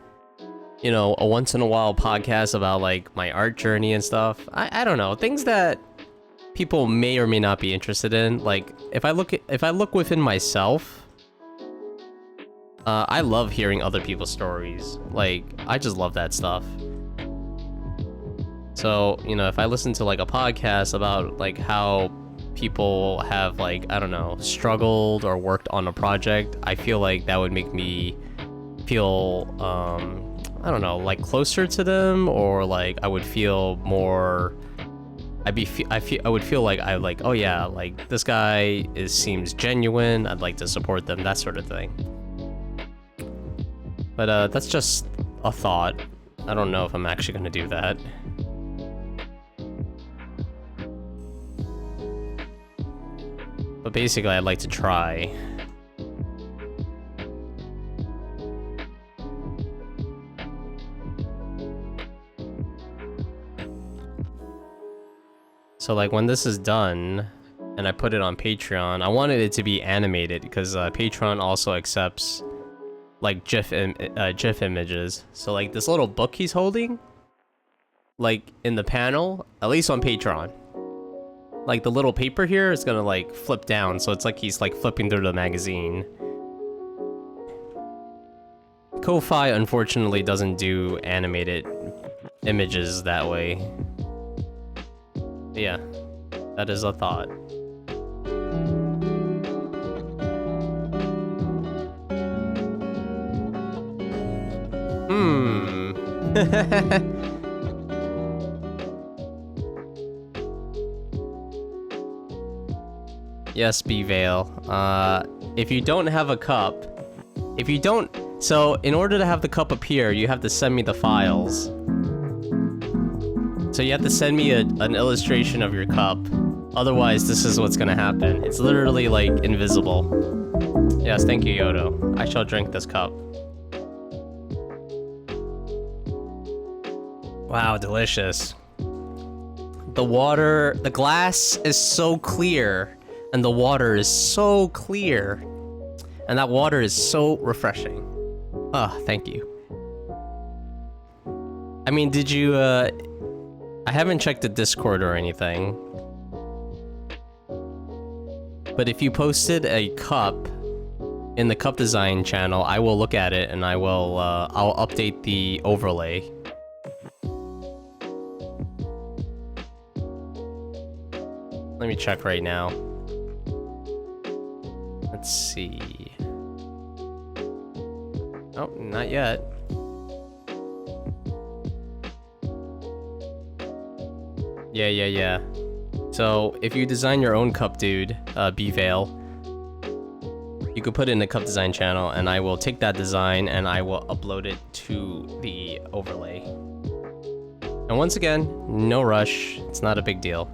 you know, a once in a while podcast about like my art journey and stuff. I don't know, things that people may or may not be interested in. Like if I look within myself, I love hearing other people's stories. Like I just love that stuff. So, you know, if I listen to like a podcast about like how people have like, I don't know, struggled or worked on a project, I feel like that would make me feel I don't know, like closer to them, or like I would feel more, I would feel like oh yeah, like this guy seems genuine, I'd like to support them, that sort of thing. But that's just a thought. I don't know if I'm actually gonna do that. But basically, I'd like to try. So like when this is done, and I put it on Patreon, I wanted it to be animated because Patreon also accepts like GIF images. So like this little book he's holding, like in the panel, at least on Patreon, like the little paper here is gonna like flip down, so it's like he's like flipping through the magazine. Ko-Fi unfortunately doesn't do animated images that way. But yeah, that is a thought. Yes, Bvale. If you don't have a cup, so in order to have the cup appear, you have to send me the files. So you have to send me an illustration of your cup. Otherwise, this is what's gonna happen. It's literally like invisible. Yes, thank you, Yodo. I shall drink this cup. Wow, delicious. The glass is so clear, and the water is so clear. And that water is so refreshing. Oh, thank you. I mean, did you, I haven't checked the Discord or anything. But if you posted a cup in the cup design channel, I will look at it and I will, I'll update the overlay. Let me check right now. Let's see. Oh, not yet. Yeah. So, if you design your own cup, dude, Bvale, you could put it in the cup design channel, and I will take that design and I will upload it to the overlay. And once again, no rush. It's not a big deal.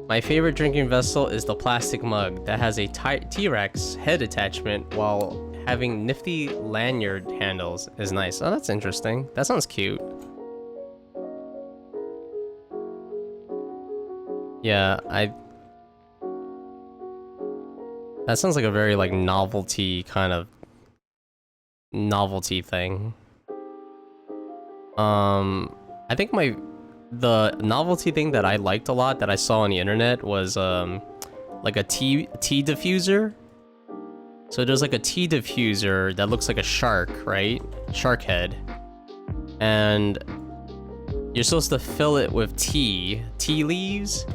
My favorite drinking vessel is the plastic mug that has a T-Rex head attachment while having nifty lanyard handles is nice. Oh, that's interesting. That sounds cute. Yeah, that sounds like a very like novelty kind of novelty thing. I think the novelty thing that I liked a lot that I saw on the internet was like a tea diffuser. So there's like a tea diffuser that looks like a shark, right? Shark head. And you're supposed to fill it with tea leaves,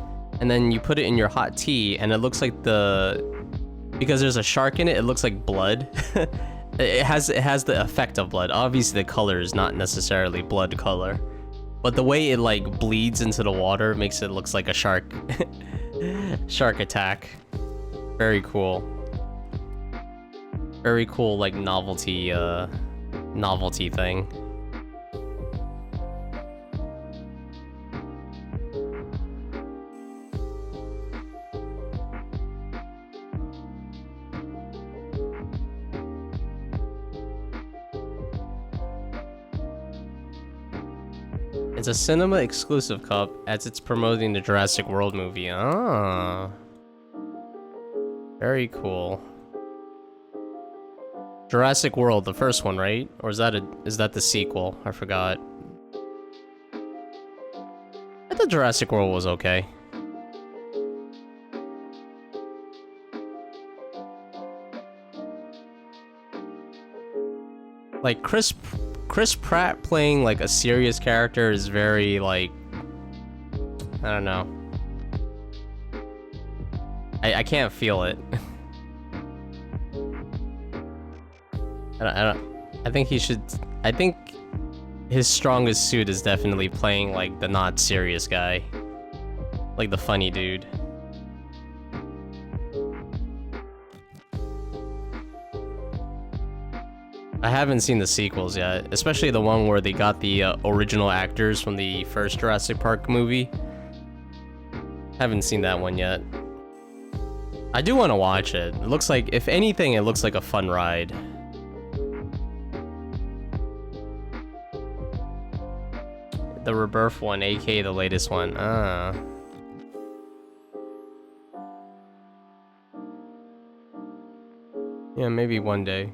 and then you put it in your hot tea, and it looks like because there's a shark in it, it looks like blood. It has the effect of blood. Obviously the color is not necessarily blood color, but the way it like bleeds into the water makes it looks like a shark shark attack. Very cool. Very cool, like novelty thing. It's a cinema exclusive cup as it's promoting the Jurassic World movie. Ah. Very cool. Jurassic World, the first one, right? Or is that the sequel? I forgot. I thought Jurassic World was okay. Like Chris Pratt playing like a serious character is very like, I don't know. I can't feel it. I think he should. I think his strongest suit is definitely playing like the not serious guy. Like the funny dude. I haven't seen the sequels yet, especially the one where they got the original actors from the first Jurassic Park movie. Haven't seen that one yet. I do want to watch it. It looks like, if anything, it looks like a fun ride. The Rebirth one, aka the latest one. Yeah, maybe one day.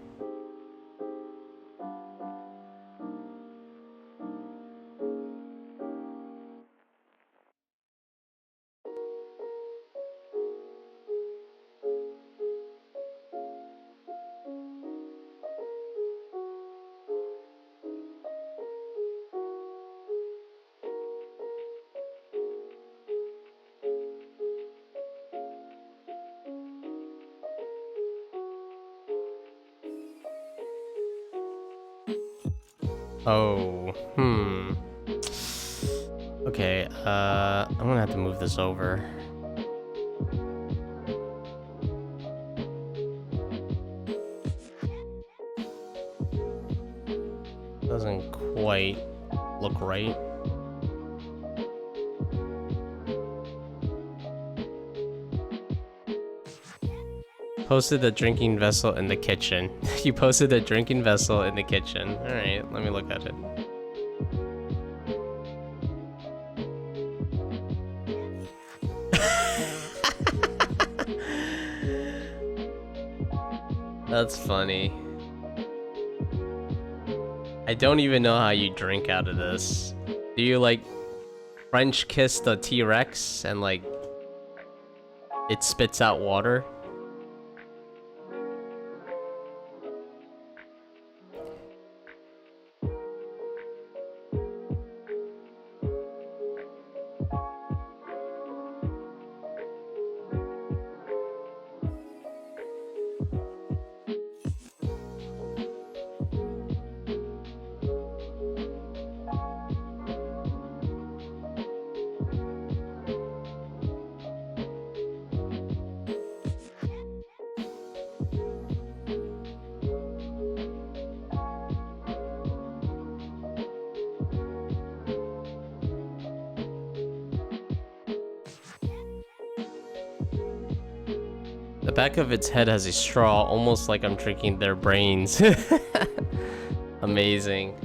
Oh, okay, I'm gonna have to move this over. Doesn't quite look right. Posted the drinking vessel in the kitchen. You posted the drinking vessel in the kitchen. Alright, let me look at it. That's funny. I don't even know how you drink out of this. Do you like French kiss the T-Rex and like it spits out water? The back of its head has a straw, almost like I'm drinking their brains. Amazing.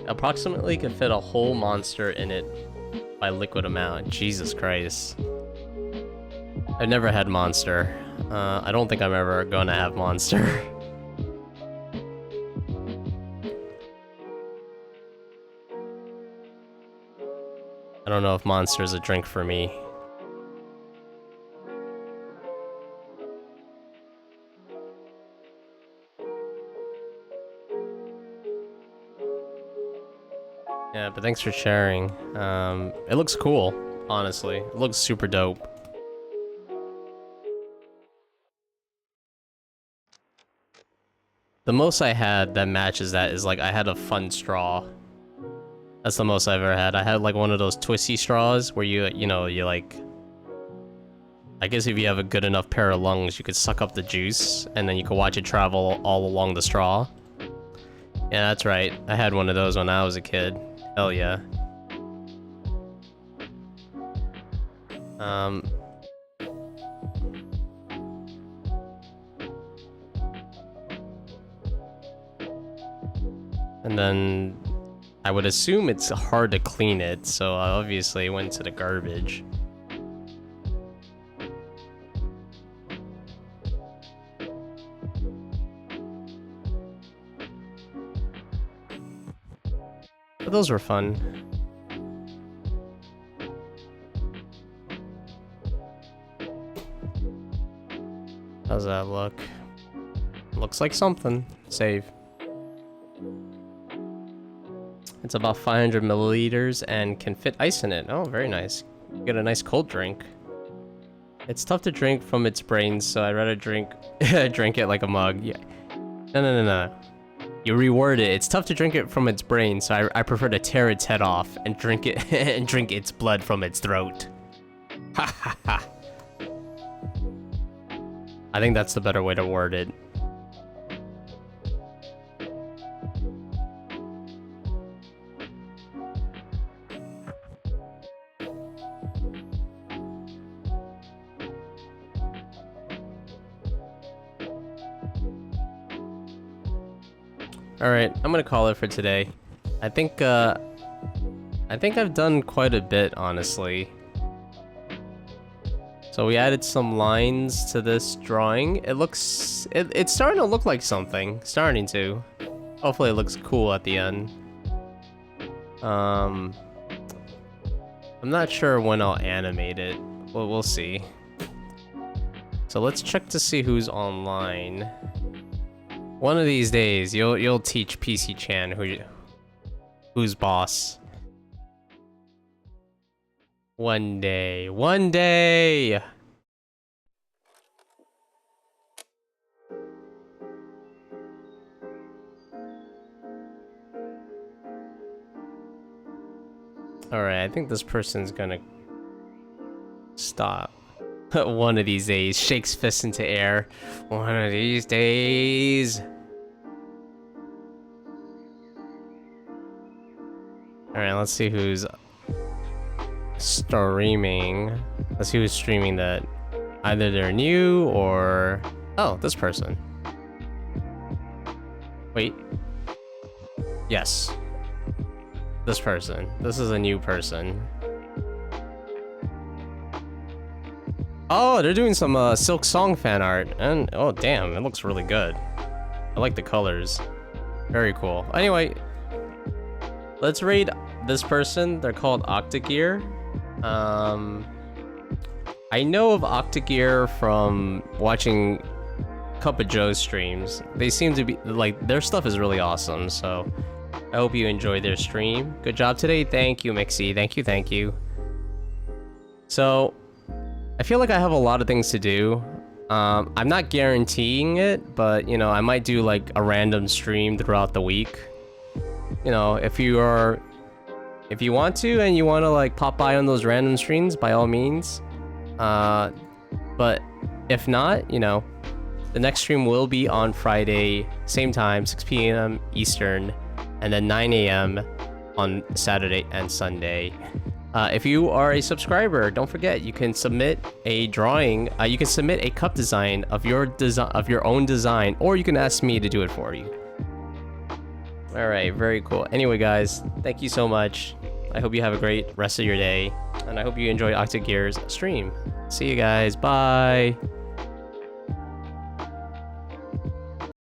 Approximately could fit a whole monster in it by liquid amount. Jesus Christ. I've never had Monster. I don't think I'm ever gonna have Monster. I don't know if Monster is a drink for me. Yeah, but thanks for sharing. It looks cool, honestly. It looks super dope. The most I had that matches that is like I had a fun straw. That's the most I've ever had. I had like one of those twisty straws where you know, you like... I guess if you have a good enough pair of lungs, you could suck up the juice and then you could watch it travel all along the straw. Yeah, that's right. I had one of those when I was a kid. Hell yeah. And then I would assume it's hard to clean it, so I obviously went to the garbage. But those were fun. How's that look? Looks like something. Save. It's about 500 milliliters and can fit ice in it. Oh, very nice. You get a nice cold drink. It's tough to drink from its brains, so I'd rather drink drink it like a mug. Yeah. No. You reword it. It's tough to drink it from its brain, so I prefer to tear its head off and drink it and drink its blood from its throat. I think that's the better way to word it. Alright, I'm gonna call it for today. I think I've done quite a bit, honestly. So we added some lines to this drawing. It's starting to look like something. Starting to. Hopefully it looks cool at the end. I'm not sure when I'll animate it. Well, we'll see. So let's check to see who's online. One of these days, you'll teach PC Chan who's boss. One day. One day! Alright, I think this person's gonna stop. One of these days, shakes fist into air. One of these days. Alright, let's see who's streaming. Let's see who's streaming that. Either they're new or... Oh, this person. Wait. Yes. This person. This is a new person. Oh, they're doing some Silk Song fan art. And, oh damn, it looks really good. I like the colors. Very cool. Anyway, let's rate this person. They're called Octagear. I know of Octagear from watching Cup of Joe's streams. They seem to be, like, their stuff is really awesome, so I hope you enjoyed their stream. Good job today. Thank you, Mixie. Thank you, thank you. So, I feel like I have a lot of things to do. I'm not guaranteeing it, but, you know, I might do, like, a random stream throughout the week. You know, if you want to and you want to, like, pop by on those random streams, by all means. But if not, you know, the next stream will be on Friday, same time, 6 p.m. Eastern, and then 9 a.m. on Saturday and Sunday. If you are a subscriber, don't forget you can submit a drawing. You can submit a cup design of your own design, or you can ask me to do it for you. All right, very cool. Anyway, guys, thank you so much. I hope you have a great rest of your day, and I hope you enjoy Octagear's stream. See you guys. Bye.